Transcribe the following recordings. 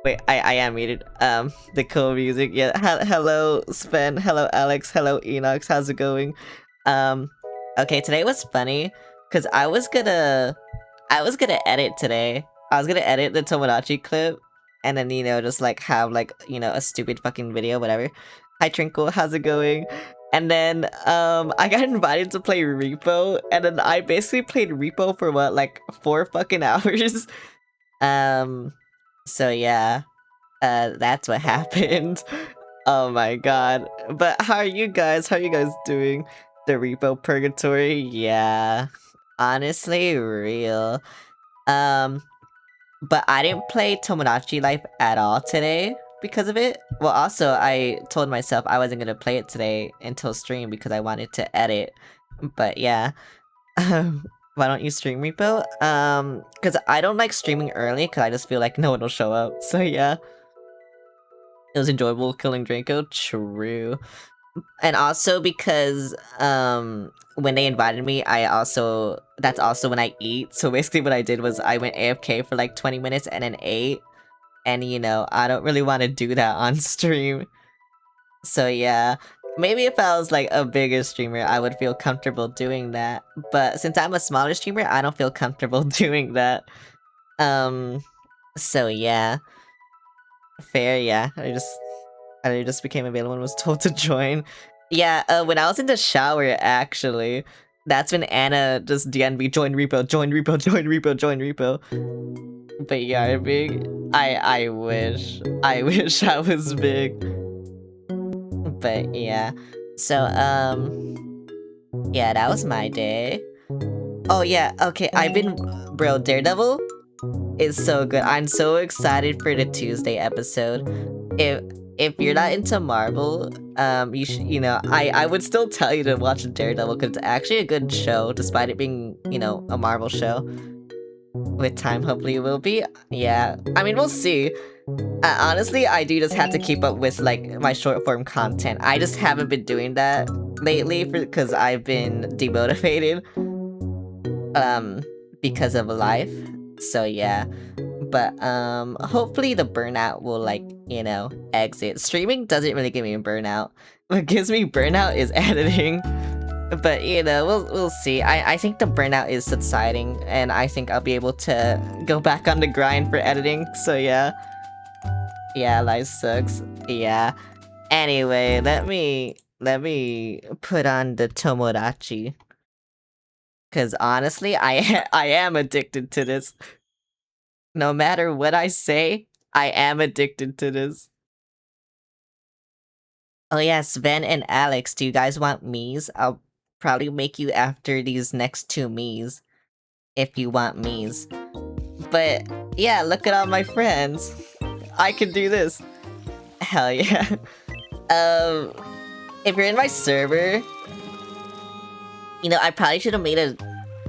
Wait, I am muted. The cool music. Yeah. Hello, Sven. Hello, Alex. Hello, Enox. How's it going? Okay. Today was funny because I was gonna edit today. I was gonna edit the Tomodachi clip, and then just like have like a stupid fucking video, whatever. Hi, Trinkle. How's it going? And then I got invited to play Repo, and then I basically played Repo for what, like 4 fucking hours. So yeah, that's what happened. Oh my god. But how are you guys? How are you guys doing? The Repo Purgatory? Yeah. Honestly, real. Um, but I didn't play Tomodachi Life at all today because of it. Well, also, I told myself I wasn't gonna play it today until stream because I wanted to edit. But yeah. Why don't you stream Repo? Because I don't like streaming early because I just feel like no one will show up. So yeah. It was enjoyable killing Draco. True. And also because when they invited me, that's also when I eat. So basically what I did was I went AFK for like 20 minutes and then ate. And I don't really want to do that on stream. So yeah. Maybe if I was like a bigger streamer, I would feel comfortable doing that. But since I'm a smaller streamer, I don't feel comfortable doing that. So yeah. Fair, yeah. I just became available and was told to join. Yeah, when I was in the shower, actually, that's when Anna just DM'd me, join Repo, join Repo, join Repo, join Repo. But yeah, big. I wish. I wish I was big. But yeah. So, yeah, that was my day. Oh yeah, okay, bro, Daredevil is so good. I'm so excited for the Tuesday episode. If you're not into Marvel, I would still tell you to watch Daredevil because it's actually a good show, despite it being, a Marvel show. With time, hopefully it will be. Yeah, I mean, we'll see. Honestly, I do just have to keep up with, like, my short-form content. I just haven't been doing that lately because I've been demotivated. Because of life. So yeah. But hopefully the burnout will, like, exit. Streaming doesn't really give me a burnout. What gives me burnout is editing. But we'll see. I think the burnout is subsiding, and I think I'll be able to go back on the grind for editing. So yeah. Yeah, life sucks. Yeah. Anyway, let me put on the Tomodachi. Cause honestly, I am addicted to this. No matter what I say, I am addicted to this. Oh yeah, Sven and Alex, do you guys want me's? I'll probably make you after these next 2 me's. If you want me's. But yeah, look at all my friends. I can do this. Hell yeah. If you're in my server, I probably should have made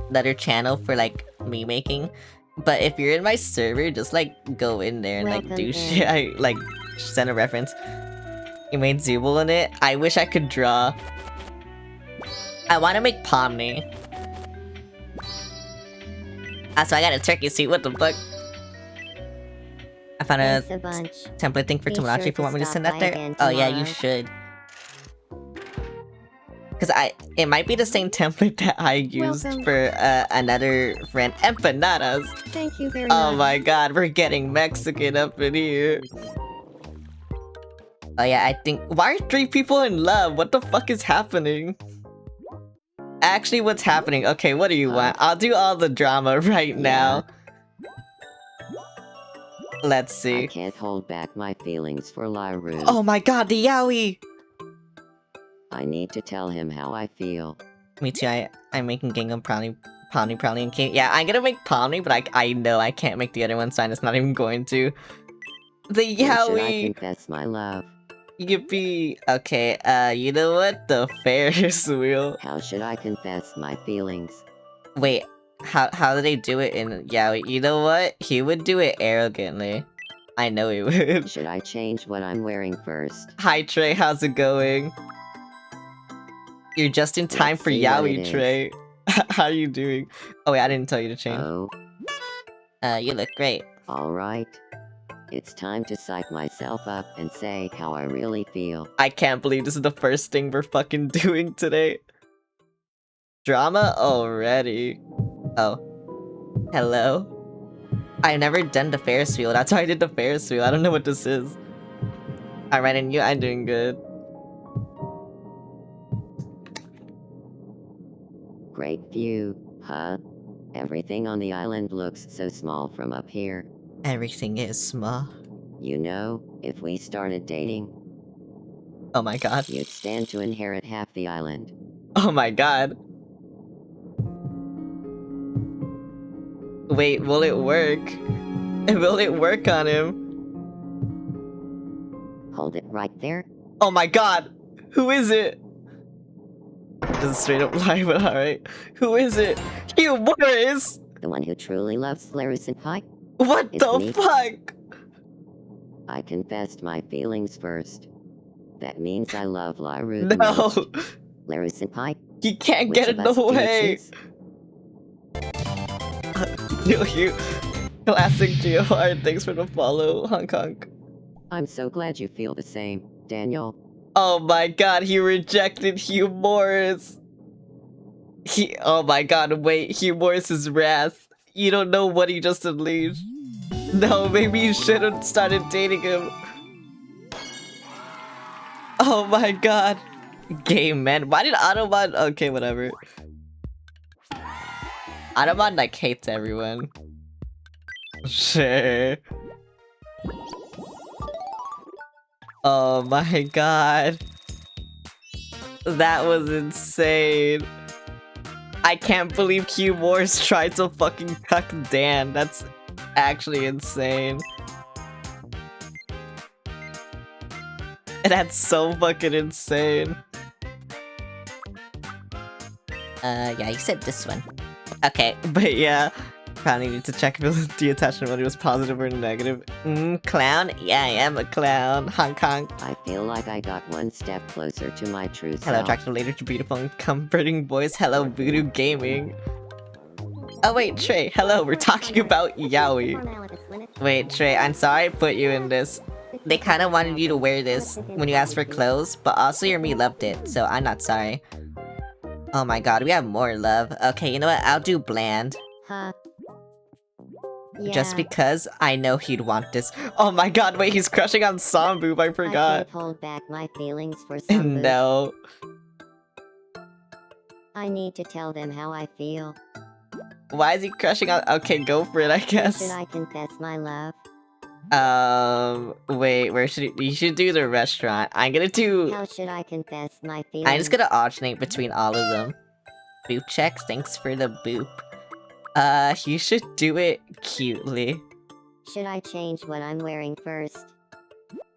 another channel for like me making. But if you're in my server, just like go in there and like do shit. I like send a reference. You made Zubul in it. I wish I could draw. I want to make Pomni. So I got a turkey suit. What the fuck? I found a template thing for Tomodachi if you want me to send that there. Oh yeah, you should. Because it might be the same template that I used for another friend, Empanadas. Thank you very much. Oh my god, we're getting Mexican up in here. Oh yeah, I think... Why are 3 people in love? What the fuck is happening? Actually, what's happening? Okay, what do you want? I'll do all the drama right now. Let's see. I can't hold back my feelings for Lyru. Oh my god, the yaoi! I need to tell him how I feel. Me too, I'm making Gingham Pomni, and King. Yeah, I'm gonna make Pomni, but I know I can't make the other one, so I'm just not even going to. The yaoi! How should I confess my love? Yippee! Okay, you know what? The Ferris wheel. How should I confess my feelings? Wait, how do they do it in yaoi? You know what? He would do it arrogantly. I know he would. Should I change what I'm wearing first? Hi Trey, how's it going? You're just in time for yaoi, Trey. How are you doing? Oh wait, I didn't tell you to change. Oh. You look great. Alright. It's time to psych myself up and say how I really feel. I can't believe this is the first thing we're fucking doing today. Drama already. Oh. Hello? I've never done the Ferris wheel. That's why I did the Ferris wheel. I don't know what this is. Alright, and you, I'm doing good. Great view, huh? Everything on the island looks so small from up here. Everything is small. You know, if we started dating, Oh my god. you'd stand to inherit half the island. Oh my god. Wait, will it work? Will it work on him? Hold it right there. Oh my god! Who is it? Just straight up lie, but alright. Who is it? Hugh Morris! The one who truly loves fluorescent pie? What It's the me. fuck? I confessed my feelings first. That means I love Lyru the No! most. Fluorescent pie? He can't Which get of in the us do you way! choose? You, classic GOR, thanks for the follow, Hong Kong. I'm so glad you feel the same, Daniel. Oh my god, he rejected Hugh Morris! Oh my god, wait, Hugh Morris's wrath. You don't know what he just unleashed. No, maybe you should've started dating him. Oh my god. Gay men. Why did Automon? Okay, whatever. Automon like hates everyone. Sure. Oh my god. That was insane. I can't believe Q Wars tried to fucking cuck Dan. That's actually insane. That's so fucking insane. Yeah, you said this one. Okay, but yeah. Probably need to check if the attachment money was positive or negative. Clown? Yeah, I am a clown. Hong Kong. I feel like I got one step closer to my true Hello, self. attractive later to beautiful and comforting voice. Hello, Voodoo Gaming. Oh wait, Trey. Hello, we're talking about yaoi. Wait, Trey, I'm sorry I put you in this. They kind of wanted you to wear this when you asked for clothes, but also your me loved it, so I'm not sorry. Oh my god, we have more love. Okay, you know what? I'll do bland. Huh? Yeah. Just because I know he'd want this. Oh my god, wait, he's crushing on Samboob, I I forgot. can't hold back my feelings for some. No. I need to tell them how I feel. Why is he crushing on? Okay, go for it, I Should guess. I confess my love? Wait, where should you should do the restaurant. I'm gonna do. How should I confess my feelings? I'm just gonna alternate between all of them. Boop checks, thanks for the boop. You should do it cutely. Should I change what I'm wearing first?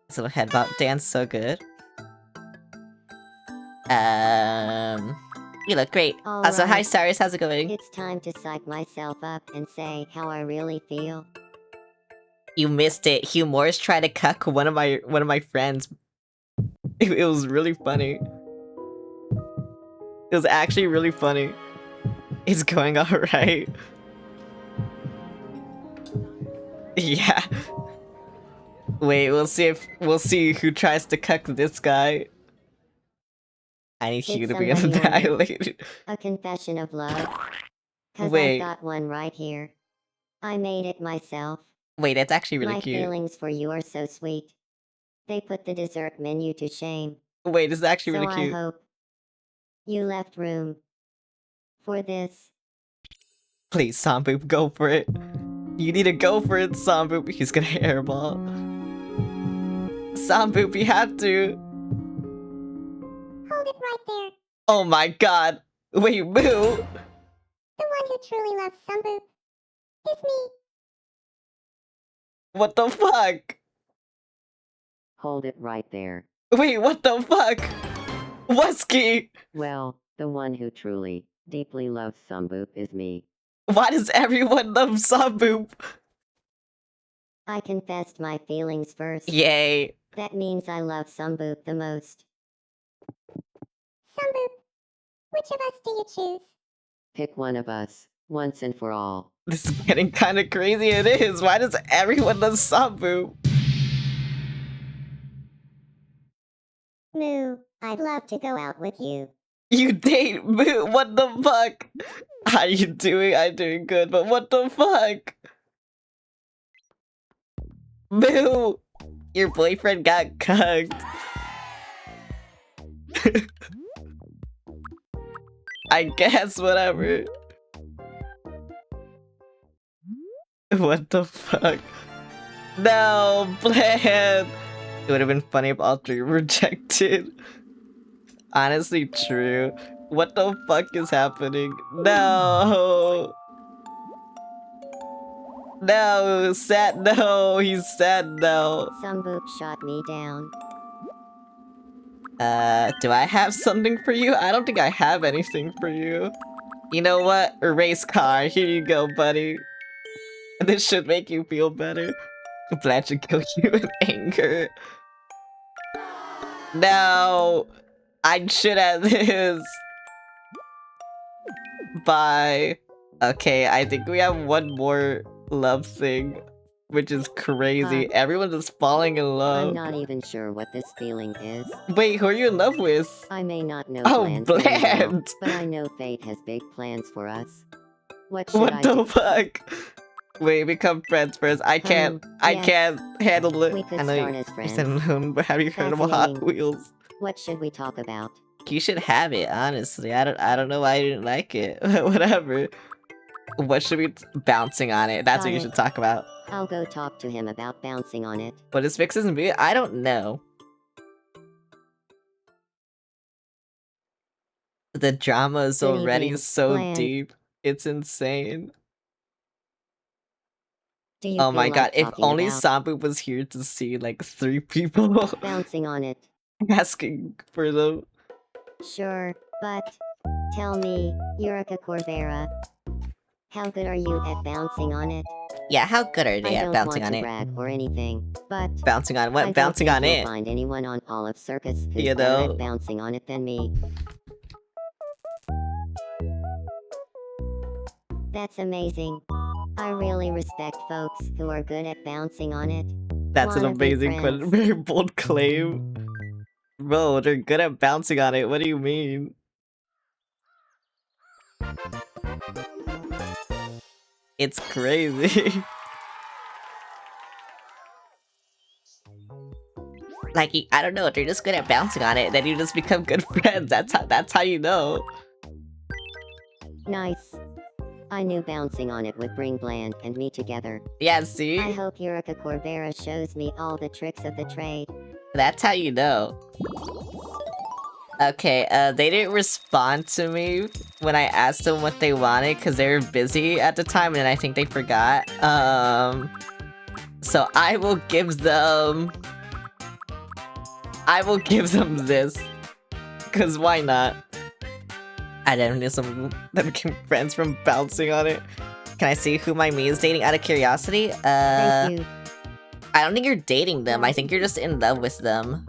This little head bop dance, so good. You look great. Also, hi Alright. Cyrus, how's it going? It's time to psych myself up and say how I really feel. You missed it. Hugh Morris tried to cuck one of my friends. It was really funny. It was actually really funny. It's going alright. Yeah. Wait, we'll see who tries to cuck this guy. I need Hugh Did to be somebody order annihilated. a confession of love? 'Cause Wait. I've got one right here. I made it myself. Wait, that's actually really My cute. feelings for you are so sweet. They put the dessert menu to shame. Wait, this is actually So really cute. I hope you left room for this. Please, Samboop, go for it. You need to go for it, Samboop. He's gonna airball. Samboop, you have to. Hold it right there. Oh my god. Wait, Boo. The one who truly loves Samboo is me. What the fuck? Hold it right there. Wait, what the fuck? Wusky! Well, the one who truly, deeply loves Samboop is me. Why does everyone love Samboop? I confessed my feelings first. Yay. That means I love Samboop the most. Samboo, which of us do you choose? Pick one of us, once and for all. This is getting kind of crazy. It is. Why does everyone love Samboop? Moo, I'd love to go out with you. You date Moo? What the fuck? How you doing? I'm doing good, but what the fuck? Moo! Your boyfriend got cucked. I guess, whatever. What the fuck? No, Bland! It would have been funny if all three were rejected. Honestly, true. What the fuck is happening? No! No, sad no, he's sad no. Some boop shot me down. Do I have something for you? I don't think I have anything for you. You know what? A race car, here you go, buddy. This should make you feel better. Blanche should kill you in anger. No! I'm shit at this. Bye. Okay, I think we have one more love thing, which is crazy. Everyone's just falling in love. I'm not even sure what this feeling is. Wait, who are you in love with? I may not know Oh, plans very well, Bland! but I know fate has big plans for us. What should I What the do? fuck? Wait, become friends first. I can't yes. handle it. We could I know start as you're friends. alone, but have you heard of Hot Fascinating. Wheels? What should we talk about? You should have it, honestly. I don't know why you didn't like it. Whatever. What should we bouncing on it? That's what Got you it. should talk about. I'll go talk to him about bouncing on it. What is fixes and be? I don't know. The drama is Good already evening, so Bland. deep. It's insane. Do you Oh feel my like god, if talking only about Sambu was here to see like 3 people bouncing on it? asking for them. Sure, but tell me, Yurika Corvera, how good are you at bouncing on it? Yeah, how good are they I at don't bouncing want on to it? brag or anything, but Bouncing on I what? don't Bouncing think on you'll it. find anyone on Olive Circus who's You better know? at bouncing on it than me. That's amazing. I really respect folks who are good at bouncing on it. That's an Wanna be amazing friends? very bold claim. Bro, they're good at bouncing on it. What do you mean? It's crazy. Like, I don't know, they're just good at bouncing on it, then you just become good friends. That's how you know. Nice. I knew bouncing on it would bring Bland and me together. Yeah, see? I hope Yurika Corvera shows me all the tricks of the trade. That's how you know. Okay, they didn't respond to me when I asked them what they wanted because they were busy at the time and I think they forgot. So I will give them this. Cause why not? I didn't need some that became friends from bouncing on it. Can I see who my me is dating out of curiosity? Thank you. I don't think you're dating them. I think you're just in love with them.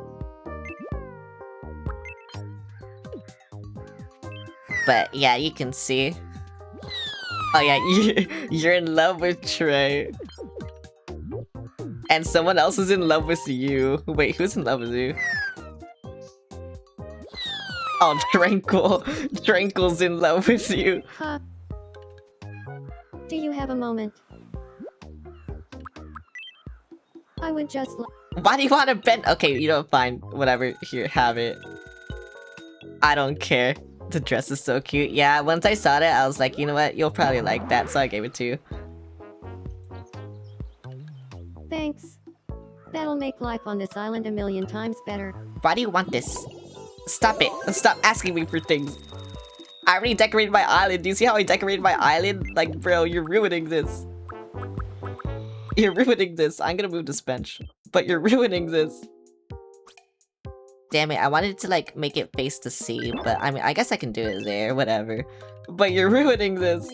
But yeah, you can see. Oh yeah, you're in love with Trey. And someone else is in love with you. Wait, who's in love with you? Oh, Tranquil. Tranquil's in love with you. Huh? Do you have a moment? I would just Why do you want to bend? Okay, you know, fine. Whatever. Here, have it. I don't care. The dress is so cute. Yeah, once I saw that, I was like, you know what? You'll probably like that, so I gave it to you. Thanks. That'll make life on this island a million times better. Why do you want this? Stop it. Stop asking me for things. I already decorated my island. Do you see how I decorated my island? Like, bro, you're ruining this. You're ruining this. I'm gonna move this bench. But you're ruining this. Damn it, I wanted to, like, make it face the sea, but I mean, I guess I can do it there, whatever. But you're ruining this.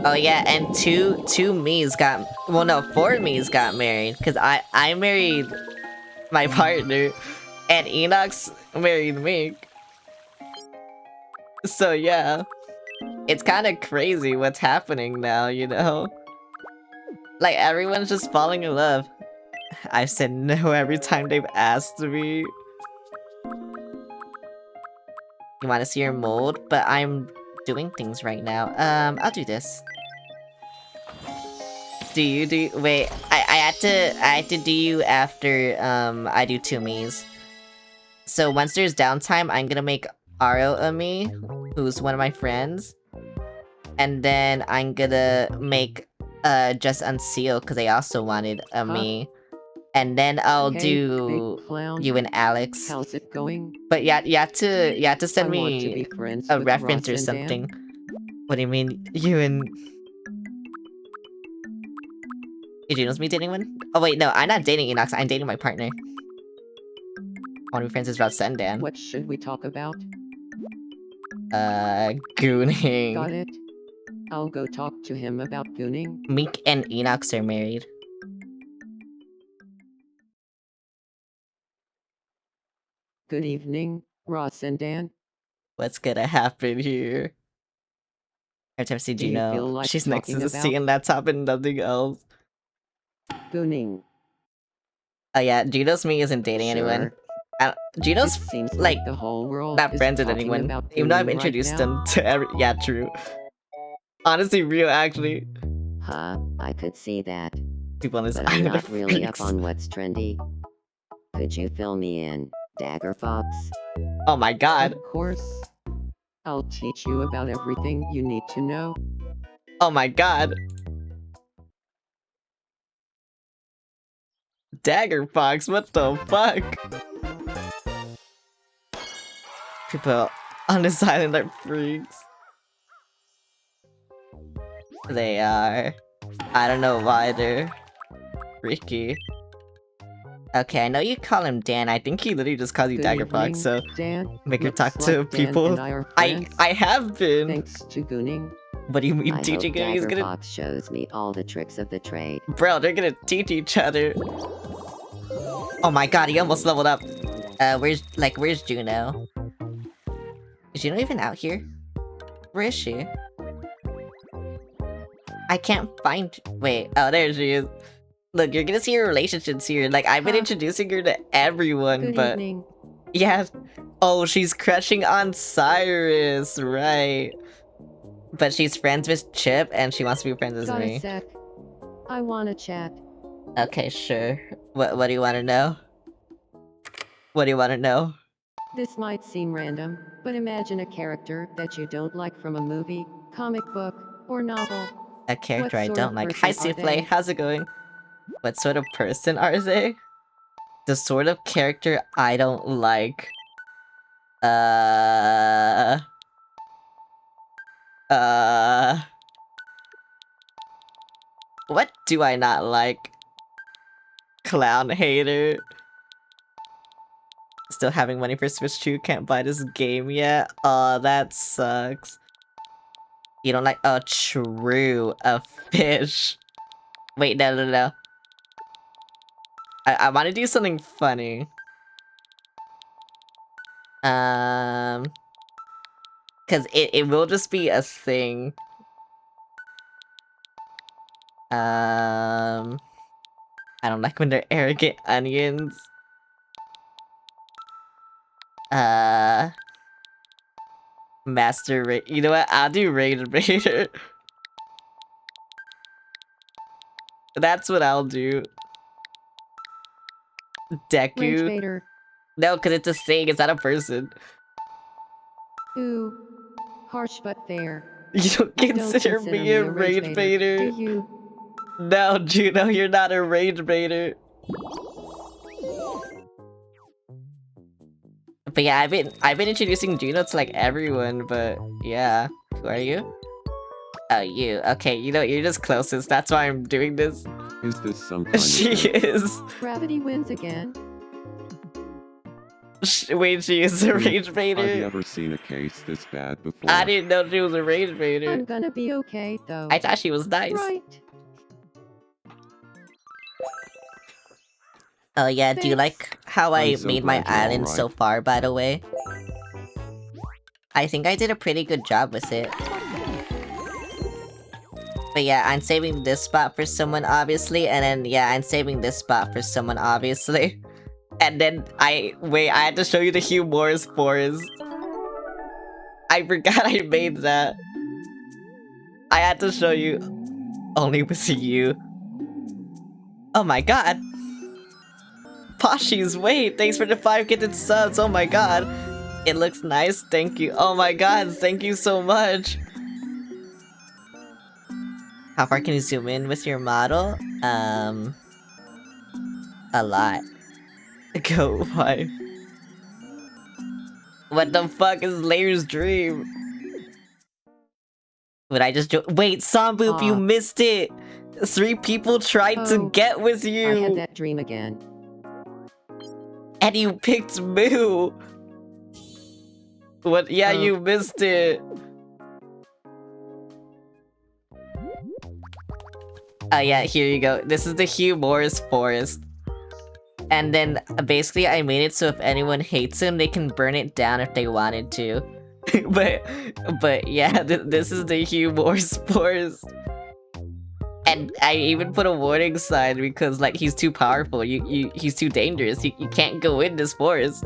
Oh yeah, and two me's got, well no, 4 me's got married, because I married my partner, and Enoch's married me. So yeah, it's kind of crazy what's happening now, you know? Like, everyone's just falling in love. I've said no every time they've asked me. You want to see your mold? But I'm doing things right now. I'll do this. Wait, I had to do you after, I do 2 Miis. So once there's downtime, I'm gonna make Aro a Mii, who's one of my friends. And then I'm gonna make, just Unseal, because they also wanted a Mii. And then I'll do you and Alex. How's it going? But you have to send I want to me be friends a with reference or Ross and Dan. something. What do you mean, you and... Eugenio's me dating one? Oh wait, no, I'm not dating Enox, I'm dating my partner. I want to be friends with Ross and Dan. What should we talk about? Gooning. Got it. I'll go talk to him about gooning. Meek and Enox are married. Good evening, Ross and Dan. What's gonna happen here? Every time I see Do you Juno, feel like she's next to talking the about- scene laptop and nothing else. Gooning. Oh yeah, Juno's me isn't dating anyone. Juno's It seems like, the whole world not is friends with talking anyone. about Even though I've gooning right introduced now. them to every- yeah, true. Honestly, real actually. Huh, I could see that. People on this But I'm island not are really up freaks. on what's trendy. Could you fill me in, Dagger Fox? Oh my god. Of course. I'll teach you about everything you need to know. Oh my god. Dagger Fox, what the fuck? People on this island are freaks. They are. I don't know why they're freaky. Okay, I know you call him Dan. I think he literally just calls you Good Dagger evening, Fox, so Dan. make her Looks talk to like Dan people. and I are friends, I have been. thanks to gooning. What do you mean I hope teaching him? He's Dagger gonna Fox shows me all the tricks of the trade. Bro, they're gonna teach each other. Oh my god, he almost leveled up. Where's Juno? Is Juno even out here? Where is she? I can't find- wait, oh there she is. Look, you're gonna see her relationships here. Like, I've been Huh. introducing her to everyone, Good but- evening. yeah. Oh, she's crushing on Cyrus, right. But she's friends with Chip, and she wants to be friends with Got a me. sec. I wanna chat. Okay, sure. What do you want to know? What do you want to know? This might seem random, but imagine a character that you don't like from a movie, comic book, or novel. A character What I sort don't of like. Hi, person are Souffle. they? How's it going? What sort of person are they? The sort of character I don't like. What do I not like? Clown hater. Still having money for Switch 2, can't buy this game yet. Oh, that sucks. You don't like- oh, true. A fish. Wait, no. I want to do something funny. Cause it will just be a thing. I don't like when they're arrogant onions. Master Ra- you know what? I'll do Rage Baiter. That's what I'll do. Rage Deku. Baiter. No, cause it's a thing, it's not a person. Ooh. Harsh but fair. You don't You don't consider me a Rage Baiter? do you? No, Juno, you're not a Rage Baiter. But yeah, I've been introducing Juno to like everyone, but yeah. Who are you? Oh, you. Okay, you know, you're just closest. That's why I'm doing this. Is this some kind of She joke? is. Gravity wins again. Wait, she is a Rage I've Baiter? never seen a case this bad before. I didn't know she was a Rage I'm Baiter. gonna be okay, though. I thought she was nice. Right. Oh yeah, do you Thanks. like how I I'm so made my glad you're island so alright. far, by the way? I think I did a pretty good job with it. But yeah, I'm saving this spot for someone, obviously, and then, yeah, I'm saving this spot for someone, obviously. And then, I had to show you the Hugh Morris forest. I forgot I made that. I had to show you. Only with you. Oh my god. Poshies, wait, thanks for the 5 gifted subs, oh my god. It looks nice, thank you. Oh my god, thank you so much. How far can you zoom in with your model? A lot. Go, why? What the fuck is Layer's dream? Would I just wait, Samboop, you missed it! 3 people tried to get with you! I had that dream again. And you picked Moo! What? Yeah, you missed it! Yeah, here you go. This is the Hugh Morris forest. And then, basically, I made it so if anyone hates him, they can burn it down if they wanted to. but yeah, this is the Hugh Morris forest. And I even put a warning sign because, like, he's too powerful. He's too dangerous. You can't go in this forest.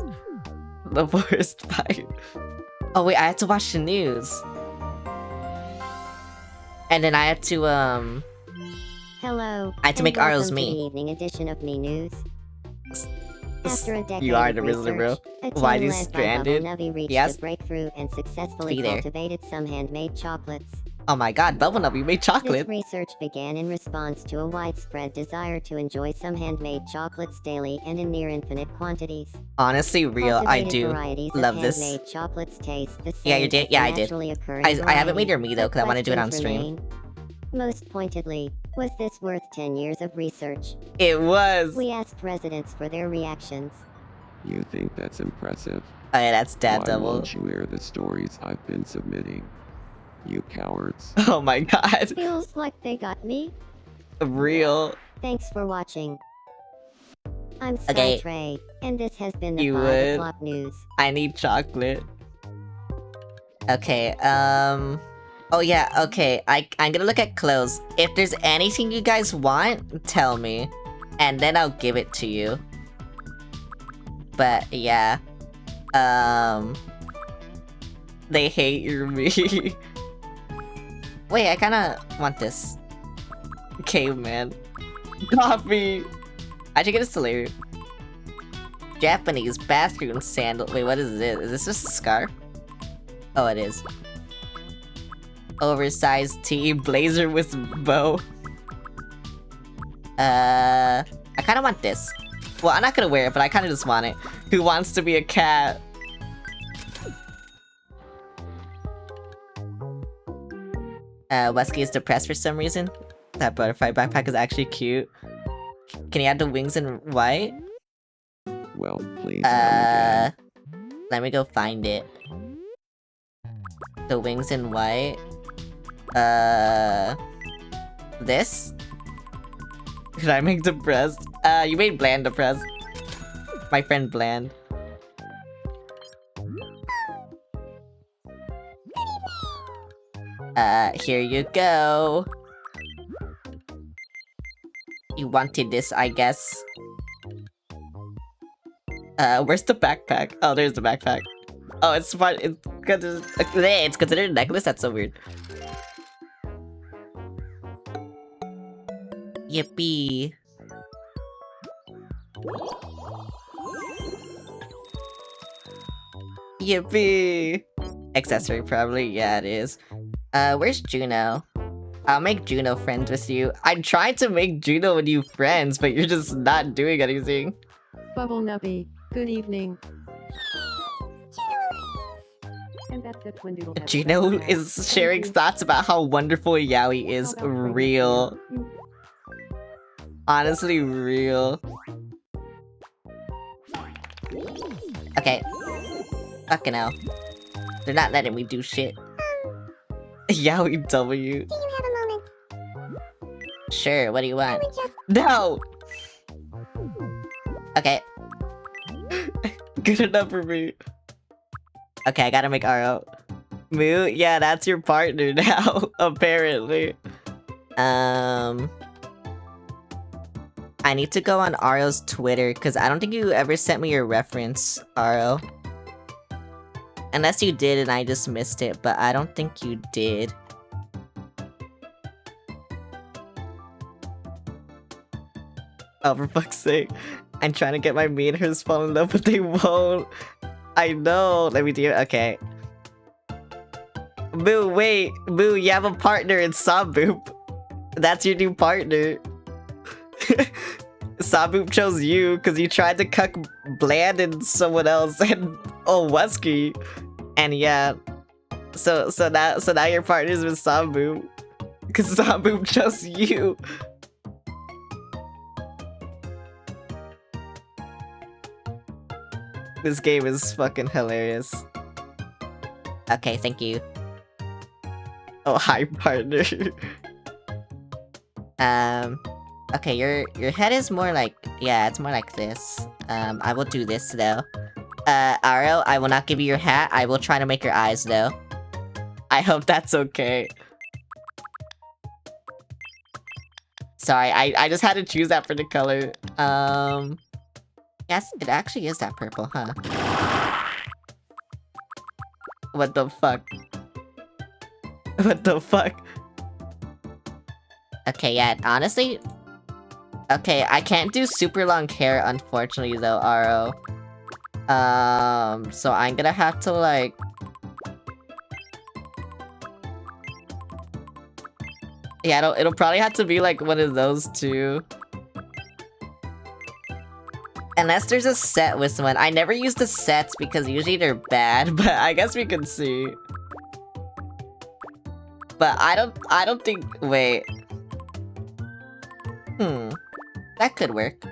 The forest fire. Oh wait, I had to watch the news. And then I had to, Hello. I had to make Arrows welcome to me. the evening edition of Me News. After a decade You are of the visitor, bro. research, a team Why you led by stranded? Bubble Nubby reached Yes. a breakthrough and successfully Be there. cultivated some handmade chocolates. Oh my god, Bubble Nub, you made This chocolate. research began in response to a widespread desire to enjoy some handmade chocolates daily and in near infinite quantities. Honestly, real, I Cultivated do varieties love of this. handmade chocolates taste the same Yeah, you did? as Yeah, the I did. naturally occurring I haven't made variety. your me though, because I want to do it on Questions stream. remain. Most pointedly, was this worth 10 years of research? It was! We asked residents for their reactions. You think that's impressive? Oh yeah, that's Why Daredevil. won't you air the stories I've been submitting? You cowards. Oh my god. Feels like they got me. Real. Thanks for watching. I'm Sky Okay. Trey, and this has been the You 5 would. o'clock news. I need chocolate. Okay, oh yeah, okay. I'm gonna look at clothes. If there's anything you guys want, tell me. And then I'll give it to you. But yeah. They hate your me. Wait, I kinda want this. Caveman. Coffee! I should get a salute. Japanese bathroom sandal. Wait, what is this? Is this just a scarf? Oh, it is. Oversized tee, blazer with bow. I kinda want this. Well, I'm not gonna wear it, but I kinda just want it. Who wants to be a cat? Wesky is depressed for some reason. That butterfly backpack is actually cute. Can you add the wings in white? Well, please come again. Let me go find it. The wings in white. This? Could I make depressed? You made Bland depressed. My friend Bland. Here you go. You wanted this, I guess. Where's the backpack? Oh, there's the backpack. Oh, it's fun. It's considered a necklace? That's so weird. Yippee. Yippee. Accessory, probably. Yeah, it is. Where's Juno? I'll make Juno friends with you. I'm trying to make Juno and you friends, but you're just not doing anything. Bubble Nubby, good evening. And that's the Twin Doodle. Juno is sharing thoughts about how wonderful Yaoi is. Real. Honestly, real. Okay. Fucking hell. They're not letting me do shit. Yaoi W. Do you have a moment? Sure, what do you I want? would just... No! Okay. Good enough for me. Okay, I gotta make Aro. Moo? Yeah, that's your partner now, apparently. I need to go on Aro's Twitter, because I don't think you ever sent me your reference, Aro. Unless you did and I just missed it, but I don't think you did. Oh, for fuck's sake. I'm trying to get my mainers fall in love, but they won't. I know. Let me do it. Okay. Boo, wait. Boo, you have a partner in Saboop. That's your new partner. Saboop chose you because you tried to cuck Bland and someone else and Wesky. And yeah. So now your partner's with Saboop. Because Saboop chose you. This game is fucking hilarious. Okay, thank you. Oh, hi, partner. Okay, your head is more like... Yeah, it's more like this. I will do this, though. Aro, I will not give you your hat. I will try to make your eyes, though. I hope that's okay. Sorry, I just had to choose that for the color. Yes, it actually is that purple, huh? What the fuck? What the fuck? Okay, yeah, honestly... Okay, I can't do super long hair, unfortunately, though, Aro. So I'm gonna have to, like... Yeah, it'll probably have to be, like, one of those two. Unless there's a set with one. I never use the sets because usually they're bad, but I guess we can see. But I don't think... Wait. That could work.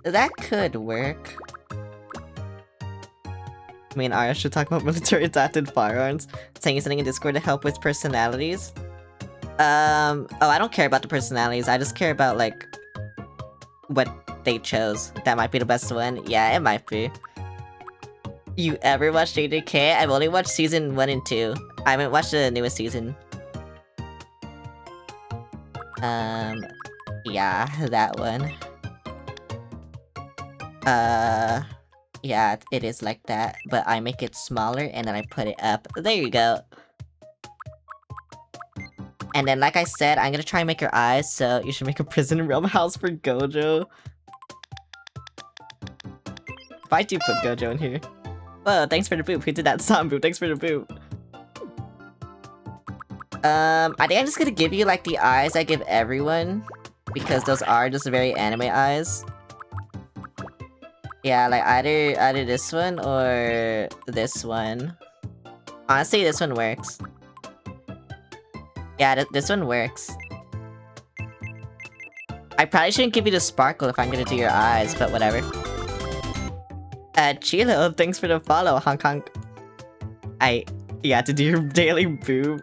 That could work. I mean, Arya should talk about military adapted firearms. Saying something in Discord to help with personalities. Oh, I don't care about the personalities. I just care about, like... what they chose. That might be the best one. Yeah, it might be. You ever watched JJK? I've only watched season 1 and 2. I haven't watched the newest season. Yeah, that one. Yeah, it is like that, but I make it smaller and then I put it up. There you go. And then, like I said, I'm gonna try and make your eyes, so you should make a prison realm house for Gojo. If I do put Gojo in here. Whoa, thanks for the boop. Who did that song boop? Thanks for the boop. I think I'm just gonna give you, like, the eyes I give everyone. Because those are just very anime eyes. Yeah, like, either this one or this one. Honestly, this one works. Yeah, this one works. I probably shouldn't give you the sparkle if I'm gonna do your eyes, but whatever. Chilo, thanks for the follow, Hong Kong. You had to do your daily boob.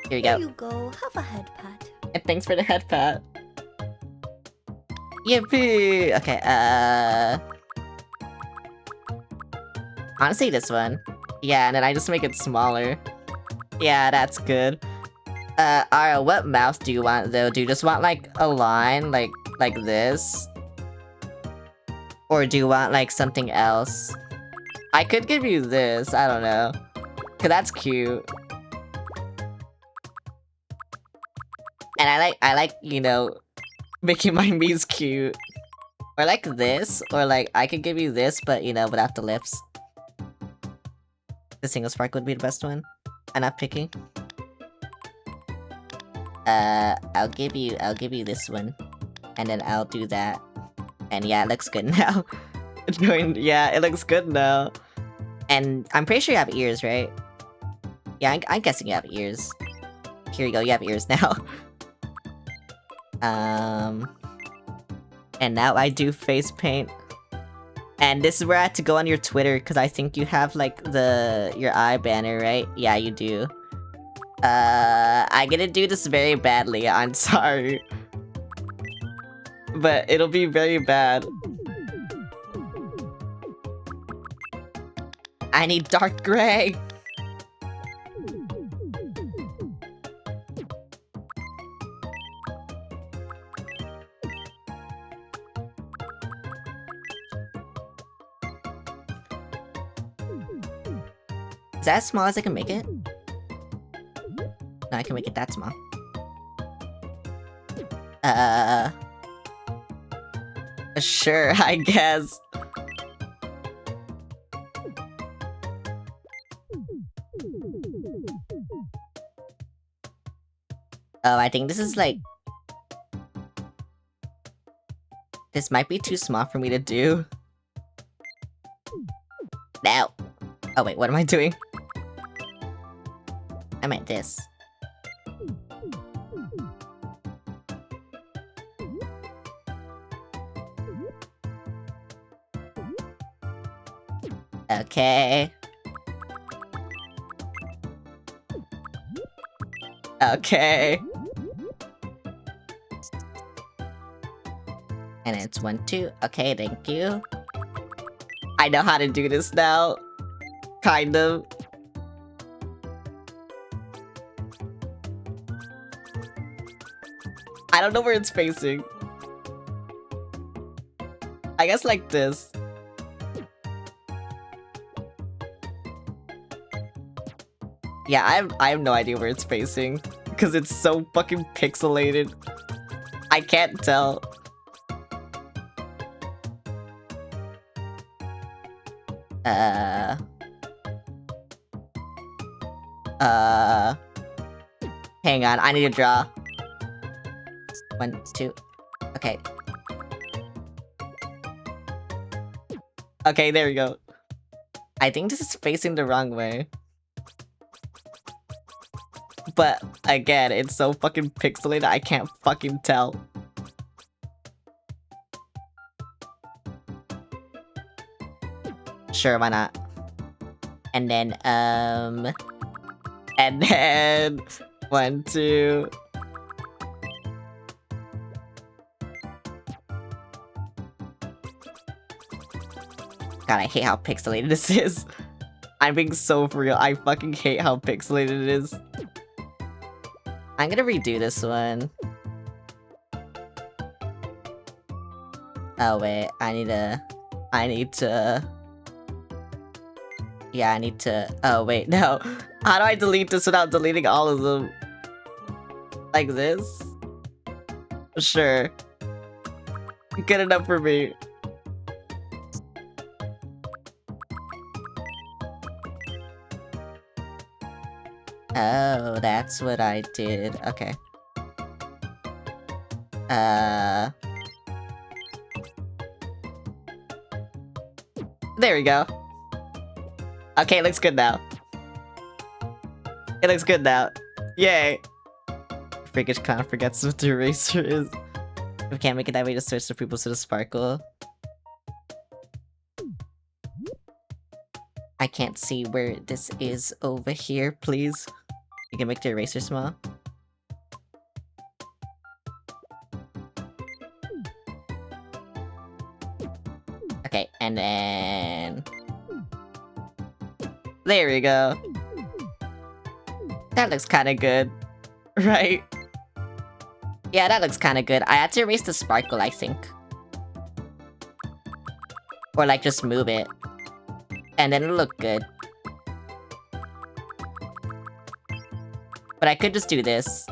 Here you go. Here you go. Have a head pat. And thanks for the head pat. Yippee! Okay, honestly, this one. Yeah, and then I just make it smaller. Yeah, that's good. Ara, what mouth do you want, though? Do you just want, like, a line, like this? Or do you want, like, something else? I could give you this, I don't know. Cause that's cute. And I like, you know, making my me's cute. Or like this, or like, I could give you this, but, you know, without the lips. The single spark would be the best one. I'm not picky. I'll give you this one. And then I'll do that. And yeah, it looks good now. Yeah, it looks good now. And I'm pretty sure you have ears, right? Yeah, I'm guessing you have ears. Here you go, you have ears now. And now I do face paint. And this is where I had to go on your Twitter, because I think you have, like, your eye banner, right? Yeah, you do. I'm gonna do this very badly, I'm sorry. But it'll be very bad. I need dark gray. Is that as small as I can make it? No, I can make it that small. Sure, I guess. Oh, I think this is like... This might be too small for me to do. No. Oh wait, what am I doing? I meant this. Okay. Okay. And it's 1, 2. Okay, thank you. I know how to do this now. Kind of. I don't know where it's facing. I guess like this. Yeah, I have no idea where it's facing. Because it's so fucking pixelated. I can't tell. Hang on, I need to draw. 1, 2. Okay. Okay, there we go. I think this is facing the wrong way. But again, it's so fucking pixelated, I can't fucking tell. Sure, why not? And then, and then 1, 2. God, I hate how pixelated this is. I'm being so for real. I fucking hate how pixelated it is. I'm gonna redo this one. Oh wait, I need to... Yeah, I need to... Oh wait, no. How do I delete this without deleting all of them? Like this? Sure. Good enough for me. Oh, that's what I did. Okay. There we go. Okay, it looks good now. It looks good now. Yay! Freakish Clown forgets what the eraser is. If we can't make it that way, just switch the pupils to the sparkle. I can't see where this is over here, please. You can make the eraser small. Okay, and then... There we go. That looks kinda good. Right? Yeah, that looks kinda good. I had to erase the sparkle, I think. Or like just move it. And then it'll look good. But I could just do this.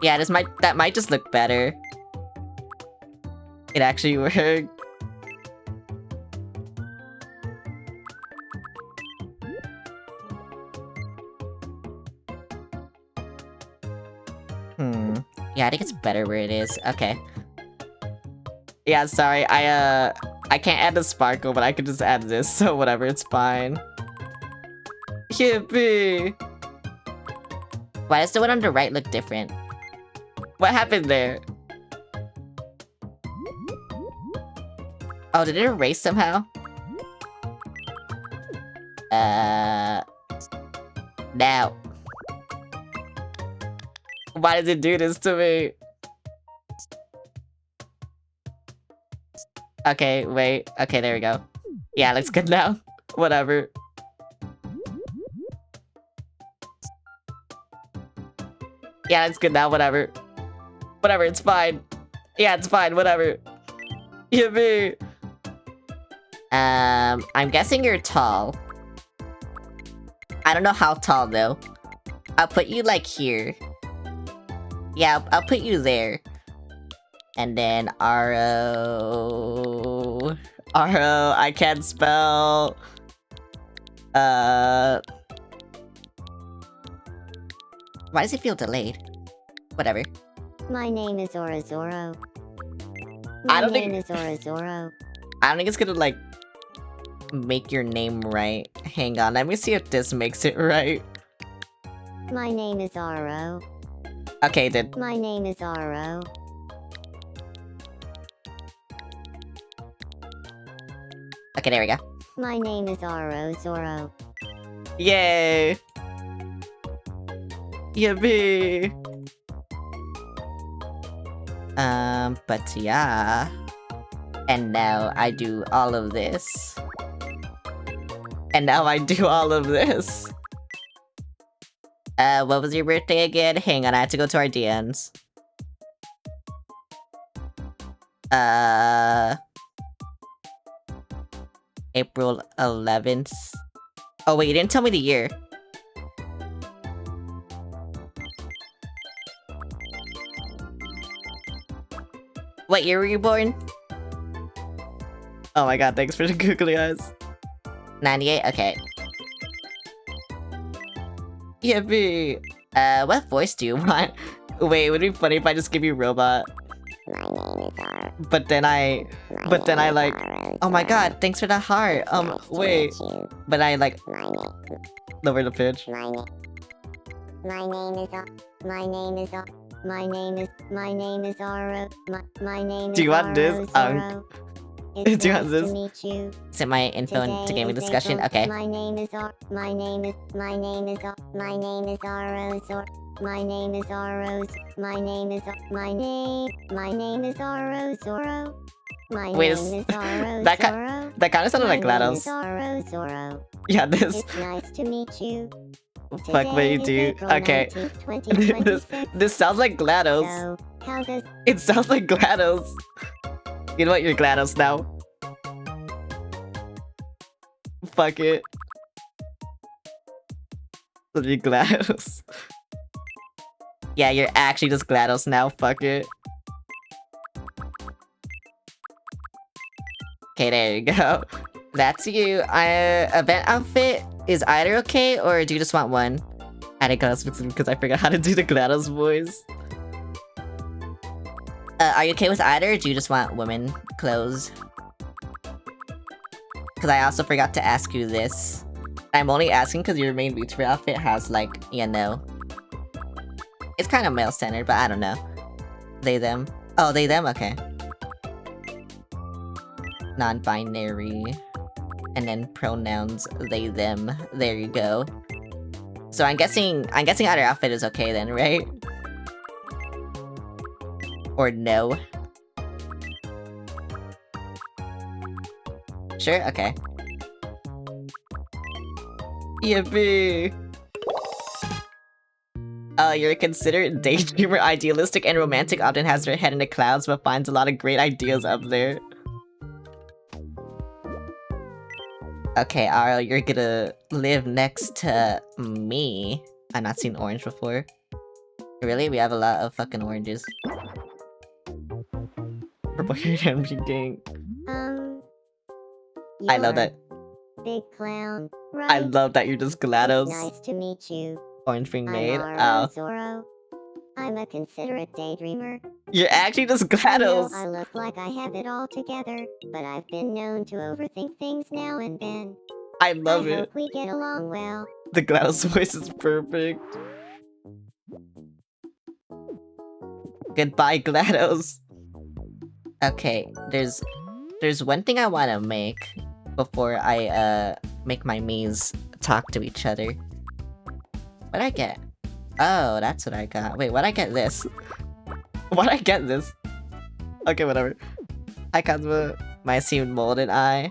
Yeah, that might just look better. It actually worked. Yeah, I think it's better where it is. Okay. Yeah, sorry, I can't add the sparkle, but I could just add this, so whatever, it's fine. Yippee! Why does the one on the right look different? What happened there? Oh, did it erase somehow? No. Why does it do this to me? Okay, wait. Okay, there we go. Yeah, looks good now. Whatever. Yeah, it's good now, whatever. Whatever, it's fine. Yeah, it's fine, whatever. Yippee! I'm guessing you're tall. I don't know how tall, though. I'll put you, like, here. Yeah, I'll put you there. And then R-O... R-O, I can't spell... Why does it feel delayed? Whatever. My name is Orazoro. I My don't name think- is Orazoro. I don't think it's gonna, like, make your name right. Hang on, let me see if this makes it right. My name is Aro. Okay, then. My name is Aro. Okay, there we go. My name is Aro Zoro. Yay! Yippee! But yeah. And now I do all of this. And now I do all of this. What was your birthday again? Hang on, I have to go to our DMs. April 11th. Oh wait, you didn't tell me the year. What year were you born? Oh my god, thanks for the googly eyes. 98? Okay. Yippee! What voice do you want? Wait, it would be funny if I just give you robot. My name is Aro. But then I like... Oh my god, thanks for the heart. Wait. But I like... My name. Lower the pitch. My name. My name is My name is My name is Aro. My name is Do you want this? Zoro. Do It's you nice want this? to meet you. Is it my info into Today gaming is discussion? April. Okay. My name is Aro Zoro. My name is Aro. My name is Aro Zoro. My Wait, name is Aro that Zoro. That kind of sounded like My name is GLaDOS. Aro Zoro. Yeah, this. It's nice to meet you. Fuck what you Today do. is April Okay. 19th, this 2026. this sounds like GLaDOS. So, how does It sounds like GLaDOS. You know what? You're GLaDOS now. Fuck it. Let me GLaDOS. Yeah, you're actually just GLaDOS now. Fuck it. Okay, there you go. That's you. Event outfit is either okay, or do you just want one? I didn't GLaDOS because I forgot how to do the GLaDOS voice. Are you okay with either, or do you just want women clothes? Because I also forgot to ask you this. I'm only asking because your main VTuber outfit has, like, you know... It's kind of male-centered, but I don't know. They, them. Oh, they, them? Okay. Non-binary. And then pronouns, they, them. There you go. So I'm guessing either outfit is okay then, right? Or no? Sure? Okay. Yippee! You're considered daydreamer, idealistic, and romantic, often has her head in the clouds, but finds a lot of great ideas up there. Okay, Aro, you're gonna live next to me. I've not seen orange before. Really? We have a lot of fucking oranges. Purple haired and gang. I love you're that. Big clown, right? I love that you're just GLaDOS. It's nice to meet you. Orange being I'm made. Aro Oh. Zoro. I'm a considerate daydreamer. You're actually just I know GLaDOS! I look like I have it all together, but I've been known to overthink things now and then. I love I it. hope we get along well. The GLaDOS voice is perfect. Goodbye, GLaDOS. Okay, there's one thing I want to make before I make my Miis talk to each other. What'd I get? Oh, that's what I got. Wait, what'd I get this? Why'd I get this? Okay, whatever. Hi, Kazuma. My esteemed Molded Eye.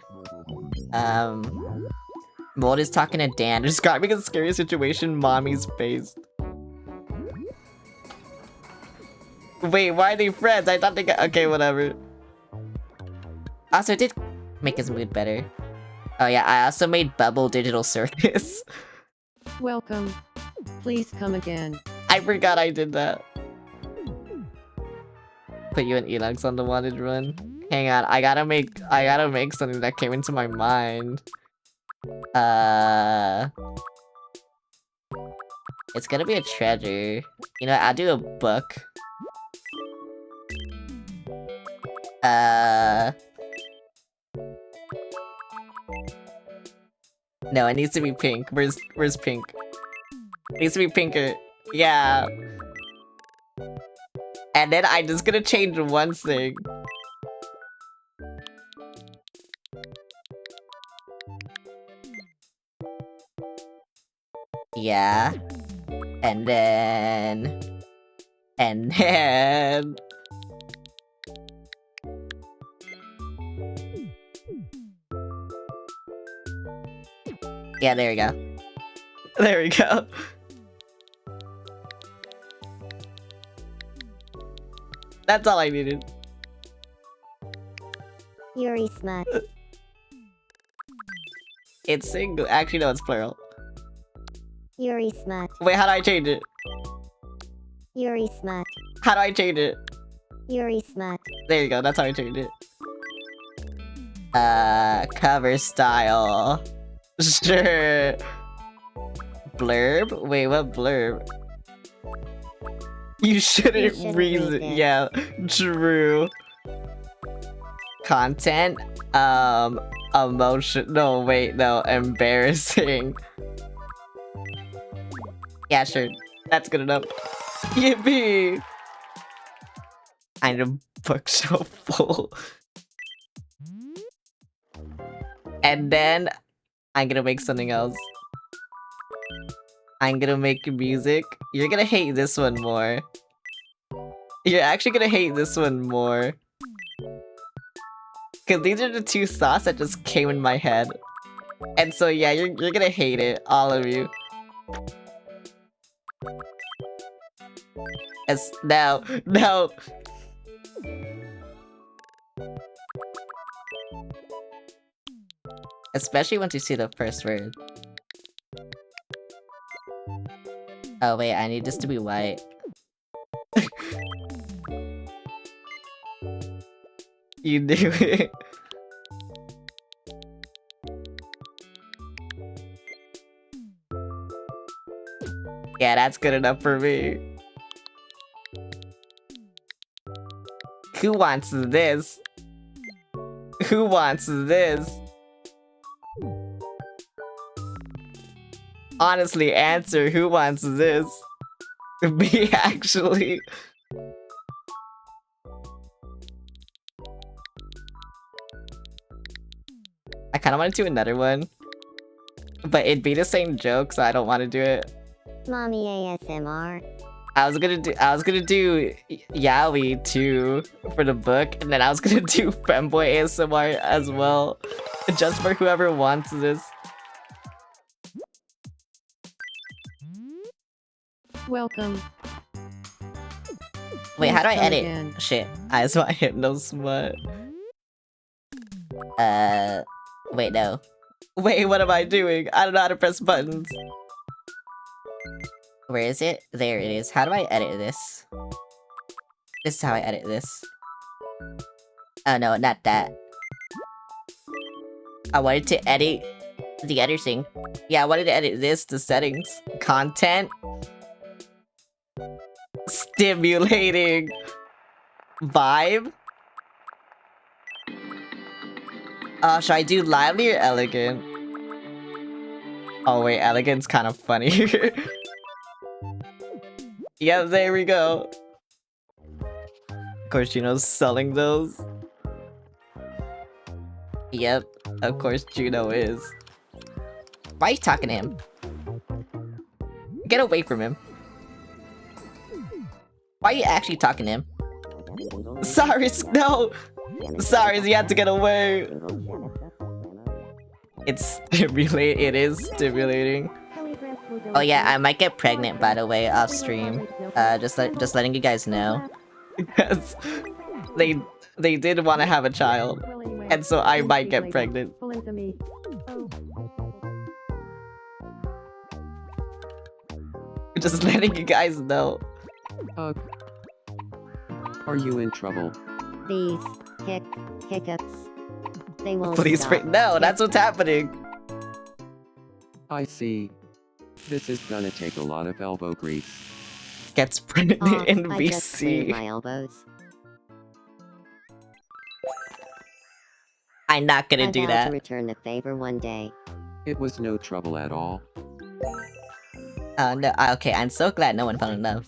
Mold is talking to Dan, describing a scary situation Mommy's faced. Wait, why are they friends? I thought they got- okay, whatever. Also, it did make his mood better. Oh yeah, I also made Bubble Digital Circus. Welcome. Please come again. I forgot I did that. Put you and Enox on the wanted run. Hang on, I gotta make something that came into my mind. It's gonna be a treasure. You know, I'll do a book. No, it needs to be pink. Where's pink? It needs to be pinker. Yeah. And then I'm just gonna change one thing. Yeah. And then... Yeah, there we go. There we go. That's all I needed. Yuri smut. It's single. Actually, no, it's plural. Yuri smut. Wait, how do I change it? Yuri smut. How do I change it? Yuri smut. There you go, that's how I changed it. Cover style. Sure. Blurb? Wait, what blurb? You shouldn't read it. Yeah, true. Content? Emotion. No, wait, no. Embarrassing. Yeah, sure. That's good enough. Yippee! I need a bookshelf full. And then I'm gonna make something else. I'm gonna make music. You're gonna hate this one more. You're actually gonna hate this one more. Cause these are the two thoughts that just came in my head. And so yeah, you're gonna hate it, all of you. No. Especially once you see the first word. Oh wait, I need this to be white. You do it. Yeah, that's good enough for me. Who wants this? Who wants this? Honestly, answer, who wants this? Me, actually. I kinda wanna do another one. But it'd be the same joke, so I don't wanna do it. Mommy ASMR. I was gonna do Yaoi too for the book, and then I was gonna do Femboy ASMR as well. Just for whoever wants this. Welcome. Wait, how do I Please come edit? again. Shit, I just want Hypno Smut. Wait, no. Wait, what am I doing? I don't know how to press buttons. Where is it? There it is. How do I edit this? This is how I edit this. Oh no, not that. I wanted to edit the editing. Yeah, I wanted to edit this, the settings. Content. Stimulating. Vibe. Should I do lively or elegant? Oh wait, elegant's kind of funny. Yep, there we go. Of course, Juno's selling those. Yep, of course Juno is. Why are you talking to him? Get away from him. Why are you actually talking to him? Sorry, no! Sorry, you have to get away. It's stimulating. It is stimulating. Oh yeah, I might get pregnant, by the way, off stream. Just letting you guys know. because they did want to have a child, Well, anyway, and so I we'll might speak get later. pregnant. Pull into me. Just letting you guys know. Ugh. Are you in trouble? These hiccups. They won't Please, stop. no, that's what's happening. I see. This is gonna take a lot of elbow grease. Gets pregnant Aw, in I just cleaned VC. my elbows. I'm not gonna I do vow that. to return the favor one day. It was no trouble at all. Oh no, okay, I'm so glad no one fell in love.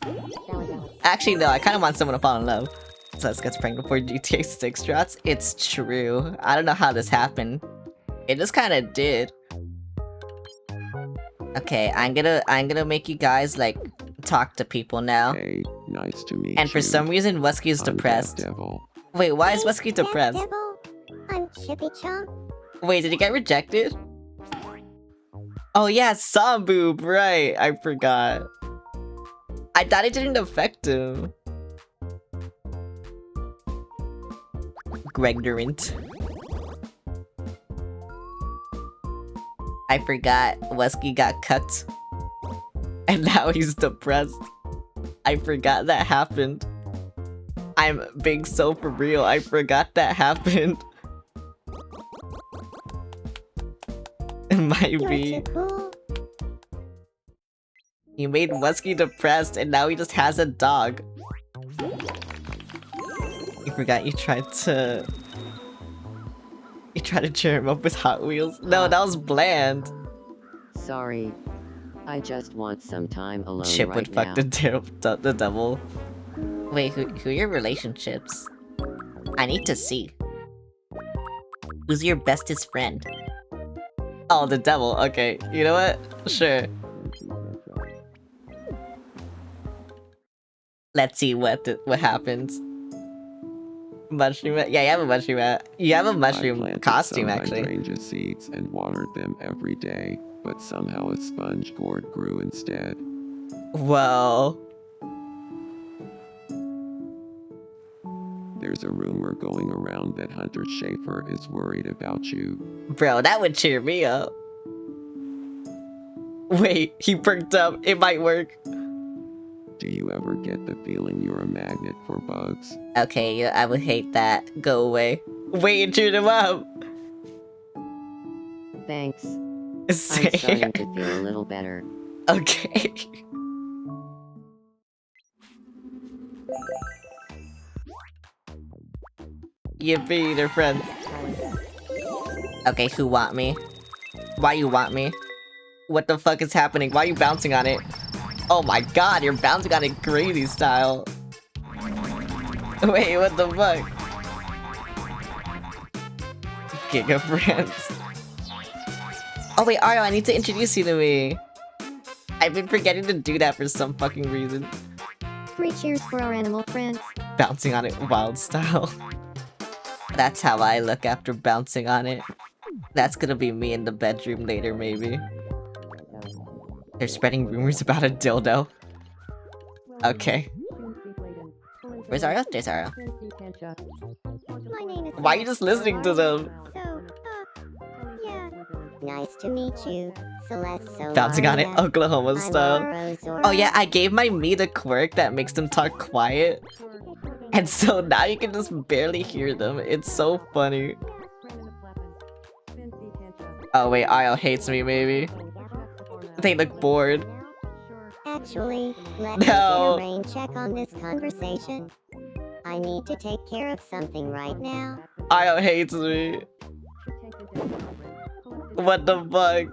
Actually, no, I kind of want someone to fall in love. Celeste gets pregnant before GTA 6 drops. It's true. I don't know how this happened. It just kind of did. Okay, I'm gonna make you guys like talk to people now. Hey, nice to meet you. And for some reason, Wesky is I'm depressed. Devil. Wait, why is Hey, Wesky Death depressed? Devil. I'm Chippy Chomp. Wait, did he get rejected? Oh yeah, Samboob, right? I forgot. I thought it didn't affect him. Gregorant. I forgot Wesky got cut. And now he's depressed. I forgot that happened. I'm being so for real. I forgot that happened. It might You're be. too cool. He made Wesky depressed and now he just has a dog. You forgot you tried to... You tried to cheer him up with Hot Wheels? No, that was bland. Sorry. I just want some time alone Chip right would fuck now. the devil. Wait, who are your relationships? I need to see. Who's your bestest friend? Oh, the devil. Okay, you know what? Sure. Let's see what happens. Mushroom hat? Yeah, you have a mushroom hat. You have a I mushroom planted costume, some actually. hydrangea seeds and watered them every day, but somehow a sponge gourd grew instead. Well, There's a rumor going around that Hunter Schaefer is worried about you. bro, that would cheer me up. Wait, he perked up. It might work. Do you ever get the feeling you're a magnet for bugs? Okay, yeah, I would hate that. Go away. Wait, it cheered him up. Thanks. I'm Say- starting to feel a little better. Okay. Yippee, they're friends. Okay, who want me? Why you want me? What the fuck is happening? Why are you bouncing on it? Oh my god, you're bouncing on it crazy style. Wait, what the fuck? Giga friends. Oh wait, Ario, I need to introduce you to me. I've been forgetting to do that for some fucking reason. 3 cheers for our animal friends. Bouncing on it wild style. That's how I look after bouncing on it. That's gonna be me in the bedroom later, maybe. They're spreading rumors about a dildo. Okay. Where's Ario? There's Ario. My name is. Why are you just listening to them? So, yeah. Nice to meet you, Celeste. So Bouncing on it Aria. Oklahoma I'm style. Aro Zora. Oh yeah, I gave my meat a quirk that makes them talk quiet. And so now you can just barely hear them. It's so funny. Oh wait, Ario hates me maybe. They look bored. Actually, let me No. get a rain check on this conversation. I need to take care of something right now. Ario hates me. What the fuck?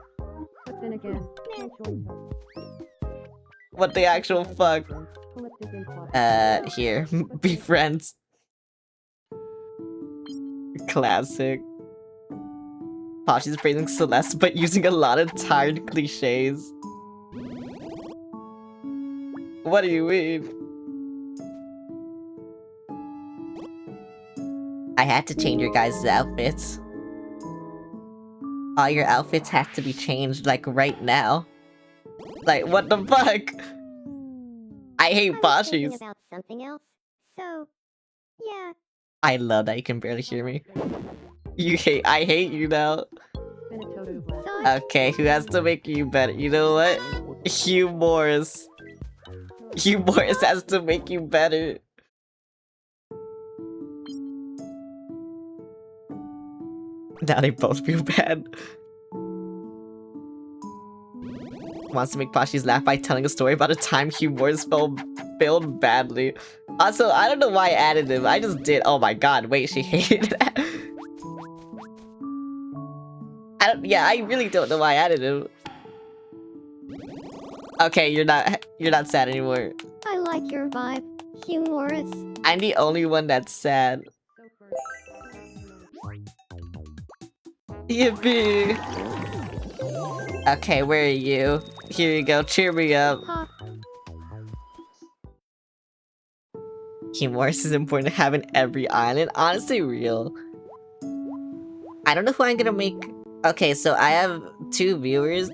But then again, What the actual fuck? Here. Be friends. Classic. Pashi's praising Celeste, but using a lot of tired cliches. What do you mean? I had to change your guys' outfits. All your outfits have to be changed, like, right now. Like, what the fuck? I hate I was thinking Pashi's. about something else. So, yeah. I love that you can barely hear me. I hate you now. Okay, who has to make you better? You know what? Hugh Morris. Hugh Morris has to make you better. Now they both feel bad. Wants to make Pashi's laugh by telling a story about a time Hugh Morris failed badly. Also, I don't know why I added him. I just did. Oh my god, wait, she hated that. Yeah, I really don't know why I added him. Okay, you're not sad anymore. I like your vibe, Hugh Morris. I'm the only one that's sad. Yippee! Okay, where are you? Here you go, cheer me up. Huh. Humor is important to have in every island. Honestly, real. I don't know who I'm gonna make. Okay, so I have 3 viewers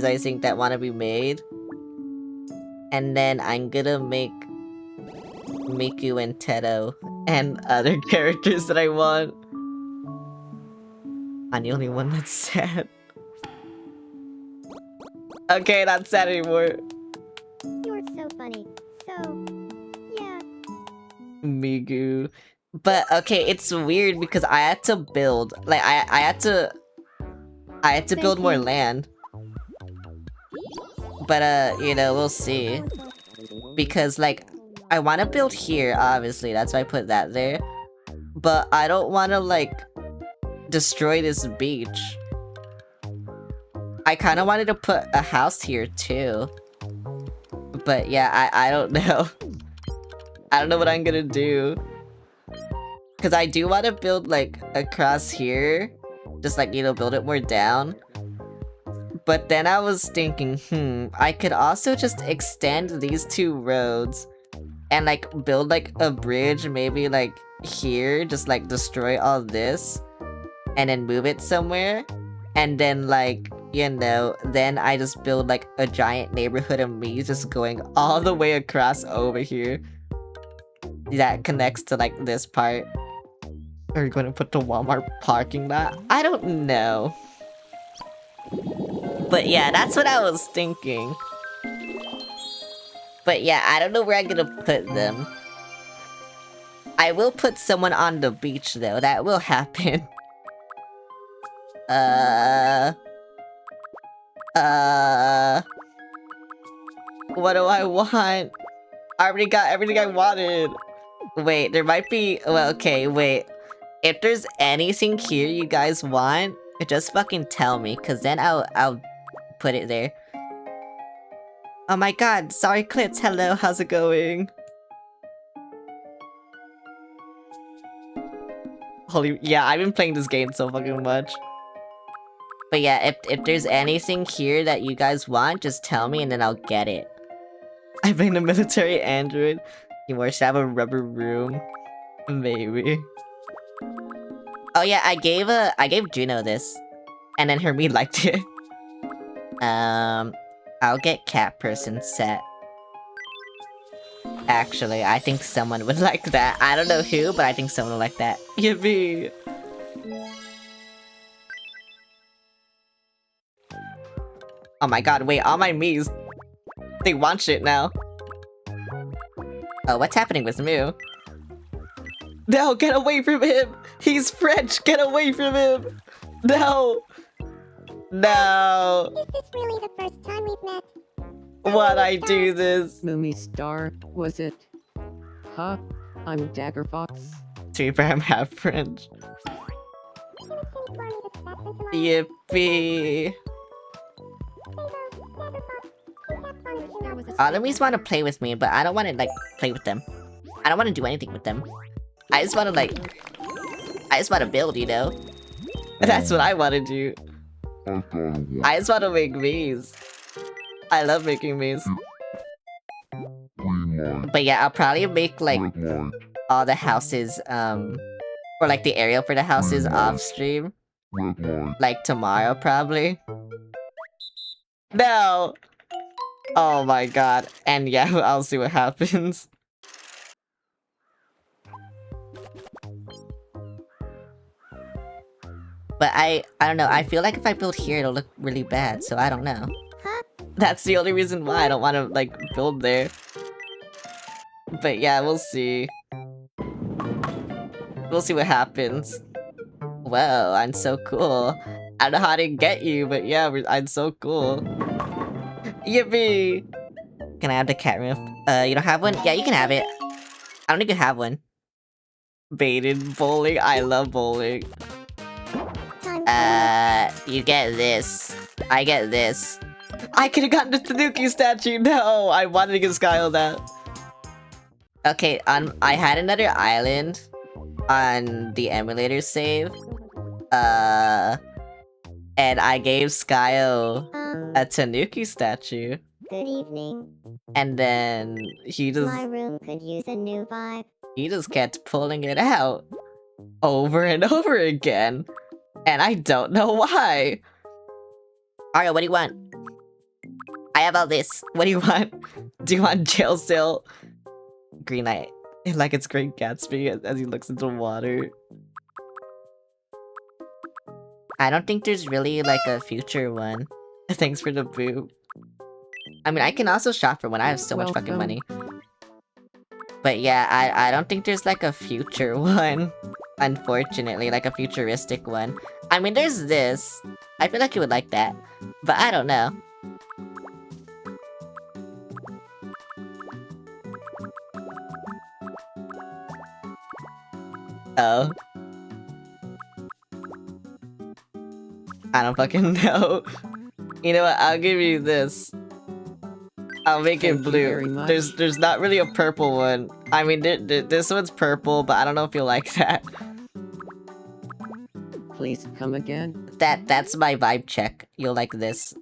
I think that want to be made. And then I'm gonna make Miku and Teto and other characters that I want. I'm the only one that's sad. Okay, not sad anymore. You're so funny. So, yeah. Migu. But okay, it's weird because I had to build. Like I had to build more land. But you know, we'll see. Because like I want to build here, obviously. That's why I put that there. But I don't want to like destroy this beach. I kind of wanted to put a house here too. But yeah, I don't know. I don't know what I'm gonna do. Because I do want to build like across here. Just like, you know, build it more down. But then I was thinking, I could also just extend these 2 roads. And like build like a bridge maybe like here. Just like destroy all this. And then move it somewhere. And then like, you know, then I just build like a giant neighborhood of me just going all the way across over here. That connects to like this part. Are you going to put the Walmart parking lot? I don't know. But yeah, that's what I was thinking. But yeah, I don't know where I'm gonna put them. I will put someone on the beach though, that will happen. What do I want? I already got everything I wanted. Wait, there might be... Well, okay, wait. If there's anything here you guys want, just fucking tell me, cause then I'll put it there. Oh my god, sorry Clips, hello, how's it going? Holy, yeah, I've been playing this game so fucking much. But yeah, if there's anything here that you guys want, just tell me and then I'll get it. I blame the military android. You more should have a rubber room. Maybe. Oh yeah, I gave Juno this. And then Hermie liked it. I'll get cat person set. Actually, I think someone would like that. I don't know who, but I think someone would like that. Yippee! Oh my god, wait, all my Miis, they want shit now. Oh, what's happening with Mew? No, get away from him! He's French, get away from him! No! No! Is this really the first time we've met? Why'd I do this? Moomy Star, was it? Huh? I'm Dagger Fox. To be fair, I'm half French. Yippee! Yippee! Enemies want to play with me, but I don't want to, like, play with them. I don't want to do anything with them. I just want to, like... I just want to build, you know? That's what I want to do. I just want to make Miis. I love making Miis. But yeah, I'll probably make, like, all the houses, or, like, the area for the houses off-stream. Like, tomorrow, probably. No! Oh my god. And yeah, I'll see what happens. But I don't know, I feel like if I build here, it'll look really bad, so I don't know. Huh? That's the only reason why I don't want to, like, build there. But yeah, we'll see. We'll see what happens. Whoa, I'm so cool. I don't know how to get you, but yeah, I'm so cool. Yippee! Can I have the cat roof? You don't have one? Yeah, you can have it. I don't even have one. Baited bowling? I love bowling. Time You get this. I get this. I could've gotten the Tanuki statue! No! I wanted to get Skyle that. Okay, I had another island on the emulator save. And I gave Skyo a Tanuki statue. Good evening. And then he My room could use a new vibe. just kept pulling it out over and over again. And I don't know why. Aria, what do you want? I have all this. What do you want? Do you want jail cell? Green Knight. Like it's Great Gatsby as he looks into the water. I don't think there's really like a future one. Thanks for the boob. I mean, I can also shop for one. I have so much fucking money. But yeah, I don't think there's like a future one. Unfortunately, like a futuristic one. I mean, there's this. I feel like you would like that. But I don't know. Oh. I don't fucking know. You know what? I'll give you this. I'll make Thank it you blue. very much. There's not really a purple one. I mean, this one's purple, but I don't know if you'll like that. Please come again. That's my vibe check. You'll like this.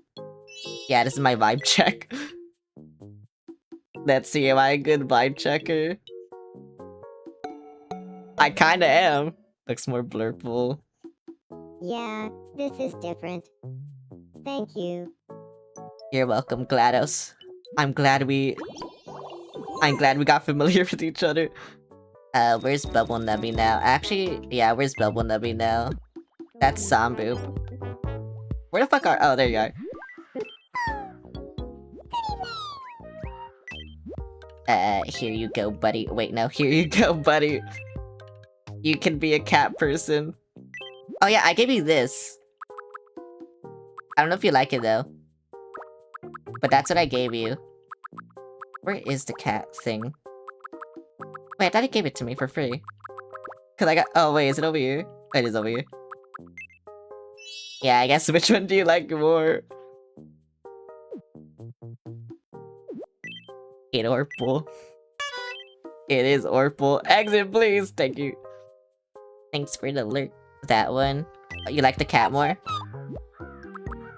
Yeah, this is my vibe check. Let's see, am I a good vibe checker? I kinda am. Looks more blurple. Yeah, this is different. Thank you. You're welcome, GLaDOS. I'm glad we got familiar with each other. Where's Bubble Nubby now? Actually, yeah, where's Bubble Nubby now? That's Samboop. Where the fuck are— oh, there you are. Here you go, buddy. Wait, no, here you go, buddy. You can be a cat person. Oh yeah, I gave you this. I don't know if you like it though. But that's what I gave you. Where is the cat thing? Wait, I thought he gave it to me for free. Cause I got— oh wait, is it over here? Oh, it is over here. Yeah, I guess which one do you like more? It Orpal. It is Orpal. Exit please! Thank you. Thanks for the alert. That one. Oh, you like the cat more?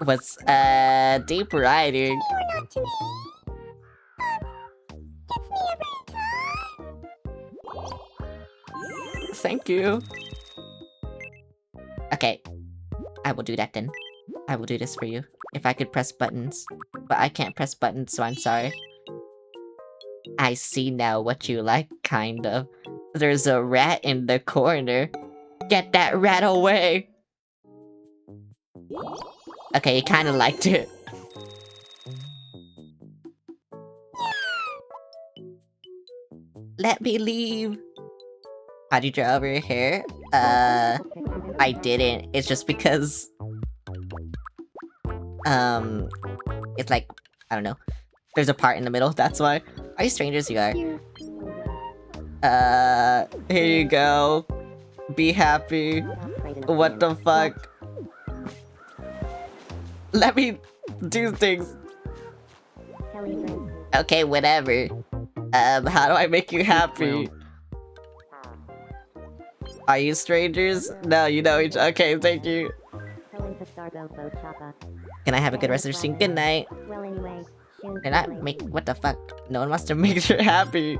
What's deep riding? You're not to me. Gets me every time. Thank you. Okay. I will do that then. I will do this for you. If I could press buttons. But I can't press buttons, so I'm sorry. I see now what you like, kind of. There's a rat in the corner. Get that rat away! Okay, you kinda liked it. Let me leave! How'd you draw over your hair? I didn't. It's just because... it's like, I don't know. There's a part in the middle, that's why. Are you strangers? You are. Here you go. Be happy. What the fuck? Let me do things. Okay, whatever. How do I make you happy? Are you strangers? No, you know each— okay, thank you. Can I have a good rest of your stream? Good night. Well, anyway, They're not make— what the fuck? No one wants to make her happy.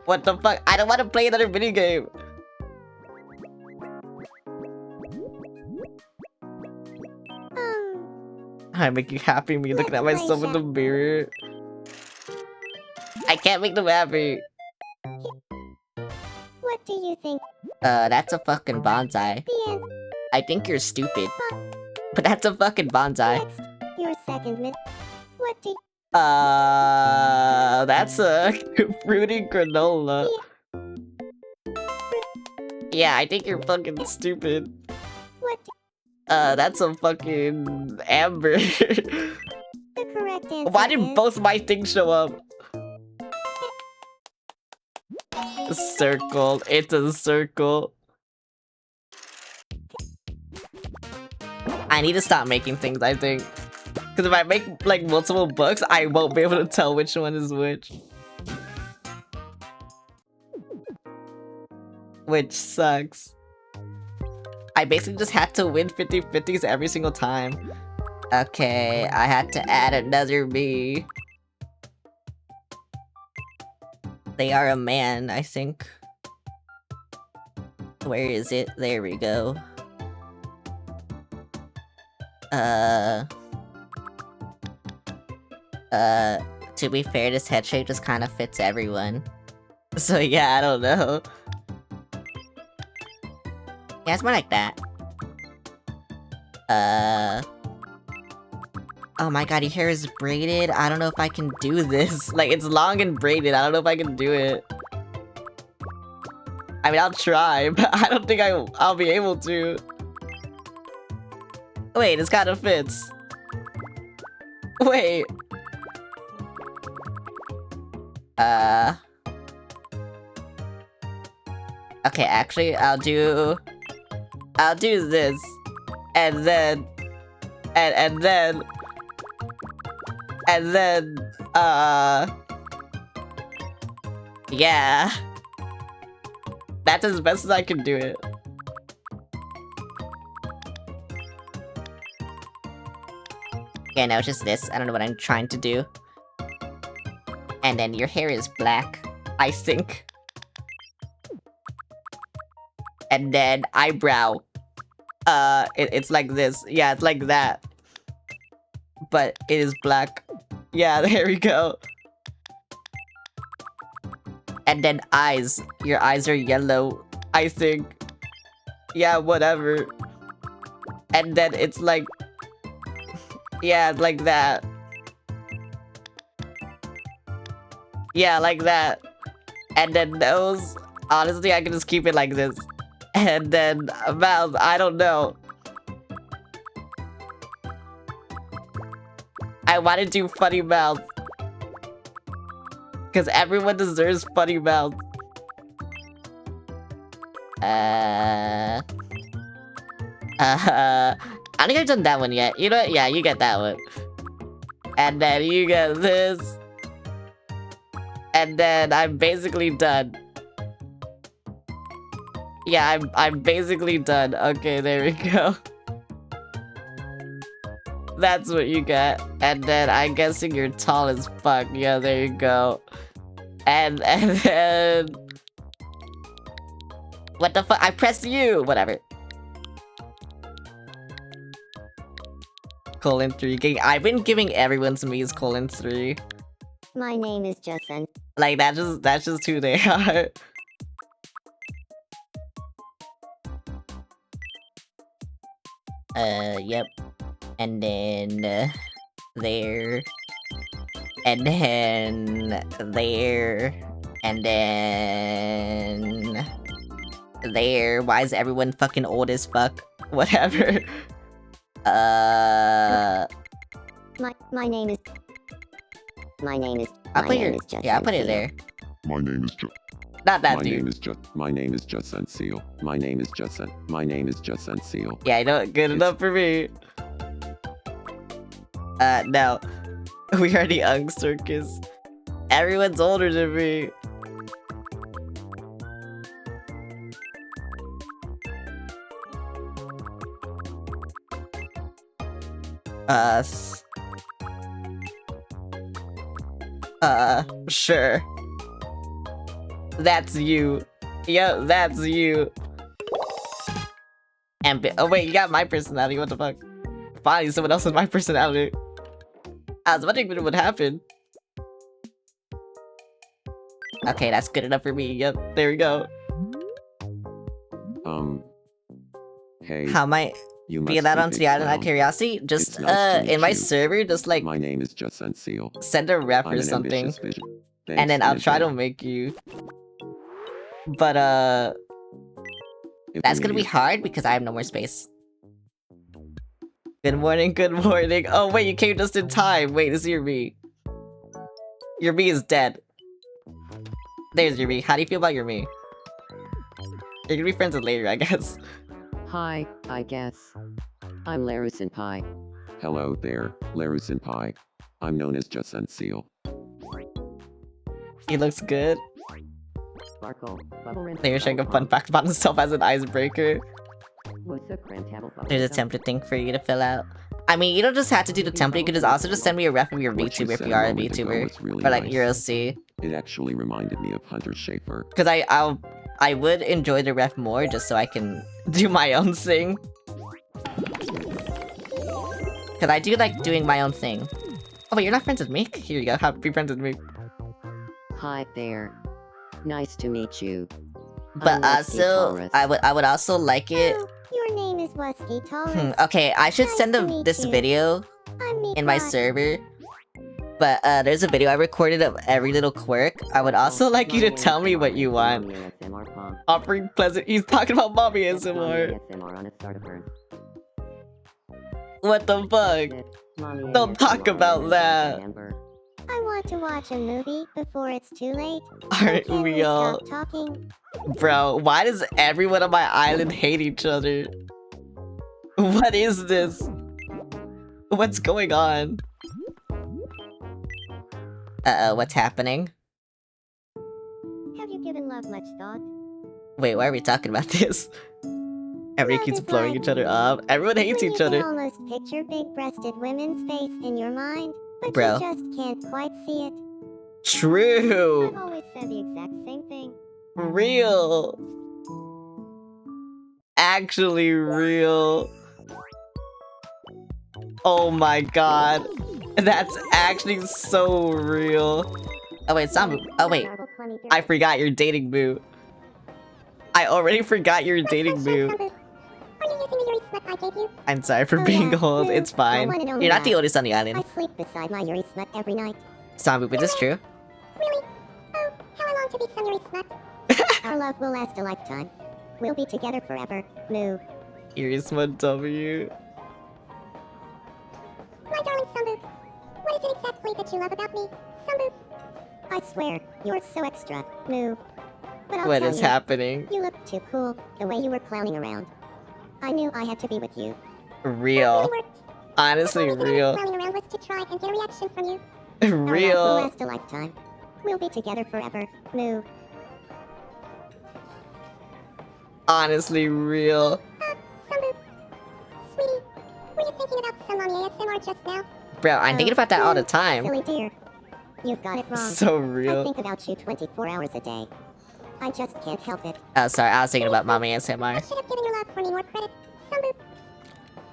What the fuck? I don't want to play another minigame. I make you happy, me looking at myself in the mirror. I can't make them happy. What do you think? That's a fucking bonsai. The end. I think you're stupid. But that's a fucking bonsai. Next, your second myth. What do That's a fruity granola. Yeah, I think you're fucking stupid. what do That's a fucking amber. the correct answer Why did is both my things show up? A circle. It's a circle. I need to stop making things, I think. Because if I make, like, multiple books, I won't be able to tell which one is which. Which sucks. I basically just had to win 50/50s every single time. Okay, I had to add another me. They are a man, I think. Where is it? There we go. To be fair, this head shape just kind of fits everyone. So yeah, I don't know. Yeah, it's more like that. Oh my god, your hair is braided? I don't know if I can do this. Like, it's long and braided. I don't know if I can do it. I mean, I'll try, but I don't think I'll be able to. Wait, this kind of fits. Wait. Okay, actually, I'll do this. And then... And then... Yeah. That's as best as I can do it. Yeah, no, it's just this. I don't know what I'm trying to do. And then your hair is black, I think. And then eyebrow. It's like this. Yeah, it's like that. But it is black. Yeah, there we go. And then eyes. Your eyes are yellow, I think. Yeah, whatever. And then it's like... Yeah, like that. Yeah, like that. And then nose. Honestly, I can just keep it like this. And then mouth, I don't know. I want to do funny mouth. Because everyone deserves funny mouth. I don't think I've done that one yet. You know what? Yeah, you get that one. And then you get this. And then I'm basically done. Yeah, I'm basically done. Okay, there we go. That's what you get. And then I'm guessing you're tall as fuck. Yeah, there you go. And then... What the fuck? I pressed you! Whatever. Colon 3. I've been giving everyone's me's colon 3. my name is Justin. Like, that's just who they are. Yep. And then... there. And then... there. And then... there. Why is everyone fucking old as fuck? Whatever. My name is I'll put your... Justin. yeah, I'll put it there. My name is Not that My dude. name is My name is Justin Seal. My name is Justin. My name is Justin Seal. Yeah, I know. Good enough for me. No. We are the Young Circus. Everyone's older than me. Sure. That's you. Yep, that's you. Oh wait, you got my personality, what the fuck? Finally, someone else with my personality. I was wondering what would happen. Okay, that's good enough for me. Yep, there we go. Hey, How might you be must allowed be onto Big the island out of Clown. curiosity? Just It's nice to meet in my you. server, just like My name is Just Unseal. send a rep I'm or an something, ambitious vision. and Thanks then in I'll try to advance. make you. But If that's we gonna meet be here, hard because I have no more space. Good morning, good morning. Oh wait, you came just in time. Wait, this is your me. Your me is dead. There's your me. How do you feel about your me? You're gonna be friends with later, I guess. Hi, I guess. I'm Laru Senpai. hello there, Laru Senpai. I'm known as Just Unseal. He looks good. Sparkle, bubble rinse, They're sharing a bubble fun pop. fact about himself as an icebreaker. Wusa Crantable bubble There's a gum. template thing for you to fill out. I mean, you don't just have to do the template, you could just also just send me a ref of your What you VTuber if said you a are a moment ago VTuber. was really Or like nice. Euro C. It actually reminded me of Hunter Schafer. Because I would enjoy the ref more just so I can do my own thing. Because I do like doing my own thing. Oh wait, you're not friends with me? Here you go, be friends with me. Hi there. Nice to meet you. But Lusty also, Taurus. I would also like it. Oh, your name is Wusky Taurus. Okay, I should Nice send to meet this you. video I'm me. in my server. But there's a video I recorded of every little quirk. I would also like you to tell me what you want. Offering pleasant. He's talking about mommy ASMR. on a start of her. What the fuck? Don't talk about that. I want to watch a movie before it's too late. Aren't Can we all? stop talking? Bro, why does everyone on my island hate each other? What is this? What's going on? Uh-oh, what's happening? Have you given love much thought? Wait, why are we talking about this? Everybody Love keeps is blowing like- each other up. Everyone hates When each you other. can almost picture big-breasted women's face in your mind, but Bro. you just can't quite see it. True. I've always said the exact same thing. Real. Actually real. Oh my god. That's actually so real. Oh wait, Sambu. Oh wait, I forgot you're dating Boo. I already forgot you're dating Boo. Are you using the Yuri smut I gave you? I'm sorry for Oh, being yeah, old, Boo. it's fine. My one and only You're not the love. oldest on the I island. sleep beside my Yuri smut every night. Sambu, but this true. Really? Oh, how I long to be some Yuri smut. Our love will last a lifetime. We'll be together forever. Moo. Irisma W. My darling Sambu. What is it exactly that you love about me, Sambu? I swear, you're so extra. Moo. But I'll What tell is you, happening? you look too cool, the way you were clowning around. I knew I had to be with you. Real. Really worked. Honestly, The only reason I was real. clowning around was to try and get a reaction from you. Our love will Real. last a lifetime. We'll be together forever. Moo. Honestly, real. Sambu. Sweetie, were you thinking about some mommy ASMR just now? Bro, I'm thinking about that all the time. Silly dear. You got it wrong. So I real. think about you 24 hours a day. I just can't help it. Oh, sorry, I was thinking about mommy I ASMR. should have given your love for me more credit. Sambu.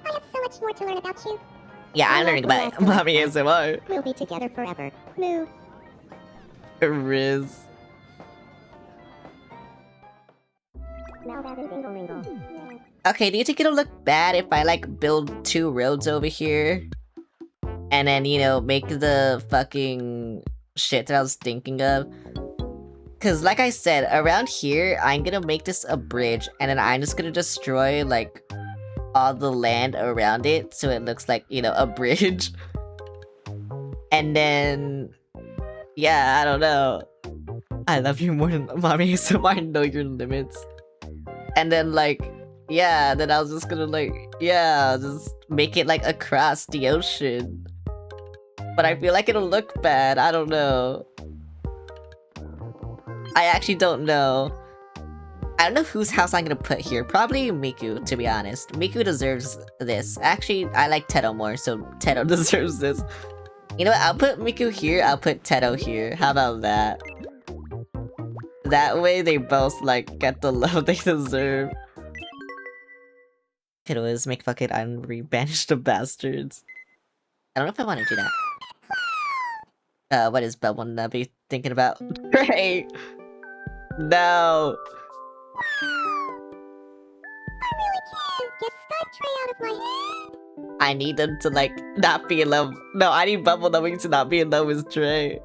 I have so much more to learn about you. Yeah, I'm Our learning love will about last a mommy lifetime. ASMR. We'll be together forever. Moo. Riz. Now that is Dingle Lingle. Okay, do you think it'll look bad if I, like, build 2 roads over here? And then, you know, make the fucking shit that I was thinking of? Because, like I said, around here, I'm gonna make this a bridge, and then I'm just gonna destroy, like, all the land around it, so it looks like, you know, a bridge. And then... yeah, I don't know. I love you more than mommy, so I know your limits. And then, like, yeah, then I was just gonna, like, yeah, just make it, like, across the ocean. But I feel like it'll look bad, I don't know. I actually don't know. I don't know whose house I'm gonna put here. Probably Miku, to be honest. Miku deserves this. Actually, I like Teto more, so Teto deserves this. You know what, I'll put Miku here, I'll put Teto here. How about that? That way they both, like, get the love they deserve. Could always make fucking island re-banish the bastards. I don't know if I want to do that. What is Bell wanna be thinking about? Great! No! I really can't Trey out of my head. I need them to, like, not be in love. No, I need Bubble Nubbing to not be in love with Trey.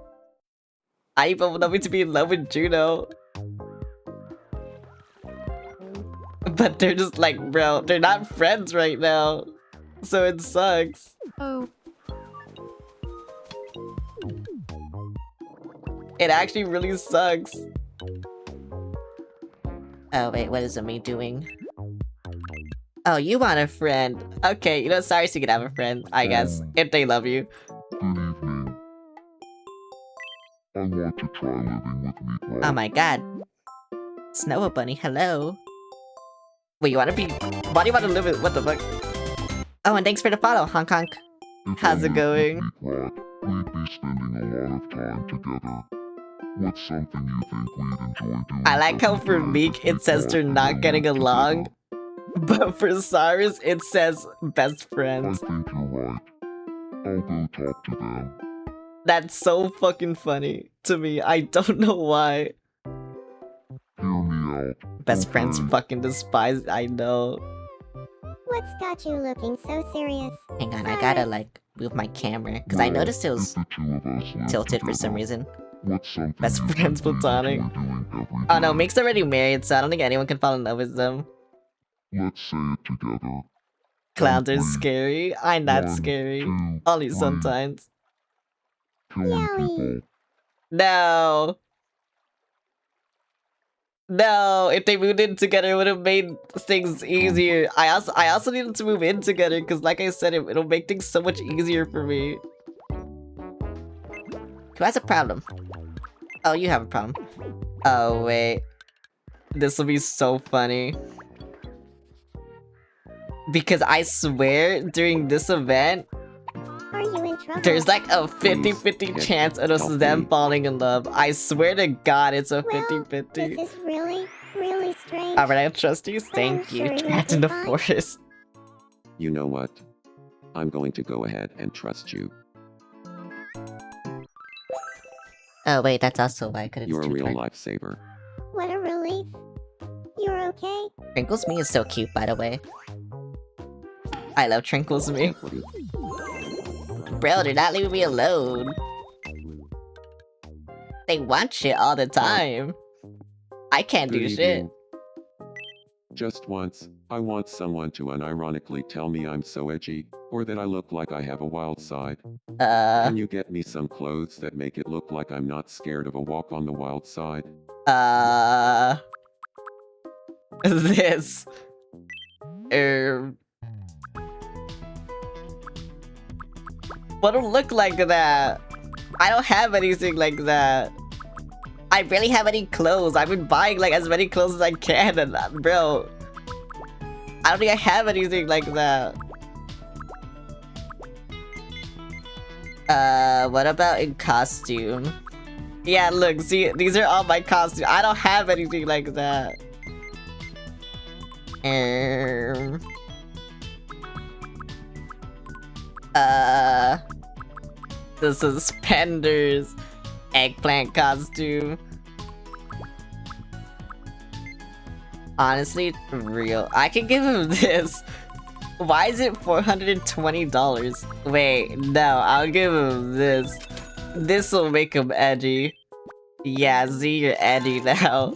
I need Bubble Nubbing to be in love with Juno. But they're just like, bro, they're not friends right now. So it sucks. Oh, It actually really sucks. Oh, wait, what is me doing? Oh, you want a friend. Okay, you know, sorry, so you can have a friend, I guess, if they love you. Good evening. I want to try living with me, bro. Oh my god. Snow Bunny, hello. Wait, you wanna be... Why do you wanna live with... What the fuck? Oh, and thanks for the follow, Honk Honk. If How's I it lived going? with Meat Rod, we'd be spending a lot of time together. What's something you think we'd enjoy doing? I like how every for day Meek if it says Meat they're Rod not and I getting lived along, together? but for Cyrus it says best I friends. think you're right. I'll go talk to them. That's so fucking funny to me. I don't know why. Hear me out. Best friends Okay. fucking despise. I know. What's got you looking so serious? Hang on, I gotta like move my camera because I Well, noticed it if was the two of us lived tilted for some together, reason. what's something Best you friends think we'd platonic. enjoy doing every Oh no, day? Meek's already married, so I don't think anyone can fall in love with them. Let's say it together. Clowns are Three. scary. I'm not 1, scary. 2, Only 3. sometimes. Killing Yowie. people. No. No, if they moved in together, it would have made things easier. I also needed to move in together because, like I said, it'll make things so much easier for me. Who has a problem? Oh, you have a problem. Oh wait, this will be so funny. Because I swear during this event, Are you in trouble? there's like a 50-50 Please, chance of us help them me. falling in love. I swear to God, it's a Well, 50-50. This is really, really strange. Alright, I trust you. Thank sure you. it will Trapped be in the fine. forest. You know what? I'm going to go ahead and trust you. Oh wait, that's also why I couldn't. You're a real lifesaver. What a relief. You're okay? Trinkles Me is so cute, by the way. I love Trinkles Me. What do you- Bro, they're not leaving me alone. They want shit all the time. I can't do Good shit. evening. Just once, I want someone to unironically tell me I'm so edgy, or that I look like I have a wild side. Can you get me some clothes that make it look like I'm not scared of a walk on the wild side? This. What'll look like that? I don't have anything like that. I barely have any clothes. I've been buying like as many clothes as I can, and bro, I don't think I have anything like that. What about in costume? Yeah, look, see, these are all my costumes. I don't have anything like that. The suspenders, eggplant costume. Honestly, real. I can give him this. Why is it $420? Wait, no, I'll give him this. This will make him edgy. Yeah, Z, you're edgy now.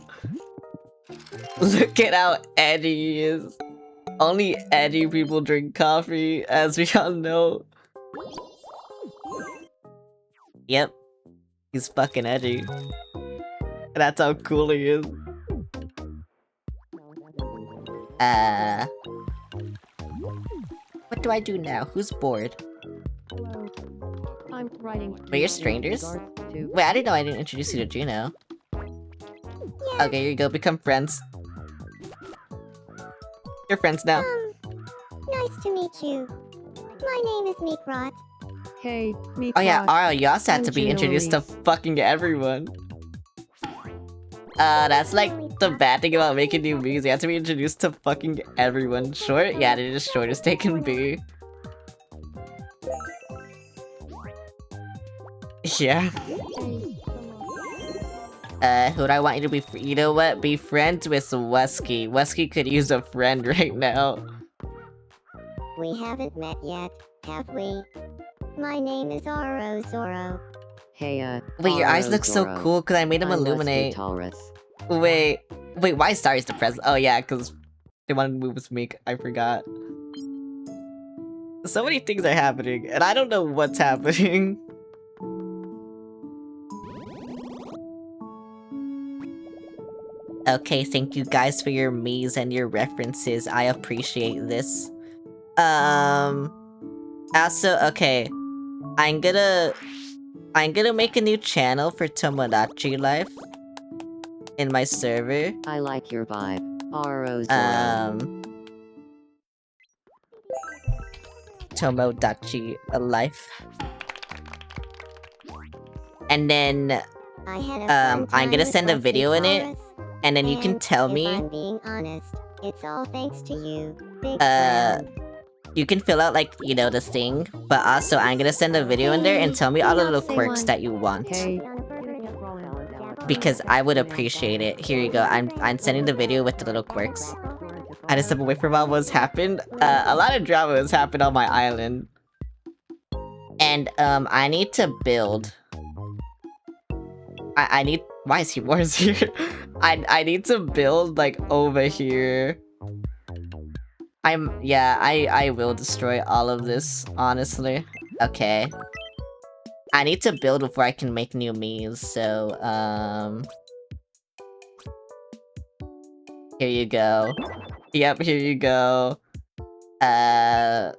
Look at how edgy he is. Only edgy people drink coffee, as we all know. Yep. He's fucking edgy. That's how cool he is. What do I do now? Who's bored? hello. I'm writing. Wait, you're strangers? To Wait, I didn't know I didn't introduce you to Juno. Yeah. Okay, here you go. Become friends. You're friends now. Nice to meet you. My name is Meekrot. Hey, me. Oh yeah, Croc. Aro, you also had I'm to be Juno introduced to Elise. fucking everyone. That's like the bad thing about making new movies. You have to be introduced to fucking everyone. Short? Yeah, they're just short as they can be. Yeah. Who do I want you to be? You know what? Be friends with Wesky. Wesky could use a friend right now. We haven't met yet, have we? My name is Oro Zoro. Hey, Wait, your eyes Oro look so Zoro. cool because I made them I'm illuminate. Taurus. Wait, why Starry's the president? Oh yeah, because they wanted to move with Meek. I forgot. So many things are happening, and I don't know what's happening. Okay, thank you guys for your me's and your references. I appreciate this. Also, okay. I'm gonna make a new channel for Tomodachi Life in my server. I like your vibe. Oro Zoro. Tomodachi Life. And then I had a fun time I'm gonna with send a Rusty video in it, Taurus, and then you can and tell if me. I'm being honest, it's all thanks to you, big friend. You can fill out, like, you know, the thing, but also I'm gonna send a video in there and tell me all the little quirks that you want. Hey. Because I would appreciate it. Here you go, I'm sending the video with the little quirks. I had to step away from what was happened. A lot of drama has happened on my island. And, I need to build. I need- why is he Wars here? I need to build, like, over here. I will destroy all of this, honestly. Okay. I need to build before I can make new me's, so, here you go. Yep, here you go. I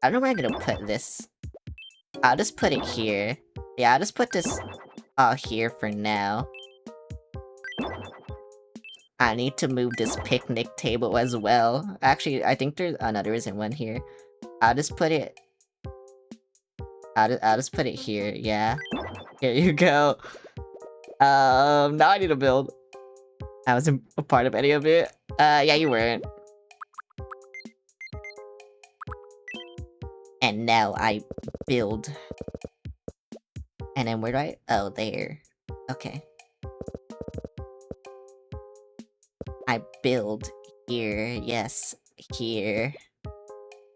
don't know where I'm gonna put this. I'll just put it here. Yeah, I'll just put this all here for now. I need to move this picnic table as well. Actually, I think there's- oh no, there isn't one here. I'll just put it... I'll just put it here, yeah. Here you go. Now I need to build. I wasn't a part of any of it. Yeah, you weren't. And now I build. And then where do I- oh, there. Okay. I build here, yes, here.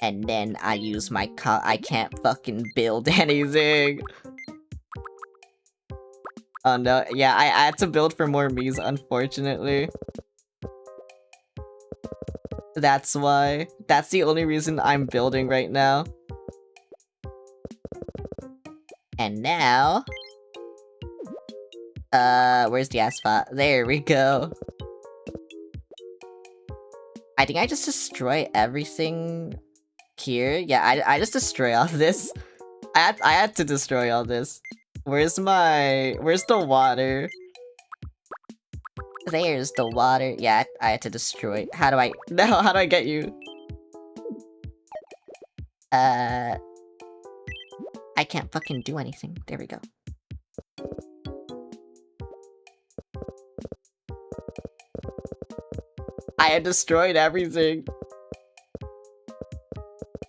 And then I use my I can't fucking build anything! Oh no, yeah, I had to build for more me's, unfortunately. That's why. That's the only reason I'm building right now. And now... where's the asphalt? There we go. I think I just destroy everything here. Yeah, I just destroy all this. I had to destroy all this. Where's the water? There's the water. Yeah, I had to destroy. How do I- no, how do I get you? I can't fucking do anything. There we go. I had destroyed everything.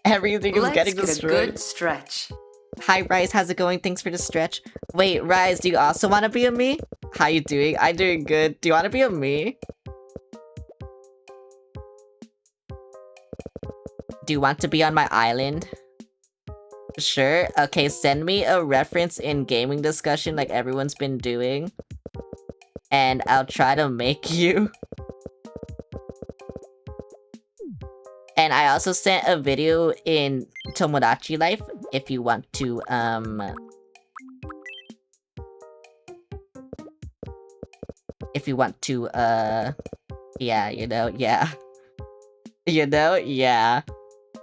Everything is getting destroyed. Let's get a good stretch. Hi, Rise. How's it going? Thanks for the stretch. Wait, Rise, do you also want to be a me? How you doing? I'm doing good. Do you want to be a me? Do you want to be on my island? Sure. Okay, send me a reference in gaming discussion like everyone's been doing. And I'll try to make you. And I also sent a video in Tomodachi Life if you want to, if you want to, yeah, you know, yeah. You know, yeah.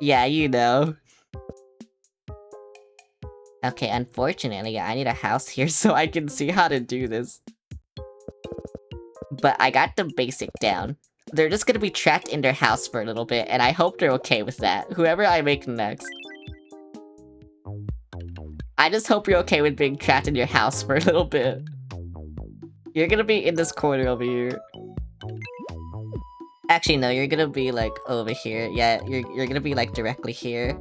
Yeah, you know. Okay, unfortunately, I need a house here so I can see how to do this. But I got the basic down. They're just gonna be trapped in their house for a little bit, and I hope they're okay with that. Whoever I make next. I just hope you're okay with being trapped in your house for a little bit. You're gonna be in this corner over here. Actually, no, you're gonna be, like, over here. Yeah, you're gonna be, like, directly here.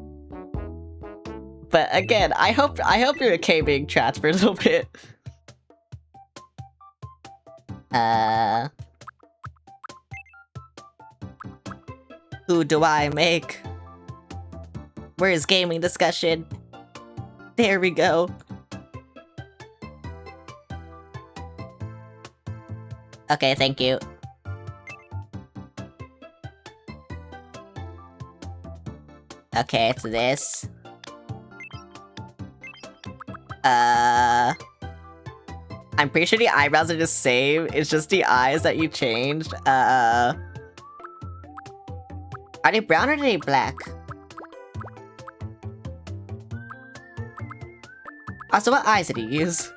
But again, I hope you're okay being trapped for a little bit. Who do I make? Where's gaming discussion? There we go. Okay, thank you. Okay, it's this. I'm pretty sure the eyebrows are the same. It's just the eyes that you changed. Are they brown or are they black? Also, what eyes did he use?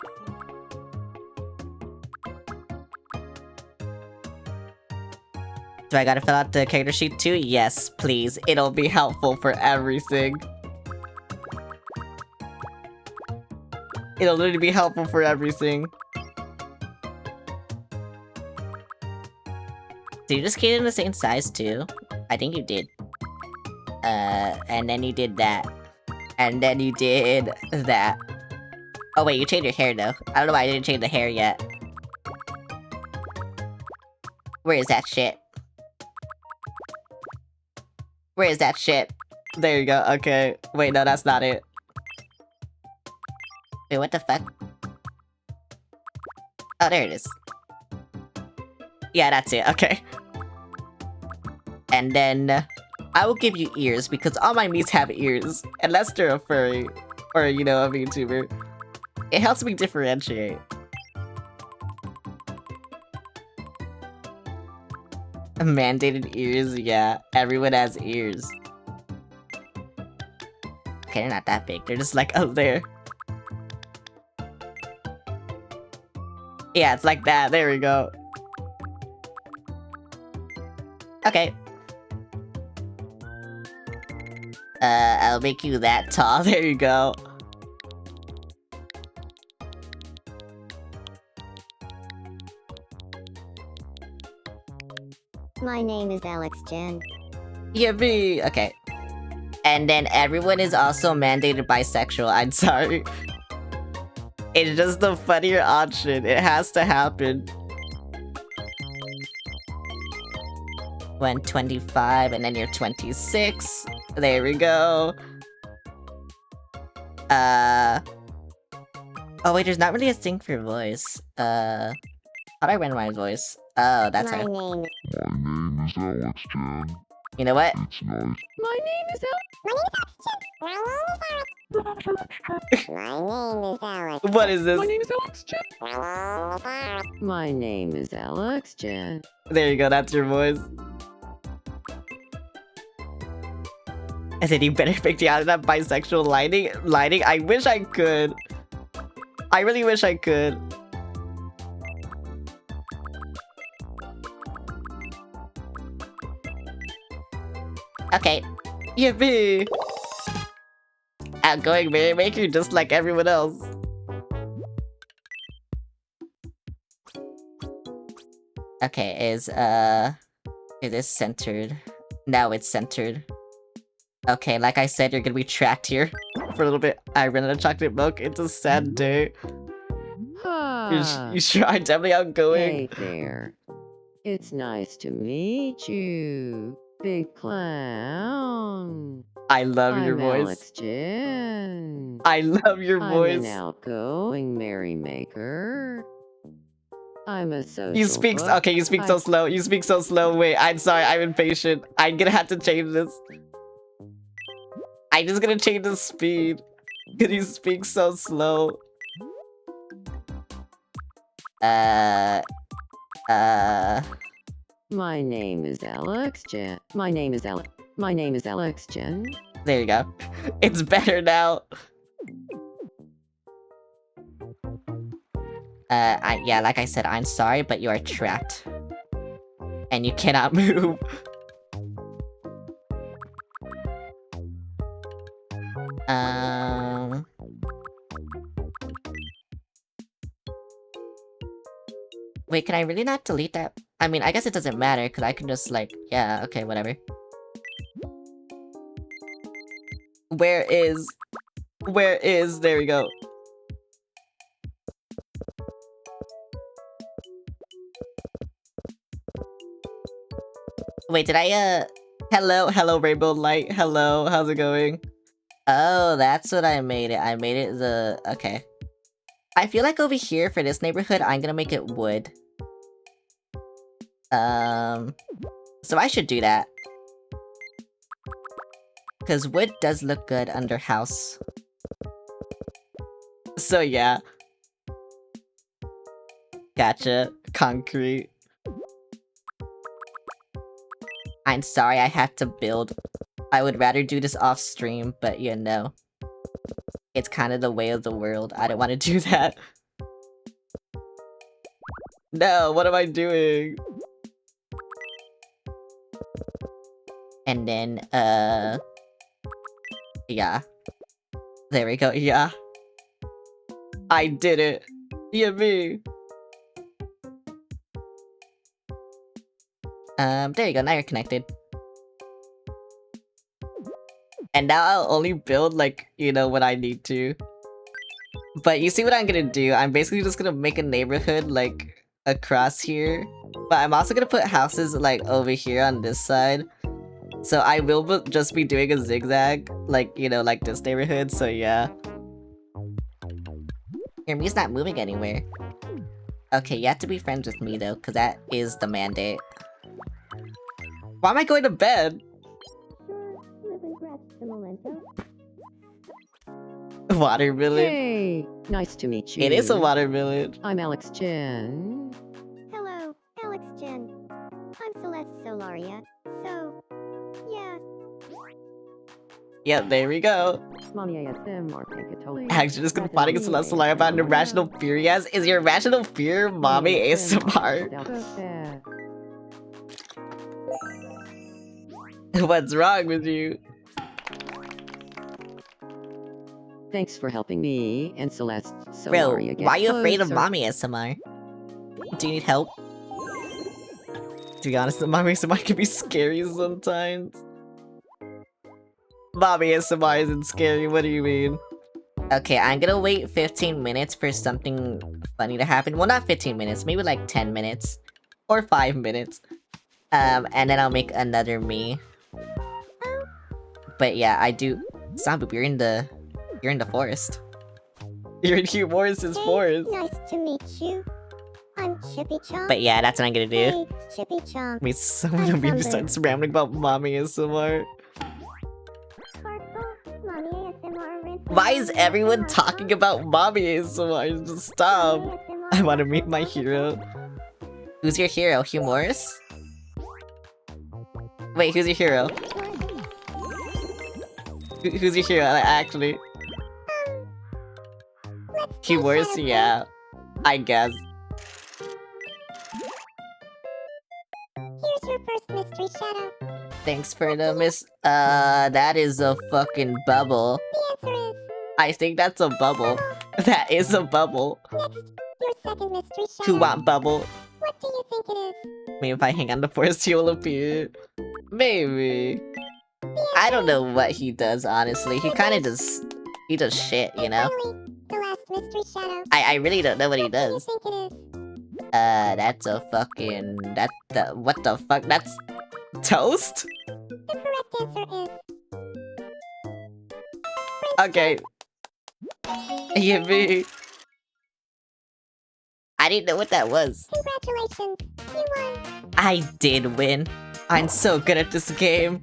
Do I gotta fill out the character sheet too? Yes, please. It'll be helpful for everything. It'll literally be helpful for everything. Did you just get it in the same size too? I think you did. And then you did that. And then you did that. Oh wait, you changed your hair though. I don't know why I didn't change the hair yet. Where is that shit? Where is that shit? There you go, okay. Wait, no, that's not it. Wait, what the fuck? Oh, there it is. Yeah, that's it, okay. And then, I will give you ears, because all my Miis have ears. Unless they're a furry, or, you know, a VTuber. It helps me differentiate. Mandated ears, yeah. Everyone has ears. Okay, they're not that big. They're just like up there. Yeah, it's like that. There we go. Okay. I'll make you that tall. There you go. My name is Alex Jen. Yippee! Okay. And then everyone is also mandated bisexual. I'm sorry. It's just the funnier option. It has to happen. When 25 and then you're 26. There we go. Oh wait, there's not really a thing for voice. How do I randomize voice? Oh, that's My right. name My name is Alex Jen. You know what? It's nice. My name is Alex. What is this? My name is Alex Jen. My name is Alex. My name is Alex Jen. There you go, that's your voice. I said you better pick the out of that bisexual lighting. I wish I could. I really wish I could. Okay. Yippee! Outgoing merrymaker just like everyone else. Okay, is this centered? Now it's centered. Okay, like I said, you're gonna be trapped here for a little bit. I ran out of chocolate milk. It's a sad day. You sure I'm definitely outgoing? Hey there. It's nice to meet you, big clown. I love your I'm voice. Alex Jen. I love your I'm voice. an outgoing merrymaker. I'm a social You speak book. okay, you speak so slow. You speak so slow. Wait, I'm sorry, I'm impatient. I'm gonna have to change this. I'm just gonna change the speed. Cause you speak so slow. My name is Alex Jen. My name is Alex Jen. There you go. It's better now. Yeah, like I said, I'm sorry, but you are trapped. And you cannot move. Wait, can I really not delete that? I mean, I guess it doesn't matter, because I can just, like, yeah, okay, whatever. Where is, there we go. Wait, did I, hello, Rainbow Light, hello, how's it going? Oh, that's what I made it. I made it the... Okay. I feel like over here for this neighborhood, I'm gonna make it wood. So I should do that. Because wood does look good under house. So yeah. Gotcha. Concrete. I'm sorry I had to build. I would rather do this off stream, but you know. It's kind of the way of the world. I don't want to do that. No, what am I doing? And then, yeah. There we go, yeah. I did it. Yeah, me. There you go, now you're connected. And now I'll only build, like, you know, when I need to. But you see what I'm gonna do? I'm basically just gonna make a neighborhood, like, across here. But I'm also gonna put houses, like, over here on this side. So I will just be doing a zigzag, like, you know, like this neighborhood, so yeah. Your me's not moving anywhere. Okay, you have to be friends with me, though, because that is the mandate. Why am I going to bed? Watermelon? Hey, nice to meet you. It is a watermelon. I'm Alex Jen. Hello, Alex Jen. I'm Celeste Solaria. So, yeah. Yep, there we go. Mommy ASM or Pankatoli. Actually, just gonna find a Celeste Solaria about an irrational fear he has. Is your irrational fear mommy ASMR? What's wrong with you? Thanks for helping me and Celeste Bro, Solaria get why are you afraid of closer. mommy ASMR? Do you need help? To be honest, mommy ASMR can be scary sometimes. Mommy ASMR isn't scary, what do you mean? Okay, I'm gonna wait 15 minutes for something funny to happen. Well, not 15 minutes, maybe like 10 minutes. Or 5 minutes. And then I'll make another me. But yeah, I do... Samboop, you're in the forest. You're in Hugh Morris's forest. Nice to meet you. I'm Chippy Chomp. But yeah, that's what I'm gonna do. Hey, Chippy Chomp. I mean, someone will be just starts rambling about mommy ASMR. Why is everyone talking about mommy ASMR? Just stop. I want to meet my hero. Who's your hero? Hugh Morris? Wait, who's your hero? Who's your hero, actually? Hugh Morris? Yeah. I guess. Here's your first mystery shadow. Thanks for the that is a fucking bubble. The answer is... I think that's a bubble. That is a bubble. Next, your second mystery shadow. Who want bubble? What do you think it is? Maybe if I hang on the forest, he will appear. Maybe. I don't know what he does, honestly. He kind of just... He does shit, you know? Finally, the last mystery shadow. I really don't know what he What do you does. think it is? That's a fucking... what the fuck? That's... Toast? The correct answer is... Okay. Yippee. I didn't know what that was. Congratulations, you won. I did win. I'm so good at this game.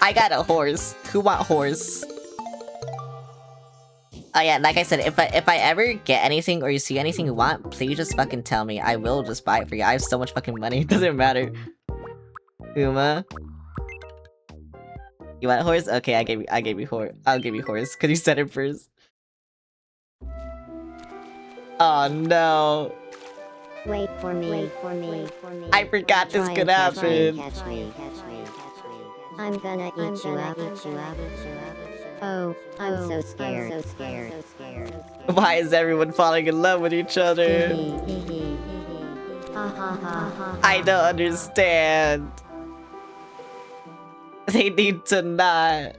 I got a horse. Who want horse? Oh yeah, like I said, if I ever get anything or you see anything you want, please just fucking tell me. I will just buy it for you. I have so much fucking money. It doesn't matter. Uma? You want a horse? Okay, I gave you horse. I'll give you horse, cause you said it first. Oh no. Wait for me. Wait for me. I forgot this could happen. Catch me. I'm gonna eat you up. Oh, I'm so scared. Why is everyone falling in love with each other? I don't understand. They need to not.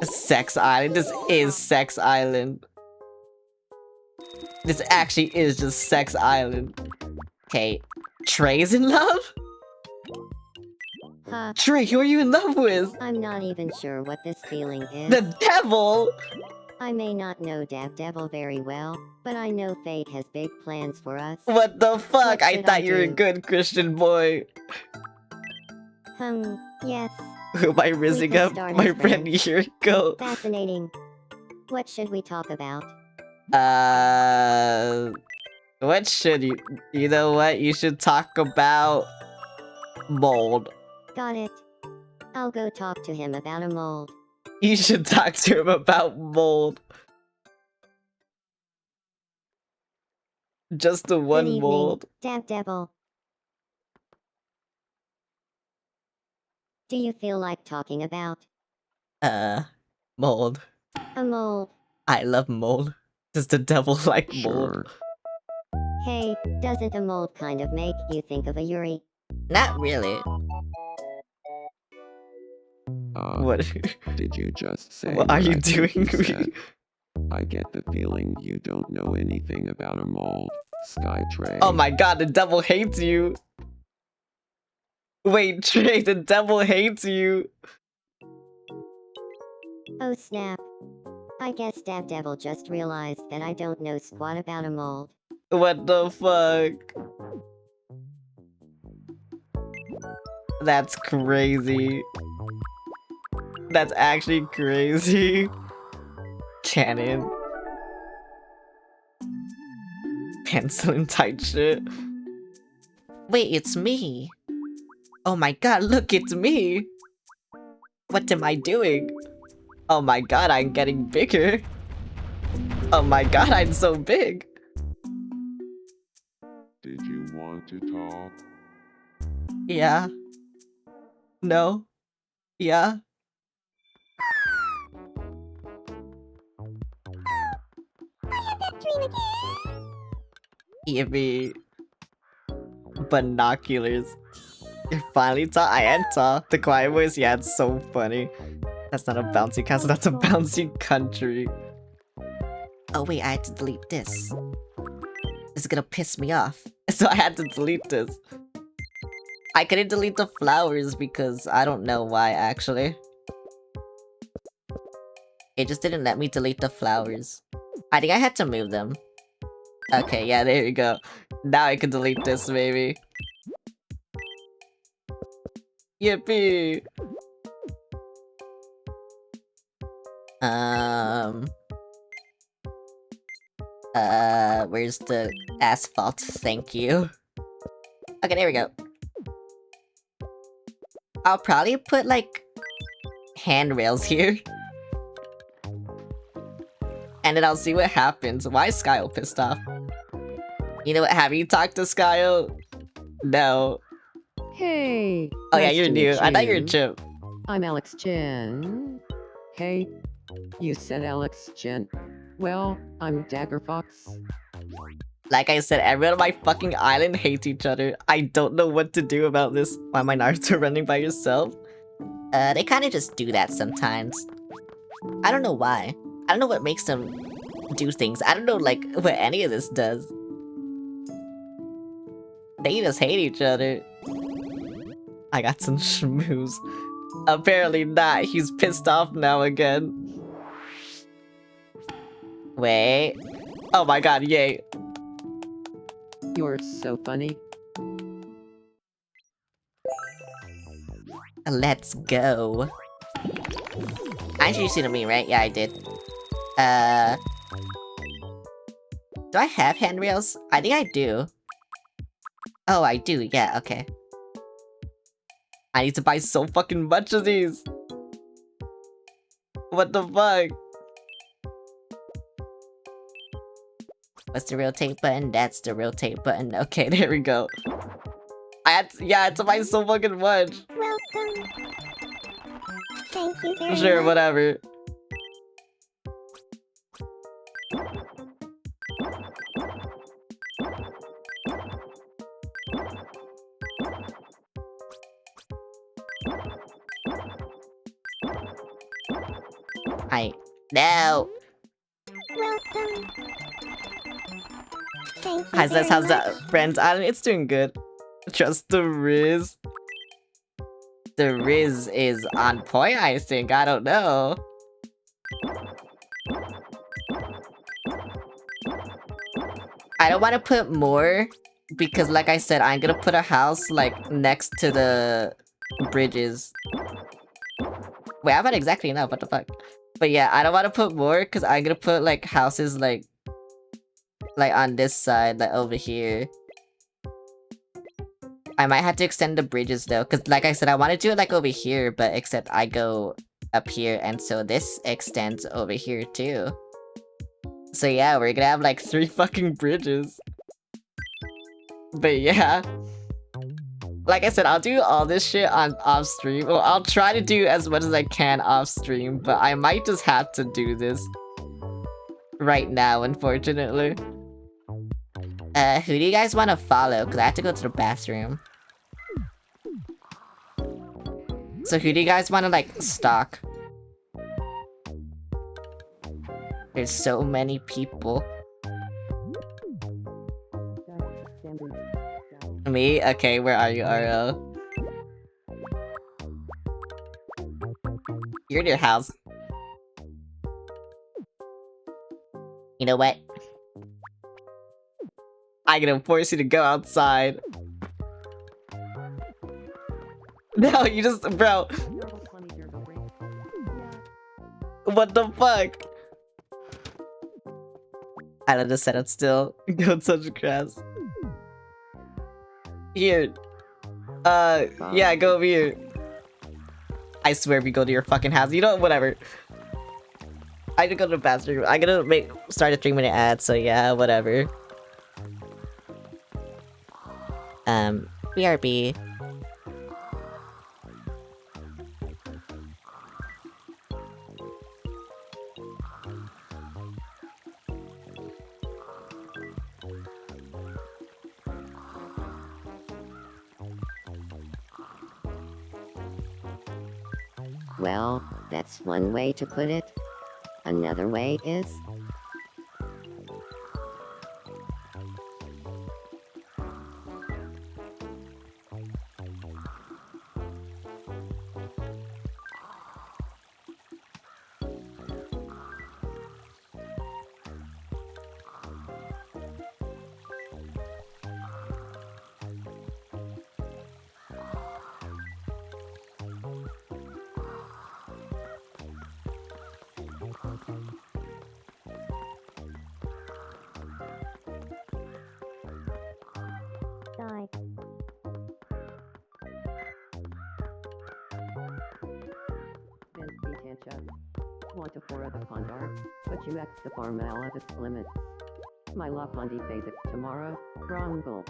Sex Island. This is Sex Island. This actually is just Sex Island. Okay. Trey's in love? Huh, Trey, who are you in love with? I'm not even sure what this feeling is. The devil! I may not know Devil very well, but I know fate has big plans for us. What the fuck? What I should thought I you were a do? good Christian boy. Yes. Who am I rizzing could up? start My as friend friends. Yuriko. Fascinating. What should we talk about? What should you... You know what? You should talk about... mold. Got it. I'll go talk to him about a mold. You should talk to him about mold. Just the Good one evening, mold. Devil. Do you feel like talking about Mold. a mold? I love mold. Does the devil like mold? Sure. Hey, doesn't a mold kind of make you think of a Yuri? Not really. What? Did you just say What are you I think doing? you said? I get the feeling you don't know anything about a mold, Sky Trey. Oh my god, the devil hates you! Wait, Trey, the devil hates you! Oh snap. I guess Devil just realized that I don't know squat about a mold. What the fuck? That's crazy. That's actually crazy. Canon. Pencil and tight shit. Wait, it's me. Oh my god, look, it's me. What am I doing? Oh my god, I'm getting bigger. Oh my god, I'm so big. Did you want to talk? Yeah. No. Yeah. Evie. Binoculars. You're finally tall. I am tall. The quiet voice, yeah, it's so funny. That's not a bouncy castle, that's a bouncy country. Oh wait, I had to delete this. This is gonna piss me off. So I had to delete this. I couldn't delete the flowers because I don't know why, actually. It just didn't let me delete the flowers. I think I had to move them. Okay, yeah, there you go. Now I can delete this, maybe. Yippee! Where's the asphalt? Thank you. Okay, there we go. I'll probably put, like, handrails here. And then I'll see what happens. Why is Skyle pissed off? You know what? Have you talked to Skyle? No. Hey. Oh yeah, nice you're to new. meet I thought you were you. Chip. I'm Alex Jen. Hey. You said Alex Jen. Well, I'm Dagger Fox. Like I said, everyone on my fucking island hates each other. I don't know what to do about this. Why am I Naruto running by yourself? They kinda just do that sometimes. I don't know why. I don't know what makes them do things. I don't know, like, what any of this does. They just hate each other. I got some schmooze. Apparently not. He's pissed off now again. Wait. Oh my god, yay. You're so funny. Let's go. I introduced you to me, right? Yeah, I did. Do I have handrails? I think I do. Oh, I do, yeah, okay. I need to buy so fucking much of these! What the fuck? What's the rotate button? That's the rotate button. Okay, there we go. I had to buy so fucking much. Welcome. Thank you very Sure, much. whatever. No. Welcome. Thank you How's very how's much. that, friends? It's doing good. Just the Riz. the Riz is on point, I think. I don't know. I don't want to put more because, like I said, I'm gonna put a house like next to the bridges. Wait, I'm not exactly enough. What the fuck? But yeah, I don't want to put more because I'm gonna put like houses like on this side, like over here. I might have to extend the bridges though, because like I said, I want to do it like over here, but except I go up here, and so this extends over here too. So yeah, we're gonna have like 3 fucking bridges. But yeah. Like I said, I'll do all this shit on off stream. Well, I'll try to do as much as I can off stream, but I might just have to do this right now, unfortunately. Who do you guys want to follow? Because I have to go to the bathroom. So who do you guys want to, like, stalk? There's so many people. Me? Okay, where are you, RL? You're in your house. You know what? I'm gonna force you to go outside. No, you just, bro. What the fuck? I don't just set up still. Go touch grass. Here. Yeah, go over here. I swear if you go to your fucking house, you know, whatever. I gotta go to the bathroom. I'm gonna start a 3-minute ad, so yeah, whatever. BRB. Well, that's one way to put it. Another way is... Die. Want to for the Pondar, but you X the Farmel of its limits. My La Pondi phase it tomorrow, Rongle.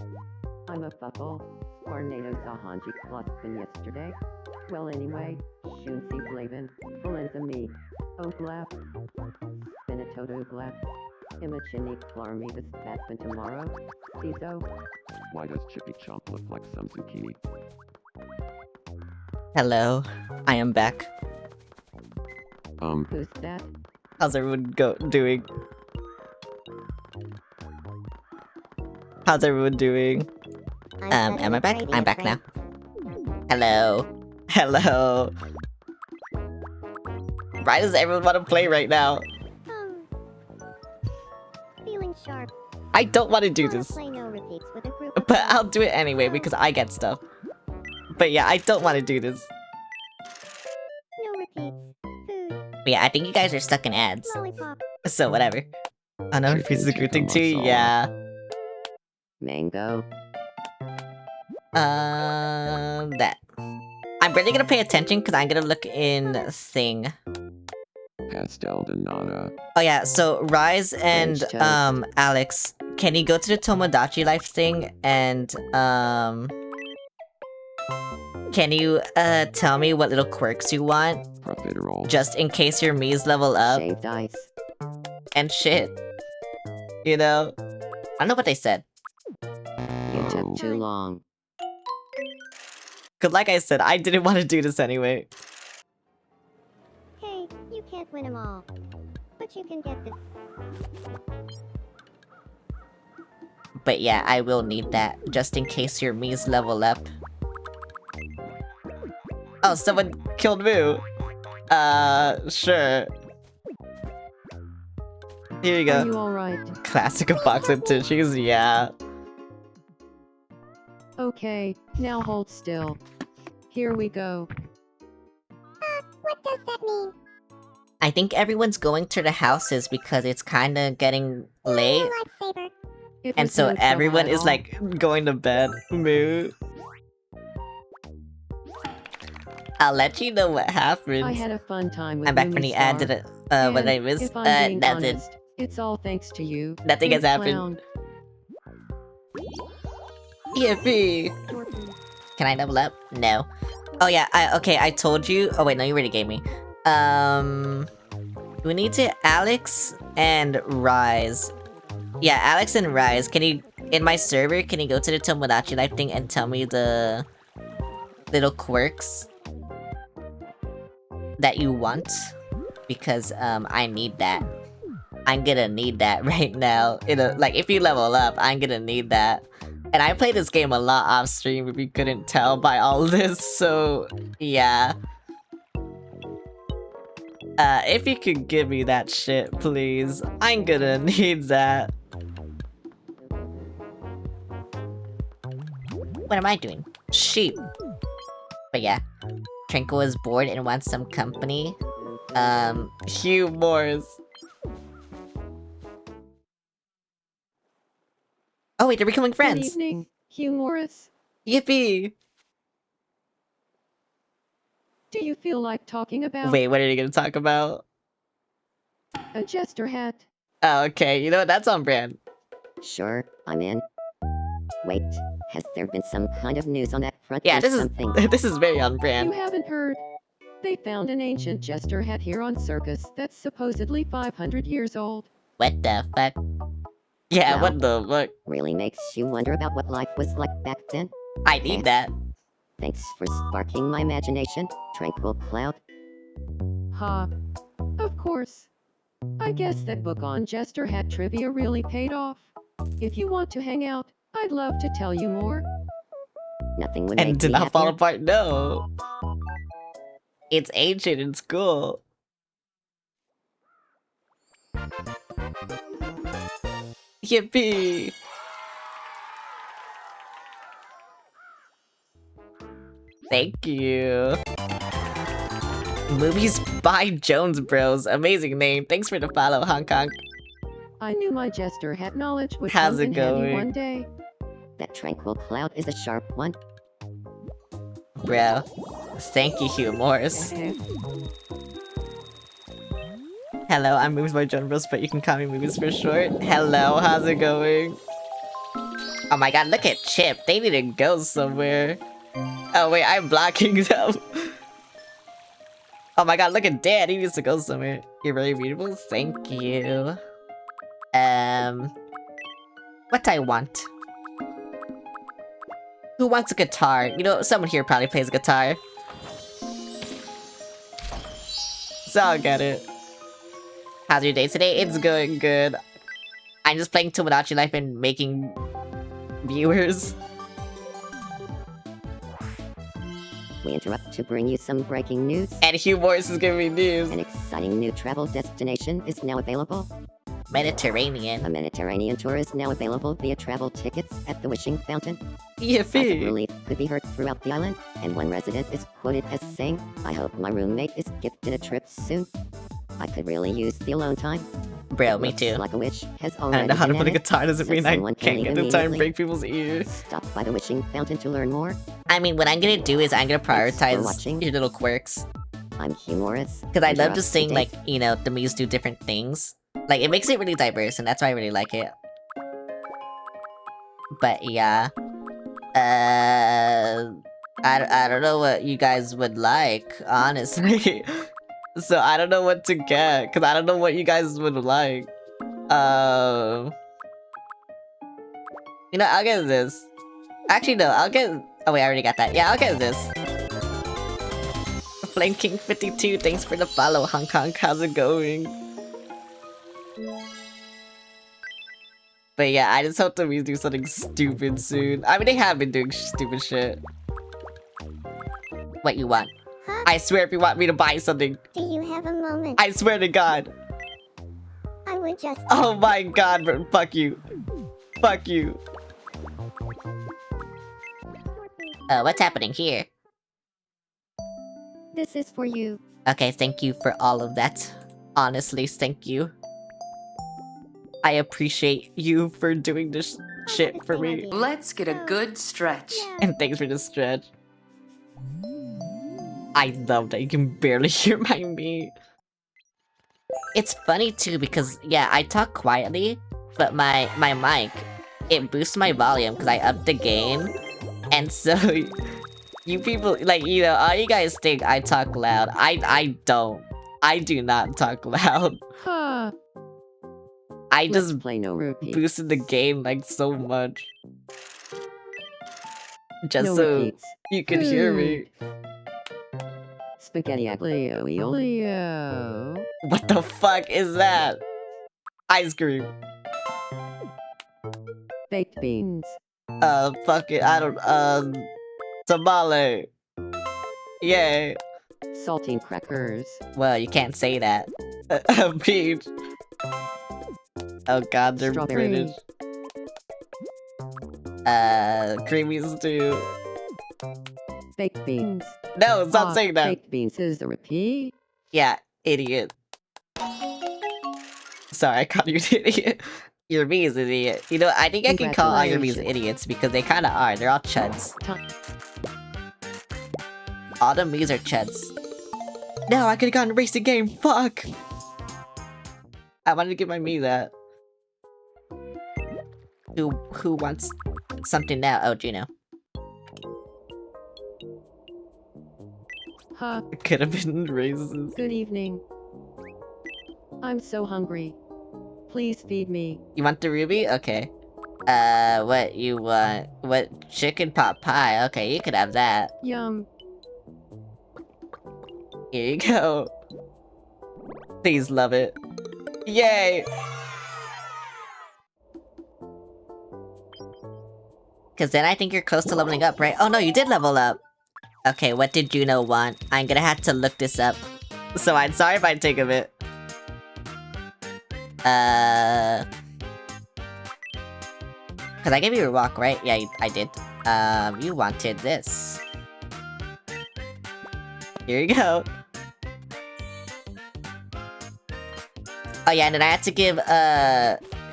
I'm a fuckle, Tornado Sahanji Klospin yesterday. Well anyway, Shunsi Blaven, Valenza me. Oglap. Spinatoto Glap. Imachini Klarmi this Batman tomorrow. Ciso. Why does Chippy Chomp look like some zucchini? Hello, I am back. Who's that? How's everyone doing? How's everyone doing? Am I back? I'm back now. Hello. Hello. Why does everyone want to play right now? Feeling sharp. I don't want to do Wanna this. play no repeats with a group But I'll do it anyway because I get stuff. But yeah, I don't want to do this. No repeats. Food. But yeah, I think you guys are stuck in ads. Lollipop. So whatever. Another Chicken piece of good thing too, tikka masala. yeah. Mango. That. I'm really gonna pay attention because I'm gonna look in thing. Pastel de nada. Oh yeah, so Rise and French toast. Alex, can you go to the Tomodachi life thing and can you tell me what little quirks you want Profiterole. just in case your Mii's level up Shaved ice. and shit. You know? I don't know what they said. You took too long. Cause like I said, I didn't want to do this anyway. Hey, you can't win them all. But you can get this. But yeah, I will need that just in case your Mii's level up. Oh, someone killed Moo. Sure. Here you Are go. you alright? Classic of box of tissues, yeah. Okay, now hold still. Here we go. What does that mean? I think everyone's going to the houses because it's kinda getting late. Lightsaber. It And was so no trouble everyone at is all. like going to bed. Moo. I'll let you know what happens. I had a fun time with I'm back from Lumi the ad. Star. Did it? What And I miss? if I'm being Nothing. honest, it's all thanks to you. Nothing you has happened. clown. Yippee! Can I double up? No. Oh yeah, okay, I told you. Oh wait, no, you already gave me. We need to Alex and Rise. Yeah, Alex and Rise. Can you, in my server, can you go to the Tomodachi Life thing and tell me the little quirks that you want? Because, I need that. I'm gonna need that right now. Like, if you level up, I'm gonna need that. And I play this game a lot off stream if you couldn't tell by all this, so yeah. If you could give me that shit, please. I'm gonna need that. What am I doing? Sheep. But yeah. Tranquil is bored and wants some company. Hugh Morris. Oh wait, they're becoming Good friends! evening, Hugh Morris. Yippee! Do you feel like talking about Wait, what are you gonna talk about? a jester hat? Oh, okay, you know what? That's on brand. Sure, I'm in. Wait, has there been some kind of news on that front? Yeah, or this is something? this is very on You brand. haven't heard? They found an ancient jester hat here on Circus that's supposedly 500 years old. What the fuck? Yeah, Wow. what the fuck? Really makes you wonder about what life was like back then. I need that. Thanks for sparking my imagination, Tranquil Cloud. Ha. Of course. I guess that book on jester hat trivia really paid off. If you want to hang out, I'd love to tell you more. Nothing would And make did me not fall happier. apart, no. It's ancient and cool. Yippee! Thank you. Movies by Jones Bros. Amazing name. Thanks for the follow, Hong Kong. I knew my jester hat knowledge would How's come it in handy going? one day. That Tranquil Cloud is a sharp one. Bro. Thank you, Hugh Morris. Hello, I'm Movies by Jones Bros, but you can call me Movies for short. Hello, how's it going? Oh my god, look at Chip. They need to go somewhere. Oh wait, I'm blocking them. Oh my god, look at Dan. He needs to go somewhere. You're very beautiful. Thank you. What I want? Who wants a guitar? You know, someone here probably plays guitar. So I'll get it. How's your day today? It's going good. I'm just playing Tomodachi Life and making viewers. We interrupt to bring you some breaking news. And Hugh Morris is giving me news. An exciting new travel destination is now available. Mediterranean. A Mediterranean tour is now available via travel tickets at the Wishing Fountain. Sighs of Yippee! relief could be heard throughout the island, and one resident is quoted as saying, "I hope my roommate is gifted a trip soon. I could really use the alone time." Bro, me Looks too. like a witch has I already don't know how to been play at it, guitar doesn't so mean I someone can't can get the time and immediately break people's ears. Stop by the Wishing Fountain to learn more. I mean, what I'm gonna do is I'm gonna Thanks for prioritize watching. your little quirks. I'm Hugh Morris. Because I love Interrupt just seeing, today. like, you know, the Muse do different things. Like, it makes it really diverse, and that's why I really like it. But yeah. I don't know what you guys would like, honestly. So I don't know what to get, because I don't know what you guys would like. You know, I'll get this. Actually, no, I'll get... Oh, wait, I already got that. Yeah, I'll get this. Flame King 52, thanks for the follow, Hong Kong. How's it going? But yeah, I just hope the Wii's do something stupid soon. I mean, they have been doing stupid shit. What you want? I swear if you want me to buy something, Do you have a moment? I swear to God. I would just. Oh my God, bro. Fuck you. Fuck you. What's happening here? This is for you. Okay, thank you for all of that. Honestly, thank you. I appreciate you for doing this shit for me. Let's get a good stretch. And thanks for the stretch. I love that you can barely hear my me. It's funny too because, yeah, I talk quietly, but my mic, it boosts my volume because I upped the gain. And so, you people, like, you know, all you guys think I talk loud. I don't. I do not talk loud. I just Play no repeat. boosted the game like so much. Just No so repeats. you could hear me. Spaghetti Leo. What the fuck is that? Ice cream. Baked beans. Fuck it, I don't, tamale. Yay. Saltine crackers. Well, you can't say that. Peach. Oh god, they're Strawberry. British. Creamy stew. Baked beans. No, stop saying that. Baked beans is the repeat. Yeah, idiot. Sorry, I called you an idiot. Your me is an idiot. You know, I think I can call all your me's idiots because they kinda are. They're all chuds. All the me's are chuds. No, I could've gotten a racing game. Fuck! I wanted to give my me that. Who wants something now? Oh, Gino. Huh. It could have been racist. Good evening. I'm so hungry. Please feed me. You want the ruby? Okay. What you want? What? Chicken pot pie? Okay, you could have that. Yum. Here you go. Please love it. Yay! Cause then I think you're close to leveling up, right? Oh no, you did level up! Okay, what did Juno want? I'm gonna have to look this up. So I'm sorry if I take a bit. Cause I gave you a rock, right? Yeah, I did. You wanted this. Here you go. Oh yeah, and then I had to give,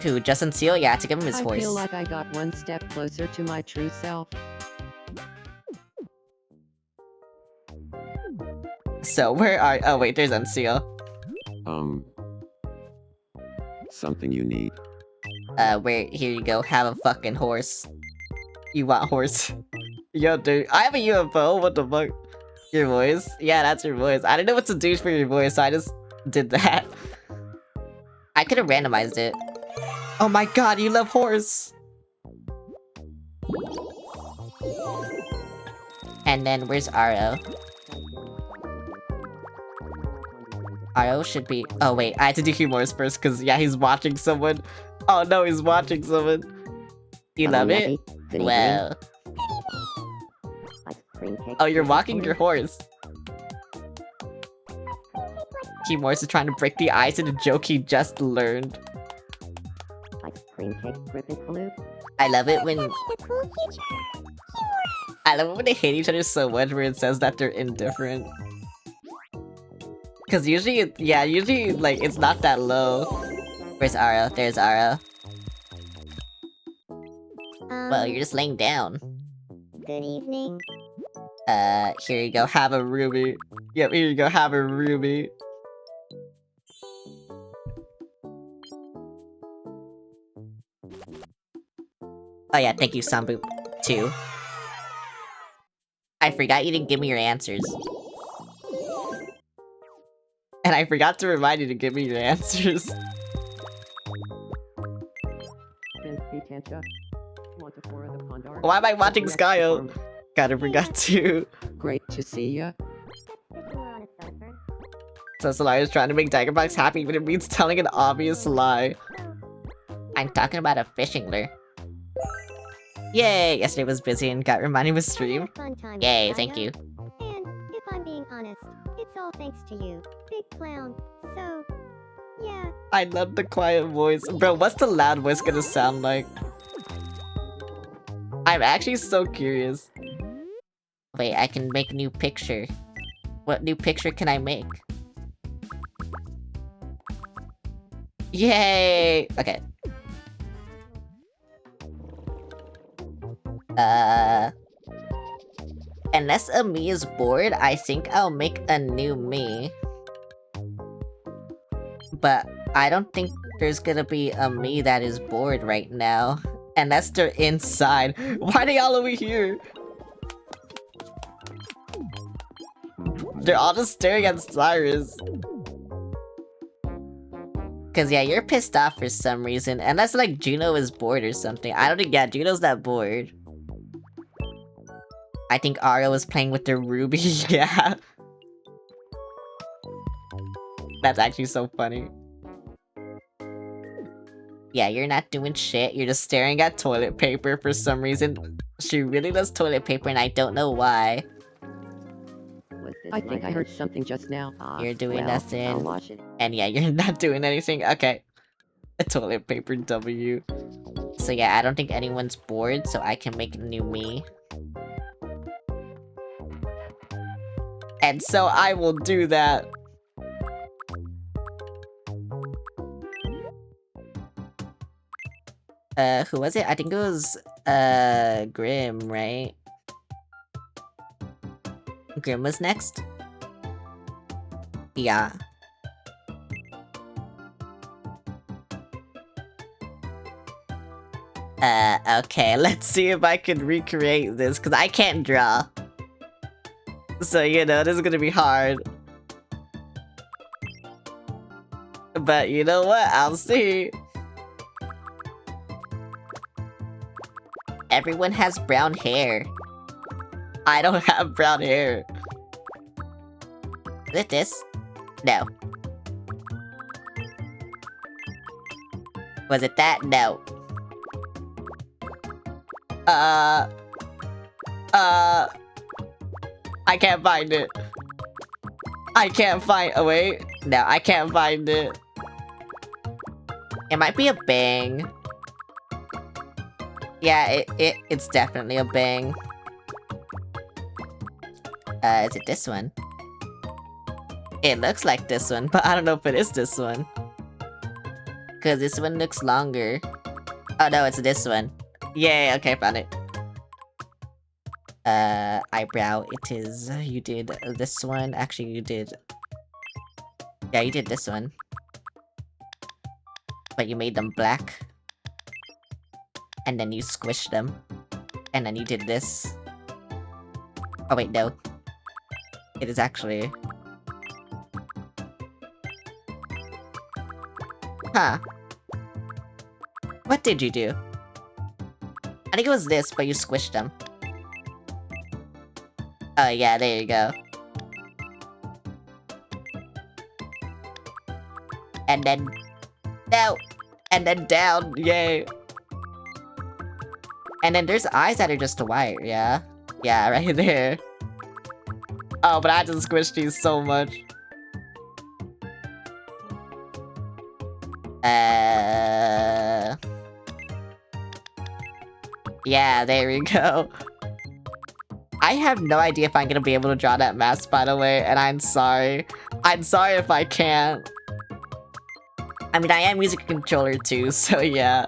who, Justin Seal? Yeah, I had to give him his I horse. feel like I got one step closer to my true self. So, where are- oh wait, there's Unseal. Something you need. Where, here you go, have a fucking horse. You want horse? Yo, dude, I have a UFO, what the fuck? Your voice? Yeah, that's your voice. I didn't know what to do for your voice, so I just did that. I could've randomized it. Oh my god, you love horse! And then, where's Aro? Aro should be- oh wait, I had to do humors first, cause yeah, he's watching someone. Oh no, he's watching someone. You love it? Good Well... Ice cream cake. Oh, you're walking your horse. Morse is trying to break the ice in a joke he just learned. Ice cream cake gripping flute. I love it when The cool future. I love it when they hate each other so much where it says that they're indifferent. Cause usually, yeah, usually like it's not that low. Where's Aro? There's Aro. Well, you're just laying down. Good evening. Here you go, have a ruby. Yep, here you go, have a ruby. Oh yeah, thank you, Sambu, too. I forgot you didn't give me your answers. And I forgot to remind you to give me your answers. Why am I watching Skyo? Gotta forgot to. Great to see ya. So Solar is trying to make Tigerbox happy, but it means telling an obvious lie. I'm talking about a fishing lure. Yay! Yesterday was busy and got reminded of a stream. Fun time. Yay, thank you. And if I'm being honest, thanks to you, big clown. So, yeah. I love the quiet voice. Bro, what's the loud voice gonna sound like? I'm actually so curious. Wait, I can make a new picture. What new picture can I make? Yay! Okay. Unless a me is bored, I think I'll make a new me. But I don't think there's gonna be a me that is bored right now. Unless they're inside. Why are they all over here? They're all just staring at Cyrus. Cause yeah, you're pissed off for some reason. Unless like Juno is bored or something. I don't think, yeah, Juno's not bored. I think Aria was playing with the ruby, yeah. That's actually so funny. Yeah, you're not doing shit. You're just staring at toilet paper for some reason. She really loves toilet paper and I don't know why. I think I heard something just now. You're doing I'll nothing. watch it. And yeah, you're not doing anything. Okay. A toilet paper W. So yeah, I don't think anyone's bored, so I can make a new me. And so I will do that. Who was it? I think it was, Grim, right? Grim was next? Yeah. Okay, let's see if I can recreate this, because I can't draw. So, you know, this is gonna be hard. But you know what? I'll see. Everyone has brown hair. I don't have brown hair. Is it this? No. Was it that? No. I can't find it. I can't find- oh wait. No, I can't find it. It might be a bang. Yeah, it's definitely a bang. Is it this one? It looks like this one, but I don't know if it is this one. Cause this one looks longer. Oh no, it's this one. Yay, okay, found it. Eyebrow, it is. You did this one. Actually, you did. Yeah, you did this one. But you made them black. And then you squished them. And then you did this. Oh wait, no. It is actually... Huh. What did you do? I think it was this, but you squished them. Oh yeah, there you go. And then... No! And then down, yay! And then there's eyes that are just white, yeah? Yeah, right there. Oh, but I just squished these so much. Yeah, there we go. I have no idea if I'm gonna be able to draw that mask, by the way, and I'm sorry. I'm sorry if I can't. I mean, I am using a controller too, so yeah.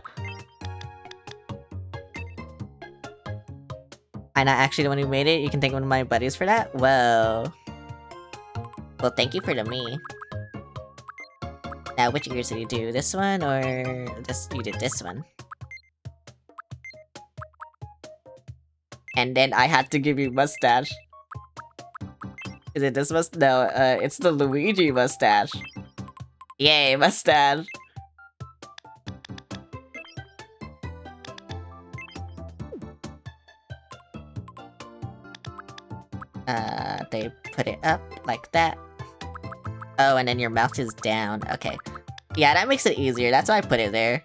I'm not actually the one who made it. You can thank one of my buddies for that? Whoa. Well, thank you for the me. Now, which ears did you do? This one, or this? You did this one. And then I had to give you mustache. Is it this mustache? No, it's the Luigi mustache. Yay, mustache. They put it up like that. Oh, and then your mouth is down. Okay. Yeah, that makes it easier. That's why I put it there.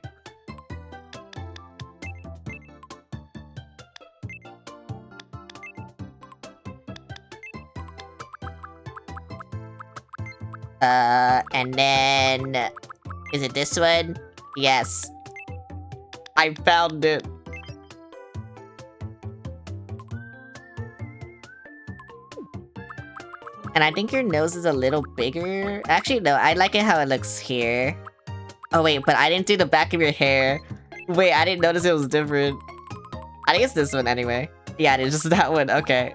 And then... Is it this one? Yes. I found it. And I think your nose is a little bigger. Actually, no, I like it how it looks here. Oh wait, but I didn't do the back of your hair. Wait, I didn't notice it was different. I think it's this one anyway. Yeah, it's just that one, okay.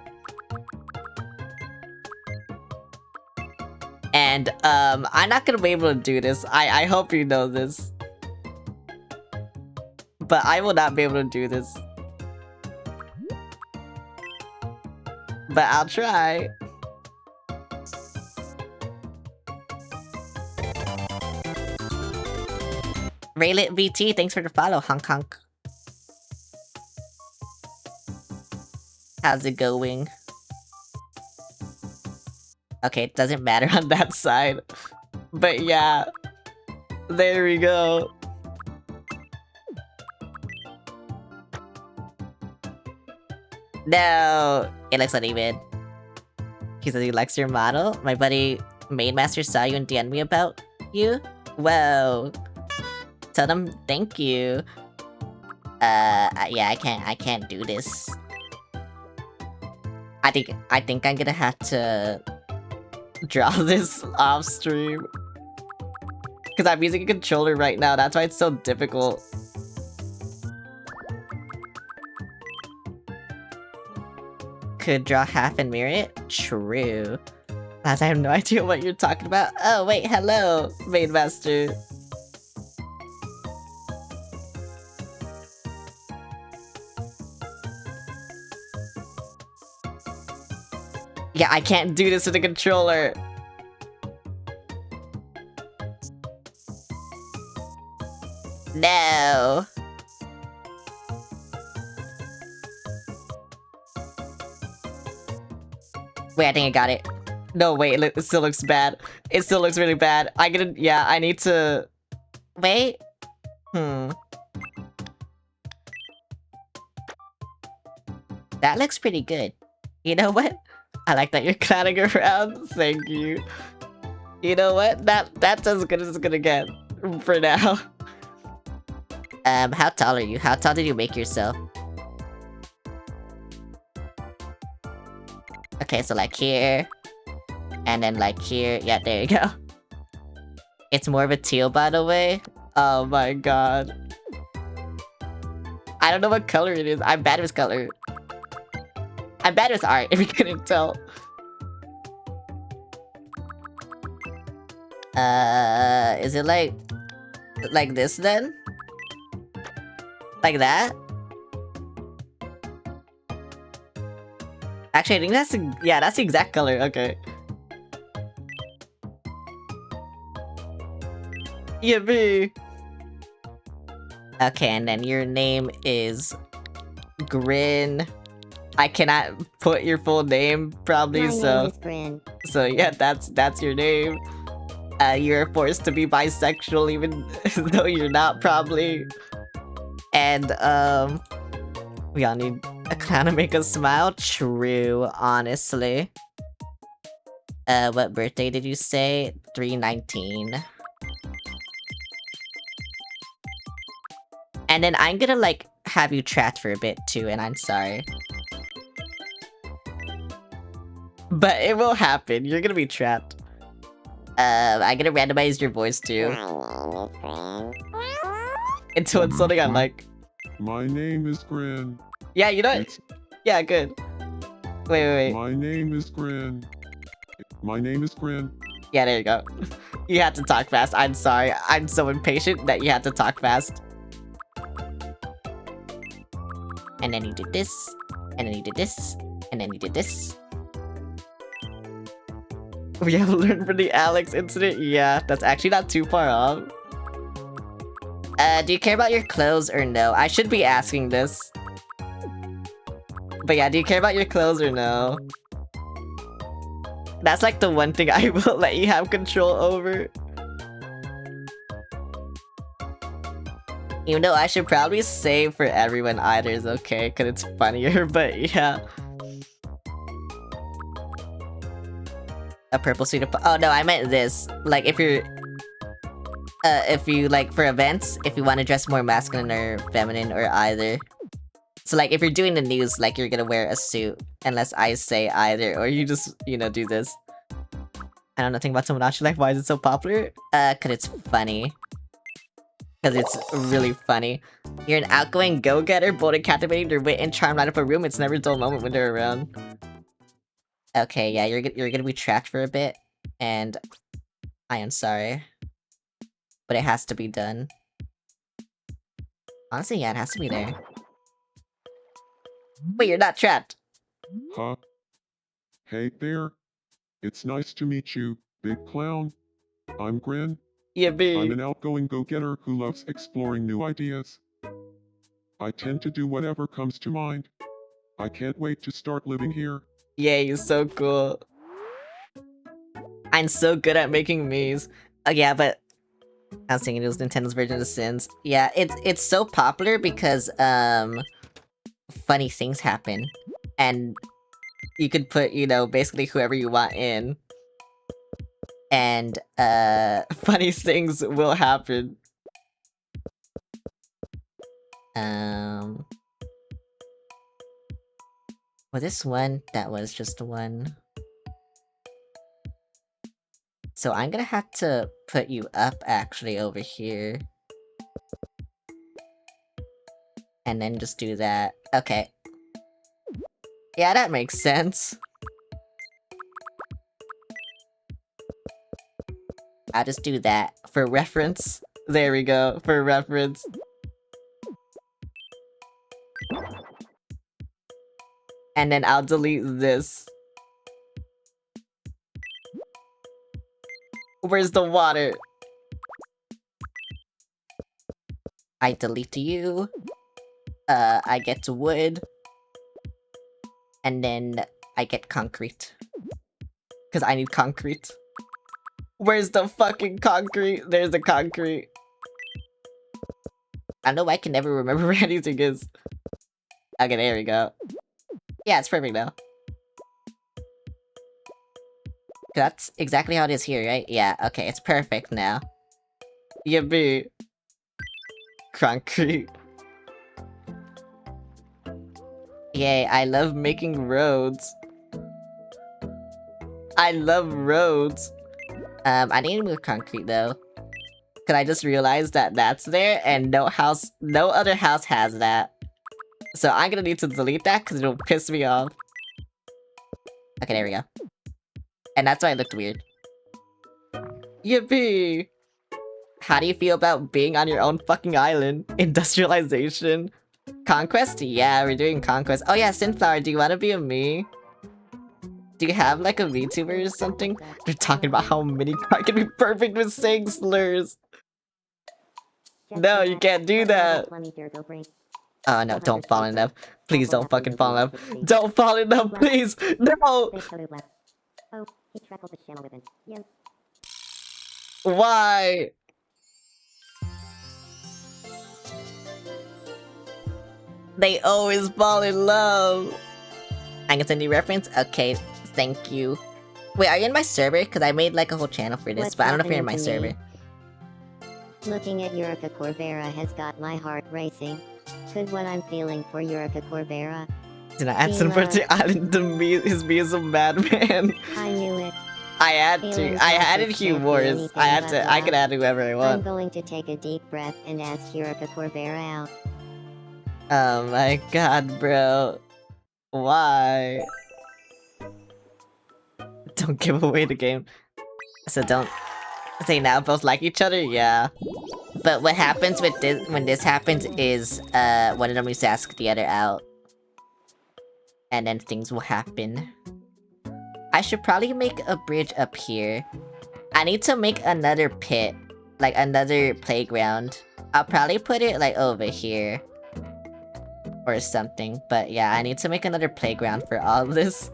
And, I'm not gonna be able to do this. I hope you know this. But I will not be able to do this. But I'll try. Raylit VT, thanks for the follow, honk honk. How's it going? Okay, it doesn't matter on that side. But yeah. There we go. No! It looks uneven. He says he likes your model. My buddy Main Master saw you and DM'd me about you. Whoa. Tell them thank you. Yeah, I can't do this. I think I'm gonna have to draw this off stream. Cause I'm using a controller right now, that's why it's so difficult. Could draw half and mirror it? True. As I have no idea what you're talking about. Oh wait, hello, Main Master. Yeah, I can't do this with a controller. No. Wait, I think I got it. No, wait, it still looks bad. It still looks really bad. Yeah, I need to... Wait. That looks pretty good. You know what? I like that you're clowning around. Thank you. You know what? That's as good as it's gonna get for now. How tall are you? How tall did you make yourself? Okay, so like here. And then like here. Yeah, there you go. It's more of a teal, by the way. Oh my god. I don't know what color it is. I'm bad with color. I'm bad with art, if you couldn't tell. Is it like this then? Like that? Actually, I think that's that's the exact color. Okay. Yippee! Okay, and then your name is Grin. I cannot put your full name, probably, My name is Grin. So yeah, that's your name. You're forced to be bisexual even though you're not, probably. And, we all need a clown to make us smile? True, honestly. What birthday did you say? 3/19. And then I'm gonna, like, have you trapped for a bit, too, and I'm sorry. But it will happen, you're gonna be trapped. I'm gonna randomize your voice, too. Until it's something I like. My name is Grin. Yeah, you know it. Yeah, good. Wait. My name is Grin. My name is Grin. Yeah, there you go. You had to talk fast. I'm sorry. I'm so impatient that you had to talk fast. And then you did this. And then you did this. And then you did this. We have learned from the Alex incident? Yeah, that's actually not too far off. Do you care about your clothes or no? I should be asking this. But yeah, do you care about your clothes or no? That's like the one thing I will let you have control over. You know, I should probably say for everyone either is okay, because it's funnier, but yeah. A purple suit of... Oh, no, I meant this. Like, if you, like, for events, if you want to dress more masculine or feminine or either. So, like, if you're doing the news, like, you're gonna wear a suit. Unless I say either, or you just, you know, do this. I don't know nothing about Tomodachi Life. Why is it so popular? Cause it's funny. Cause it's really funny. You're an outgoing go-getter, bold and captivating, your wit and charm light up a room. It's never a dull moment when they're around. Okay, yeah, you're gonna be trapped for a bit, and I am sorry, but it has to be done. Honestly, yeah, it has to be there. Wait, you're not trapped. Huh? Hey there. It's nice to meet you, big clown. I'm Grin. Yeah, I'm be. an outgoing go-getter who loves exploring new ideas. I tend to do whatever comes to mind. I can't wait to start living here. Yeah, you're so cool. I'm so good at making memes. Yeah, but I was thinking it was Nintendo's version of The Sims. Yeah, it's so popular because funny things happen, and you could put, you know, basically whoever you want in, and funny things will happen. Was this one? That was just one. So I'm gonna have to put you up actually over here. And then just do that. Okay. Yeah, that makes sense. I'll just do that for reference. There we go, for reference. And then I'll delete this. Where's the water? I delete you. I get wood. And then I get concrete. Because I need concrete. Where's the fucking concrete? There's the concrete. I know I can never remember where anything is. Okay, there we go. Yeah, it's perfect now. That's exactly how it is here, right? Yeah, okay, it's perfect now. Yippee. Concrete. Yay, I love making roads. I love roads. I need to move concrete though. Cause I just realized that that's there and no other house has that. So I'm gonna need to delete that because it'll piss me off. Okay, there we go. And that's why it looked weird. Yippee! How do you feel about being on your own fucking island? Industrialization? Conquest? Yeah, we're doing conquest. Oh yeah, Synflower, do you want to be a me? Do you have like a VTuber or something? They're talking about how Mini-Cart can be perfect with saying slurs. No, you can't do that. Oh no, don't fall in love. Please don't fucking fall in love. Don't fall in love, please! No! Why? They always fall in love. I can send you reference? Okay, thank you. Wait, are you in my server? Because I made like a whole channel for this, but I don't know if you're in my server. Looking at Yurika Corbera has got my heart racing. Could what I'm feeling for Yurika Corbera. Did I add some to island to me? His me is a madman. I knew it. I had to. I added Hugh Wars. I had to. I could add whoever I I'm want. going to take a deep breath and ask Yurika Corbera out. Oh my god, bro. Why? Don't give away the game. So don't say now both like each other? Yeah. But what happens with this when this happens is one of them needs to ask the other out. And then things will happen. I should probably make a bridge up here. I need to make another pit. Like another playground. I'll probably put it like over here. Or something. But yeah, I need to make another playground for all of this.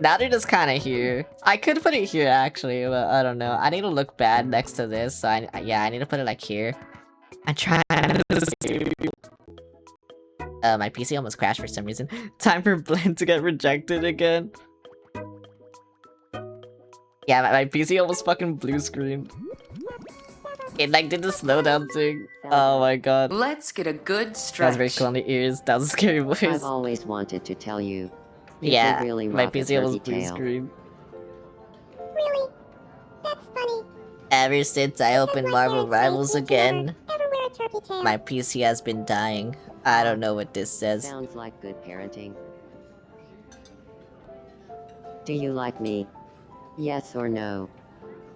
Now they're just kind of here. I could put it here actually, but I don't know. I need to look bad next to this, so I need to put it like here. I'm trying to escape. My PC almost crashed for some reason. Time for Blend to get rejected again. Yeah, my PC almost fucking blue screened. It like did the slowdown thing. Oh my god. Let's get a good That was very stretch. cool on the ears. That was a scary voice. I've always wanted to tell you. You Yeah, could really my rock a PC almost turkey blue tail. screened. Really? That's funny. Ever since I opened Just like Marvel Eric saying Rivals he should again, never wear a turkey tail. my PC has been dying. I don't know what this says. Sounds like good parenting. Do you like me? Yes or no?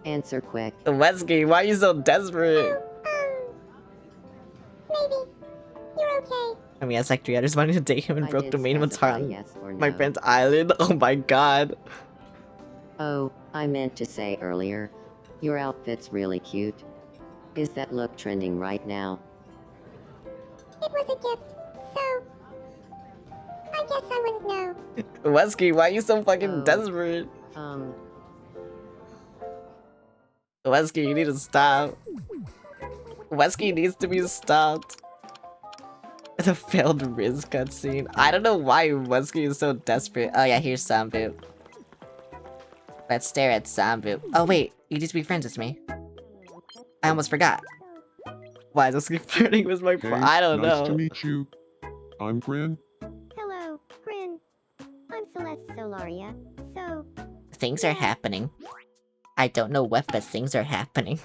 Answer quick. Wesky, why are you so desperate? Maybe. You're okay. I mean, as like 3 others wanted to date him and I broke did the main one's heart specify on yes or my no. friend's island. Oh my god. Oh, I meant to say earlier. Your outfit's really cute. Is that look trending right now? It was a gift, so I guess I wouldn't know. Wesky, why are you so fucking Oh. desperate? Um, Wesky, you need to stop. Wesky needs to be stopped. The failed Riz cutscene. I don't know why Wesky is so desperate. Oh yeah, here's Sambu. Let's stare at Sambu. Oh wait, you need to be friends with me. I almost forgot. Why is Wesky flirting with my Hey, friend? I don't nice know. to meet you. I'm Grin. Hello, Grin. I'm Celeste Solaria. So, Things are happening. I don't know what, but things are happening.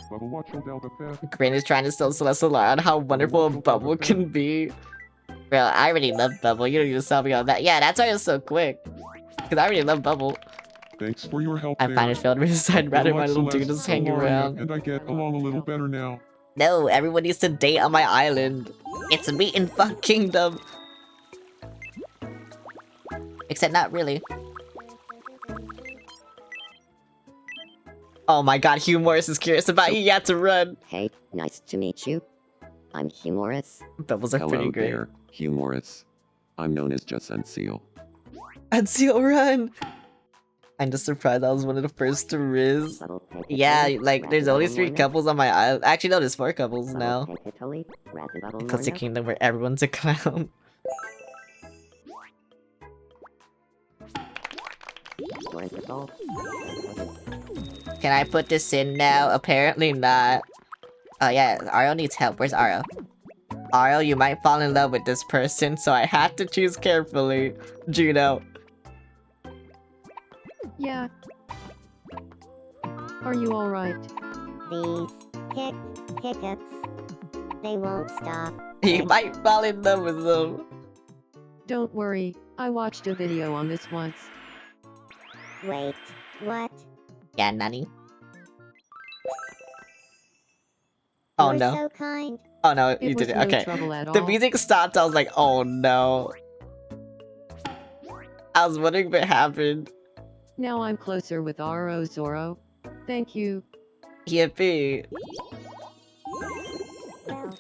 Bubble watch hold out the fast. Grin is trying to sell Celeste Solar on how wonderful a Bubble can be. Bro, I already love Bubble. You don't need to sell me on that. Yeah, that's why it's so quick. Because I already love Bubble. Thanks for your help I there. find it failed me to decide rather Bubble my like little dude Celeste just hang Solaria, around. And I get along a little better now. No, everyone needs to date on my island. It's a meat and fuck kingdom. Except not really. Oh my god, Hugh Morris is curious about you. You have to run. hey, nice to meet you. I'm humorous. Bubbles are pretty Hello great. there, Hugh Morris. I'm known as Just Unseal. And Seal run. I'm just surprised I was one of the first to Riz. Bubble take a Yeah, leap, like rat there's and only bubble 3 morning. couples on my island. Actually, no, there's 4 couples Bubble now. take a leap, rat and bubble Because the morning. kingdom where everyone's a clown. Where's the goal? Can I put this in now? Apparently not. Oh yeah, Aro needs help. Where's Aro? Aro, you might fall in love with this person, so I have to choose carefully. Juno. Yeah. Are you alright? these hiccups, they won't stop. You might fall in love with them. Don't worry, I watched a video on this once. Wait, what? Yeah, Nani. Oh You're no. so kind. Oh no, It you was did it. no Okay. trouble at The all. music stopped, I was like, oh no. I was wondering what happened. Now I'm closer with Aro Zoro. Thank you. Yippee. Well,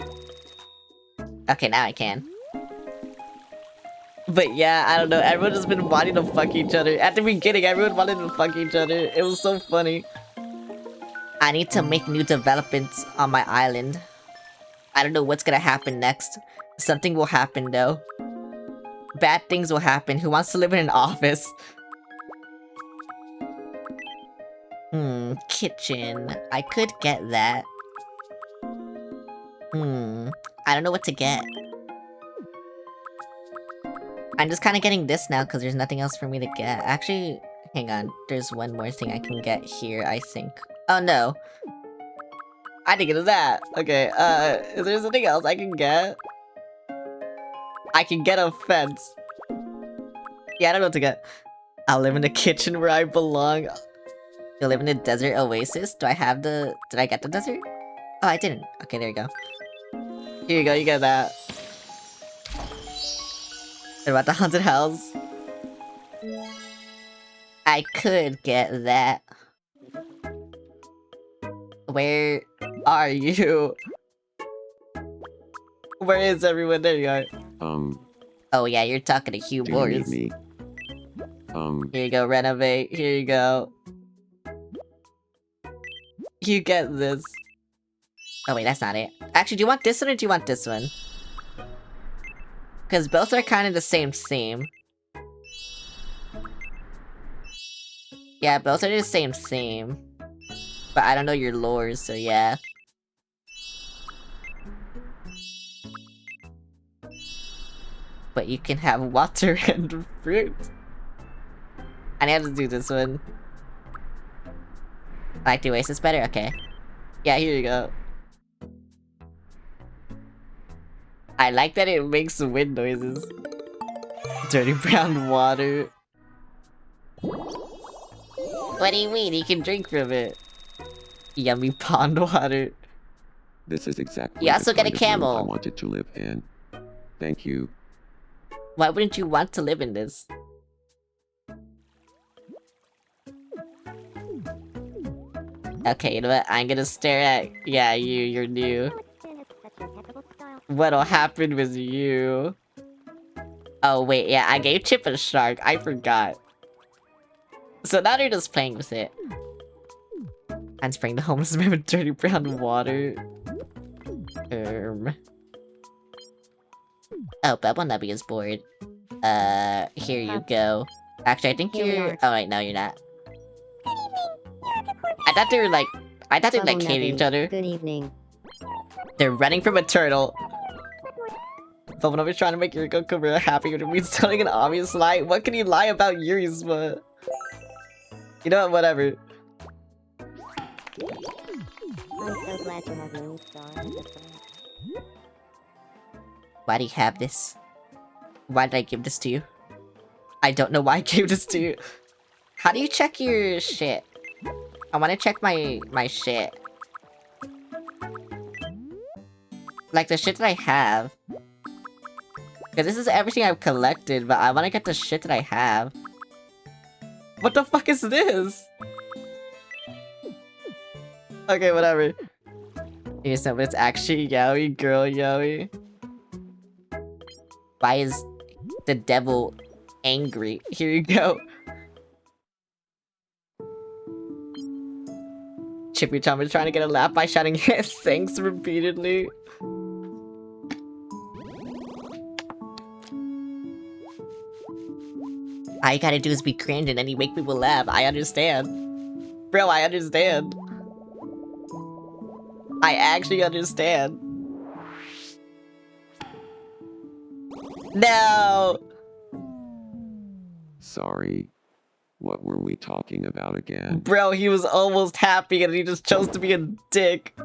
Okay, now I can. But yeah, I don't know, everyone has been wanting to fuck each other. At the beginning, everyone wanted to fuck each other. It was so funny. I need to make new developments on my island. I don't know what's gonna happen next. Something will happen though. Bad things will happen. Who wants to live in an office? Kitchen. I could get that. I don't know what to get. I'm just kind of getting this now because there's nothing else for me to get. Actually, hang on. There's one more thing I can get here, I think. Oh no. I didn't get that. Okay, is there something else I can get? I can get a fence. Yeah, I don't know what to get. I'll live in the kitchen where I belong. You'll live in a desert oasis? Do I have the... Did I get the desert? Oh, I didn't. Okay, there you go. Here you go, you get that. What about the haunted house? I could get that. Where are you? Where is everyone? There you are. Oh yeah, you're talking to Hugh Do you need Boars. me? Here you go, renovate. Here you go. You get this. Oh wait, that's not it. Actually, do you want this one or do you want this one? Because both are kind of the same theme. Yeah, both are the same theme. But I don't know your lores, so yeah. But you can have water and fruit. I have to do this one. I like the Oasis better? Okay. Yeah, here you go. I like that it makes wind noises. Dirty brown water. What do you mean? You can drink from it. Yummy pond water. This is exactly You the also get a kind of world I camel. wanted to live in. Thank you. Why wouldn't you want to live in this? Okay, you know what? I'm gonna stare at... Yeah, you're new. What'll happen with you? Oh, wait, yeah, I gave Chip a shark. I forgot. So now they're just playing with it. I'm spraying the homeless man with dirty brown water. Oh, Bubble Nubby is bored. Here you go. Actually, I think you're... Oh, wait, no, you're not. I thought they were like... I thought they like hated each other. Good evening. They're running from a turtle. Bubble Nubby's trying to make Yuriko Kamura happy with me telling an obvious lie. What can he lie about Yuri's, but... You know what, whatever. I'm so glad to have you, Star. Why do you have this? Why did I give this to you? I don't know why I gave this to you. How do you check your shit? I want to check my shit. Like the shit that I have. Cause this is everything I've collected, but I want to get the shit that I have. What the fuck is this? Okay, whatever. You know, but it's actually Yaoi, girl Yaoi. Why is the devil angry? Here you go. Chippy Chom is trying to get a laugh by shouting his thanks repeatedly. All you gotta do is be cringe and then you make people laugh. I understand. Bro, I understand. I actually understand. No! Sorry. What were we talking about again? Bro, he was almost happy and he just chose to be a dick.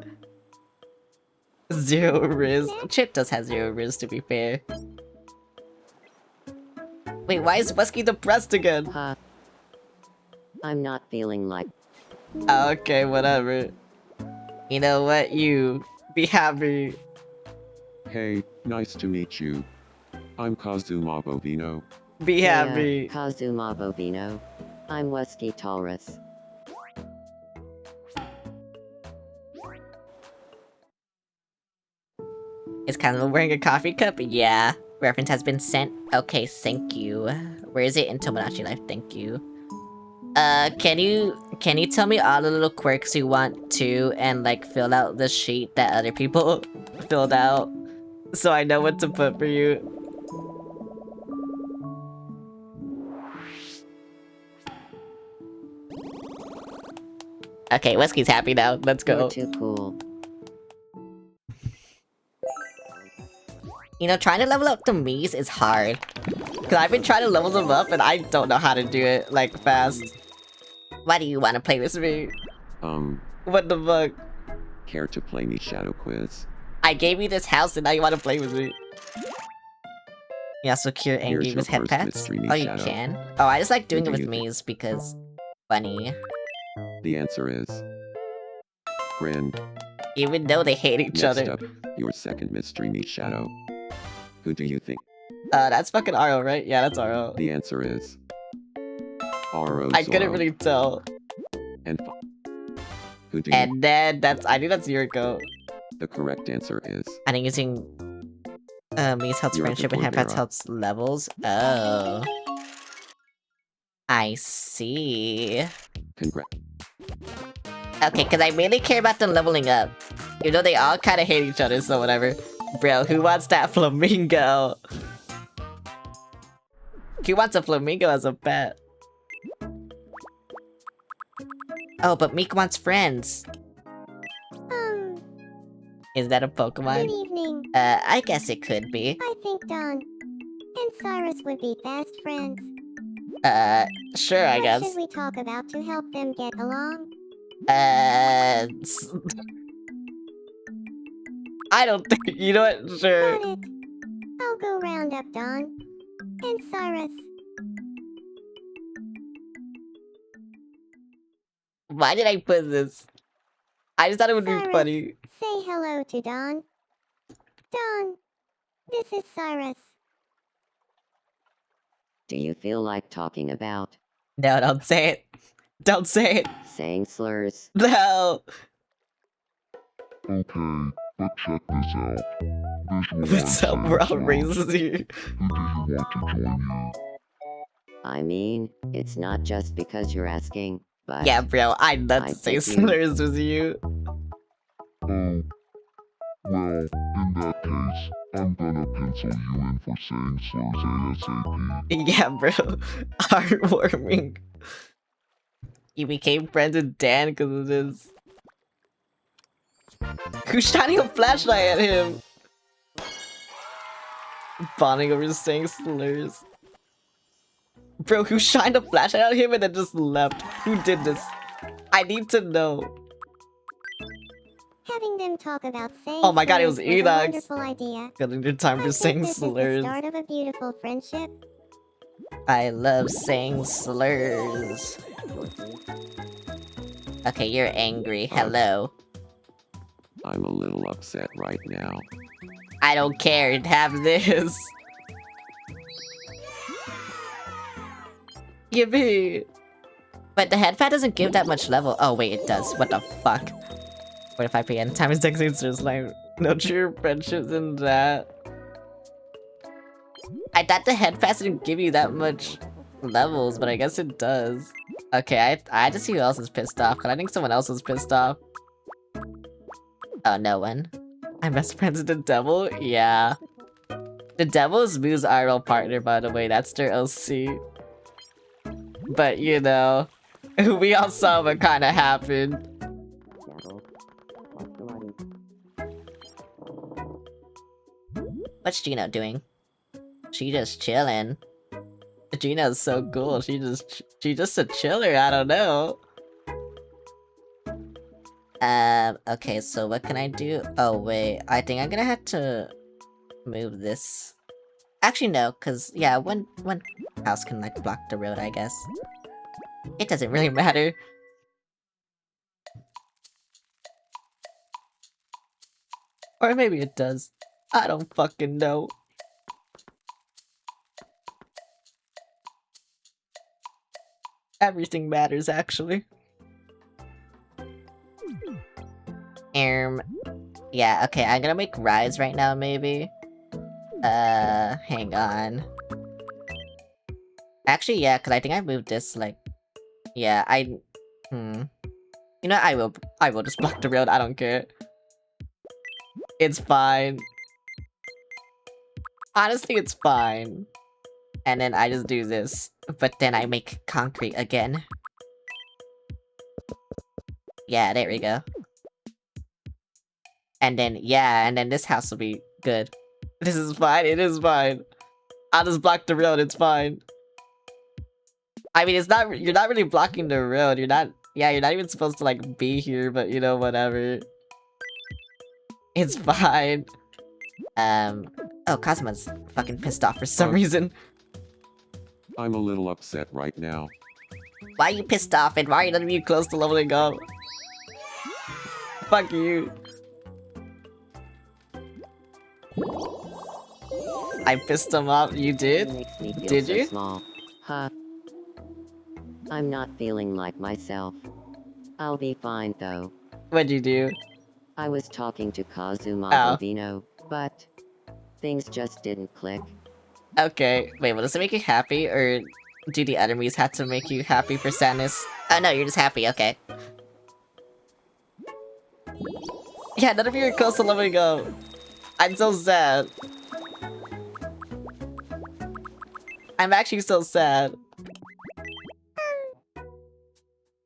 Zero Riz. Chip does have zero Riz, to be fair. Wait, why is Wesky depressed again? I'm not feeling like... Okay, whatever. You know what? You be happy. Hey, nice to meet you. I'm Kazuma Bovino. Be happy. Kazuma Bovino. I'm Wesky Taurus. Is Kazuma wearing a coffee cup? Yeah. Reference has been sent. Okay, thank you. Where is it in Tomodachi Life? Thank you. Can you tell me all the little quirks you want to and like fill out the sheet that other people filled out so I know what to put for you? Okay, Wesky's happy now. Let's go. You're too cool. You know, trying to level up the Miis is hard. Cause I've been trying to level them up and I don't know how to do it, like, fast. Why do you want to play with me? What the fuck? Care to play me Shadow Quiz? I gave you this house and now you want to play with me. You also cure Here's angry your with head first pats? mystery Mii Oh, you shadow. can? Oh, I just like doing it What with do you Miis because... funny. The answer is... Grin. Even though they hate each Next other. up, your second mystery Mii shadow. Who do you think? That's fucking Aro, right? Yeah, that's Aro. The answer is... Aro I couldn't Zoro. really tell. And who do you... And then that's... I think that's Yuriko. The correct answer is... I think using... Mii's helps You're friendship the and head pats Cordera. helps levels. Oh. I see. Congrats. Okay, because I mainly care about them leveling up. You know, they all kind of hate each other, so whatever. Bro, who wants that flamingo? Who wants a flamingo as a pet? Oh, but Meek wants friends. Is that a Good Pokemon? evening. I guess it could be. I think Dawn and Cyrus would be best friends. Sure, I What guess. should we talk about to help them get along? I don't think, you know what, sure. Got it. I'll go round up Dawn and Cyrus. Why did I put this? I just thought it would be Cyrus, funny. say hello to Dawn. Dawn, this is Cyrus. Do you feel like talking about No, don't say it. Don't say it. saying slurs? No. Okay, but check this out. Visualize What's up? We're all saying raises slurs. here. Who do you want to join you? I mean, it's not just because you're asking, but Yeah, bro, I'd love to I say think you- slurs with you. Oh, well, in that case, I'm gonna pencil you in for saying slurs ASAP. Yeah, bro. Heartwarming. You became friends with Dan because of this. Who's shining a flashlight at him? Bonding over saying slurs. Bro, who shined a flashlight at him and then just left? Who did this? I need to know. Having them talk about saying Oh my god, it was slurs a Enox. wonderful idea. Got a good time I for think saying this is the slurs. start of a beautiful friendship. I love saying slurs. Okay, you're angry. Hello. I'm a little upset right now. I don't care. Have this. Yippee! But the head pad doesn't give that much level. Oh wait, it does. What the fuck? 45 p.m. Time is texting so like no true friendships in that. I thought the head pass didn't give you that much levels, but I guess it does. Okay, I had to see who else is pissed off, because I think someone else was pissed off. Oh, no one. I'm best friends with the devil? Yeah. The devil is Moo's IRL partner, by the way. That's their LC. But, you know, we all saw what kind of happened. Devil, what's the money? What's Gino doing? She just chilling. Gina's so cool. She just a chiller. I don't know. Okay, so what can I do? Oh, wait. I think I'm gonna have to move this. Actually, no, because, yeah, one house can, like, block the road, I guess. It doesn't really matter. Or maybe it does. I don't fucking know. Everything matters, actually. Yeah, okay, I'm gonna make Rise right now, maybe. Hang on. Actually, yeah, because I think I moved this, like... Yeah, You know, I will just block the road, I don't care. It's fine. Honestly, it's fine. And then I just do this. But then I make concrete again. Yeah, there we go. And then, yeah, and then this house will be good. This is fine, it is fine. I'll just block the road, it's fine. I mean, you're not really blocking the road, you're not even supposed to, like, be here, but, you know, whatever. It's fine. Oh, Cosmo's fucking pissed off for some reason. I'm a little upset right now. Why are you pissed off, and why are none of you close to leveling up? Fuck you. I pissed him off, you did? Makes me feel Did so you? small. Huh. I'm not feeling like myself. I'll be fine though. What'd you do? I was talking to Kazuma Oh. Bovino, but things just didn't click. Okay, wait, will this make you happy, or do the enemies have to make you happy for sadness? Oh no, you're just happy, okay. Yeah, none of you are close to leveling up. I'm so sad. I'm actually so sad.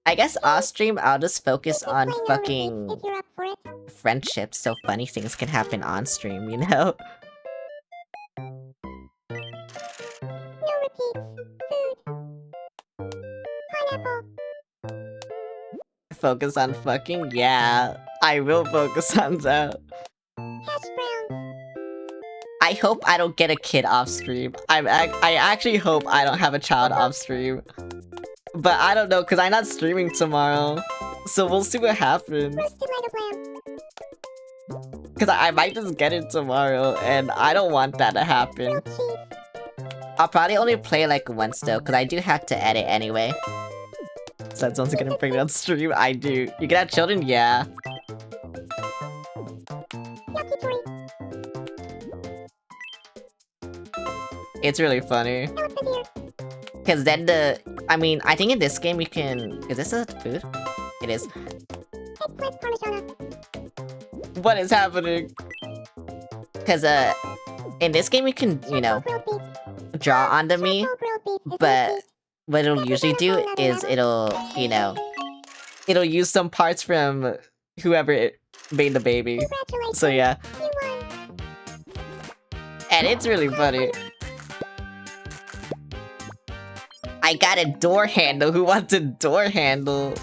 I guess off stream I'll just focus You can on play no fucking repeats if you're up for it. friendships so funny things can happen on stream, you know? No repeats. Food. Pineapple. Focus on fucking? Yeah, I will focus on that. Hash browns. I hope I don't get a kid off stream. I actually hope I don't have a child off stream. But I don't know, because I'm not streaming tomorrow. So we'll see what happens. Roasted leg of lamb. Because I might just get it tomorrow, and I don't want that to happen. Grilled cheese. I'll probably only play like once though, because I do have to edit anyway. So that's also gonna bring it on stream. I do. You can have children? Yeah. Yakitori. It's really funny. No, it says here. Because then I mean, I think in this game you can... Is this a food? It is. Eggplant parmigiana. What is happening? Because, in this game you can, you know, Grilled beef. draw onto me. Charcoal grilled beef is But roast beef. what it'll usually do is it'll, you know, it'll use some parts from whoever made the baby. Congratulations. So yeah. You won. And it's really funny. I got a door handle. Who wants a door handle?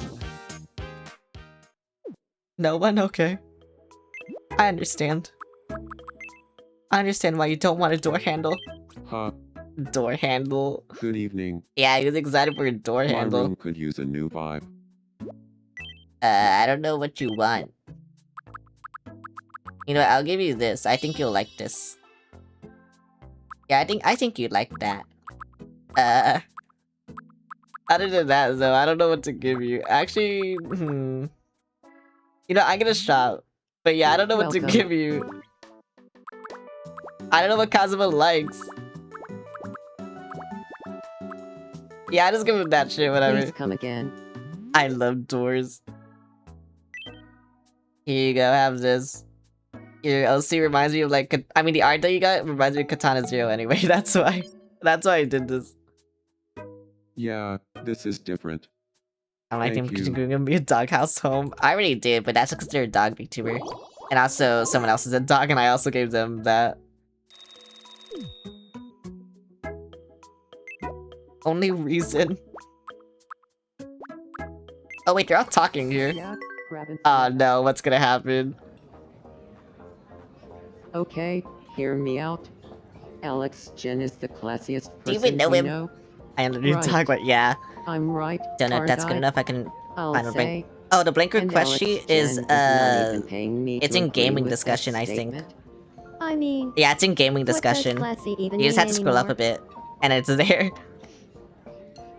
No one? Okay. I understand. I understand why you don't want a door handle. Huh, Door handle. good evening. Yeah, he was excited for a door My handle. room could use a new vibe. I don't know what you want. You know what, I'll give you this. I think you'll like this. Yeah, I think you'd like that. Other than that, though, I don't know what to give you. Actually, You know, I'm gonna shop. But yeah, I don't know what to Welcome. give you. I don't know what Kazuma likes. Yeah, I just give him that shit, whatever. Please come again. I love doors. Here you go, have this. Your LC reminds me of like, I mean the art that you got reminds me of Katana Zero anyway, that's why I did this. Yeah, this is different. I like him Thank you. giving me a doghouse home. I already did, but that's because they're a dog VTuber. And also, someone else is a dog, and I also gave them that. Only reason. Oh wait, they're all talking here. Yeah, grab and Oh sit. no, what's gonna happen? Okay, hear me out. Alex Jen is the classiest person Do you even know we him? know. I already Right. talk about, yeah. I'm right. Don't know if aren't that's good I? enough, I can... I'll I don't say. Oh, the blank And request Alex sheet Jen is, not even paying me it's to in agree gaming with this discussion, I think. statement. I mean, Yeah, it's in gaming what does discussion. classy even You just mean have to scroll up a anymore? bit. And it's there.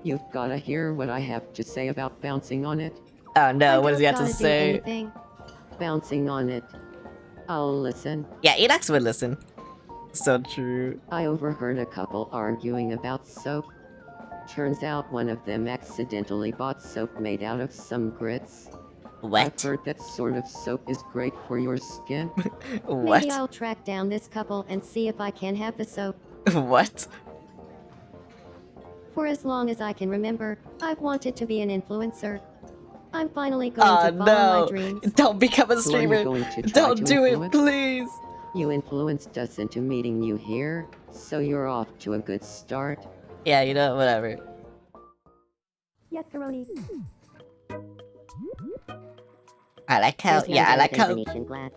You've gotta hear what I have to say about bouncing on it. Oh no, I what does he have don't to gotta do say? anything. Bouncing on it. I'll listen. Yeah, Edax would listen. So true. I overheard a couple arguing about soap. Turns out one of them accidentally bought soap made out of some grits. I've What? heard that sort of soap is great for your skin. What? Maybe I'll track down this couple and see if I can have the soap. What? For as long as I can remember, I've wanted to be an influencer. I'm finally going Oh to follow no! my dreams. Don't become a Who are you streamer! going to try Don't to do it, influence? please! You influenced us into meeting you here, so you're off to a good start. Yeah, you know, whatever. Yes, Karoni. I like how, There's no yeah, I doubt like there's how, Venetian glass.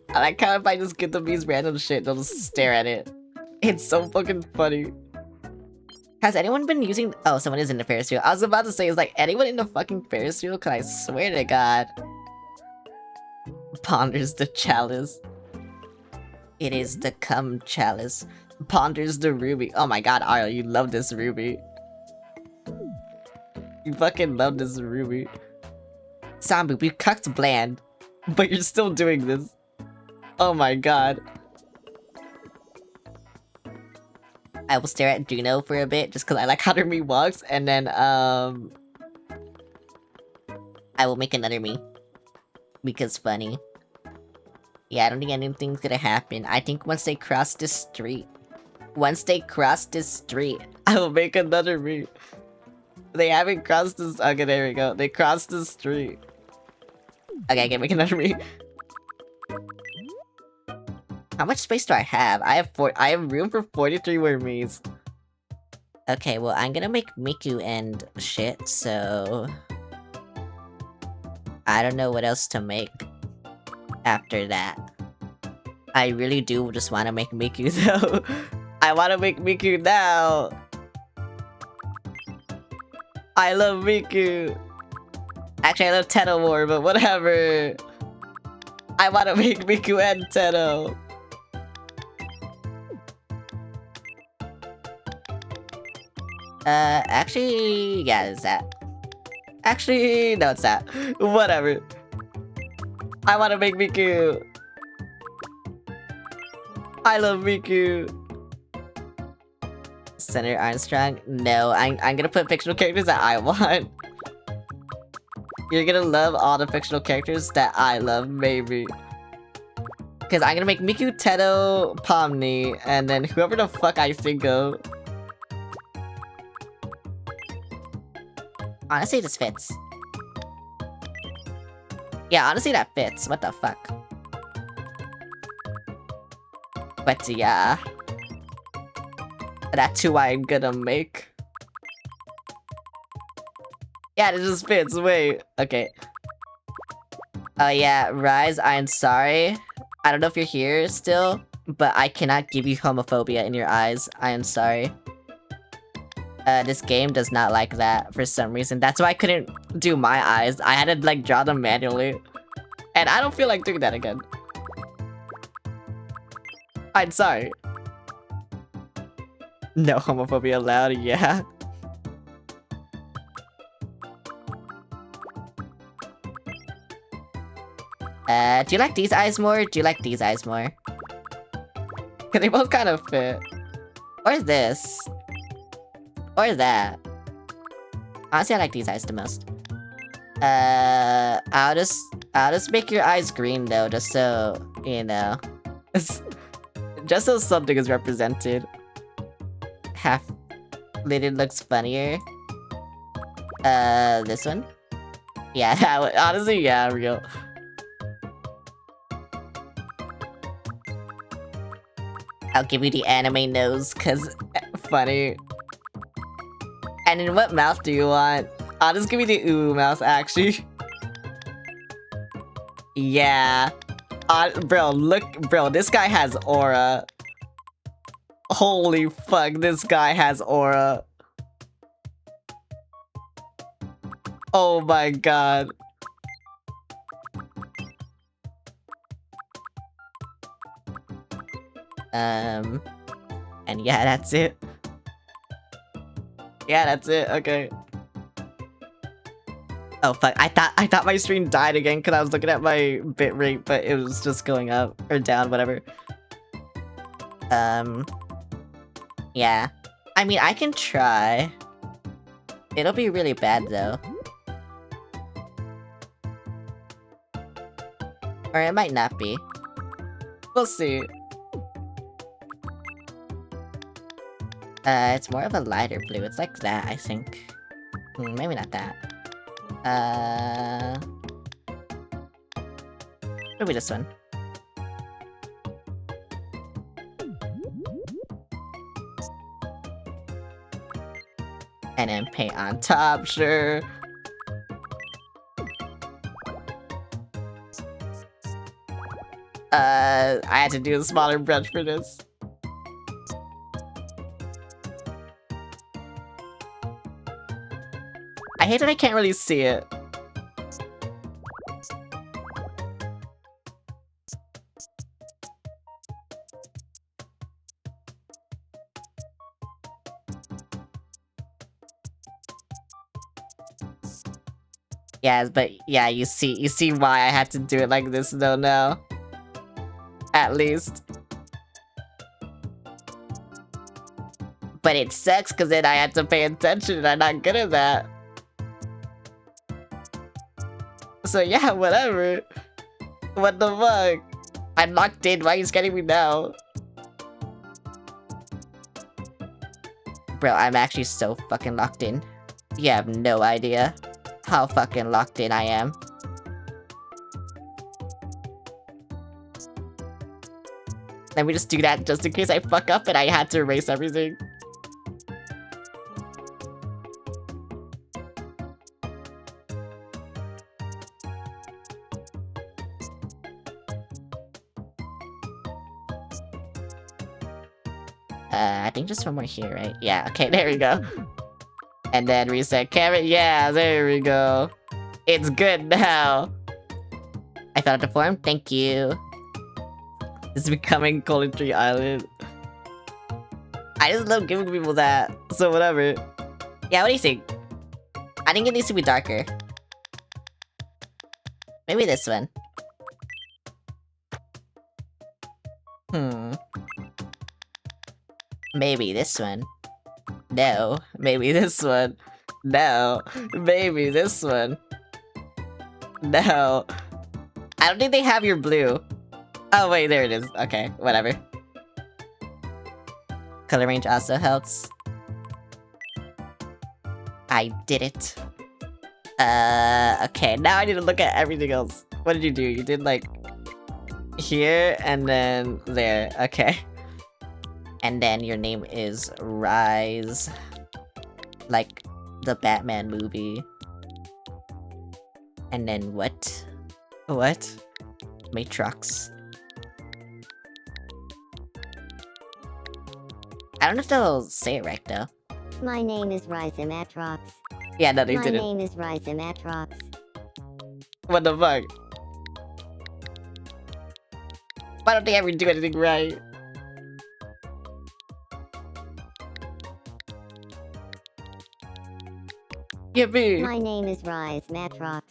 I like how if I just give them these random shit, they'll just stare at it. It's so fucking funny. Has anyone been using- oh, someone is in the Ferris wheel. I was about to say, is like anyone in the fucking Ferris wheel? Cause I swear to God. Ponders the chalice. It is the cum chalice. Ponders the ruby. Oh my god, Ariel, you love this ruby. You fucking love this ruby. Sambu, we cucked bland. But you're still doing this. Oh my god. I will stare at Juno for a bit, just cause I like how her me walks, and then, I will make another me. Because funny. Yeah, I don't think anything's gonna happen. I think once they cross this street, I will make another me. They haven't crossed this. Okay, there we go. They crossed the street. Okay, I can make another me. How much space do I have? I have room for 43 more me's. Okay, well, I'm gonna make Miku and shit, so... I don't know what else to make after that. I really do just want to make Miku, though. I want to make Miku now! I love Miku! Actually, I love Teto more, but whatever! I want to make Miku and Teto! Actually, yeah, it's that. Actually, no, it's that. Whatever. I want to make Miku. I love Miku. Senator Armstrong? No, I'm gonna put fictional characters that I want. You're gonna love all the fictional characters that I love, maybe. Because I'm gonna make Miku, Teto, Pomni, and then whoever the fuck I think of. Honestly, this fits. Yeah, honestly, that fits. What the fuck? But yeah. That's who I'm gonna make. Yeah, it just fits. Wait. Okay. Oh yeah, Rise, I'm sorry. I don't know if you're here still, but I cannot give you homophobia in your eyes. I am sorry. This game does not like that for some reason. That's why I couldn't do my eyes. I had to like draw them manually. And I don't feel like doing that again. I'm sorry. No homophobia allowed, yeah. Do you like these eyes more? Do you like these eyes more? Cause they both kind of fit. Or is this? Or that? Honestly, I like these eyes the most. I'll just make your eyes green though, just so, you know. Just so something is represented. Half-lidded looks funnier. This one? Yeah, that one. Honestly, yeah, real. I'll give you the anime nose, cause funny. And in what mouth do you want? I'll just give you the ooh mouth, actually. Yeah. Bro, look, bro, this guy has aura. Holy fuck, this guy has aura. Oh my god. And yeah, that's it. Yeah, that's it. Okay. Oh fuck! I thought my stream died again because I was looking at my bitrate, but it was just going up or down, whatever. Yeah. I mean, I can try. It'll be really bad though. Or it might not be. We'll see. It's more of a lighter blue. It's like that, I think. Maybe not that. Maybe this one. And then paint on top, sure. I had to do a smaller brush for this. I hate that I can't really see it. Yes, but yeah, you see why I had to do it like this though now. At least. But it sucks because then I had to pay attention and I'm not good at that. So yeah, whatever. What the fuck? I'm locked in, why are you scanning me now? Bro, I'm actually so fucking locked in. You have no idea how fucking locked in I am. Let me just do that just in case I fuck up and I had to erase everything. I think just one more here, right? Yeah, okay, there we go. And then reset camera. Yeah, there we go. It's good now. I filled out the form. Thank you. It's becoming Golden Tree Island. I just love giving people that. So whatever. Yeah, what do you think? I think it needs to be darker. Maybe this one. Maybe this one. No. Maybe this one. No. Maybe this one. No. I don't think they have your blue. Oh wait, there it is. Okay, whatever. Color range also helps. I did it. Okay, now I need to look at everything else. What did you do? You did like here and then there. Okay. And then your name is Rise. Like the Batman movie. And then what? What? Matrox. I don't know if they'll say it right though. My name is Matrox. Yeah, no, they My didn't. name is Matrox. What the fuck? Why don't they ever do anything right? Yippee! My name is Matrox.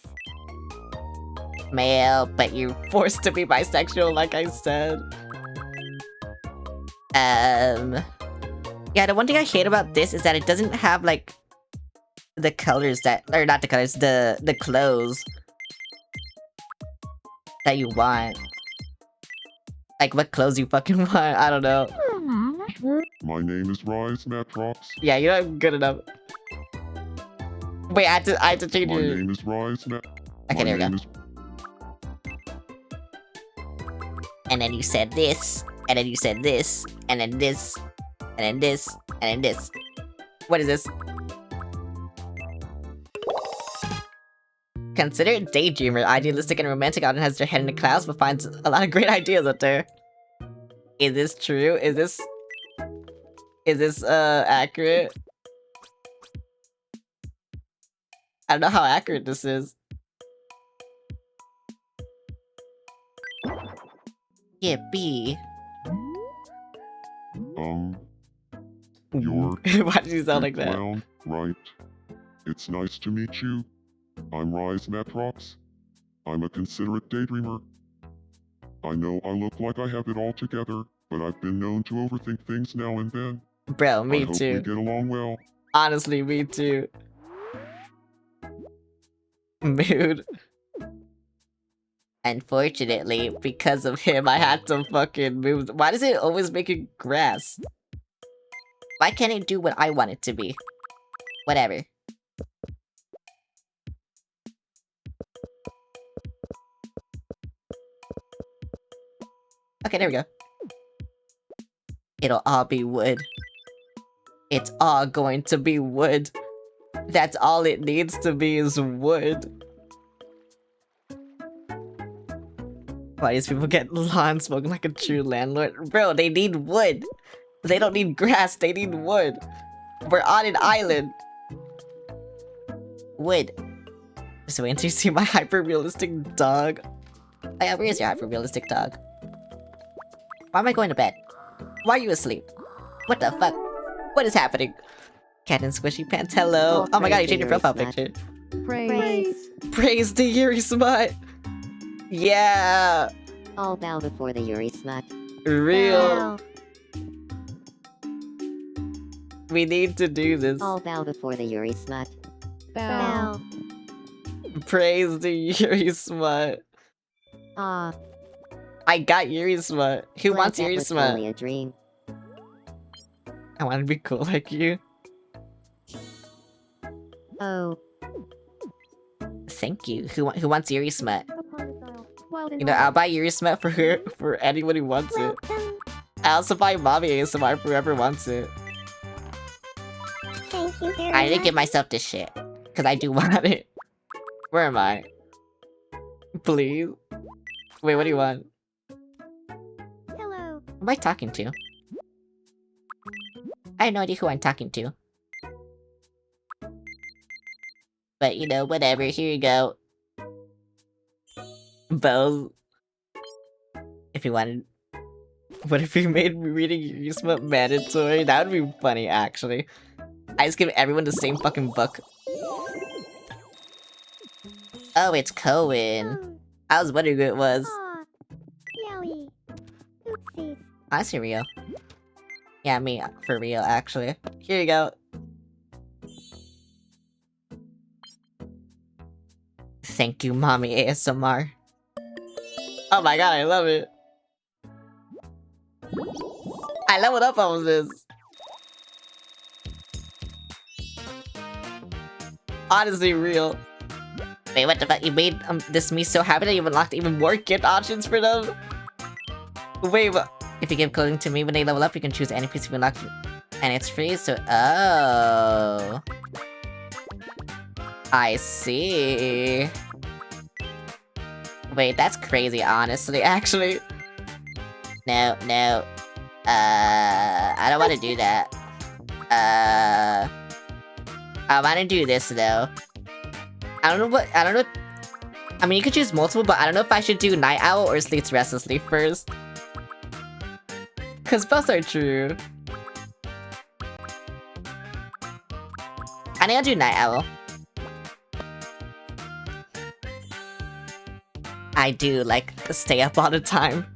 Male, but you're forced to be bisexual, like I said. Yeah, the one thing I hate about this is that it doesn't have, like, the colors that... Or not the colors, the clothes that you want. Like, what clothes you fucking want, I don't know. My name is Matrox. Yeah, you're not good enough. Wait, I had to change My your... name is Matrox. Okay, there we go. And then you said this, and then you said this, and then this, and then this, and then this. What is this? Considered daydreamer, idealistic and romantic, often has their head in the clouds, but finds a lot of great ideas out there. Is this true? Is this accurate? I don't know how accurate this is. Yippee. You're Why did you sound like that? clown, right? It's nice to meet you. I'm Matrox. I'm a considerate daydreamer. I know I look like I have it all together, but I've been known to overthink things now and then. Bro, me I hope too. we get along well. Honestly, me too. Mood. Unfortunately, because of him, I had to fucking move. Why does it always make it grass? Why can't it do what I want it to be? Whatever. Okay, there we go. It'll all be wood. It's all going to be wood. That's all it needs to be is wood. Why these people get lawn smoking like a true landlord? Bro, they need wood. They don't need grass, they need wood. We're on an island. Wood. So wait until you see my hyper-realistic dog. Oh yeah, where is your hyper-realistic dog? Why am I going to bed? Why are you asleep? What the fuck? What is happening? Cat and Squishy Pants, hello. Oh my god, you changed your profile picture. Praise. Praise the Yuri Smut. Yeah. All bow before the Yuri smut. Real. We need to do this. All bow before the Yuri smut. Bow. Praise the Yuri Smut. Ah, I got Yuri Smut. Who glad wants that Yuri was Smut? only a dream. I want to be cool like you. Oh, Thank you. Who wants Yuri Smut? wild and You know, I'll buy Yuri Smut for her, for anyone who wants it. Welcome. I also buy Mommy ASMR for whoever wants it. Thank you very I need to much. give myself this shit. Because I do want it. Where am I? Please? Wait, what do you want? Hello. Who am I talking to? I have no idea who I'm talking to. But, you know, whatever. Here you go. Bells. If you wanted... What if you made me reading Yuri Smut mandatory? That would be funny, actually. I just give everyone the same fucking book. Oh, it's Cohen. Oh, I was wondering who it was. aw. Yowie. Oopsies. Honestly, real. Yeah, me, for real, actually. Here you go. Thank you, Mommy ASMR. Oh my god, I love it. I leveled up on this. Honestly, real. Wait, what the fuck? You made this me so happy that you unlocked even more gift options for them? Wait, what? If you give clothing to me when they level up, you can choose any piece you unlock, and it's free, so... Oh. I see. Wait, that's crazy, honestly, actually. No, no. I don't want to do that. I want to do this, though. I don't know. I mean, you could choose multiple, but I don't know if I should do Night Owl or Sleeps Restlessly first. Because both are true. I think I'll do Night Owl. I do, like, stay up all the time.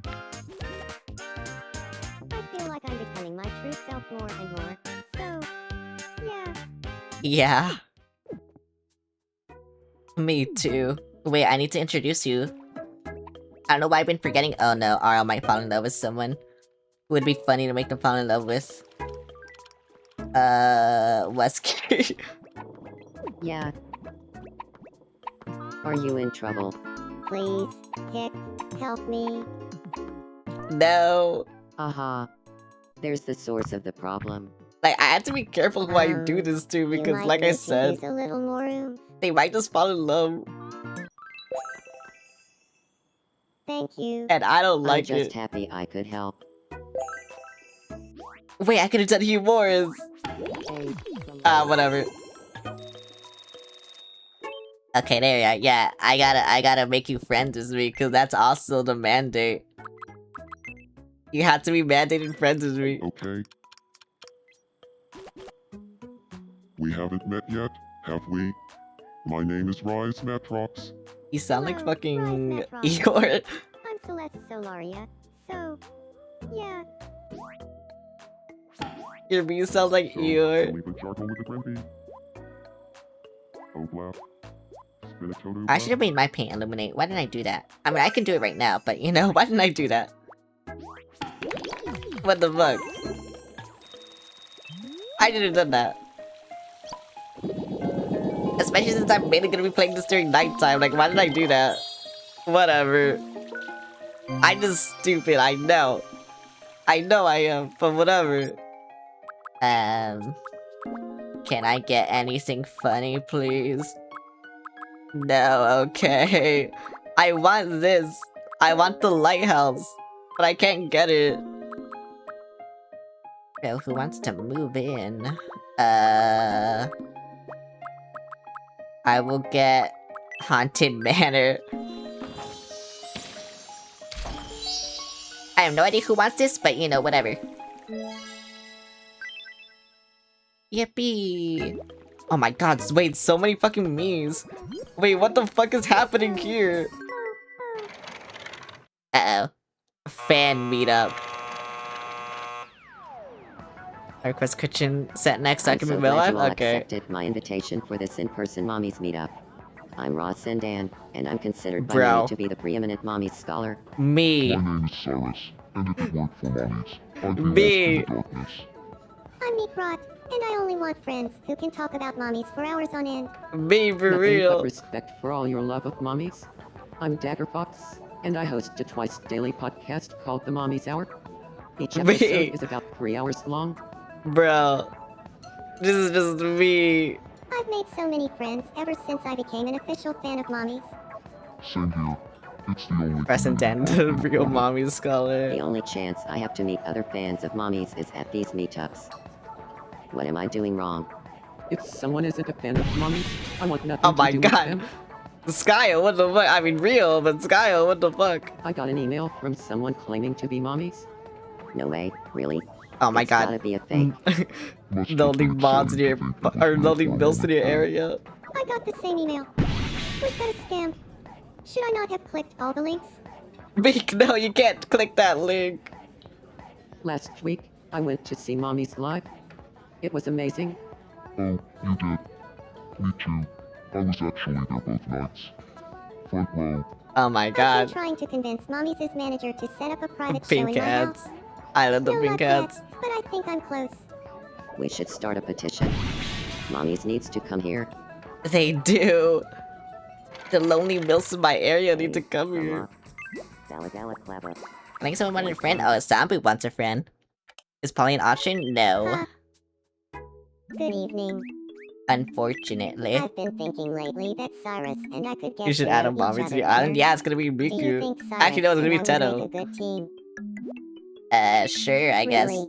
I feel like I'm becoming my true self more and more. So, yeah. Yeah. Me too. Wait, I need to introduce you. I don't know why I've been forgetting. Oh no, Arl might fall in love with someone who would be funny to make them fall in love with. Wesky. Yeah. Are you in trouble? Please, Hick, help me. No. Aha. There's the source of the problem. Like, I have to be careful who I do this to You because, might like I need to said, use a little more room. they might just fall in love. Thank you. And I don't I'm like just it. happy I could help. Wait, I could have done Humorous. Hey, Whatever. Okay, there we are. Yeah, I gotta make you friends with me, because that's also the mandate. You have to be mandated friends with me. Okay. We haven't met yet, have we? My name is Rise Matrox. You sound like Hello, fucking Rise Matrox. Igor. I'm Celeste Solaria. So, yeah. Your view sounds like So, Igor. leave a charcoal with a friendly. Oh, blap. Spin a Todo I should have made my paint illuminate. Why didn't I do that? I mean, I can do it right now, but you know, why didn't I do that? What the fuck? I should have done that. Especially since I'm mainly gonna be playing this during nighttime. Like, why did I do that? Whatever. I'm just stupid, I know. I know I am, but whatever. Can I get anything funny, please? No, okay. I want this. I want the lighthouse, but I can't get it. Well, who wants to move in? I will get Haunted Manor. I have no idea who wants this, but you know, whatever. Yippee! Oh my god, wait, so many fucking memes. Wait, what the fuck is happening here? Uh-oh. Fan meetup. I request kitchen set next so I I'm can so move glad on? you all Okay. accepted my invitation for this in-person mommies meetup. I'm Ross and Dan, and I'm considered by Bro. many to be the preeminent mommies scholar. Me. My name is Cyrus, and if you work for mommies, I do Me. the darkness. I'm Meat Rot, and I only want friends who can talk about mommies for hours on end. Be for Nothing real. but respect for all your love of mommies. I'm Dagger Fox, and I host a twice daily podcast called The Mommy's Hour. Each episode Wait. is about 3 hours long. Bro. This is just me. I've made so many friends ever since I became an official fan of mommies. Same here. It's the only Present thing Dan, the real mommy scholar. The only chance I have to meet other fans of mommies is at these meetups. What am I doing wrong? If someone isn't a fan of mommies, I want nothing Oh my to do god. with them. Skyo, what the fuck? I mean, real, but Skyo, what the fuck? I got an email from someone claiming to be mommies. No way, really? Oh my It's god. gotta be a fake. Must have Loading been mods in your, something or loading bills in your area. I got the same email. Was that a scam? Should I not have clicked all the links? Beak, no, you can't click that link. Last week, I went to see mommies live. It was amazing. Oh, you did. Me too. I was actually there both nights. Front row. Oh my I've god. been trying to convince mommies' manager to set up a private show Pink in my house. cats. I love the No pink luck cats. yet, but I think I'm close. We should start a petition. Mommies needs to come here. They do. The lonely mills in my area need to come here. Dalagala I think someone wanted a friend. Oh, Sambu wants a friend. Is Polly an option? No. Good evening. Unfortunately. I've been thinking lately that Cyrus and I could get You should to add know a each mommy to other the island. better. Yeah, it's gonna be Do you Miku. think Cyrus Actually, no, it's gonna be and I would make Teto. a good team? Sure, I guess. Really?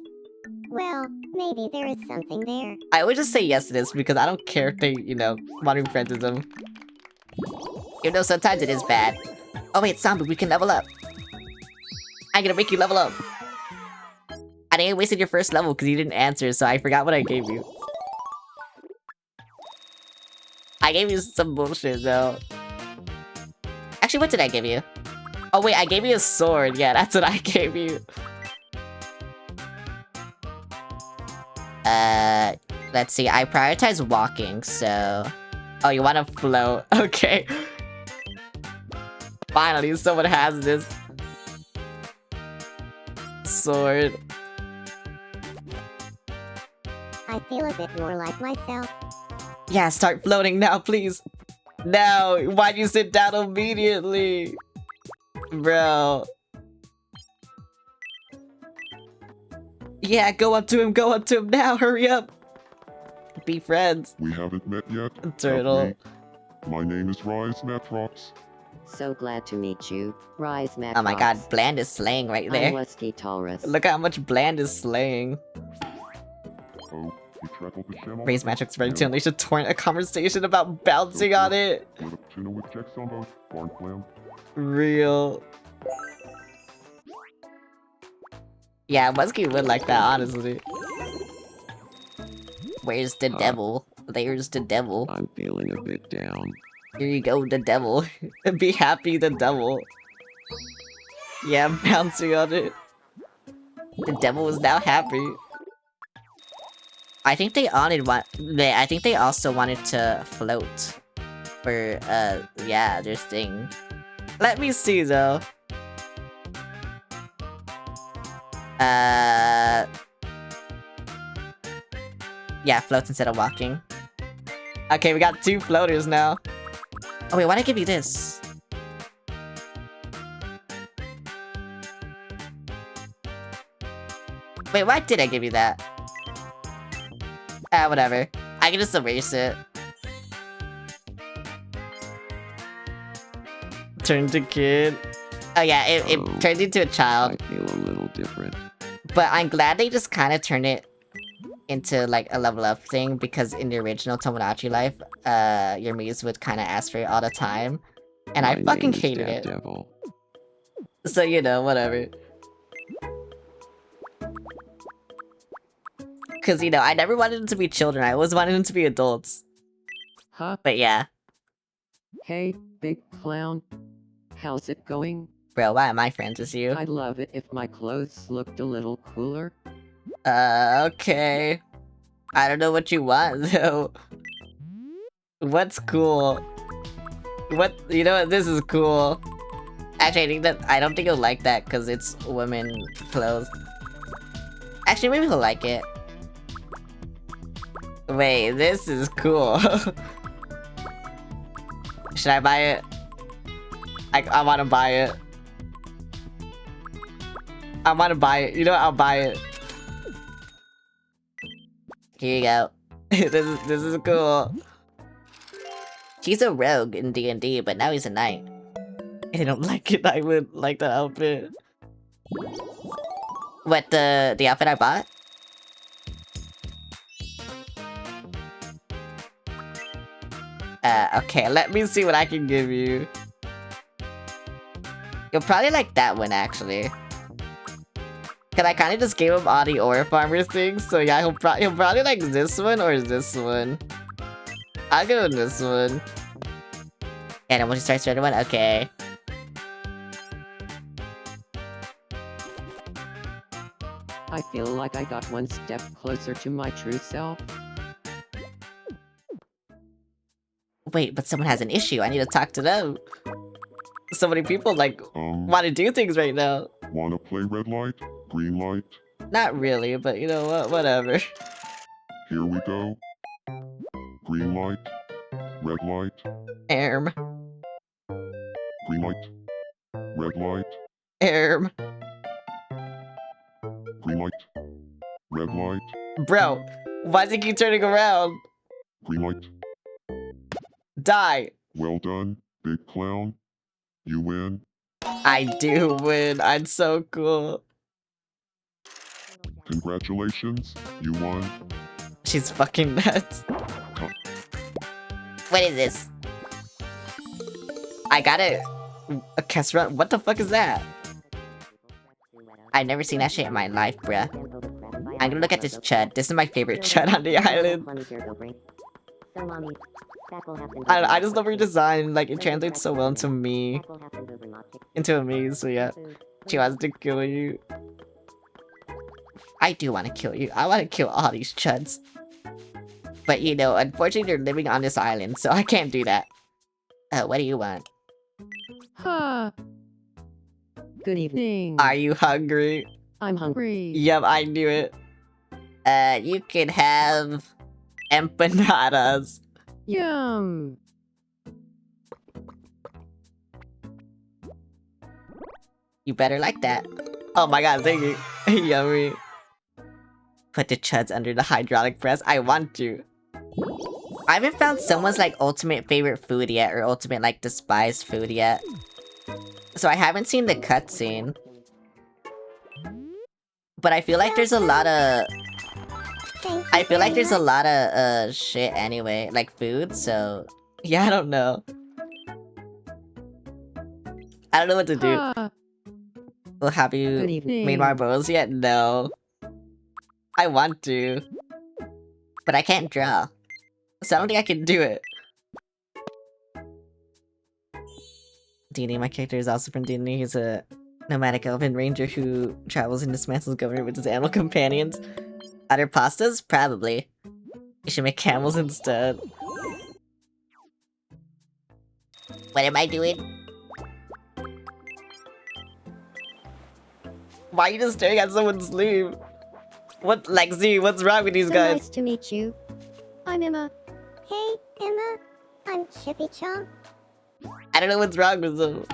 Well, maybe there is something there. I would just say yes to this because I don't care if they, you know, want to be friends with them. Even though sometimes it is bad. Oh wait, Sambu, we can level up. I'm gonna make you level up. I think I wasted your first level because you didn't answer, so I forgot what I gave you. I gave you some bullshit though. Actually, what did I give you? Oh wait, I gave you a sword. Yeah, that's what I gave you. Let's see. I prioritize walking, so... Oh, you want to float? Okay. Finally, someone has this. Sword. I feel a bit more like myself. Yeah, start floating now, please. No, why'd you sit down immediately? Bro. Yeah, go up to him now, hurry up. Be friends. We haven't met yet. Turtle. have we? My name is Rise Matrox. So glad to meet you, Rise Matt. Oh my god, Bland is slaying right I'm there. Lusky Taurus. Look at how much Bland is slaying. Oh, we traveled the channel. Raise Matrix ready to unleash a torrent of conversation about bouncing on it. With a tuna with checks on both. Barn clam. Real. Yeah, Muskie would like that, honestly. Where's the devil? There's the devil. I'm feeling a bit down. Here you go, the devil. Be happy, the devil. Yeah, I'm bouncing on it. The devil is now happy. I think they I think they also wanted to float. For, yeah, their thing. Let me see, though. Yeah, floats instead of walking. Okay, we got 2 floaters now. Oh wait, why'd I give you this? Wait, why did I give you that? Ah, whatever. I can just erase it. Turn to kid. Oh yeah, it Oh. turned into a child. I feel a little different. But I'm glad they just kind of turned it into like a level up thing because in the original Tomodachi life, your Mies would kind of ask for it all the time, and I My fucking name is hated it. Devil. So you know, whatever. Cause you know, I never wanted them to be children. I always wanted them to be adults. Huh? But yeah, Hey, big clown. How's it going? bro, why am I friends with you? I'd love it if my clothes looked a little cooler. Okay. I don't know what you want though. What's cool? What? You know what? This is cool. Actually, I don't think he'll like that because it's women clothes. Actually, maybe he'll like it. Wait, this is cool. Should I buy it? I want to buy it. I want to buy it. You know what? I'll buy it. Here you go. This is cool. He's a rogue in D&D, but now he's a knight. I don't like it. I would like the outfit. What, the outfit I bought? Okay, let me see what I can give you. You'll probably like that one, actually. Cause I kind of just gave him all the ore farmer things, so yeah, he'll probably like this one or this one. I'll give him this one. And then once he starts the other one, okay. I feel like I got one step closer to my true self. Wait, but someone has an issue. I need to talk to them. So many people like want to do things right now. Wanna play red light, green light? Not really, but you know what? Whatever. Here we go. Green light, red light, Erm. green light, red light, Erm. green light, red light, Bro, why does he keep turning around? green light. Die. Well done, big clown. You win. I do win. I'm so cool. Congratulations, you won. She's fucking nuts. What is this? I got it. A casserole. What the fuck is that? I've never seen that shit in my life, bruh. I'm gonna look at this chud. This is my favorite chud on the island. I just love her design. Like, it translates so well into me. Into me, so yeah. She wants to kill you. I do want to kill you. I want to kill all these chuds. But you know, unfortunately they're living on this island, so I can't do that. What do you want? Huh. Good evening. Are you hungry? I'm hungry. Yep, I knew it. You can have empanadas. Yum. You better like that. Oh my god, thank you. Yummy. Put the chuds under the hydraulic press. I want to. I haven't found someone's like ultimate favorite food yet, or ultimate like despised food yet. So I haven't seen the cutscene. But I feel like there's a lot of... I feel like there's a lot of shit anyway, like food, so... Yeah, I don't know. I don't know what to do. Well, have Good you evening. made my bows yet? No. I want to. But I can't draw. So I don't think I can do it. D&D, my character is also from D&D. He's a nomadic elven ranger who travels and dismantles government with his animal companions. Other pastas? Probably. You should make camels instead. What am I doing? Why are you just staring at someone's sleeve? What, Lexi, what's wrong with these So guys? nice to meet you. I'm Emma. Hey, Emma. I'm Chippy Chomp. I don't know what's wrong with them.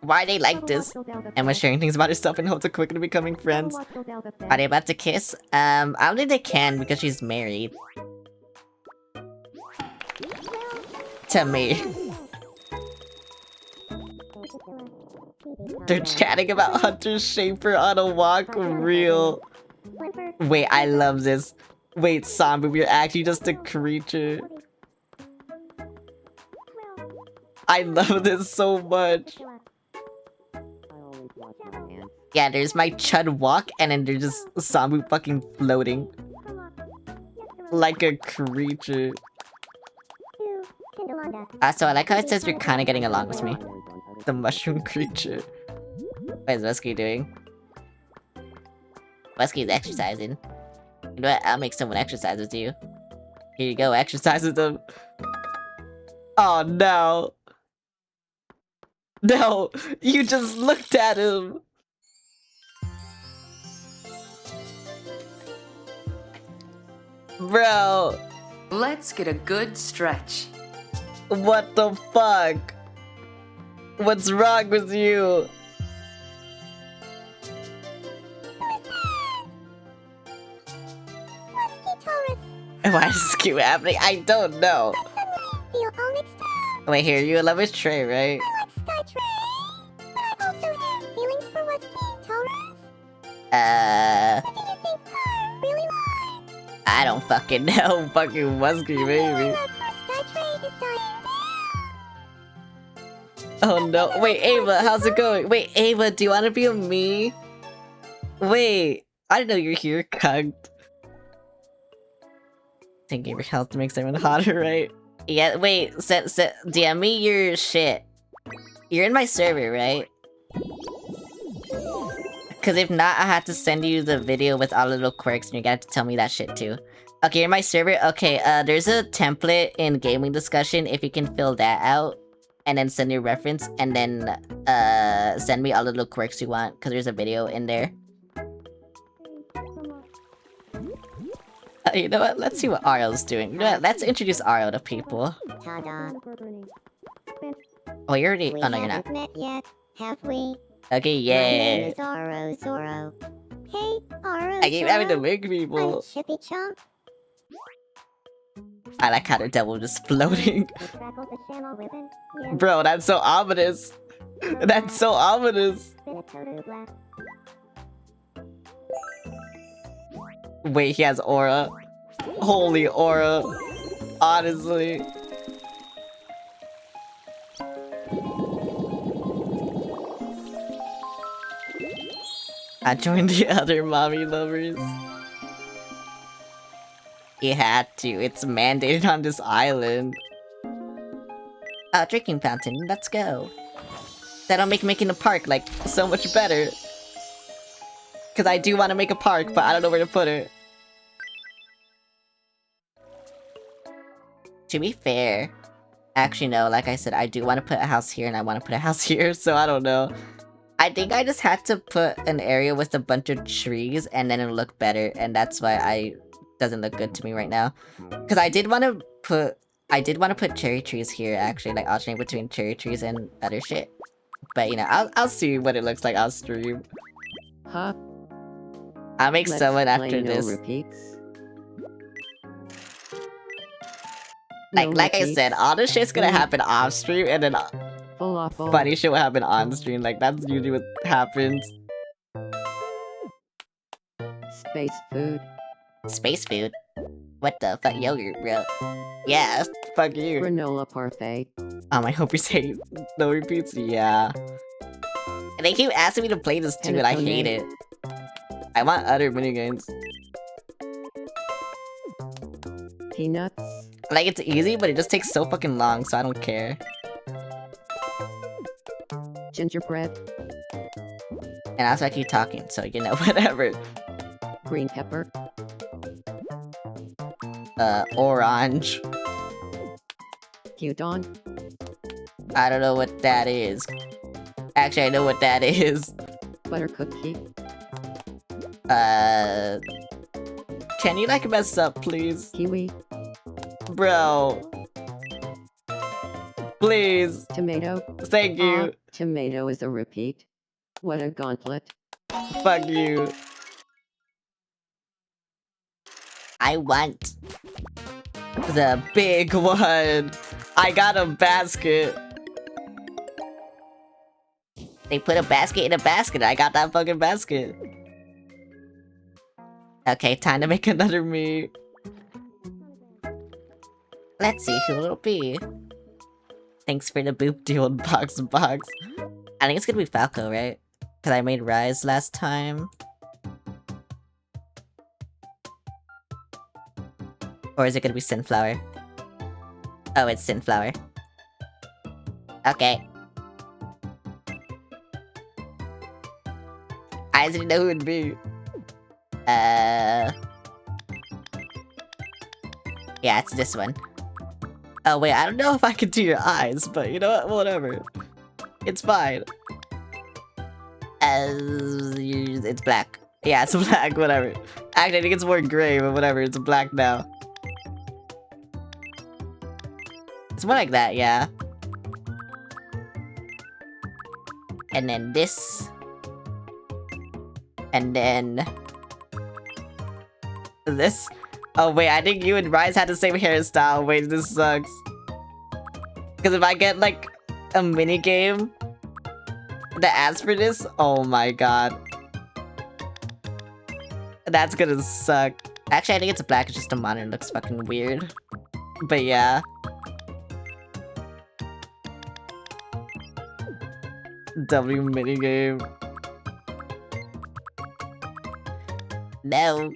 Why are they like this? Emma's sharing things about herself and hopes to quickly becoming friends. Are they about to kiss? I don't think they can because she's married. To me. They're chatting about Hunter Schafer on a walk. Real. Wait, I love this. Wait, Sambu, you're actually just a creature. I love this so much. Yeah, there's my Chud walk, and then there's just Sambu fucking floating. Like a creature. So I like how it says you're kinda getting along with me. The mushroom creature. What is Wesky doing? Wesky's exercising. You know what? I'll make someone exercise with you. Here you go, exercise with them. Oh no. No, you just looked at him. Bro, Let's get a good stretch. what the fuck? What's wrong with you? Why is this keep happening? I don't know. Feel all mixed up. Wait, here, you love his tray, right? I like Sky Tray, but I also have feelings for Wesky Taurus. What do you think Par really like? I don't fucking know. Fucking musky, My baby. love for Sky Tray is dying down. Oh no. Wait, Ava, how's it going? Wait, Ava, do you want to be a me? Wait, I didn't know you were here, cunt. Thinking your health makes everyone hotter, right? Yeah, wait, DM me your shit. You're in my server, right? Because if not, I have to send you the video with all the little quirks and you're gonna have to tell me that shit too. Okay, you're in my server? Okay, there's a template in gaming discussion if you can fill that out. And then send your reference and then send me all the little quirks you want because there's a video in there. You know what? Let's see what Ario's doing. You know what? Let's introduce Ario to people. Ta-da. Oh, you're already. We Oh no, you're not. haven't met yet, have we? Okay, My name yeah. is Aro Zoro. Hey, Aro I keep having to Zoro. make I'm people. Chippy Chomp. I like how the devil just floating. You trackled the Shamo Ribbon? Yeah. Bro, that's so ominous. That's so ominous. Been a total blast. Wait, he has aura. Holy aura. Honestly. I joined the other mommy lovers. You had to. It's mandated on this island. Drinking fountain. Let's go. That'll make making a park, like, so much better. Because I do want to make a park, but I don't know where to put it. To be fair, actually no, like I said, I do want to put a house here and I want to put a house here, so I don't know. I think I just had to put an area with a bunch of trees and then it'll look better, and that's why doesn't look good to me right now. Because I did want to put cherry trees here, actually, like alternate between cherry trees and other shit. But you know, I'll see what it looks like on stream. Huh? I'll make Let's someone play after no this. repeats. Like I said, all this shit's gonna happen off stream, and then Falafel. funny shit will happen on stream. Like that's usually what happens. Space food. Space food. What the fuck, yogurt, bro? Yeah, fuck you. Granola parfait. I hope you say no repeats. Yeah. And they keep asking me to play this too, and I hate it. I want other minigames. Peanuts. Like it's easy, but it just takes so fucking long, so I don't care. Gingerbread. And also I keep talking, so you know, whatever. Green pepper. Orange. Gyudon. I don't know what that is. Actually, I know what that is. Butter cookie. Can you like mess up, please? Kiwi. Bro. Please. Tomato. Thank you. Tomato is a repeat. What a gauntlet. Fuck you. I want the big one. I got a basket. They put a basket in a basket. I got that fucking basket. Okay, time to make another me. Let's see who it'll be. Thanks for the boop deal box. I think it's gonna be Falco, right? Because I made Rise last time. Or is it gonna be Sunflower? Oh, it's Sunflower. Okay. I didn't know who it'd be. Yeah, it's this one. Oh wait, I don't know if I can do your eyes, but you know what? Whatever. It's fine. It's black. Yeah, it's black, whatever. Actually, I think it's more gray, but whatever, it's black now. It's more like that, yeah. And then this. And then... this. Oh wait, I think you and Rise had the same hairstyle. Wait, this sucks. Because if I get like a mini game that asks for this, oh my god. That's gonna suck. Actually, I think it's black, it's just the monitor looks fucking weird. But yeah. W minigame. No.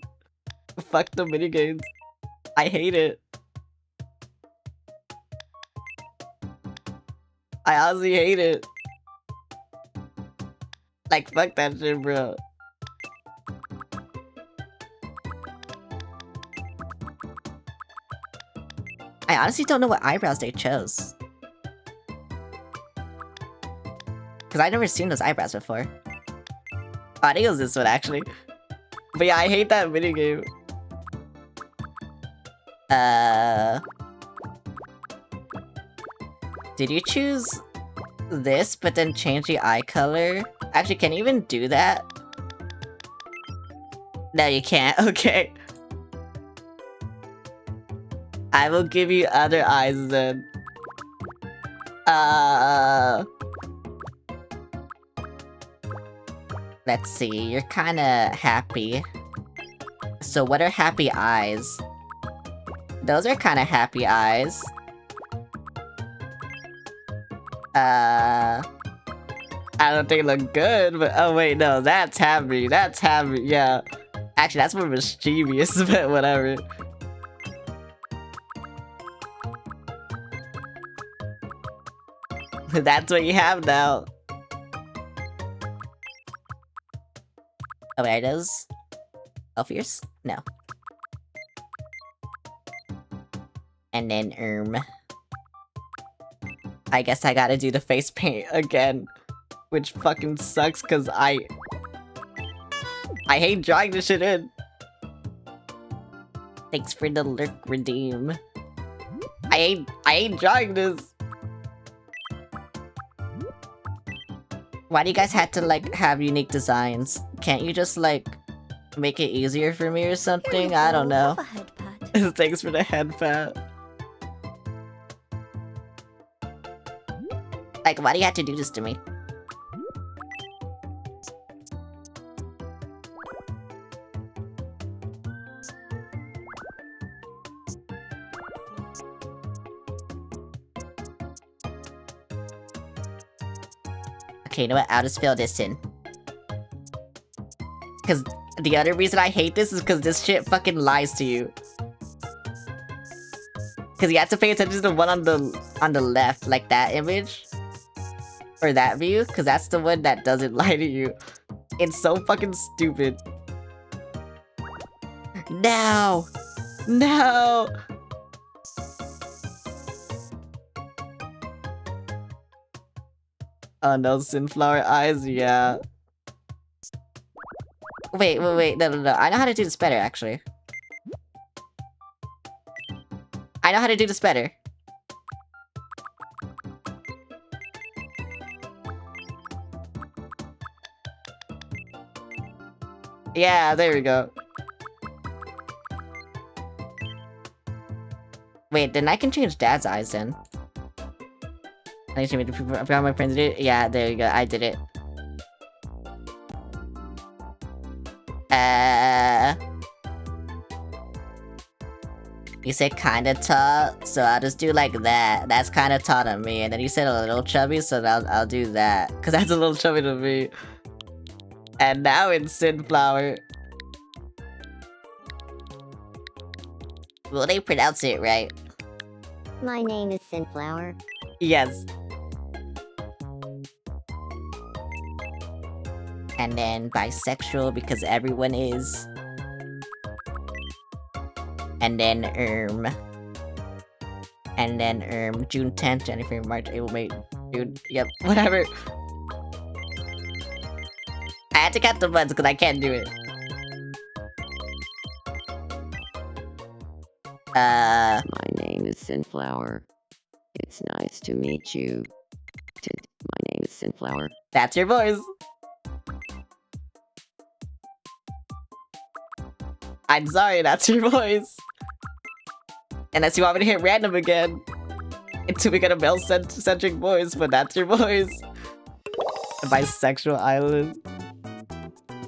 Fuck the minigames. I hate it. I honestly hate it. Like, fuck that shit, bro. I honestly don't know what eyebrows they chose. Because I've never seen those eyebrows before. Oh, I think it was this one, actually. But yeah, I hate that minigame. Did you choose this, but then change the eye color? Actually, can you even do that? No, you can't. Okay. I will give you other eyes then. Let's see, you're kinda happy. So what are happy eyes? Those are kinda happy eyes. I don't think they look good, but oh wait, no, that's happy. That's happy, yeah. Actually, that's more mischievous, but whatever. That's what you have now. Oh wait, are those elf ears? No. And then, I guess I gotta do the face paint again. Which fucking sucks, cause I hate drawing this shit in. Thanks for the lurk redeem. I hate drawing this. Why do you guys have to, like, have unique designs? Can't you just, like, make it easier for me or something? I don't know. Thanks for the head pat. Like, why do you have to do this to me? Okay, you know what? I'll just fill this in. Because the other reason I hate this is because this shit fucking lies to you. Because you have to pay attention to the one on the left, like that image. Or that view, because that's the one that doesn't lie to you. It's so fucking stupid. No! No! Oh no, Sunflower eyes, yeah. Wait, no. I know how to do this better, actually. I know how to do this better. Yeah, there we go. Wait, then I can change Dad's eyes then. I forgot my friends did it. Yeah, there you go. I did it. You said kinda tall, so I'll just do like that. That's kinda tall to me. And then you said a little chubby, so I'll do that. Cause that's a little chubby to me. And now it's Sunflower. Will they pronounce it right? My name is Sunflower. Yes. And then bisexual because everyone is. And then And then June 10th, January, March, April, May, June. Yep, whatever. I had to count the months because I can't do it. My name is Sunflower. It's nice to meet you. My name is Sunflower. That's your voice. I'm sorry, that's your voice. Unless you want me to hit random again. Until we get a male-centric voice, but that's your voice. A bisexual island.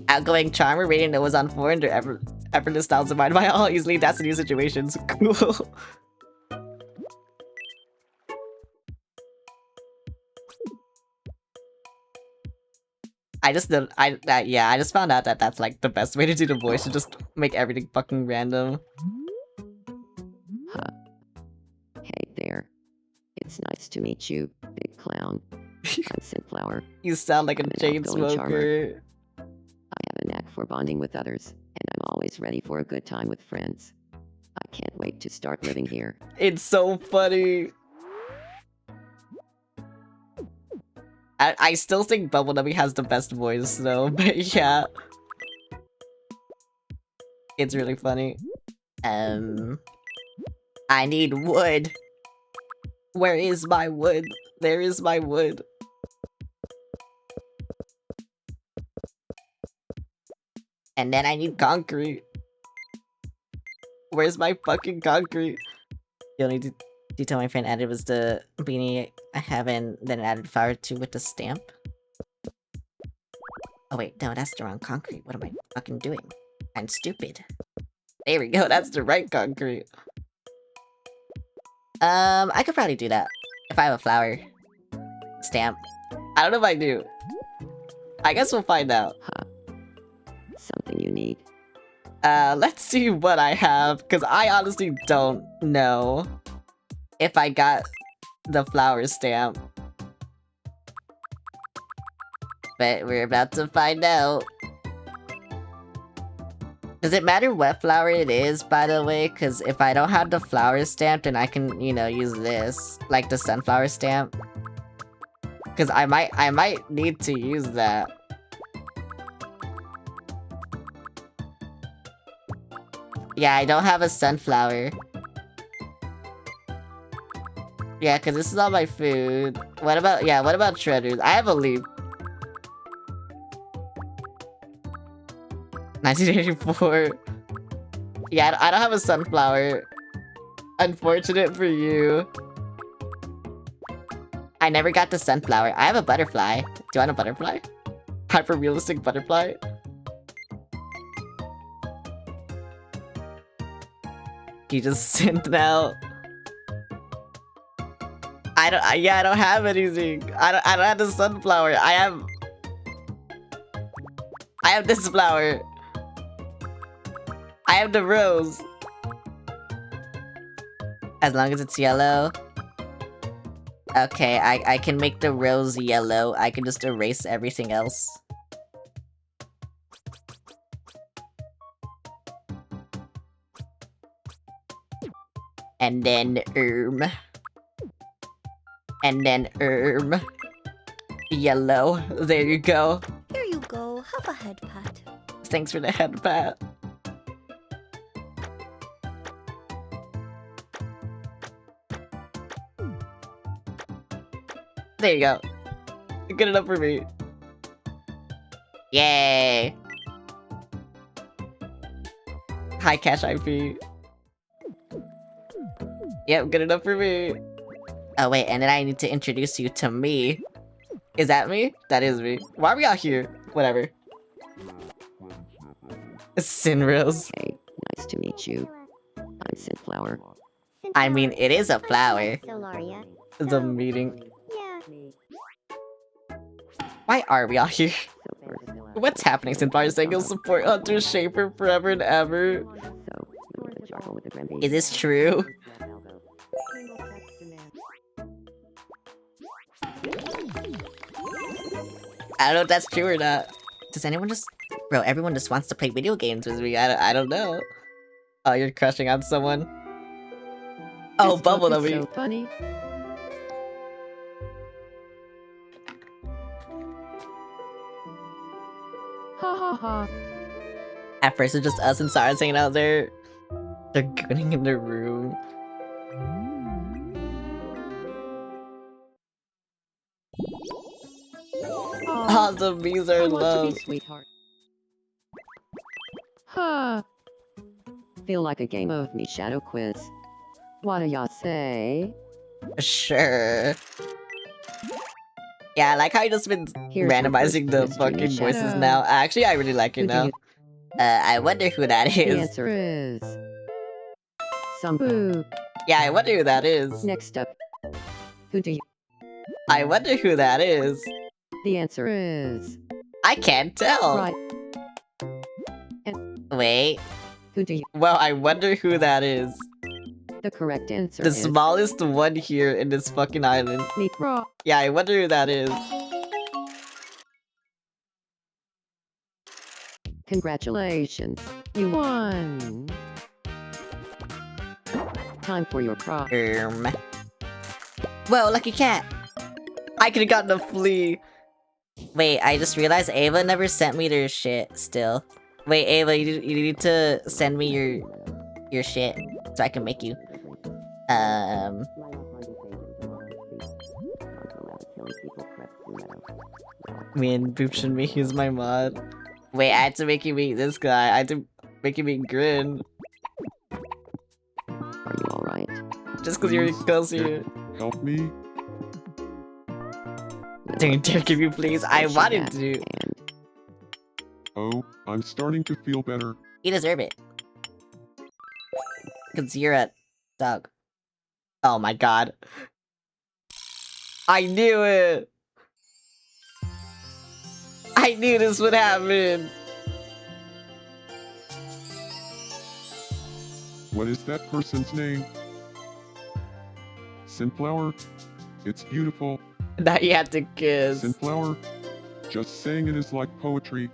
Outgoing charmer, rating that was on 4 under effortless styles divided by all easily adapts to new situations. Cool. I just found out that that's like the best way to do the voice, to just make everything fucking random. Huh. Hey there. It's nice to meet you, big clown. I'm Sunflower. You sound like a I'm an chain outgoing smoker. charmer. I have a knack for bonding with others, and I'm always ready for a good time with friends. I can't wait to start living here. It's so funny. I still think Bubble has the best voice though, but yeah. It's really funny. I need wood. Where is my wood? There is my wood. And then I need concrete. Where's my fucking concrete? You'll need to detail my friend added was the beanie I haven't then added flower to with the stamp. Oh wait, no, that's the wrong concrete. What am I fucking doing? I'm stupid. There we go, that's the right concrete. I could probably do that. If I have a flower stamp. I don't know if I do. I guess we'll find out. Huh. Something you need. Let's see what I have, because I honestly don't know if I got the flower stamp. But we're about to find out. Does it matter what flower it is, by the way? Because if I don't have the flower stamp, then I can, you know, use this. Like the sunflower stamp. Because I might need to use that. Yeah, I don't have a sunflower. Yeah, because this is all my food. What about shredders? I have a leaf. 1984. Yeah, I don't have a sunflower. Unfortunate for you. I never got the sunflower. I have a butterfly. Do you want a butterfly? Hyper-realistic butterfly? You just synth now. I don't have anything. I don't have the sunflower. I have this flower. I have the rose. As long as it's yellow. Okay, I can make the rose yellow. I can just erase everything else. And then, And then, yellow. There you go. Here you go. Have a head pat. Thanks for the head pat. There you go. Good enough for me. Yay! High cash IP. Yep, good enough for me. Oh wait, and then I need to introduce you to me. Is that me? That is me. Why are we out here? Whatever. Sinrose. Hey, nice to meet you. I'm Sunflower. I mean, it is a flower. Solaria. The meeting. Yeah. Why are we out here? So first, What's happening? Sunflower saying you'll support Hunter Shaper forever and ever. so you leave the charcoal with the Grimby. Is this true? I don't know if that's true or not. Does anyone just... Bro, everyone just wants to play video games with me. I don't know. Oh, you're crushing on someone? Oh, This Bubble book is Dummy. so funny. Ha ha ha. At first it's just us and Sarah's hanging out there. They're gooning in the room. Oh, the bees are I in want to love. be sweetheart. Huh. Feel like a game of me shadow quiz. What do y'all say? Sure. Yeah, I like how you just been Here's your first randomizing the mystery fucking voices shadow. now. Actually, I really like it Who do now. you- I wonder who that The is. answer is some boo. Yeah, I wonder who that is. Next up, who do you? I wonder who that is. The answer is I can't tell. right. Wait. Who do you? Well, I wonder who that is. The correct answer The is smallest one here in this fucking island. Meat Raw. Yeah, I wonder who that is. Congratulations, you won. Time for your prop. Whoa, lucky cat. I could've gotten a flea. Wait, I just realized Ava never sent me their shit still. Wait, Ava, you need to send me your shit so I can make you. Me and Boop should make use my mod. Wait, I had to make you meet this guy. I had to make you meet Grin. Are you alright? Just cause you're close here. Help me? Don't give you please. I wanted to. Oh, I'm starting to feel better. You deserve it. Cause you're a dog. Oh my god. I knew it! I knew this would happen! What is that person's name? Sunflower? It's beautiful. Now you have to kiss. Sunflower? Just saying it is like poetry.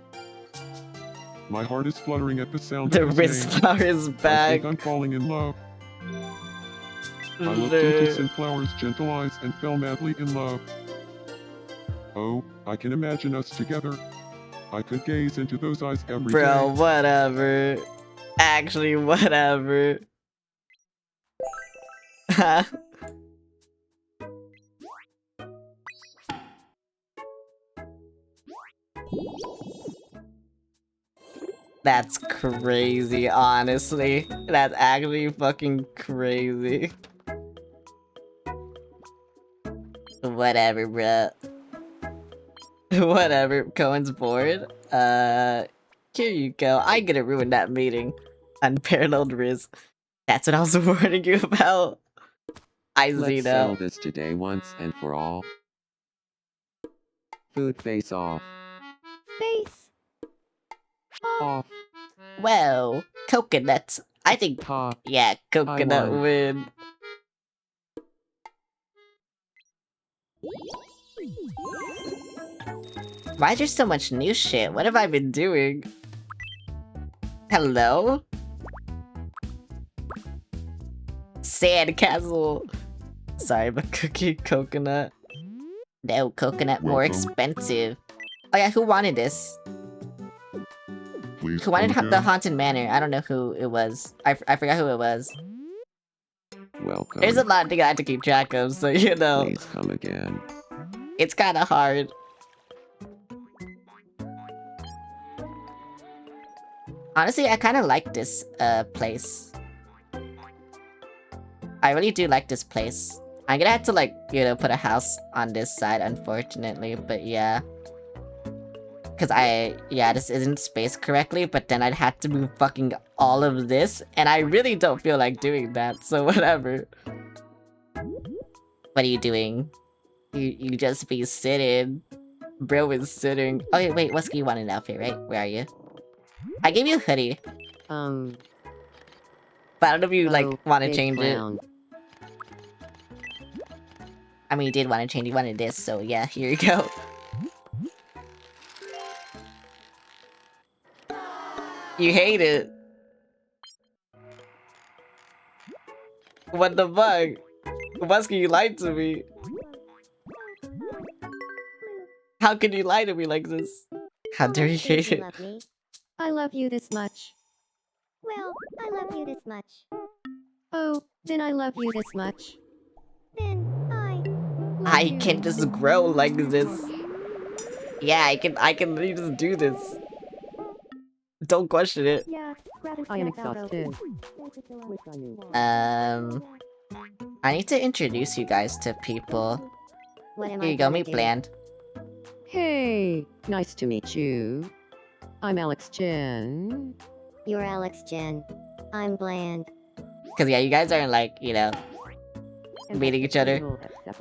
My heart is fluttering at the sound The of his wrist name. flower is I back. think I'm falling in love. I looked into Sunflower's gentle eyes and fell madly in love. Oh, I can imagine us together. I could gaze into those eyes every day. Bro, whatever. Actually, whatever. That's crazy, honestly. That's actually fucking crazy. Whatever, bruh. Whatever, Cohen's bored. Here you go. I'm gonna ruin that meeting. Unparalleled Riz. That's what I was warning you about. I see Let's settle now. this today once and for all. Food face off. Face. Off. Well, coconuts. I think, Ha. yeah, coconut won. win. Why is there so much new shit? What have I been doing? Hello? Sandcastle. Sorry, but cookie coconut. No, coconut more Welcome. expensive. Oh yeah, who wanted this? Please Who wanted come the again. Haunted Manor? I don't know who it was. I forgot who it was. Welcome. There's a lot of things I have to keep track of, so you know. Please come again. It's kinda hard. Honestly, I kinda like this place. I really do like this place. I'm gonna have to like, you know, put a house on this side, unfortunately, but yeah. Cause this isn't spaced correctly, but then I'd have to move fucking all of this, and I really don't feel like doing that, so whatever. What are you doing? You just be sitting. Bro is sitting. Oh wait, Wesky, you want an outfit, right? Where are you? I gave you a hoodie, but I don't know if you like want to big change clown. it. I mean, you did want to change. You wanted this, so yeah, here you go. You hate it. What the fuck? Wesky, you lied to me. How can you lie to me like this? How dare you hate it? I love you this much. Well, I love you this much. Oh, then I love you this much. Then I love I you. can just grow like this. Yeah, I can literally just do this. Don't question it. Yeah, rather I am snack, Falco. exhausted. Thanks, Priscilla. Wish I knew. I need to introduce you guys to people. What am Here I you go, gonna meet do? Bland. Hey, nice to meet you. I'm Alex Chen. You're Alex Jen. I'm Bland. Cause yeah, you guys aren't like, you know, meeting each other.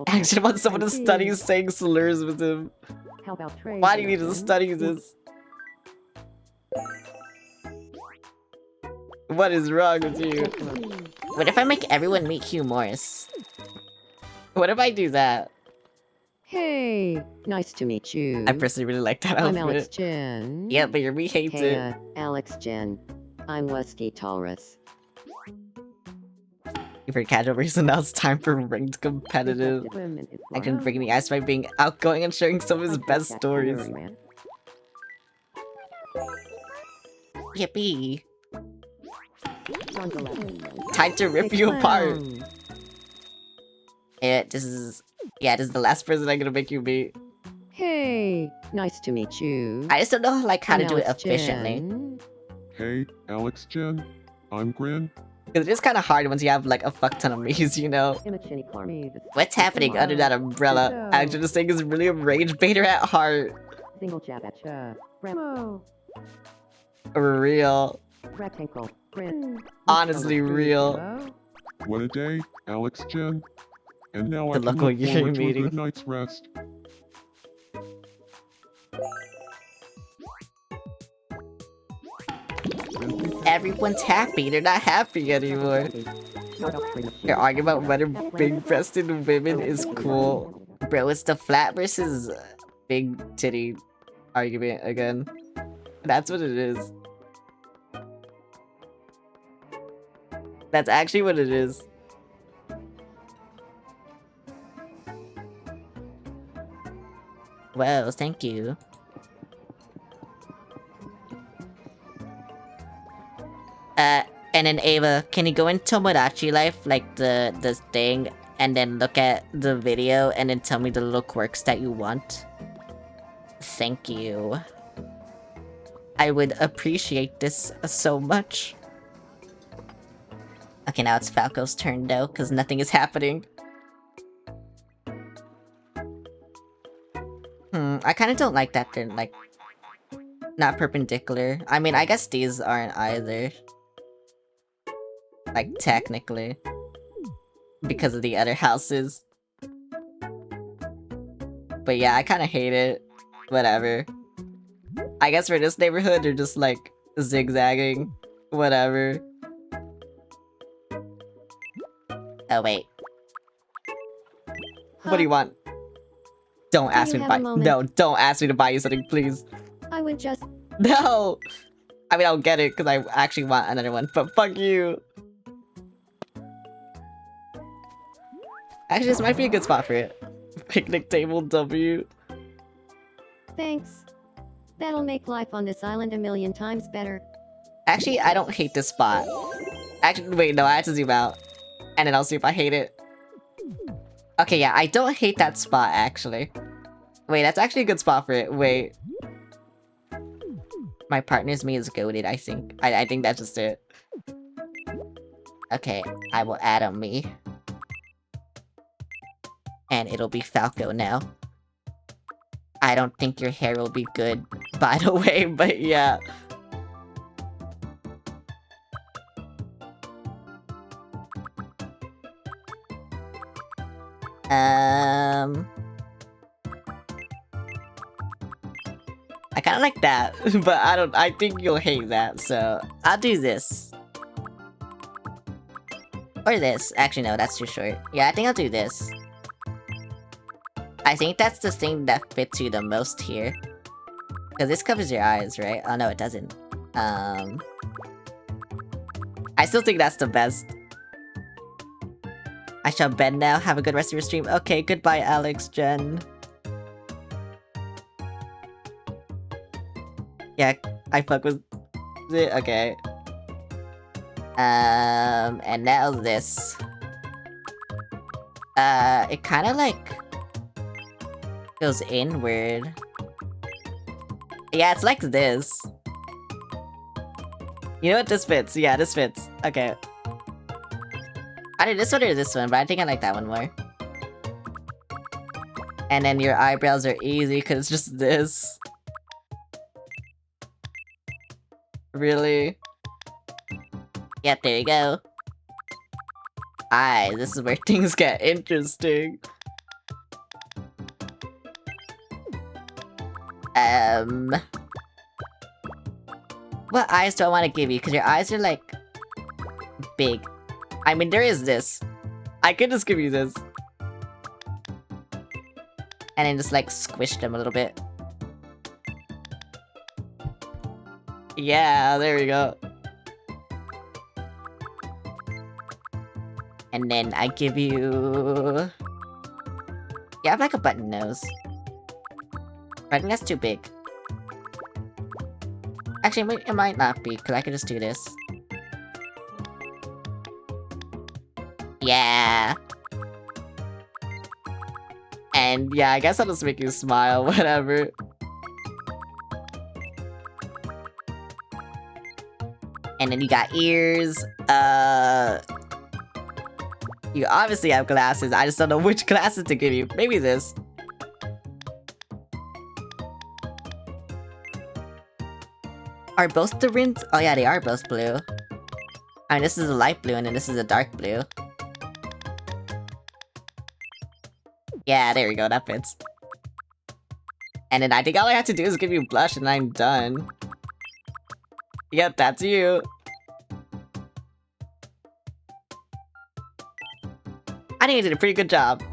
I actually want someone to study saying slurs with him. How about trade? Why do you need to study this? What is wrong with you? What if I make everyone meet Hugh Morris? What if I do that? Hey, nice to meet you. I personally really like that I'm Alex outfit. Chen. Yeah, but your me hates Hey, it. Alex Jen. I'm Wesky Taurus. For casual reason, now it's time for ranked competitive. I can bring the ice by being outgoing and sharing some of his best stories. Yippee! Time to rip you apart! This is the last person I'm gonna make you meet. Hey, nice to meet you. I just don't know like how I'm to do it Alex efficiently. Chen. Hey, Alex Jen. I'm Grin. Cause it is kind of hard once you have like a fuck ton of me's, you know? What's happening under that umbrella? Actually, this thing is really a rage baiter at heart. Single jab at ya. Ramo. Real. Rectangle. Grin. Honestly, real. What a day, Alex Jen. And now I Good can luck look with your forward to a meeting. good night's rest. Everyone's happy. They're not happy anymore. They're arguing about whether big-breasted women is cool. Bro, it's the flat versus big titty argument again. That's what it is. That's actually what it is. Well, thank you. And then Ava, can you go in Tomodachi Life, like the thing, and then look at the video and then tell me the little quirks that you want? Thank you. I would appreciate this so much. Okay, now it's Falco's turn though, because nothing is happening. I kind of don't like that they're like not perpendicular. I mean, I guess these aren't either. Like, technically. Because of the other houses. But yeah, I kind of hate it. Whatever. I guess for this neighborhood, they're just like zigzagging. Whatever. Oh, wait. What do you want? Don't ask me to buy- No, don't ask me to buy you something, please. I would just... No! I mean, I'll get it, because I actually want another one, but fuck you! Actually, this might be a good spot for it. Picnic table W. Thanks. That'll make life on this island a million times better. Actually, I don't hate this spot. Actually, wait, no, I have to zoom out. And then I'll see if I hate it. Okay, yeah, I don't hate that spot, actually. Wait, that's actually a good spot for it. Wait. My partner's me is goated, I think. I think that's just it. Okay, I will add a me. And it'll be Falco now. I don't think your hair will be good, by the way, but yeah. I kinda like that, but I think you'll hate that, so I'll do this. Or this. Actually, no, that's too short. Yeah, I think I'll do this. I think that's the thing that fits you the most here. Because this covers your eyes, right? Oh, no, it doesn't. I still think that's the best. I shall bed now. Have a good rest of your stream. Okay, goodbye, Alex Jen. Yeah, I fuck with it. Okay. And now this. It kind of like goes inward. Yeah, it's like this. You know what? This fits. Yeah, this fits. Okay. Either this one or this one, but I think I like that one more. And then your eyebrows are easy because it's just this. Really? Yep, there you go. Aye, this is where things get interesting. What eyes do I want to give you? Because your eyes are, like, big. I mean, there is this. I could just give you this. And then just, like, squish them a little bit. Yeah, there we go. And then I give you... Yeah, I have, like, a button nose. I think that's too big. Actually, it might not be, because I could just do this. Yeah. And yeah, I guess I'll just make you smile, whatever. And then you got ears. You obviously have glasses. I just don't know which glasses to give you. Maybe this. Are both the rims? Oh yeah, they are both blue. I mean, this is a light blue and then this is a dark blue. Yeah, there we go, that fits. And then I think all I have to do is give you blush and I'm done. Yep, that's you. I think you did a pretty good job.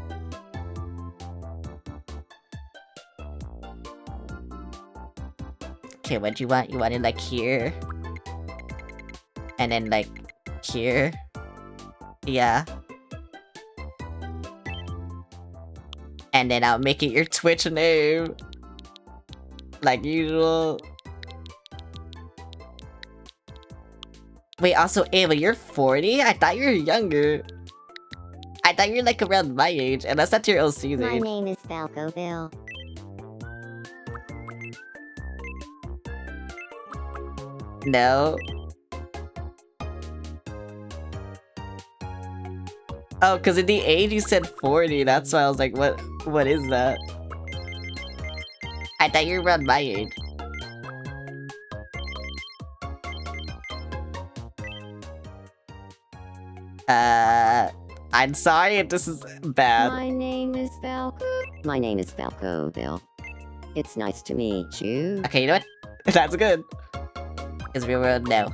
Okay, what do you want? You want it like here? And then like here? Yeah. And then I'll make it your Twitch name. Like usual. Wait, also Ava, you're 40? I thought you were younger. I thought you were like around my age, unless that's your OC's age. My name is Falco Bill. No. Oh, because in the age you said 40, that's why I was like, what is that? I thought you were around my age. I'm sorry if this is bad. My name is Falco. My name is Falco Bill. It's nice to meet you. Okay, you know what? That's good. Because real world, no.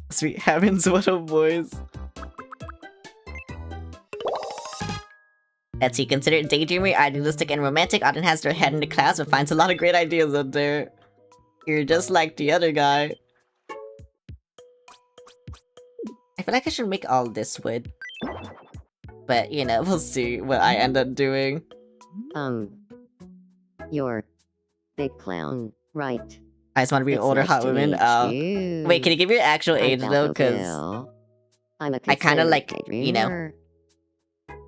Sweet heavens, what a voice. Let's see, considered daydreamer, idealistic, and romantic, often has their head in the clouds but finds a lot of great ideas out there. You're just like the other guy. I feel like I should make all this wood. But, you know, we'll see what I end up doing. You're big clown, right? I just want to be an older nice hot to woman. meet you. Wait, can you give your actual I'm age though? Falco Because Bill. I'm a I kind of considerate like, you know, daydreamer.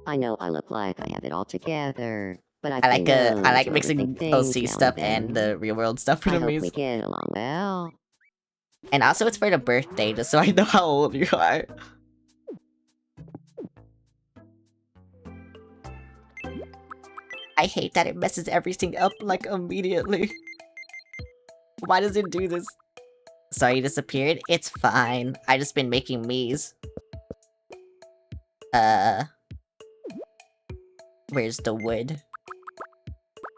I know I look like I have it all together, but I like I like mixing OC stuff and the real world stuff for I some hope we reason. get along well. And also it's for the birthday, just so I know how old you are. I hate that it messes everything up like immediately. Why does it do this? Sorry you disappeared? It's fine. I just been making me's. Where's the wood?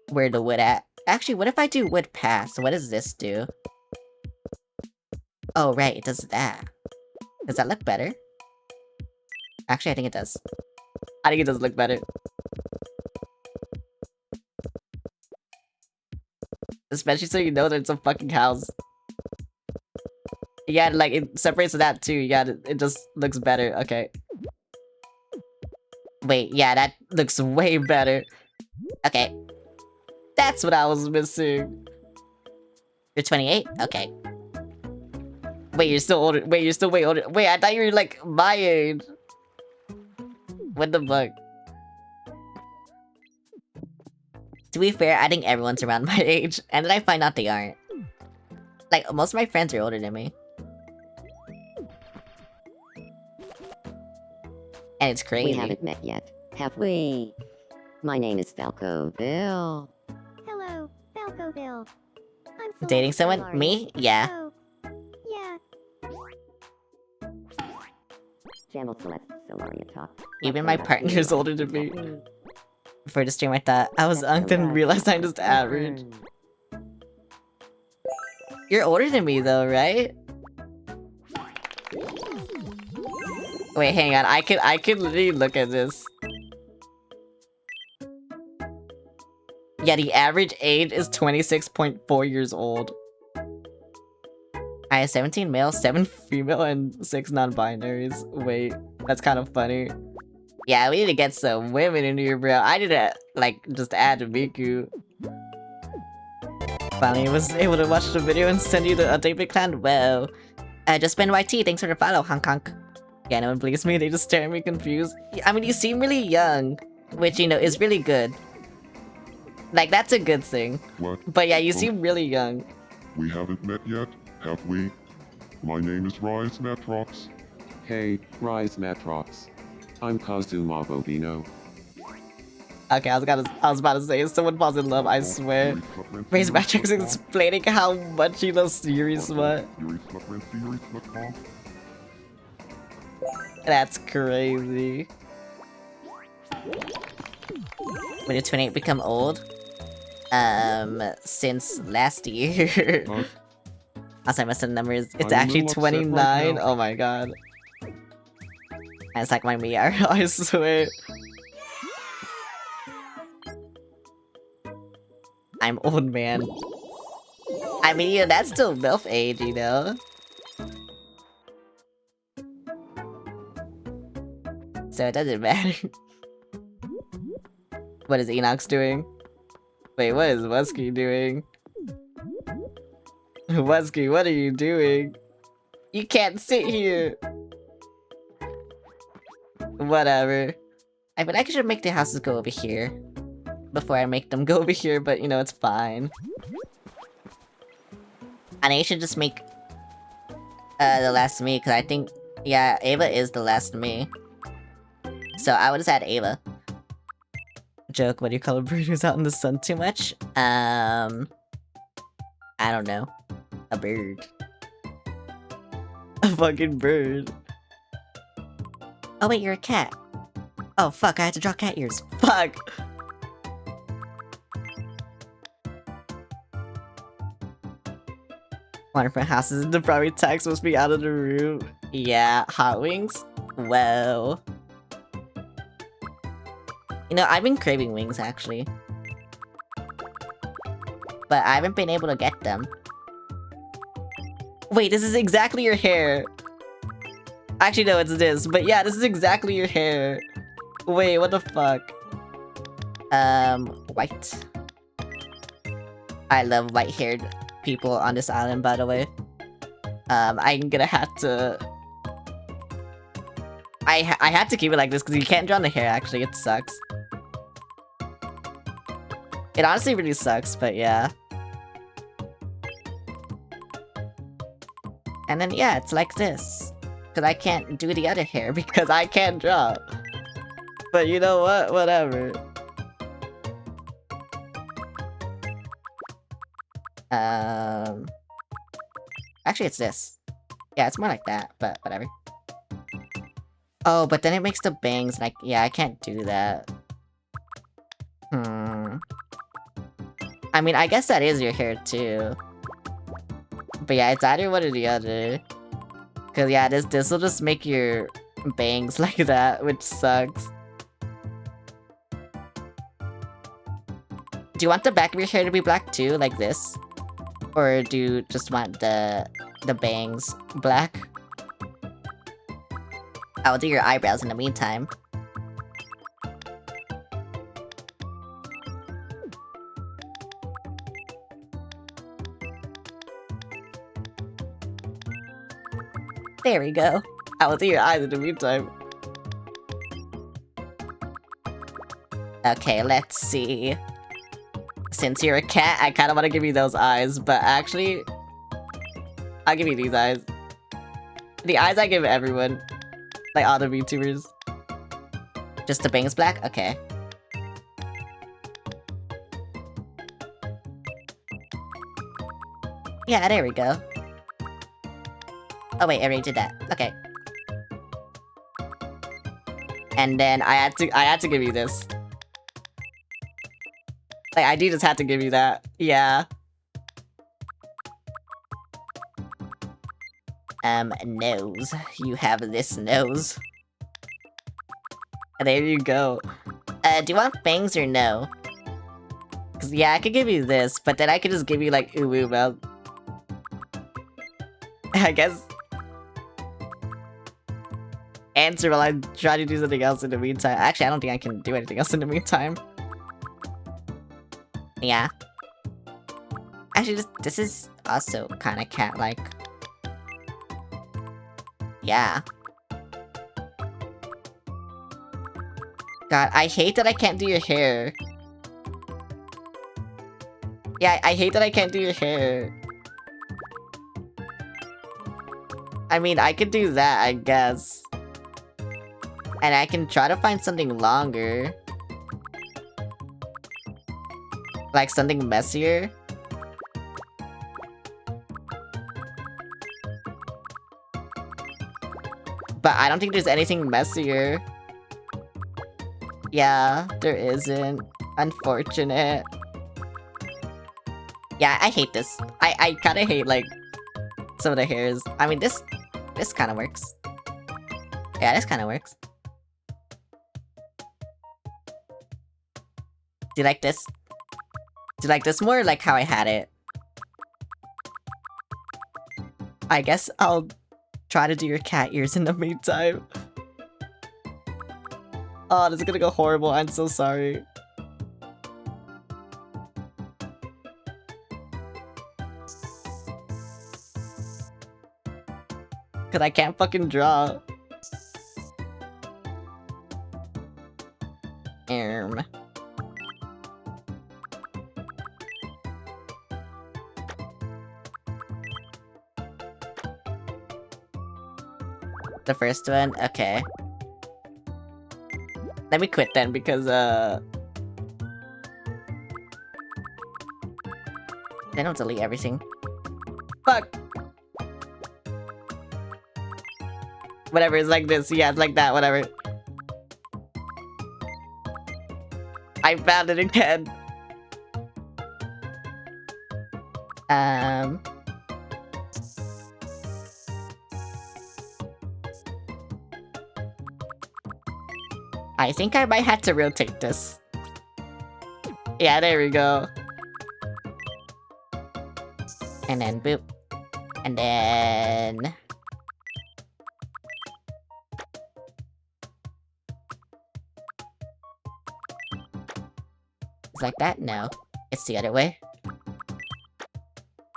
Where the wood at? Actually, what if I do wood pass? What does this do? Oh, right, it does that. Does that look better? Actually, I think it does. I think it does look better. Especially so you know that it's a fucking house. Yeah, like, it separates that too. Yeah, it just looks better. Okay. Wait, yeah, that looks way better. Okay. That's what I was missing. You're 28? Okay. Wait, you're still older. Wait, you're still way older. Wait, I thought you were like my age. What the fuck? To be fair, I think everyone's around my age, and then I find out they aren't. Like, most of my friends are older than me. And it's crazy. We haven't met yet, have we? My name is Falco Bill. Hello, Falcoville. I'm so Dating someone? Me? Yeah. Oh, yeah. Channel Celeste Solaria Talk. Even my partner's older than me. Before the stream, I thought I was unked and realized I'm just average. You're older than me though, right? Wait, hang on. I could literally look at this. Yeah, the average age is 26.4 years old. I have 17 male, 7 female, and 6 non-binaries. Wait, that's kind of funny. Yeah, we need to get some women in here, bro. I need to, like, just add Miku. Finally was able to watch the video and send you the update clan. Well, just been YT. Thanks for the follow, Hong Kong. Yeah, no one believes me. They just stare at me confused. I mean, you seem really young, which, you know, is really good. Like, that's a good thing. What? But yeah, you seem really young. We haven't met yet, have we? My name is Rise Matrox. Hey, Rise Matrox. I'm Kazuma Bobino. Okay, I was about to say, if someone falls in love, I swear. Raise Matrix is explaining how much he loves Yuri's what? That's crazy. When did 28 become old? Since last year. Also, I messed up the numbers. It's actually 29. Oh my god. It's like my Mia, I swear. I'm old, man. I mean, yeah, that's still MILF age, you know? So it doesn't matter. What is Enox doing? Wait, what is Wusky doing? Wusky, what are you doing? You can't sit here! Whatever. I feel like I should make the houses go over here. Before I make them go over here, but you know, it's fine. And I should just make the last me, because I think, yeah, Ava is the last me. So I would just add Ava. Joke, what do you call a bird who's out in the sun too much? I don't know. A bird. A fucking bird. Oh wait, you're a cat. Oh fuck, I had to draw cat ears. Fuck! One of my houses in the probably tag supposed to be out of the room. Yeah, hot wings? Whoa. You know, I've been craving wings, actually. But I haven't been able to get them. Wait, this is exactly your hair. Actually, no, it's this. But yeah, this is exactly your hair. Wait, what the fuck? White. I love white-haired people on this island, by the way. I'm gonna have to... I had to keep it like this, because you can't draw on the hair, actually. It sucks. It honestly really sucks, but yeah. And then, yeah, it's like this. Because I can't do the other hair, because I can't draw. But you know what? Whatever. Actually, it's this. Yeah, it's more like that, but whatever. Oh, but then it makes the bangs, like, yeah, I can't do that. I mean, I guess that is your hair, too. But yeah, it's either one or the other. Cause yeah, this will just make your bangs like that, which sucks. Do you want the back of your hair to be black too, like this? Or do you just want the bangs black? I'll do your eyebrows in the meantime. There we go. I will see your eyes in the meantime. Okay, let's see. Since you're a cat, I kind of want to give you those eyes, but actually, I'll give you these eyes. The eyes I give everyone. Like all the VTubers. Just the bangs black? Okay. Yeah, there we go. Oh wait, I already did that. Okay. And then I had to give you this. Like, I do just have to give you that. Yeah. Nose. You have this nose. There you go. Do you want fangs or no? Cause yeah, I could give you this, but then I could just give you like uwu mouth. I guess. Answer while I try to do something else in the meantime. Actually, I don't think I can do anything else in the meantime. Yeah. Actually, this is also kind of cat-like. Yeah. God, I hate that I can't do your hair. Yeah, I hate that I can't do your hair. I mean, I could do that, I guess. And I can try to find something longer. Like something messier. But I don't think there's anything messier. Yeah, there isn't. Unfortunate. Yeah, I hate this. I kind of hate, like, some of the hairs. I mean, this kind of works. Yeah, this kind of works. Do you like this? Do you like this more, or like how I had it? I guess I'll try to do your cat ears in the meantime. Oh, this is gonna go horrible. I'm so sorry. Cause I can't fucking draw. The first one? Okay. Let me quit then, because, then I'll delete everything. Fuck! Whatever, it's like this. Yeah, it's like that, whatever. I found it again. I think I might have to rotate this. Yeah, there we go. And then boop. And then... It's like that? No. It's the other way.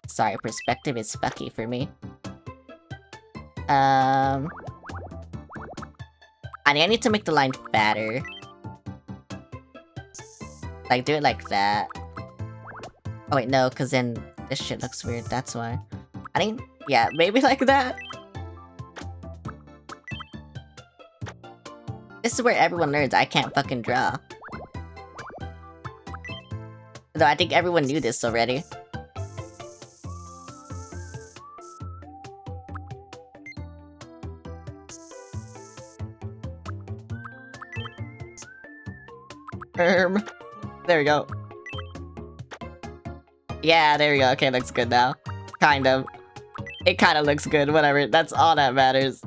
Sorry, perspective is fucky for me. I need to make the line fatter. Like, do it like that. Oh wait, no, cause then this shit looks weird, that's why. I think, yeah, maybe like that? This is where everyone learns I can't fucking draw. Though I think everyone knew this already. There we go. Yeah, there we go. Okay, looks good now. Kind of. It kind of looks good, whatever. That's all that matters.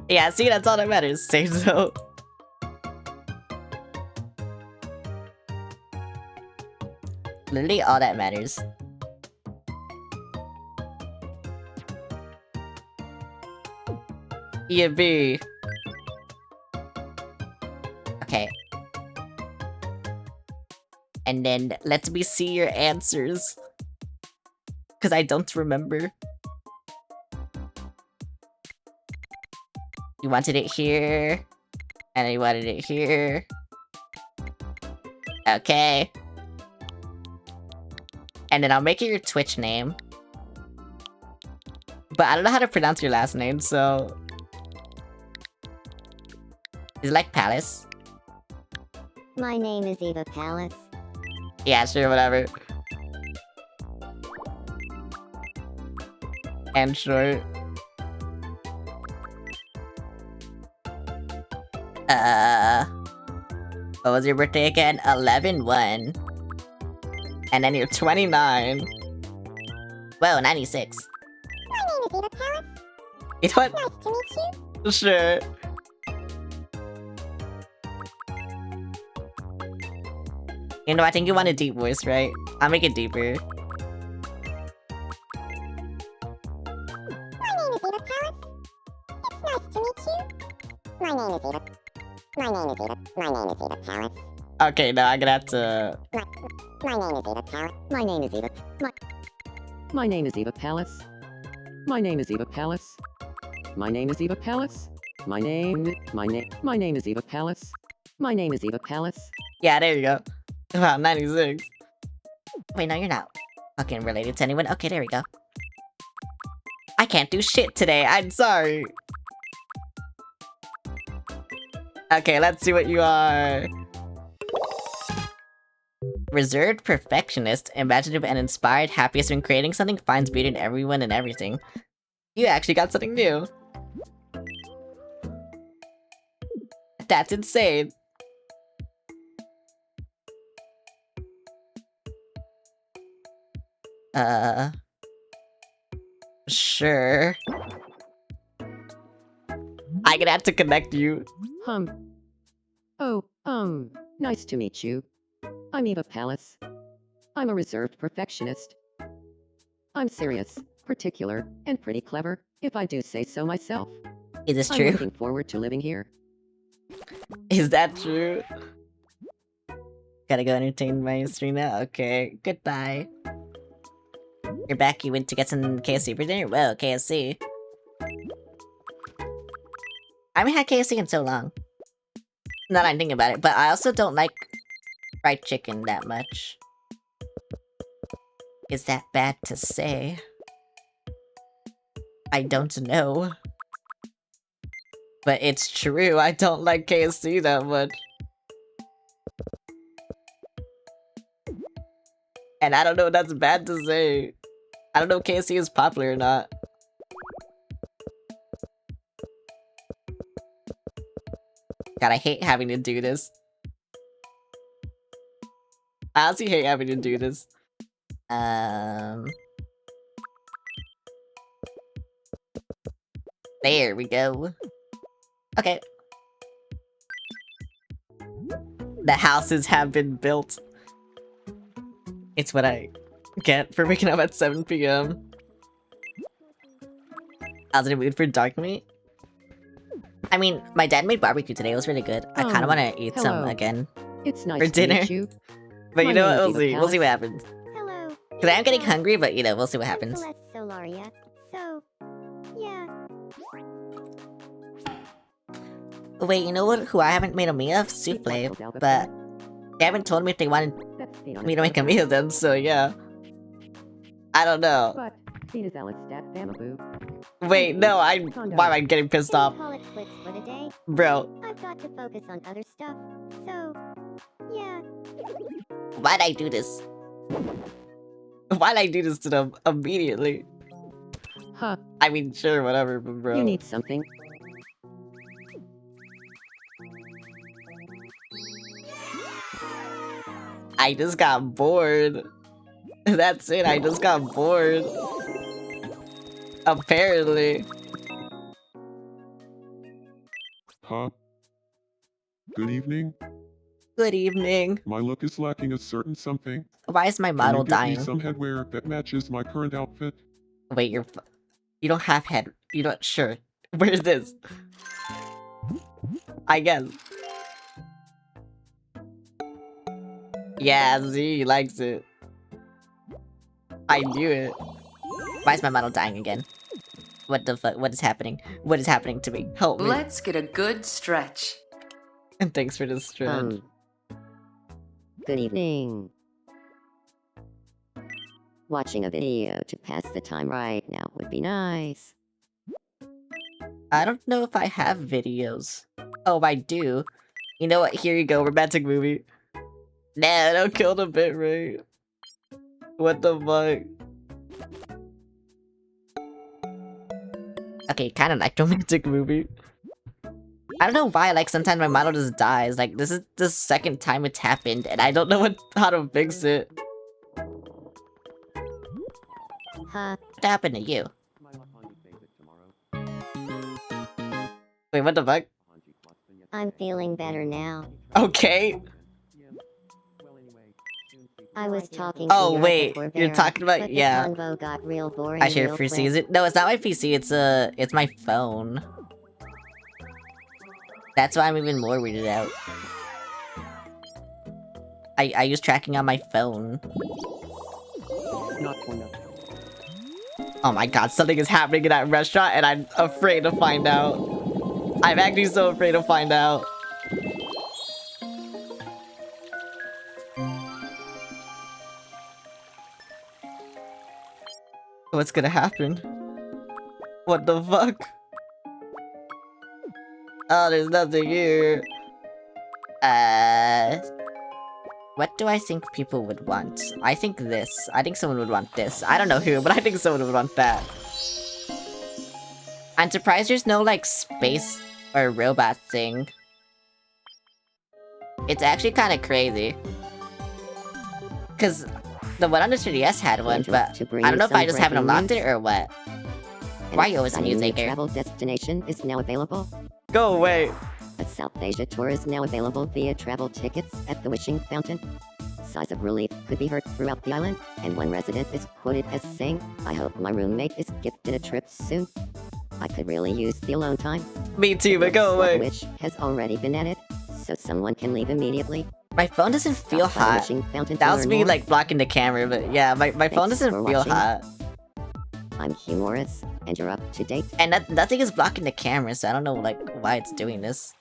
Yeah, see, that's all that matters. Say so. Literally all that matters. EB. Okay. And then let me see your answers. Because I don't remember. You wanted it here. And I wanted it here. Okay. And then I'll make it your Twitch name. But I don't know how to pronounce your last name, so... Is it like Palace? My name is Eva Palace. Yeah, sure, whatever. And short. What was your birthday again? 11-1. And then you're 29. Whoa, 96. My name is Eva Palace. You know what? Nice to meet you. Sure. You know, I think you want a deep voice, right? I'll make it deeper. My name is Eva Palace. It's nice to meet you. My name is Eva. My name is Eva. My name is Eva Palace. Okay, now I'm gonna have to... My name is Eva Palace. My name is Eva. My name is Eva Palace. My name is Eva Palace. My name is Eva Palace. My name is Eva Palace. My name is Eva Palace. Yeah, there you go. Wow, 96. Wait, no, you're not fucking related to anyone. Okay, there we go. I can't do shit today. I'm sorry. Okay, let's see what you are. Reserved perfectionist, imaginative and inspired, happiest when creating something, finds beauty in everyone and everything. You actually got something new. That's insane. Sure. I'm gonna have to connect you. Oh, nice to meet you. I'm Eva Palace. I'm a reserved perfectionist. I'm serious, particular, and pretty clever, if I do say so myself. Is this I'm true? looking forward to living here. Is that true? Gotta go entertain my stream now? Okay, goodbye. You're back, you went to get some KFC for dinner? Well, KFC. I haven't had KFC in so long. Now that I'm thinking about it, but I also don't like fried chicken that much. Is that bad to say? I don't know. But it's true, I don't like KFC that much. And I don't know if that's bad to say. I don't know if KFC is popular or not. God, I hate having to do this. I honestly hate having to do this. There we go. Okay. The houses have been built. It's what I get for waking up at 7 PM. I was in a mood for dark meat. I mean, my dad made barbecue today. It was really good. I kind of want to eat some hello. again. It's nice For to dinner. meet you. But you My know what? name is We'll Eva see. We'll see what Palace. happens. Hello. Because I am getting hungry, but you know, we'll see what happens. Celeste Solaria. So, yeah. Wait, you know what? Who I haven't made a meal of? Souffle. But they haven't told me if they wanted That's the me to make a meal of them, so yeah. I don't know. But it is Alice Stat Famaboo. Wait, no, why am I getting pissed Can we off? call it quits for the day? Bro, I've got to focus on other stuff. So, yeah. why'd I do this? Why'd I do this to them immediately? Huh, I mean, sure, whatever, but bro. you need something. I just got bored. That's it, I just got bored. Apparently. Huh? Good evening. Good evening. My look is lacking a certain something. Why is my Can model you give me dying? some headwear that matches my current outfit? Wait, you don't have head. You don't. Sure. Where's this? I guess. Yeah, Z likes it. I knew it. Why is my model dying again? What the fuck? What is happening? What is happening to me? Help me. Let's get a good stretch. And thanks for this stretch. Good evening. Watching a video to pass the time right now would be nice. I don't know if I have videos. Oh, I do. You know what? Here you go. Romantic movie. Nah, don't kill the bitrate. What the fuck? Okay, kind of like romantic movie. I don't know why, like, sometimes my model just dies. Like, this is the second time it's happened, and I don't know how to fix it. Huh. What happened to you? Wait, what the fuck? I'm feeling better now. Okay. I was talking Oh, to your wait, other you're forbearer, talking about- but yeah. the convo got real boring I share real PCs. quick. No, it's not my PC. It's my phone. That's why I'm even more weirded out. I use tracking on my phone. Not for nothing. Oh my god, something is happening in that restaurant and I'm afraid to find out. I'm actually so afraid to find out. What's gonna happen? What the fuck? Oh, there's nothing here. What do I think people would want? I think this. I think someone would want this. I don't know who, but I think someone would want that. I'm surprised there's no, like, space or robot thing. It's actually kind of crazy. Because the one on the 3DS had one, but I don't know if I just haven't unlocked it or what. Why are you always a music here? Travel destination is now available. Go away. A South Asia tour is now available via travel tickets at the Wishing Fountain. Sighs of relief could be heard throughout the island, and one resident is quoted as saying, "I hope my roommate is gifted a trip soon. I could really use the alone time." Me too, but go away. Which has already been added, so someone can leave immediately. My phone doesn't feel Stop by the hot. Wishing Fountain to That was learn me, more. like, blocking the camera, but yeah, my phone Thanks doesn't for feel watching. hot. I'm humorous, and you're up to date. And nothing is blocking the camera, so I don't know, like, why it's doing this.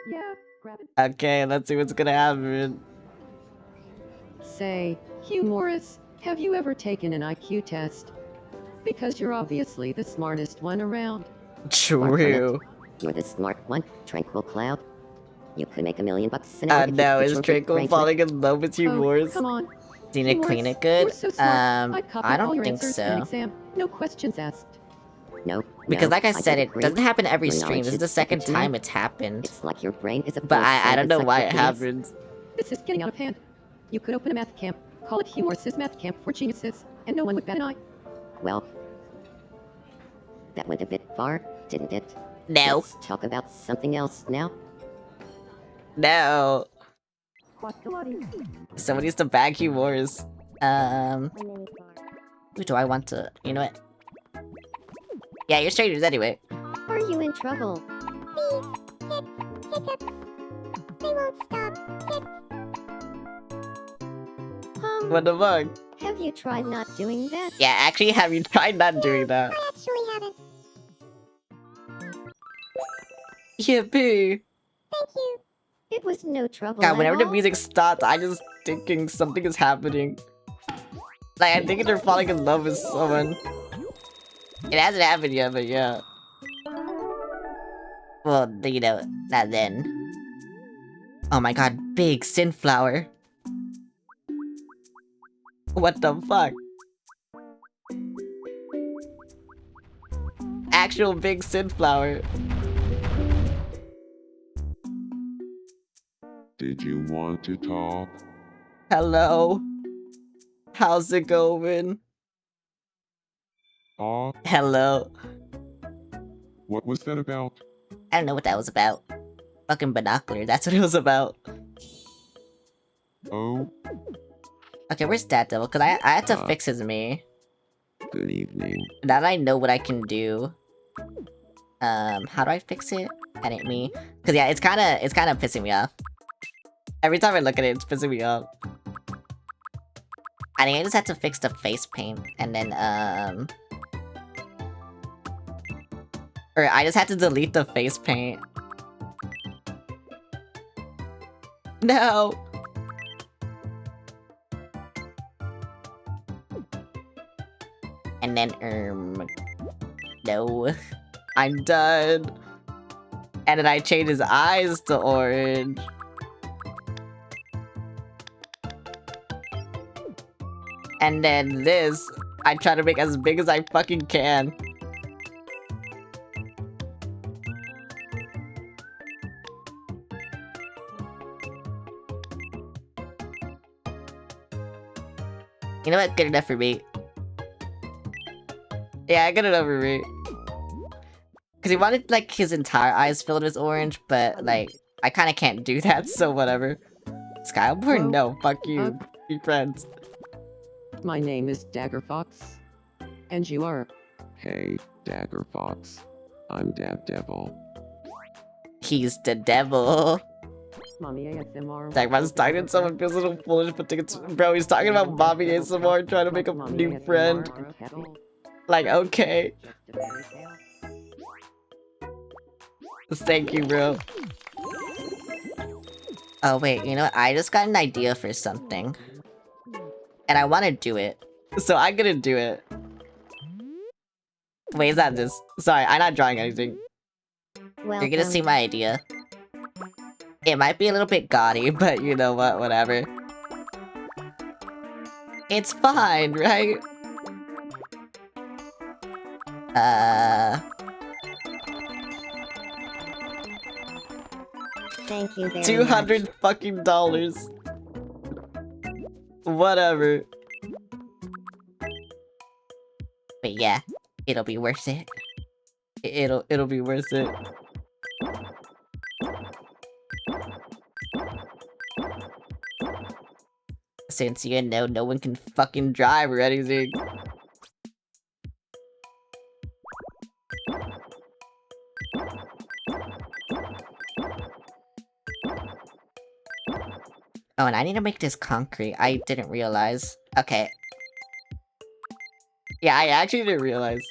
Yeah, grab it. Okay, let's see what's gonna happen. Say, Hugh Morris, have you ever taken an IQ test? Because you're obviously the smartest one around. True. You're the smart one, Tranquil Cloud. You could make $1 million an hour if you No, put is your Draco brain to it. falling in love with you, Oh, Morris? come on. Seen it Morris, clean it you're good? so smart. I'd copy I all don't your think answers in an so. exam. No questions asked. No, Because no, like I said, it disagree. doesn't happen every Your stream. knowledge This is is the second second to none. time it's happened. It's like your brain is a But I full-size don't know why it encyclopedia. happens. This is getting out of hand. You could open a math camp, call it Hugh Morris's Math Camp for Geniuses, and no one would bat an eye. Well, that went a bit far, didn't it? No. Let's talk about something else now. No. Quad Pilates. Someone needs to bag you, Morris. Who do I want to... You know what? Yeah, you're strangers anyway. Are you in trouble? Hiccup. They won't stop. What the fuck? Have you tried not doing that? Yeah, actually, have you tried not doing that? I actually haven't. Yippee! Thank you. It was no trouble God, at whenever the all. music stops, I just thinking something is happening. Like, I'm thinking they're falling in love with someone. It hasn't happened yet, but yeah. Well, you know, not then. Oh my god, big Synflower. What the fuck? Actual big Synflower. Did you want to talk? Hello? How's it going? Ah, Hello? what was that about? I don't know what that was about. Fucking binocular, that's what it was about. Oh, Okay, where's that devil? Cause I had to fix his me. Good evening. Now that I know what I can do. How do I fix it? Edit me. Cause yeah, it's kinda pissing me off. Every time I look at it, it's pissing me off. I think I just had to fix the face paint, and then, or I just had to delete the face paint. No! And then, no. I'm done. And then I changed his eyes to orange. And then this, I try to make as big as I fucking can. You know what? Good enough for me. Yeah, good enough for me. Because he wanted, like, his entire eyes filled with orange, but, like, I kind of can't do that, so whatever. Skyborn? Hello? No, fuck you. Be friends. My name is Dagger Fox. And you are? Hey, Dagger Fox. I'm Dab Devil. He's the devil. Mommy ASMR. Like, I was talking to someone feels a little foolish, but it's, bro, he's talking about mommy ASMR, trying to make a new friend. Like, okay. Thank you, bro. Oh, wait, you know what? I just got an idea for something. And I want to do it. So I'm gonna do it. Wait, is that this? Sorry, I'm not drawing anything. You're gonna see my idea. It might be a little bit gaudy, but you know what? Whatever. It's fine, right? Thank you very much. $200 fucking dollars. Whatever. But yeah, it'll be worth it. It'll be worth it. Since you know no one can fucking drive or anything. Oh, and I need to make this concrete. I didn't realize. Okay. Yeah, I actually didn't realize.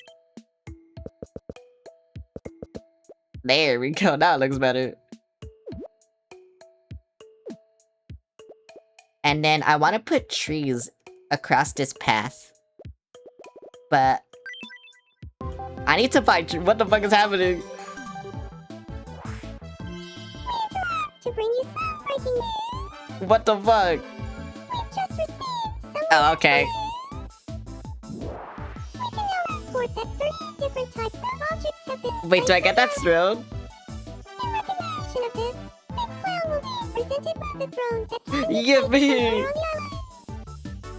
There we go. Now it looks better. And then I want to put trees across this path. But I need to find what the fuck is happening? To bring you some breaking news. What the fuck? We've just received some Oh, okay. We can now report that 3 different types of objects have been Wait, do I get that throne? in recognition of this, the clown will be presented by the throne that can be Yippee! on the island.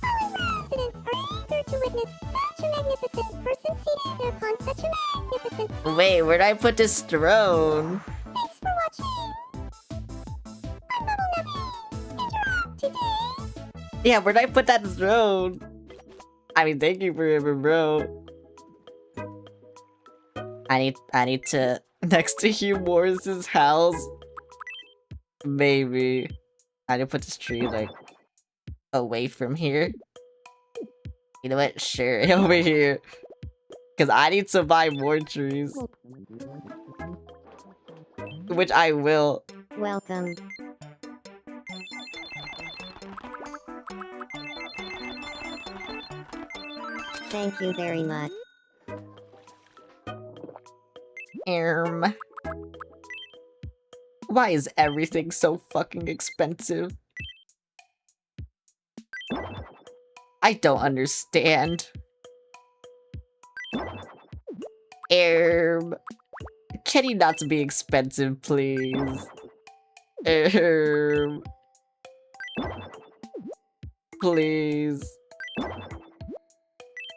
Island residents are eager to witness such a magnificent person seated upon such a magnificent. Wait, where'd I put this throne? Thanks for watching. I'm Bubble Nubby. Interrupt today. Yeah, where'd I put that throne? I mean, thank you for it, bro. I need to next to Hugh Morris's house. Maybe I need to put this tree like away from here. You know what? Sure, over here. Cause I need to buy more trees. Which I will. Welcome. Thank you very much. Why is everything so fucking expensive? I don't understand. Can you not be expensive, please? Please.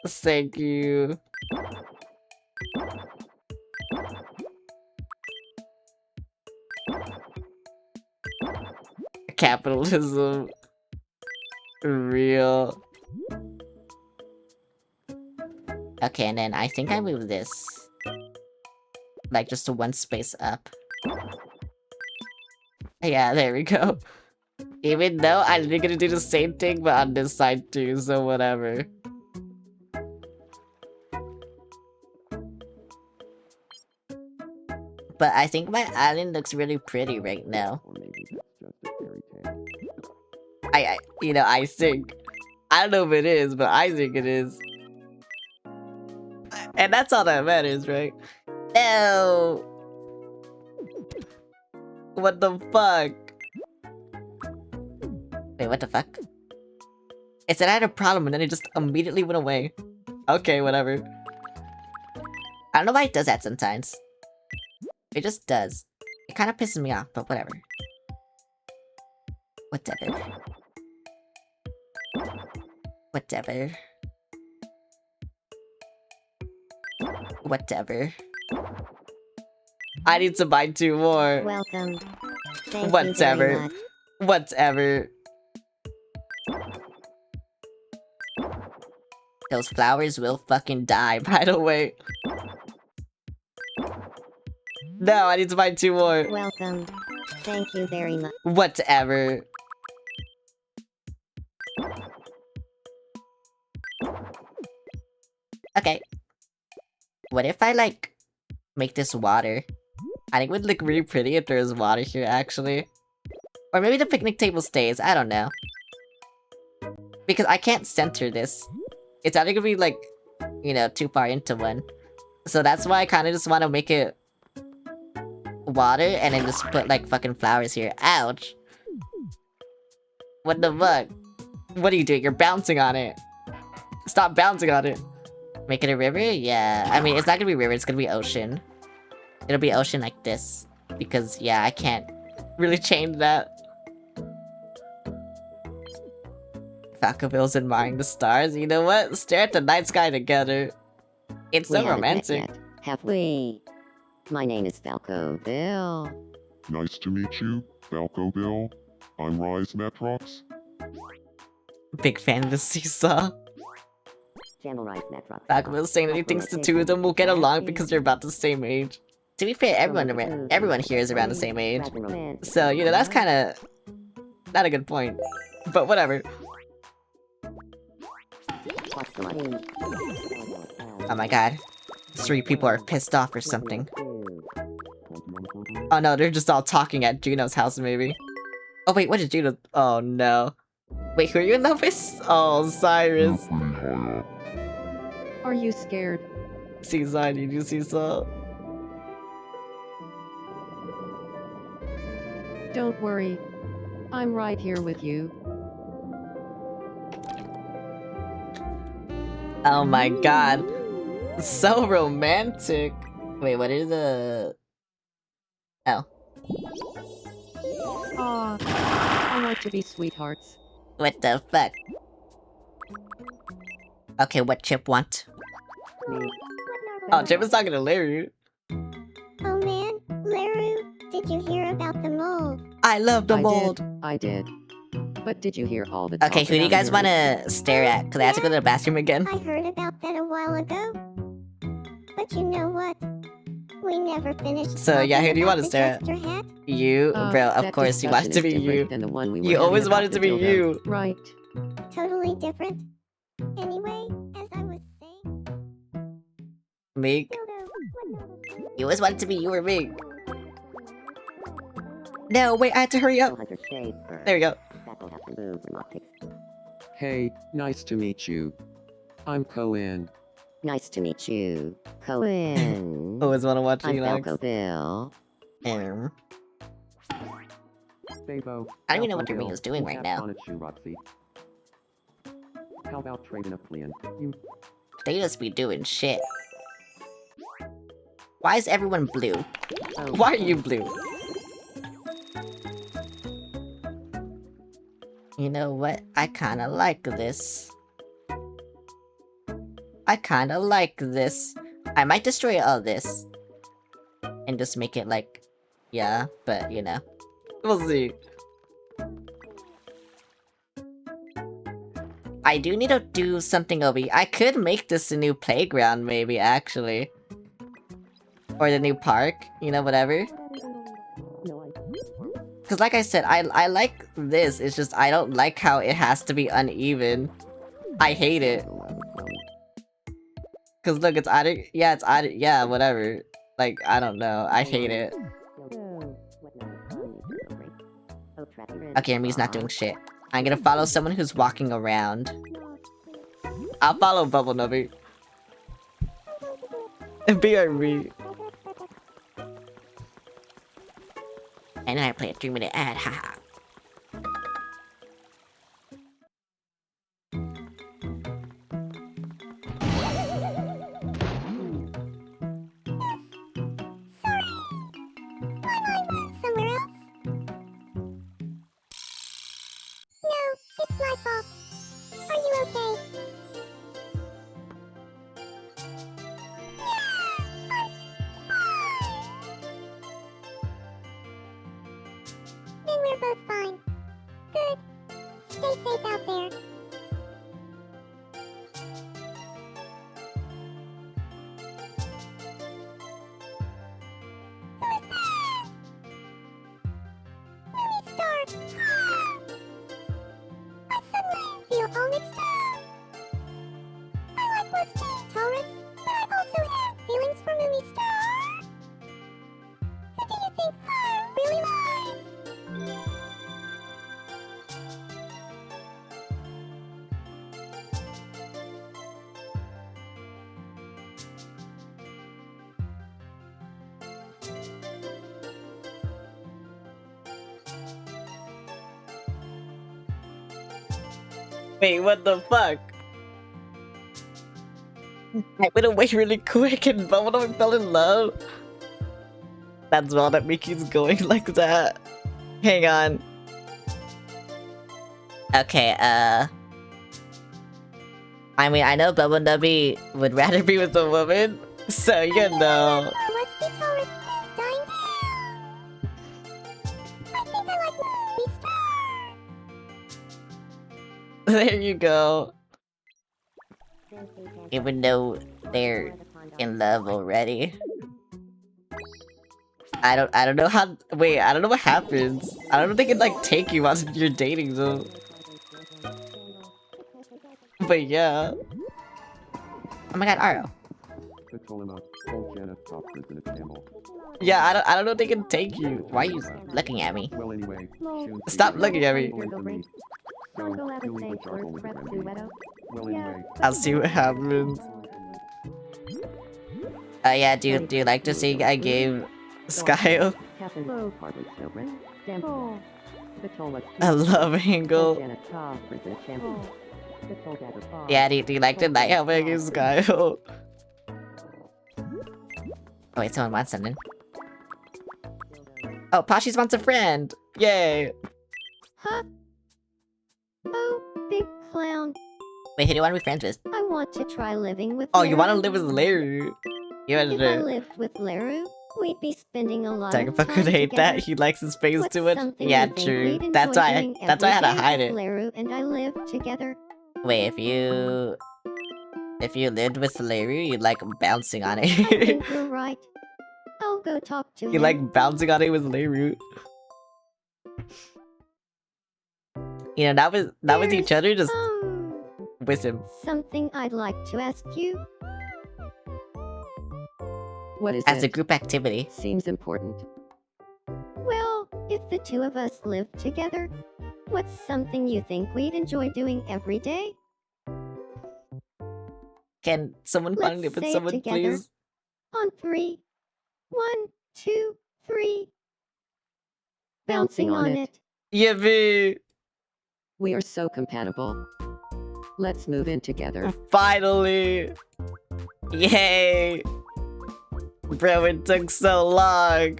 Thank you. Capitalism. Real. Okay, and then I think I move this. Like, just one space up. Yeah, there we go. Even though I'm gonna do the same thing, but on this side too, so whatever. But I think my island looks really pretty right now. Or maybe that's just a fairy tale. I think. I don't know if it is, but I think it is. And that's all that matters, right? No! What the fuck? Wait, what the fuck? It said I had a problem and then it just immediately went away. Okay, whatever. I don't know why it does that sometimes. It just does. It kind of pisses me off, but whatever. Whatever. Whatever. Whatever. I need to buy 2 more. Welcome. Thank you Whatever. very much. Whatever. Those flowers will fucking die, by the way. No, I need to buy 2 more. Welcome. Thank you very much. Whatever. Okay. What if I, like, make this water? I think it would look really pretty if there was water here, actually. Or maybe the picnic table stays, I don't know. Because I can't center this. It's either gonna be, like, you know, too far into one. So that's why I kinda just wanna make it water and then just put, like, fucking flowers here. Ouch! What the fuck? What are you doing? You're bouncing on it! Stop bouncing on it! Make it a river? Yeah. I mean, it's not gonna be river, it's gonna be ocean. It'll be ocean like this. Because, yeah, I can't really change that. Falcoville's admiring the stars. You know what? Stare at the night sky together. It's so We haven't met romantic. yet, have we? My name is Falcoville. Nice to meet you, Falcoville. I'm Rise Matrox. Big fan of the seesaw. Channel Rise Matrox. Falcoville's saying that he thinks the 2 of them will get along because they're about the same age. To be fair, everyone here is around the same age. So, you know, that's kinda not a good point. But whatever. Oh my god. 3 people are pissed off or something. Oh no, they're just all talking at Juno's house maybe. Oh wait, what did Juno— oh no. Wait, who are you in love with? Oh, Cyrus. Are you scared? Seaside, you do Seesaw. Don't worry. I'm right here with you. Oh my god. So romantic. Wait, what is the— oh. I like to be sweethearts. What the fuck? Okay, what Chip want? Oh, Chip is talking to Larry. Oh man, Laru, did you hear about the mold? I love the mold. I did. But did you hear all the Okay, talk who do you about guys Mary? want to stare at? Because I have to go to the bathroom again. I heard about that a while ago. But you know what? We never finished. So, yeah, who do you talking want to about stare at? the jester hat. You, bro, of That course you want it to be discussion is you. different than the one we were You having always about wanted to the be dildo. you. Right. Totally different. Anyway, as I was saying, Meek, you always wanted to be you or me. No, wait, I had to hurry up. There we go. Hey, nice to meet you. I'm Cohen. Nice to meet you, Cohen. Always want to watch I'm Enox. Falcoville. Babo. I don't even know what Falcoville, Doreen is doing who right has now. on a shoe, Roxy? How about trading a plan? You They just be doing shit. Why is everyone blue? Oh, Why are you blue? You know what? I kinda like this. I kinda like this. I might destroy all this. And just make it like— yeah, but you know. We'll see. I do need to do something over here. I could make this a new playground maybe, actually. Or the new park, you know, whatever. Cause like I said, I like this, it's just I don't like how it has to be uneven. I hate it. Cause look, it's either, yeah, it's either, yeah, whatever. Like, I don't know, I hate it. Okay, Mi's not doing shit. I'm gonna follow someone who's walking around. I'll follow Bubble Nubby. BRB. And then I play a 3-minute ad, haha. Somewhere else? No, it's my fault. Are you okay? Then we're both fine. Good. Stay safe out there. Star. I suddenly feel all mixed up. I like Westy, Taurus, but I also have feelings for Movie Star. Who do you think her really likes? Wait, what the fuck? I went away really quick and Bubble Nubby fell in love. That's all that Mickey's going like that. Hang on. Okay, I mean, I know Bubble Nubby would rather be with a woman, so you know. Westy Taurus is dying down. I think I like Movie Star. There you go. Even though they're in love already. I don't know how, wait, I don't know what happens. I don't know if they can like take you while you're dating them. But yeah. Oh my god, Aro. Yeah, I don't know if they can take you. Why are you looking at me? Well, anyway, Stop looking at me. I'll see what happens. Yeah, do you like to see a game, Skyo? I love Angle. Yeah, do you like the night how big is Skyo? Oh wait, someone wants something. Oh, Pashi's wants a friend! Yay! Huh? Oh, big clown. Wait, who do you want to be friends with? I want to try living with Oh, you want to Laru. live with Larry? You want If I to lived with Laru, we'd be spending a lot of Tagapa time could hate that. together. He likes his space What's too much. something Yeah, you think true. we'd That's enjoy why. doing That's why I had to every day hide if it. Laru and I live together. Wait, if you lived with Larry, you'd like bouncing on I it. think you're right. I'll go talk to You him. like bouncing on it with Larry. You know, that was each other just with him. Something I'd like to ask you. What is As a it? group activity. Seems important. Well, if the two of us lived together, what's something you think we'd enjoy doing every day? Can someone Let's find it with say it someone, together. please? On 3. 1, 2, 3. Bouncing on it. Yippee! We are so compatible. Let's move in together. Finally! Yay! Bro, it took so long.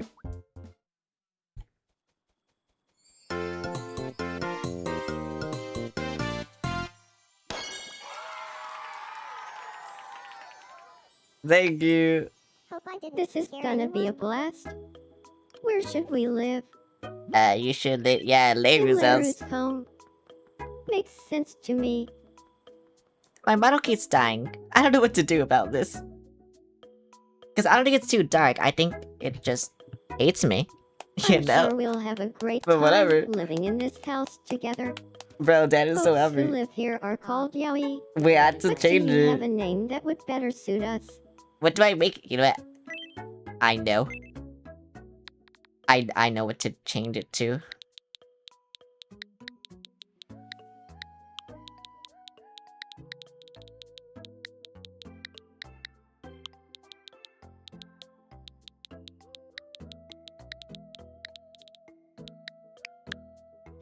Thank you. Hope I didn't This is scare gonna be a anyone. blast. Where should we live? You should yeah, In Laru's Laru's house. home. Makes sense to me. My model keeps dying. I don't know what to do about this. Because I don't think it's too dark. I think it just hates me. You I'm know? sure we'll have a great But time whatever. living in this house together. Bro, Dad is so Folks who happy. live here are called Yaoi. We had to But do change you have it. a name that would better suit us? What do I make? You know what? I know. I know what to change it to.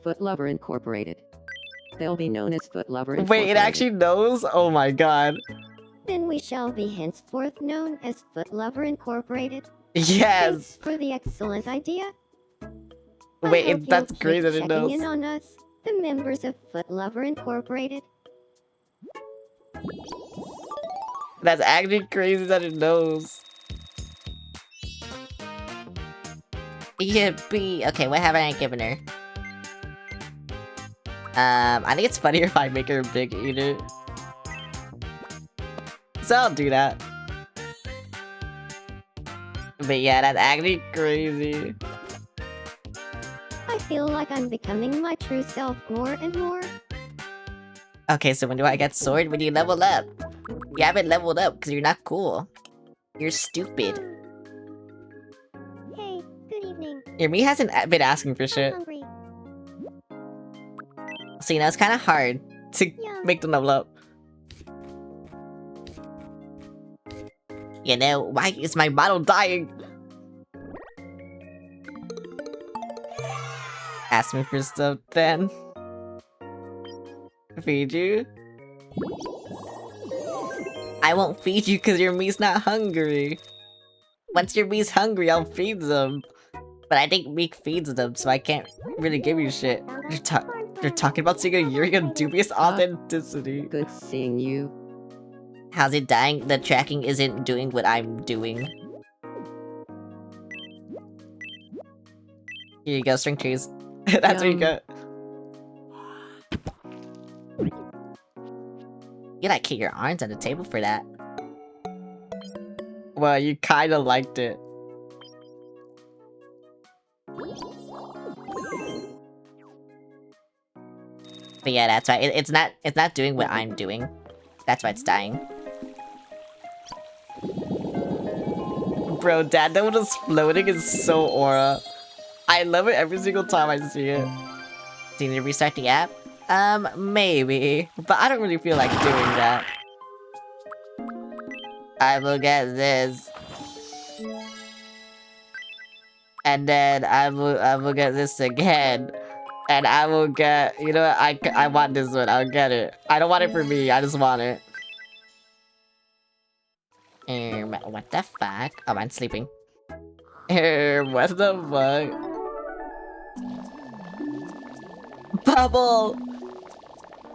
Foot Lover Incorporated. They'll be known as Foot Lover Incorporated. Wait, it actually knows? Oh my god. Then we shall be henceforth known as Foot Lover Incorporated. Yes! Thanks for the excellent idea. I Wait, hope that's you'll great keep that it checking knows. in on us, the members of Foot Lover Incorporated. That's actually crazy that it knows. Yippee. Okay, what haven't I given her? I think it's funnier if I make her a big eater. So I'll do that. But yeah, that's actually crazy. I feel like I'm becoming my true self more and more. Okay, so when do I get sword? When you level up. You haven't leveled up because you're not cool. You're stupid. Hey, good evening. Your me hasn't been asking for I'm shit. hungry. So you know, it's kind of hard to Yum. make them level up. You know, why is my model dying? Ask me for stuff then. Feed you? I won't feed you because your me's not hungry. Once your me's hungry, I'll feed them. But I think Meek feeds them, so I can't really give you shit. You're talking about seeing a Yuri of dubious authenticity. Good seeing you. How's it dying? The tracking isn't doing what I'm doing. Here you go, string cheese. That's what you Yum. got. You gotta keep your arms on the table for that. Well, you kinda liked it. But yeah, that's right. It's not doing what I'm doing. That's why it's dying. Bro, Dad, that one is floating is so aura. I love it every single time I see it. Do you need to restart the app? Maybe. But I don't really feel like doing that. I will get this. And then I will get this again. And I will get, you know what, I want this one, I'll get it. I don't want it for me, I just want it. What the fuck? Oh, I'm sleeping. What the fuck? Bubble!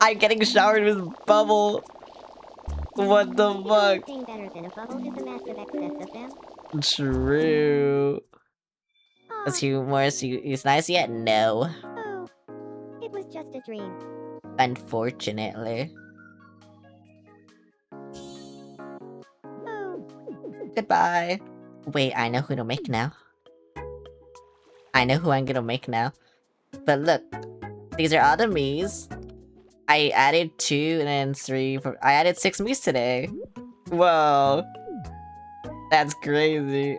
I'm getting showered with bubble! What the The only fuck? thing better than a bubble is a massive excess of them. True. Aw, Was he more he's nice yet? No. oh, it was just a dream. Unfortunately. Oh, Goodbye. Wait, I know who to make now. I know who I'm gonna make now. But look, these are all the Miis. I added 2 and then 3, 4, I added 6 Miis today. Whoa. That's crazy.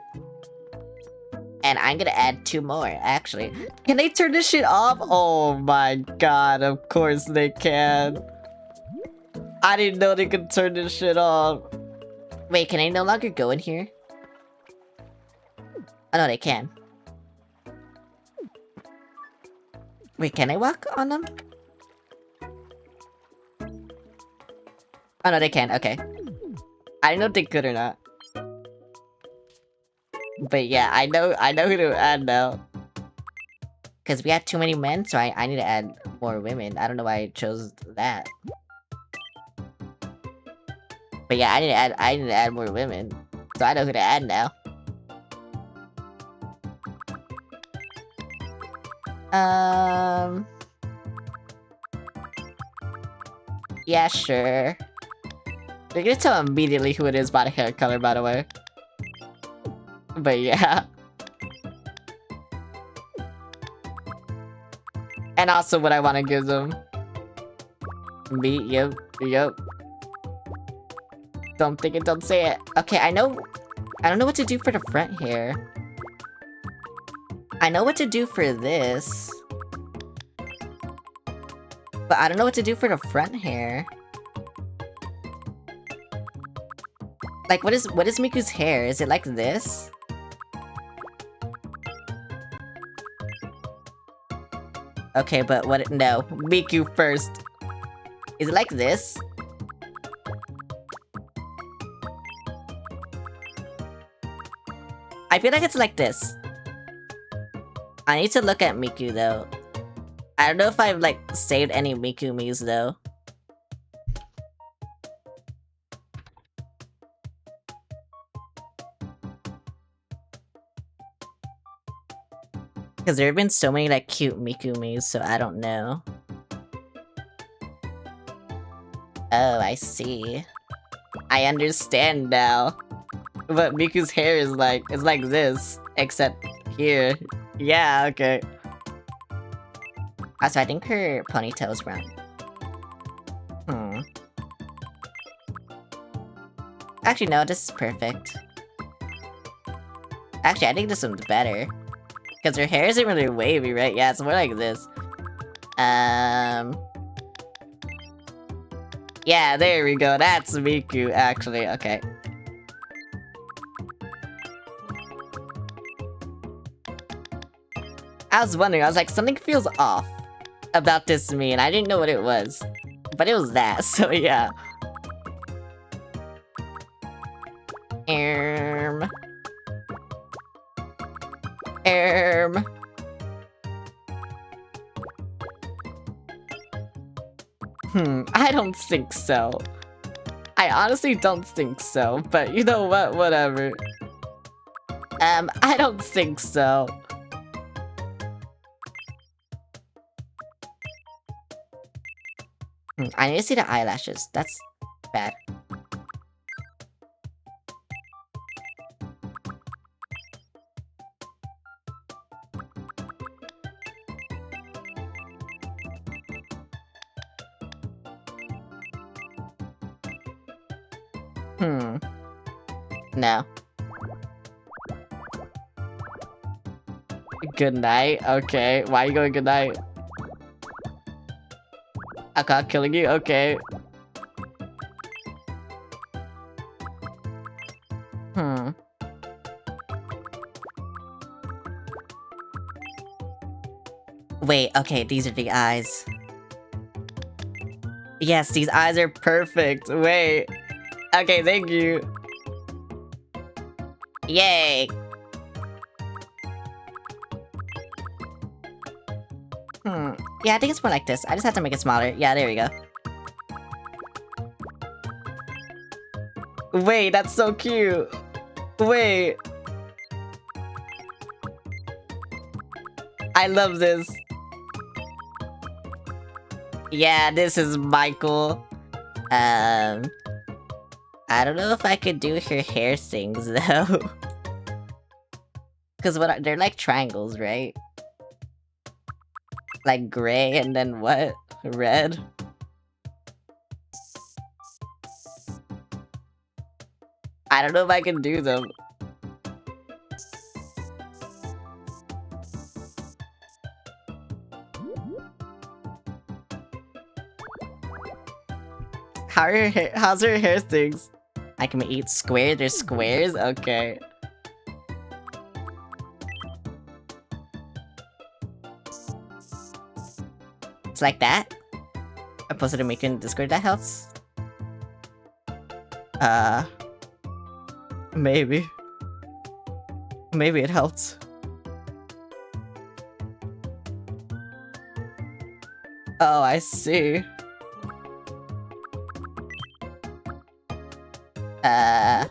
And I'm gonna add 2 more, actually. Can they turn this shit off? Oh my god, of course they can. I didn't know they could turn this shit off. Wait, can I no longer go in here? Oh no, they can. Wait, can I walk on them? Oh no, they can, okay. I didn't know if they could or not. But yeah, I know who to add now. Cause we had too many men, so I need to add more women. I don't know why I chose that. But yeah, I need to add more women. So I know who to add now. Yeah, sure. You're gonna tell immediately who it is by the hair color, by the way. But yeah. And also what I want to give them. Yep. Don't think it, don't say it. Okay, I don't know what to do for the front hair. I know what to do for this. But I don't know what to do for the front hair. Like, what is Miku's hair? Is it like this? Okay, but what? No, Miku first. Is it like this? I feel like it's like this. I need to look at Miku though. I don't know if I've like saved any Miku Miis though. Because there have been so many like cute Miku Miis, so I don't know. Oh, I see. I understand now. But Miku's hair is like this, except here. Yeah, okay. Also, I think her ponytail is brown. Actually, no, this is perfect. Actually, I think this one's better. Because her hair isn't really wavy, right? Yeah, it's more like this. Yeah, there we go. That's Miku, actually. Okay. I was wondering, I was like, something feels off about this Mii, and I didn't know what it was. But it was that, so yeah. I don't think so. I honestly don't think so, but you know what, whatever. I don't think so. I need to see the eyelashes. That's bad. No. Good night? Okay. Why are you going good night? I'm not killing you? Okay. Wait, okay, these are the eyes. Yes, these eyes are perfect. Wait. Okay, thank you. Yay. Yeah, I think it's more like this. I just have to make it smaller. Yeah, there we go. Wait, that's so cute. Wait. I love this. Yeah, this is Michael. I don't know if I could do her hair things though. Cause they're like triangles, right? Like gray and then what? Red? I don't know if I can do them. How's her hair things? I can eat squares? There's squares? Okay. It's like that? I posted a make in Discord, that helps? Maybe. Maybe it helped. Oh, I see. I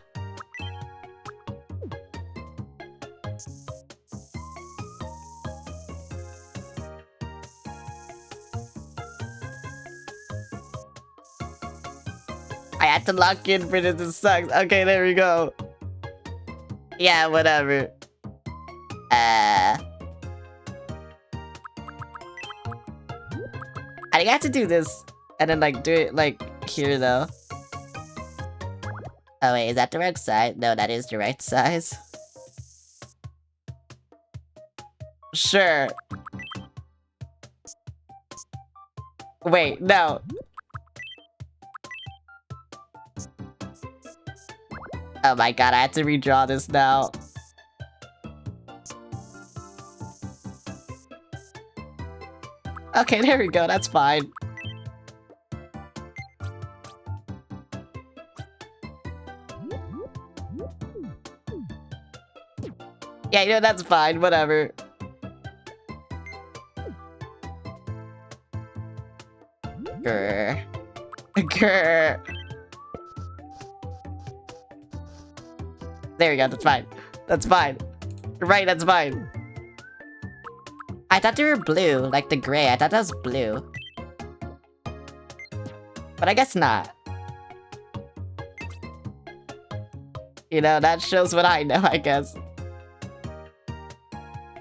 had to lock in for this, it sucks. Okay, there we go. Yeah, whatever. I got to do this and then like do it like here though. Oh wait, is that the wrong side? No, that is the right size. Sure. Wait, no. Oh my god, I have to redraw this now. Okay, there we go, that's fine. Yeah, you know, that's fine, whatever. Grr. Grr. There we go, that's fine. That's fine. Right, that's fine. I thought they were blue, like the gray. I thought that was blue. But I guess not. You know, that shows what I know, I guess.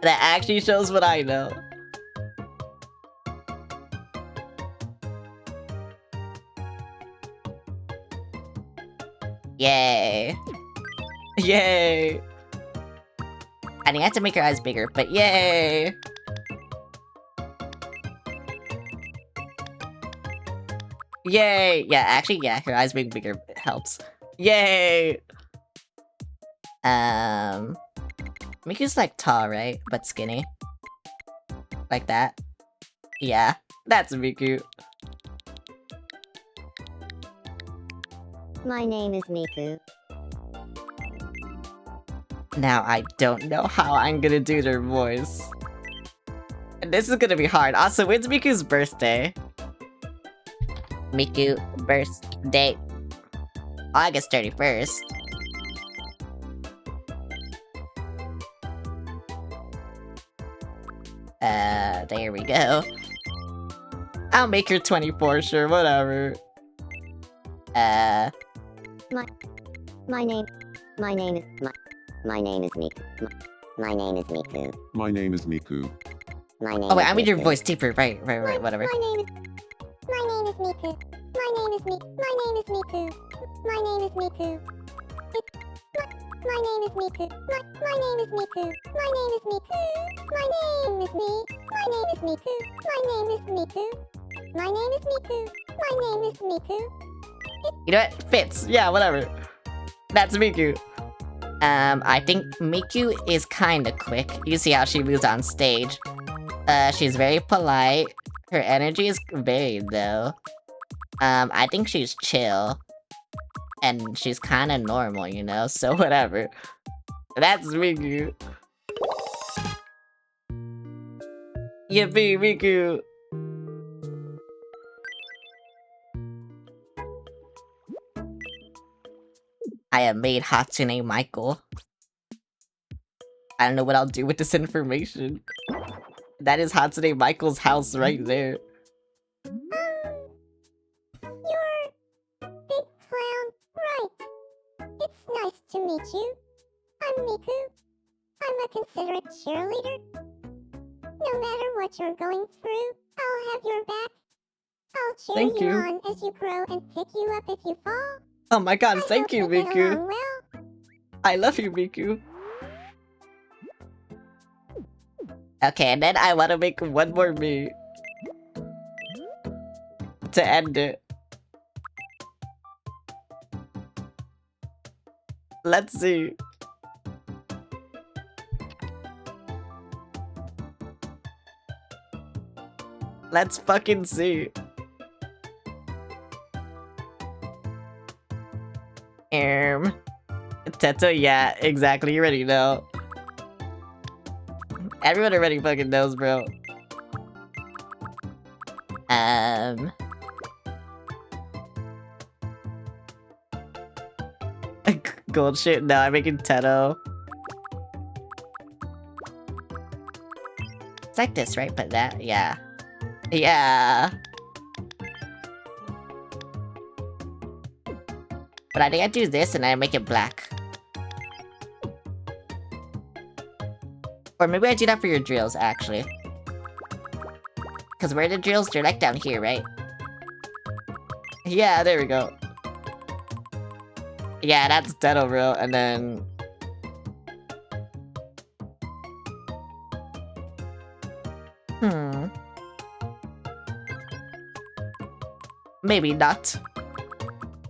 That actually shows what I know. Yay. Yay. I think I have to make her eyes bigger, but yay. Yay. Yeah, actually, yeah, her eyes being bigger helps. Yay. Miku's like tall, right? But skinny. Like that. Yeah, that's Miku. My name is Miku. Now I don't know how I'm gonna do their voice. And this is gonna be hard. Also, when's Miku's birthday? Miku birthday. August 31st. There we go. I'll make her 24, sure, whatever. My name is Miku. My name is Miku. My name is Miku. Oh wait, I made your voice deeper. Right, whatever. My name is Miku. My name is Miku. My name is Miku. My name is Miku. My name is Miku. My name is Miku. My name is Miku. My name is me. My name is Miku. My name is Miku. My name is Miku. My name is Miku. You know what? Fits. Yeah, whatever. That's Miku. I think Miku is kinda quick. You see how she moves on stage. She's very polite. Her energy is varied though. I think she's chill. And she's kinda normal, you know? So whatever. That's Miku. Yippee, Miku! I have made Hatsune Michael. I don't know what I'll do with this information. That is Hatsune Michael's house right there. You're big clown, right? It's nice to meet you. I'm Miku. I'm a considerate cheerleader. No matter what you're going through, I'll have your back. I'll cheer Thank you you. on as you grow and pick you up if you fall. Oh my god, thank you, Get along Miku. well. I love you, Miku. Okay, and then I want to make one more me. To end it. Let's see. Let's fucking see. Teto, yeah, exactly, you already know. Everyone already fucking knows, bro. Gold shit, no, I'm making Teto. It's like this, right? But that, yeah. Yeah. But I think I do this and I make it black. Or maybe I do that for your drills, actually. Because where are the drills? They're like down here, right? Yeah, there we go. Yeah, that's dead overall, and then... Maybe not.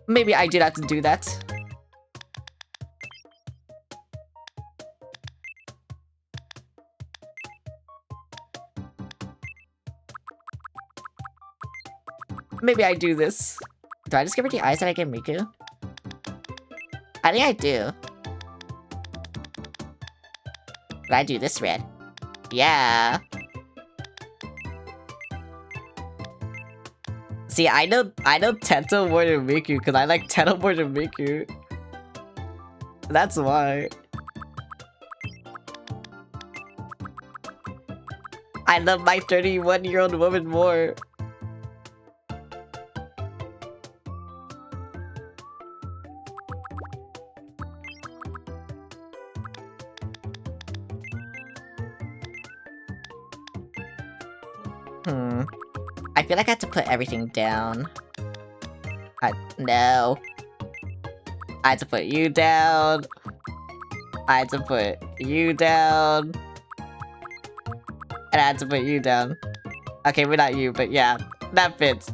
Maybe I did have to do that. Maybe I do this. Do I just give her the eyes that I gave Miku? I think I do. But I do this red. Yeah. See, I know Tento more than Miku because I like Tento more than Miku. That's why. I love my 31-year-old woman more. I feel like I have to put everything down. No. I had to put you down. I had to put you down. And I had to put you down. Okay, we're not you, but yeah, that fits.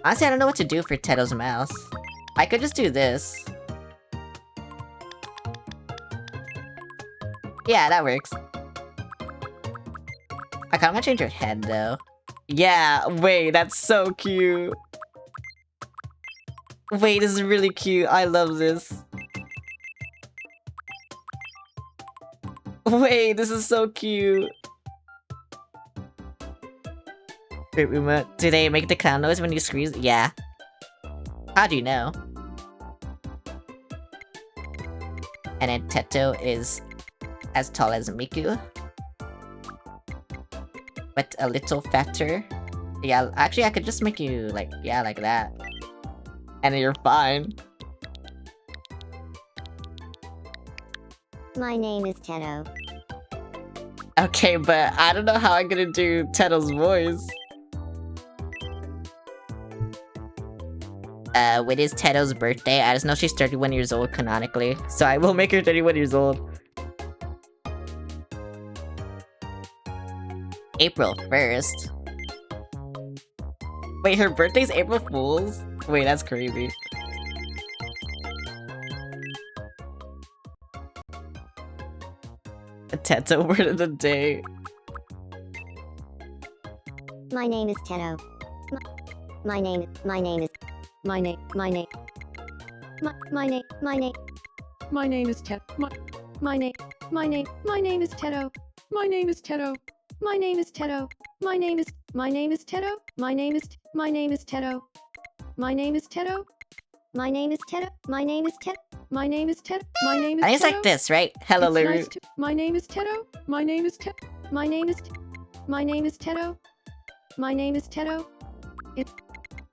Honestly, I don't know what to do for Teto's mouse. I could just do this. Yeah, that works. I kinda wanna change her head, though. Yeah, wait, that's so cute. Wait, this is really cute. I love this. Wait, this is so cute. Wait, Uma, do they make the clown noise when you squeeze? Yeah. How do you know? And then Teto is as tall as Miku. But a little fatter. Yeah, actually I could just make you like, yeah, like that. And then you're fine. My name is Teto. Okay, but I don't know how I'm gonna do Teto's voice. When is Teto's birthday? I just know she's 31 years old canonically. So I will make her 31 years old. April 1st. Wait, her birthday's April Fool's? Wait, that's crazy. A Teto word of the day. My name is Teto. My name is Teto. My name is Teto. My name is Teto. My name is Teto. My name is Teto. My name is Teto. My name is Teto. My name is Teto. My name is Teto. My name is Teto. My name is Teto. My name is I think it's like this, right? Hello, Larry. My name is Teto. My name is Teto. My name is Teto. My name is Teto. It's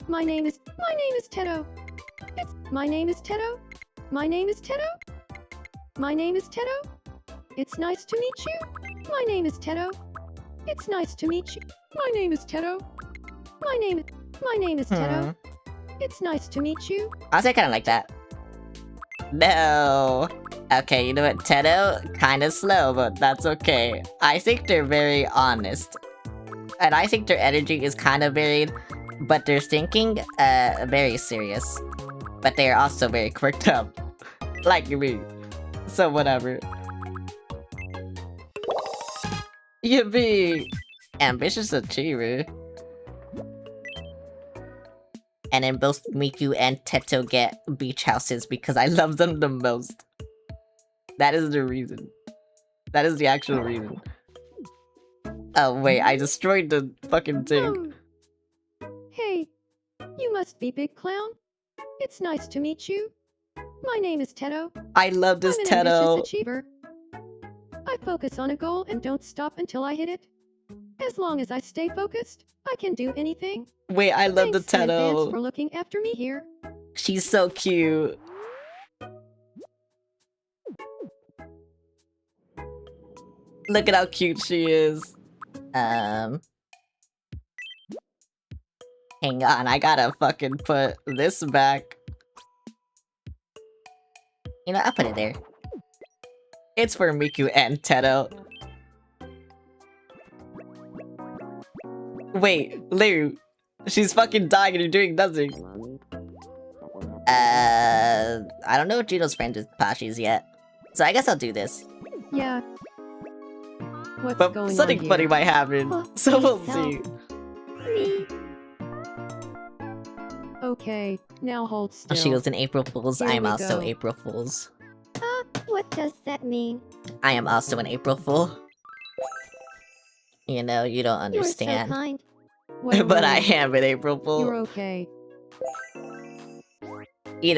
my name is Teto. It's my name is Teto. My name is Teto. My name is Teto. It's nice to meet you. My name is Teto. It's nice to meet you. My name is Teto. My name is Teto. It's nice to meet you. Honestly, I kinda like that. No. Okay, you know what? Teto, kinda slow, but that's okay. I think they're very honest. And I think their energy is kinda varied, but their thinking, very serious. But they are also very quirked up. Like me. So whatever. Yippee! Ambitious achiever. And then both Miku and Teto get beach houses because I love them the most. That is the reason. That is the actual reason. Oh wait, I destroyed the fucking thing. Hey, you must be Big Clown. It's nice to meet you. My name is Teto. I love this I'm an Teto. ambitious achiever. I focus on a goal and don't stop until I hit it. As long as I stay focused, I can do anything. Wait, I love Thanks the in advance Teto. for looking after me here. She's so cute. Look at how cute she is. Hang on, I gotta fucking put this back. You know, I'll put it there. It's for Miku and Teto. Wait, Liu. She's fucking dying and you're doing nothing. I don't know if Juno's friends with Pashis yet. So I guess I'll do this. Yeah. What's But going something on funny here? might happen. Oh, So we'll please see. Me. Okay, now hold still. She was an April Fool's. Here I am we also go. April Fool's. What does that mean? I am also an April Fool. You know, you don't You're so understand. kind. What But I room? am an April Fool. You're okay. You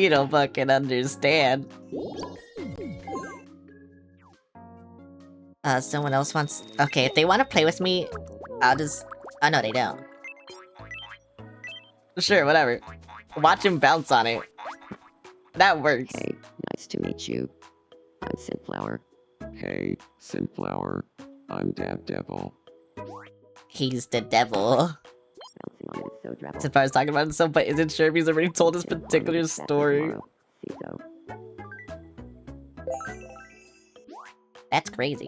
don't fucking understand. Someone else wants... Okay, if they want to play with me, I'll just... Oh, no, they don't. Sure, whatever. Watch him bounce on it. That works. Hey, nice to meet you. I'm Sunflower. Hey, Sunflower. I'm Dab Devil. He's the devil. Bouncing on it is so drabble. So far as talking about himself, but isn't sure if he's already told his particular story. See so. That's crazy.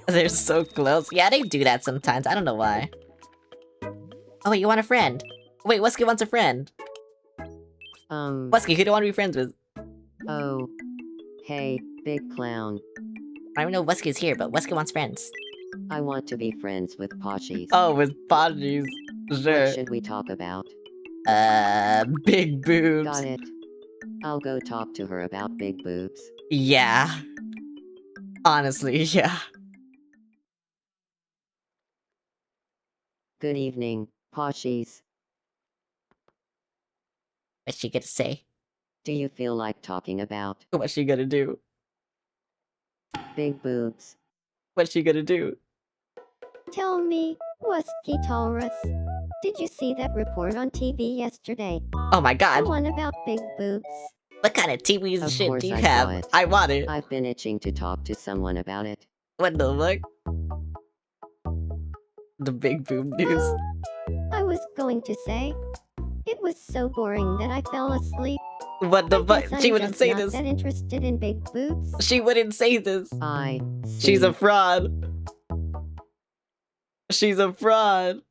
They're so close. Yeah, they do that sometimes. I don't know why. Oh, wait, you want a friend? Wait, Wesky wants a friend. Wesky, who do you want to be friends with? Oh. Hey, big clown. I don't even know if Wesky's here, but Wesky wants friends. I want to be friends with Poshies. Oh, with Podgies. Sure. What should we talk about? Big boobs. Got it. I'll go talk to her about big boobs. Yeah. Honestly, yeah. Good evening, Poshies. What's she gonna say? Do you feel like talking about What's she gonna do? big boobs? What's she gonna do? Tell me, Wusky Taurus. Did you see that report on TV yesterday? Oh my The god. one about big boobs. What kind of TV Of shit course do you I saw have? it. I want it. I've been itching to talk to someone about it. What the fuck? The big boob news. Oh, I was going to say, it was so boring that I fell asleep. What the I fuck? guess She I'm wouldn't just say not this. that interested in big boobs. She wouldn't say this. I She's see. a fraud. She's a fraud.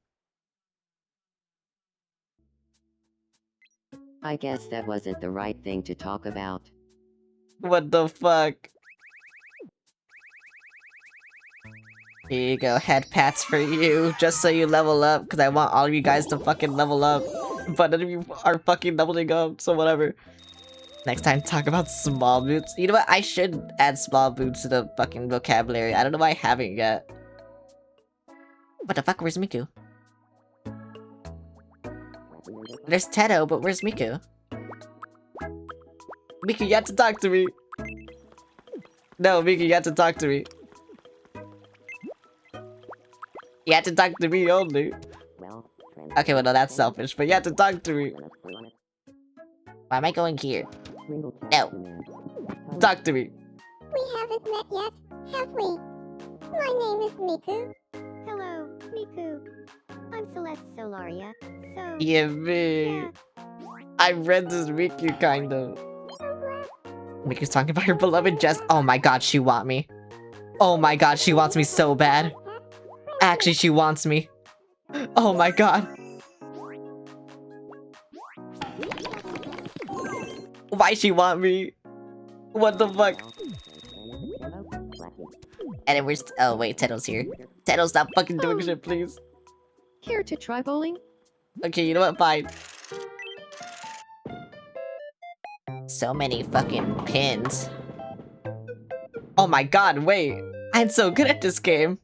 I guess that wasn't the right thing to talk about. What the fuck? Here you go, head pats for you, just so you level up, because I want all of you guys to fucking level up. But none of you are fucking leveling up, so whatever. Next time, talk about small boots. You know what? I should add small boots to the fucking vocabulary. I don't know why I haven't yet. What the fuck? Where's Miku? There's Teto, but where's Miku? Miku, you have to talk to me. No, Miku, you have to talk to me. You have to talk to me only. Okay, well, no, that's selfish, but you have to talk to me. Why am I going here? No. Talk to me. We haven't met yet, have we? My name is Miku. Hello, Miku. I'm Celeste Solaria. So, Yeah, me. yeah, I read this Miku, kind of. Miku's talking about her beloved Jess. Oh my god, she want me. Oh my god, she wants me so bad. Actually, she wants me. Oh my god. Why she want me? What the fuck? And then we're oh wait, Teto's here. Teto, stop fucking doing shit, please. Here to try bowling? Okay, you know what? Fine. So many fucking pins. Oh my god, wait. I'm so good at this game.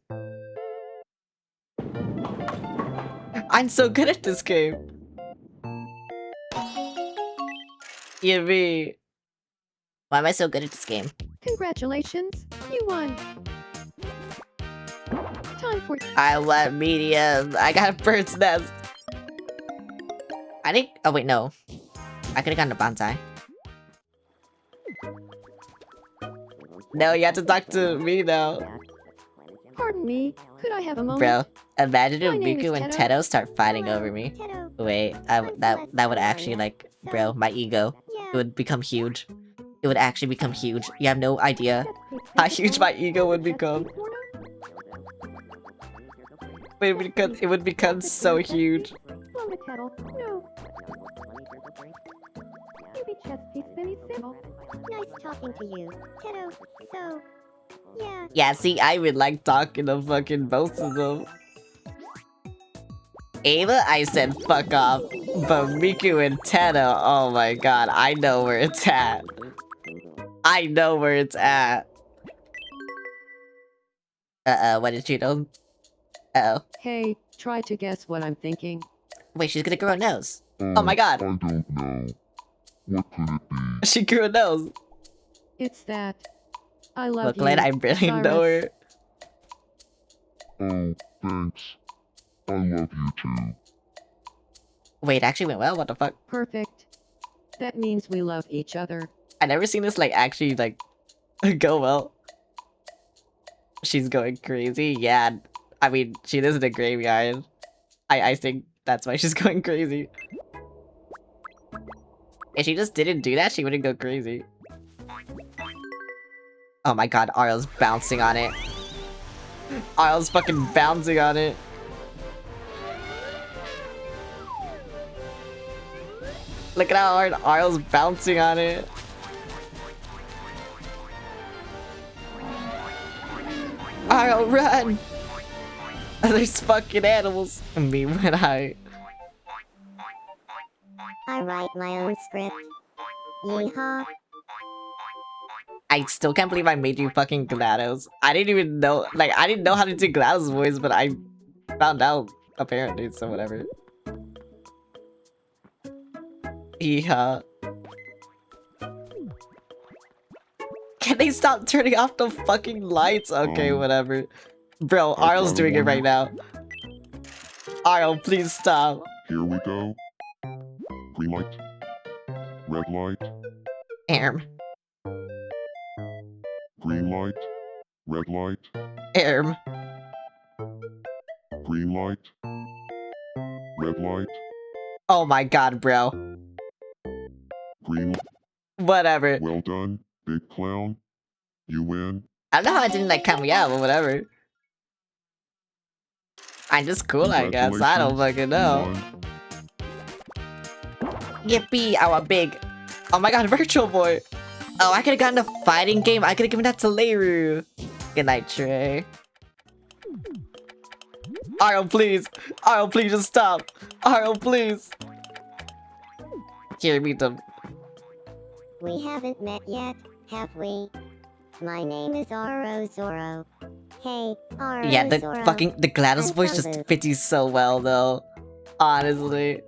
I'm so good at this game. Yeah, me. Why am I so good at this game? Congratulations, you won. Time for I want medium. I got a bird's nest. I think. Oh wait, no. I could have gotten a bonsai. No, you have to talk to me now. Pardon me, could I have a moment? Bro, imagine if My name is Miku and Teto. Teto start fighting Hello, over me. Teto. Wait, I'm that Celeste would actually California. like, bro, my ego. Yeah. It would become huge. It would actually become huge. You have no idea how huge my ego would become. It would become so huge. Slow it, Tettle. No. You be chess piece Vinny Sybil. Nice talking to you, Teto. So, yeah. Yeah, see, I would like talking to fucking both of them. Ava, I said fuck off. But Miku and Teto, oh my god, I know where it's at. I know where it's at. What did you know? Uh-oh. Hey, try to guess what I'm thinking. Wait, she's gonna grow a nose. Oh my god. I don't know. What could it be? She grew a nose. It's that. I love Look, you. Lane, I barely know her. Oh, thanks. I love you too. Wait, it actually went well? What the fuck? Perfect. That means we love each other. I never seen this, like, actually, like, go well. She's going crazy. Yeah, I mean, she lives in a graveyard. I think that's why she's going crazy. If she just didn't do that, she wouldn't go crazy. Oh my god, Ariel's bouncing on it. Ariel's fucking bouncing on it. Look at how hard Ariel's bouncing on it. Ariel, run! There's fucking animals. Me when I write my own script. Yeehaw. I still can't believe I made you fucking GLaDOS. I didn't even know, like, I didn't know how to do GLaDOS voice, but I found out, apparently, so whatever. Yeah. Can they stop turning off the fucking lights? Okay, whatever. Bro, Ariel's doing it right now. Ariel, please stop. Here we go. Green light. Red light. Erm. Green light. Red light. Erm. Green light. Red light. Oh my god, bro. Green. Whatever. Well done, big clown. You win. I don't know how it didn't like count me out, but whatever. I'm just cool, I guess. I don't fucking know. Yippee, our big. Oh my god, Virtual Boy. Oh, I could've gotten a fighting game. I could've given that to Leiru. Good night, Trey. Ariel, please. Ariel, please just stop. Ariel, please. Here, meet them. We haven't met yet, have we? My name is Aro Zoro. Hey, Aro Yeah, the Zoro. fucking the GLaDOS I'm voice just Sambu. fits you so well, though. Honestly.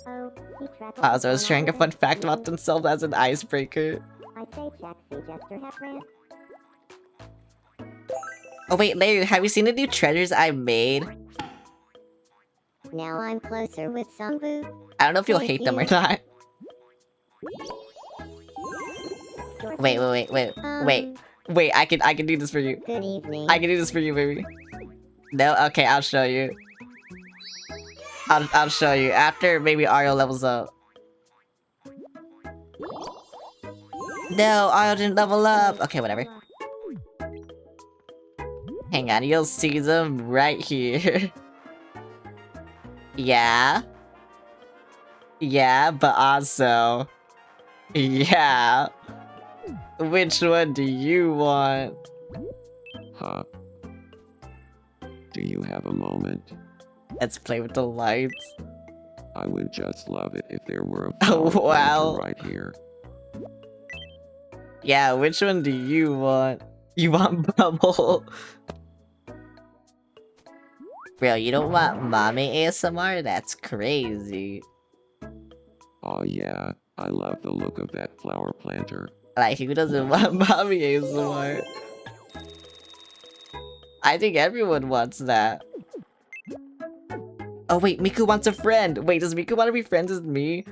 Oh, he traveled I was sharing a on fun fact about themselves as an icebreaker. I say check, see Jester hat rant. Oh wait, Leiru, have you seen the new treasures I made? Now I'm closer with Sambu. I don't know if you'll Thank hate them or you. not. Your Wait, turn. wait, wait, wait, wait, I can do this for you. Good evening. I can do this for you, baby. No? Okay, I'll show you. I'll show you. After maybe Ariel levels up. No, Ariel didn't level up. Okay, whatever. Hang on, you'll see them right here. Yeah. Yeah, but also... Yeah. Which one do you want? Huh? Do you have a moment? Let's play with the lights. I would just love it if there were a Oh, power wow. planter right here. Yeah, which one do you want? You want Bubble? Bro, you don't want mommy ASMR? That's crazy. Oh yeah, I love the look of that flower planter. Like, who doesn't want mommy ASMR? I think everyone wants that. Oh wait, Miku wants a friend! Wait, does Miku want to be friends with me?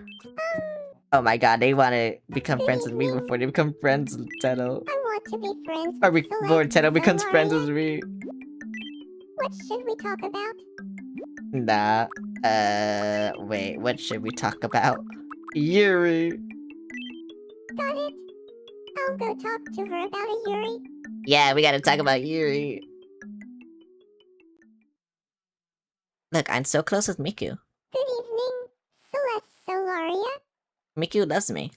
Oh my god, they want to become friends with me before they become friends with Teto. I want want to be friends Or with before Celeste, Teto becomes so friends Laria, with me. what should we talk about? Nah. Wait, what should we talk about? Yuri. Got it. I'll go talk to her about a Yuri. Yeah, we gotta talk about Yuri. Look, I'm so close with Miku. Good evening, Celeste Solaria. Miku loves me.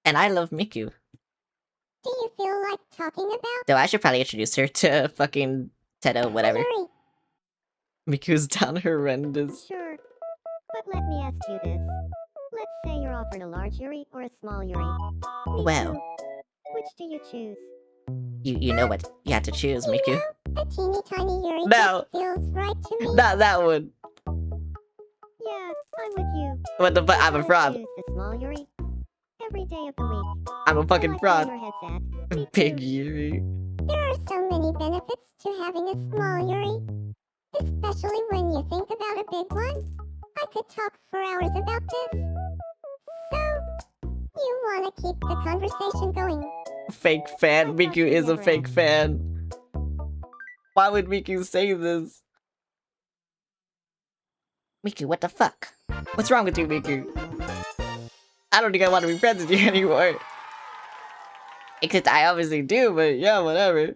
And I love Miku. Do you feel like talking about Though I should probably introduce her to fucking Teto, whatever. Yuri? Miku's down horrendous. Sure. But let me ask you this. Let's say you're offered a large Yuri or a small Yuri. Me Well. too. Which do you choose? You know what you have to choose, Miku. You know, a teeny tiny Yuri No. just feels right to me. Not that one. Yeah, I'm with you. What the fuck? I'm a I'd fraud. choose the small Yuri. Every day of the week. I'm a I fucking like where fraud. your head's at. Me Big too. Yuri. There are so many benefits to having a small Yuri. Especially when you think about a big one. I could talk for hours about this. So, you want to keep the conversation going. Fake fan. I thought Miku you'd is a never fake ask. fan. Why would Miku say this? Miku, what the fuck? What's wrong with you, Miku? I don't think I want to be friends with you anymore. Except I obviously do, but yeah, whatever.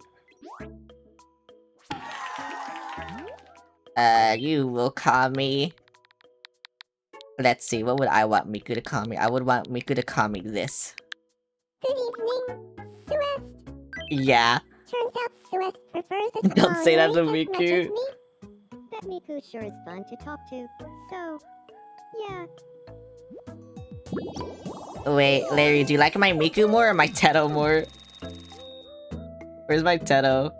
You will call me... Let's see, what would I want Miku to call me? I would want Miku to call me this. Good evening, Suest. Yeah. Turns out Suest prefers a Don't small say that Yuri to as much as Miku. me. That Miku sure is fun to talk to. So, yeah. Wait, Larry, do you like my Miku more or my Teto more? Where's my Teto?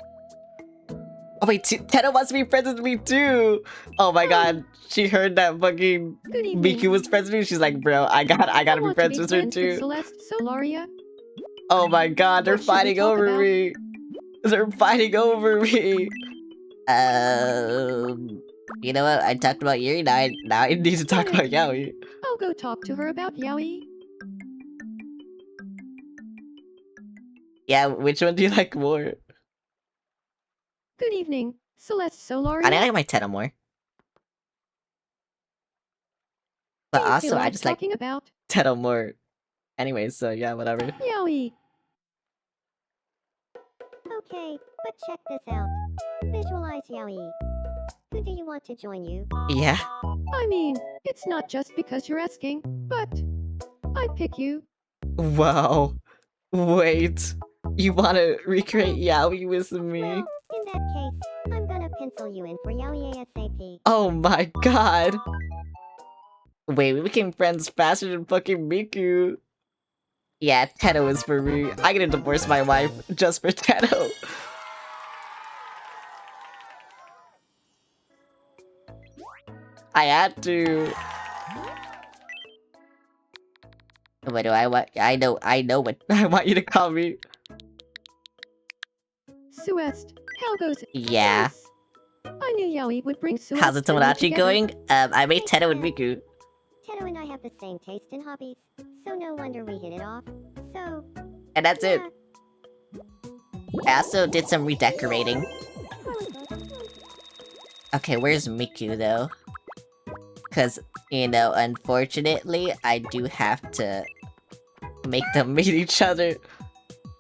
Oh wait, Teto wants to be friends with me too! Oh my god, she heard that fucking Good evening. Miku was friends with me, she's like, bro, I gotta be want to friends with her too. Celeste Solaria. Oh my god, they're What should we fighting talk over about? me! They're fighting over me! You know what, I talked about Yuri, now I need to talk about Yaoi. I'll go talk to her about Yaoi. Yeah, which one do you like more? Good evening, Celeste Solaria. I like my Teto more. But Do you also, feel I just like talking about Teto more. Anyways, so yeah, whatever. Yaoi. Okay, but check this out. Visualize Yaoi. Who do you want to join you? Yeah. I mean, it's not just because you're asking, but I'd pick you. Wow. Wait. You wanna recreate Yaoi with me? Well, in that case, I'm gonna pencil you in for Yaoi ASAP. Oh my god. Wait, we became friends faster than fucking Miku. Yeah, Teto is for me. I'm gonna divorce my wife just for Teto. I had to. What do I want? I know what I want you to call me. Suest, how goes it? Yeah. Nice. I knew Yaoi would bring Suest How's the and me Tomodachi together. going? I made Teto and Miku. Teto and I have the same taste in hobbies, so no wonder we hit it off. So, And that's it. yeah. I also did some redecorating. Okay, where's Miku though? Cause, you know, unfortunately, I do have to make them meet each other.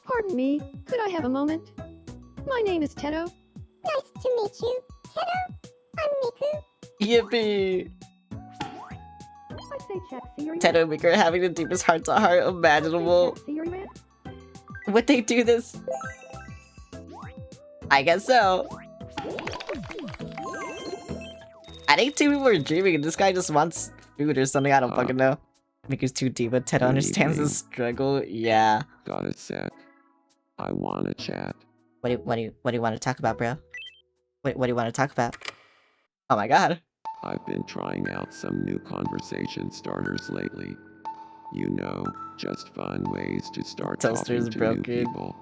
Pardon me, could I have a moment? My name is Teto. Nice to meet you, Teto. I'm Miku. Yippee! I say check, Theory. Teto and Miku are having the deepest heart-to-heart imaginable. Theory man. Would they do this? I guess so. I think two people are dreaming and this guy just wants food or something, I don't fucking know. Miku's too deep, but Teto Good understands the evening. struggle. Yeah. Got a sec. I wanna chat. What do you want to talk about, bro? Wait, what do you want to talk about? Oh my god. I've been trying out some new conversation starters lately. You know, just fun ways to start Toaster's talking to broken. new people.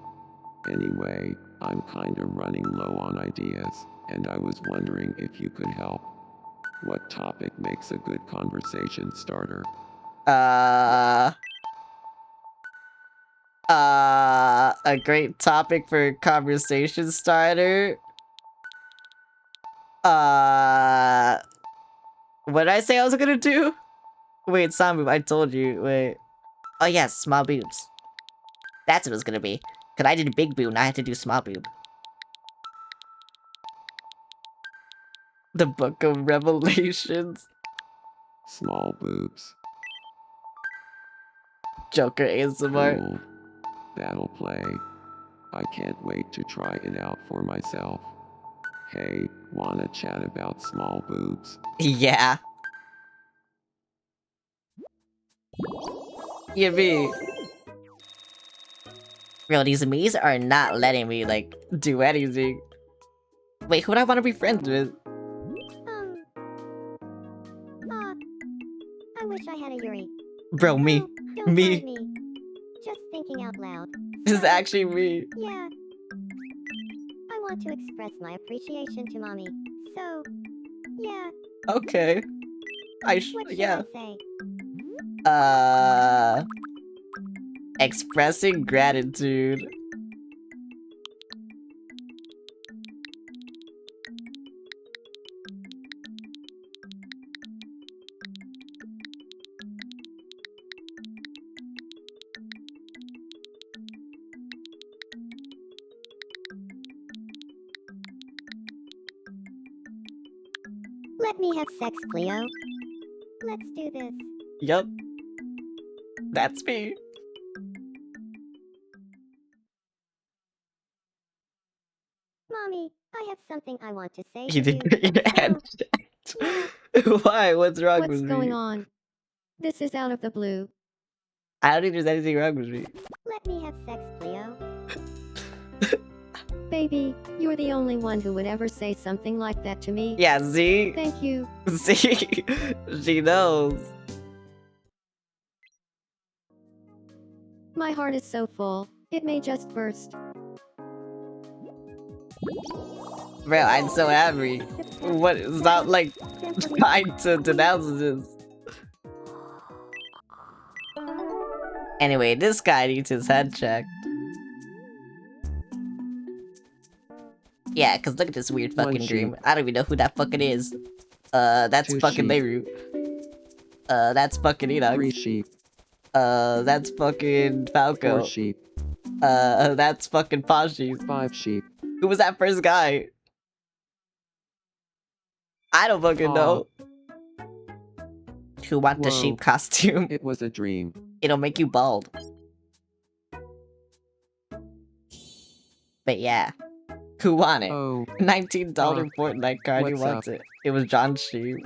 Anyway, I'm kinda running low on ideas, and I was wondering if you could help. What topic makes a good conversation starter? A great topic for conversation starter. What did I say I was gonna do? Wait, small boob, I told you. Wait. Oh yeah, small boobs. That's what it was gonna be. Cause I did big boob, now I had to do small boob. The Book of Revelations. Small boobs. Joker ASMR. Cool. That'll play. I can't wait to try it out for myself. Hey, wanna chat about small boobs? Yeah. Yippee. Bro, these me's are not letting me, like, do anything. Wait, who would I want to be friends with? I wish I had a Yuri. Bro, me. No, don't Me. mind me. Just thinking out loud. This is actually me. Yeah. I want to express my appreciation to mommy. So, yeah. Okay. What should Yeah. I say? Expressing gratitude. Let me have sex, Cleo. Let's do this. Yup. That's me. Mommy, I have something I want to say You to did you. get your hand checked. Why? What's wrong What's with going me? on? This is out of the blue. I don't think there's anything wrong with me. Let me have sex, Cleo. Baby, you're the only one who would ever say something like that to me. Yeah, see? Thank you. See? She knows. My heart is so full, it may just burst. Bro, I'm so happy. What is that like trying to denounce this? Anyway, this guy needs his head checked. Yeah, cause look at this weird fucking dream. I don't even know who that fucking is. That's Two fucking sheep. Leiru. That's fucking Enoch. 3 sheep. That's fucking Falco. 4 sheep. That's fucking Pashi's. 5 sheep. Who was that first guy? I don't fucking know. Who want the Whoa. sheep costume? It was a dream. It'll make you bald. But yeah. Who want it? Oh, $19 Fortnite card, who what's wants up? it? It was John Sheep.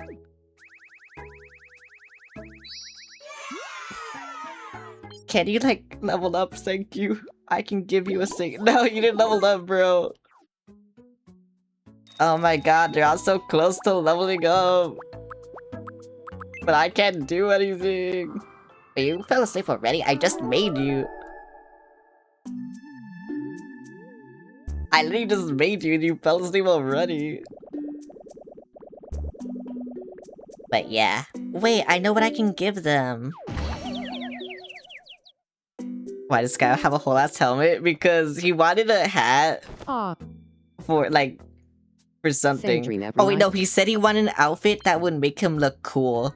Can you like level up? Thank you. I can give you a sing. No, you didn't level up, bro. Oh my god, they're all so close to leveling up. But I can't do anything. You fell asleep already? I just made you. I literally just made you and you fell asleep already. But yeah. Wait, I know what I can give them. Why does Sky have a whole ass helmet? Because he wanted a hat Aw, for like for something. dream every Oh wait, night. no, he said he wanted an outfit that would make him look cool.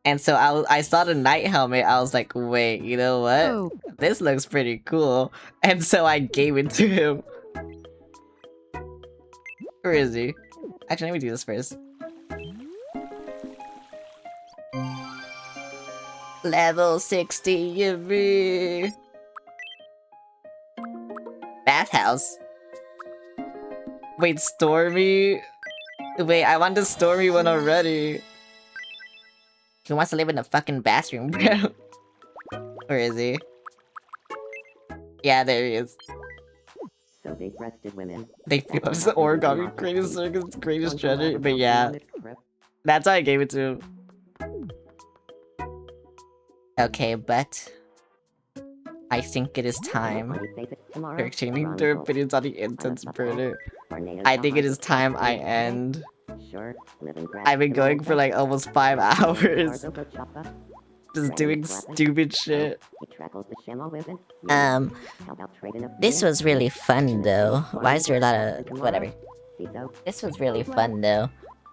And so I saw the night helmet, I was like, wait, you know what? oh, This looks pretty cool. And so I gave it to him. Where is he? Actually, let me do this first. Level 60, yippee! Bathhouse. Wait, Stormy? Wait, I want the Stormy one already. He wants to live in the fucking bathroom, bro. Where is he? Yeah, there he is. So big-breasted women. They feel it's the origami greatest circus, greatest treasure. But yeah, that's why I gave it to him. Okay, but I think it is time for exchanging their opinions on the incense burner. I think it is time I end. I've been going for like almost 5 hours. Just doing stupid shit. He travels the Shamo with it. Um, How about trading a this few? was really fun though. Why is there a lot of whatever? Fizo. This was really fun though.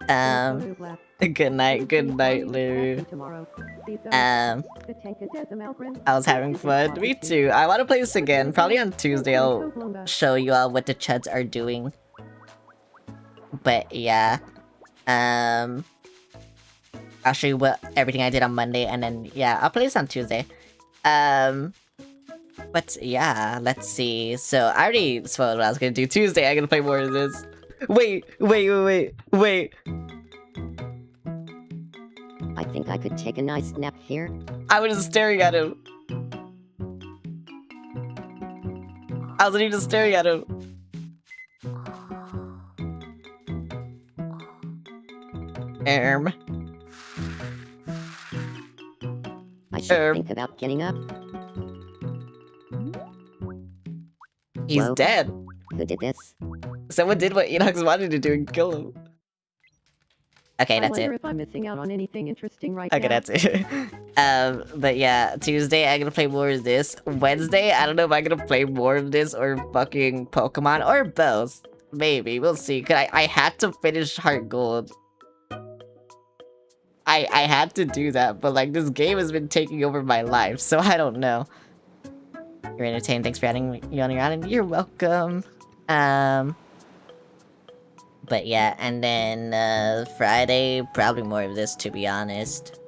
Photo black. Good night, Lou. Tomorrow. Fizo. The tank is dead, the Malgrin. I was having fun. Me too. I want to play this again. Probably on Tuesday. I'll show you all what the chuds are doing. But yeah, I'll show you what everything I did on Monday, and then yeah, I'll play this on Tuesday. But yeah, let's see. So I already spoiled what I was gonna do. Tuesday, I'm gonna play more of this. Wait. I think I could take a nice nap here. I was just staring at him. I was literally just staring at him. I should think about getting up. He's Whoa. dead. Who did this? Someone did what Enox wanted to do and kill him. Okay, that's I wonder it. if I'm missing out on anything interesting right Okay, now. that's it. But yeah, Tuesday I'm gonna play more of this. Wednesday, I don't know if I'm gonna play more of this or fucking Pokemon or both. Maybe, we'll see. Cause I had to finish Heart Gold. I had to do that, but like this game has been taking over my life, so I don't know. You're entertained. Thanks for adding me on your island. You're welcome. But yeah, and then Friday, probably more of this, to be honest.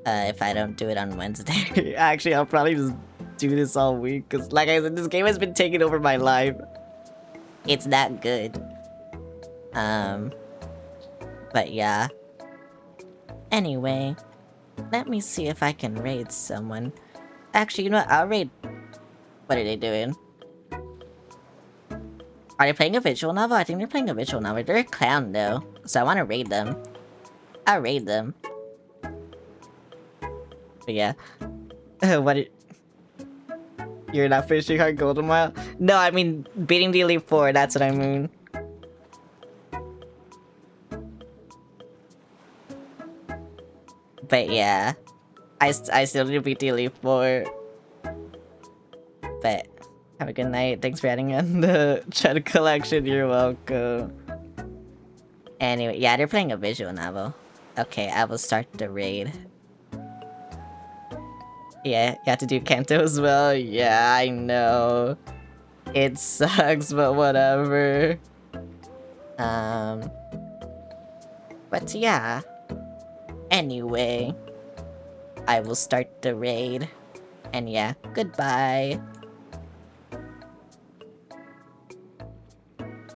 If I don't do it on Wednesday. Actually, I'll probably just do this all week, because like I said, this game has been taking over my life. It's that good. But yeah. Anyway, let me see if I can raid someone. Actually, you know what? I'll raid... What are they doing? Are they playing a visual novel? I think they're playing a visual novel. They're a clown, though. So I want to raid them. I'll raid them. But yeah. What it... You're not finishing Heart Gold tomorrow? No, I mean, beating the Elite Four. That's what I mean. But yeah. I still need to beat the Elite Four. But... Have a good night. Thanks for adding in the Chud collection. You're welcome. Anyway, yeah, they're playing a visual novel. Okay, I will start the raid. Yeah, you have to do Kanto as well. Yeah, I know. It sucks, but whatever. But yeah. Anyway, I will start the raid. And yeah, goodbye.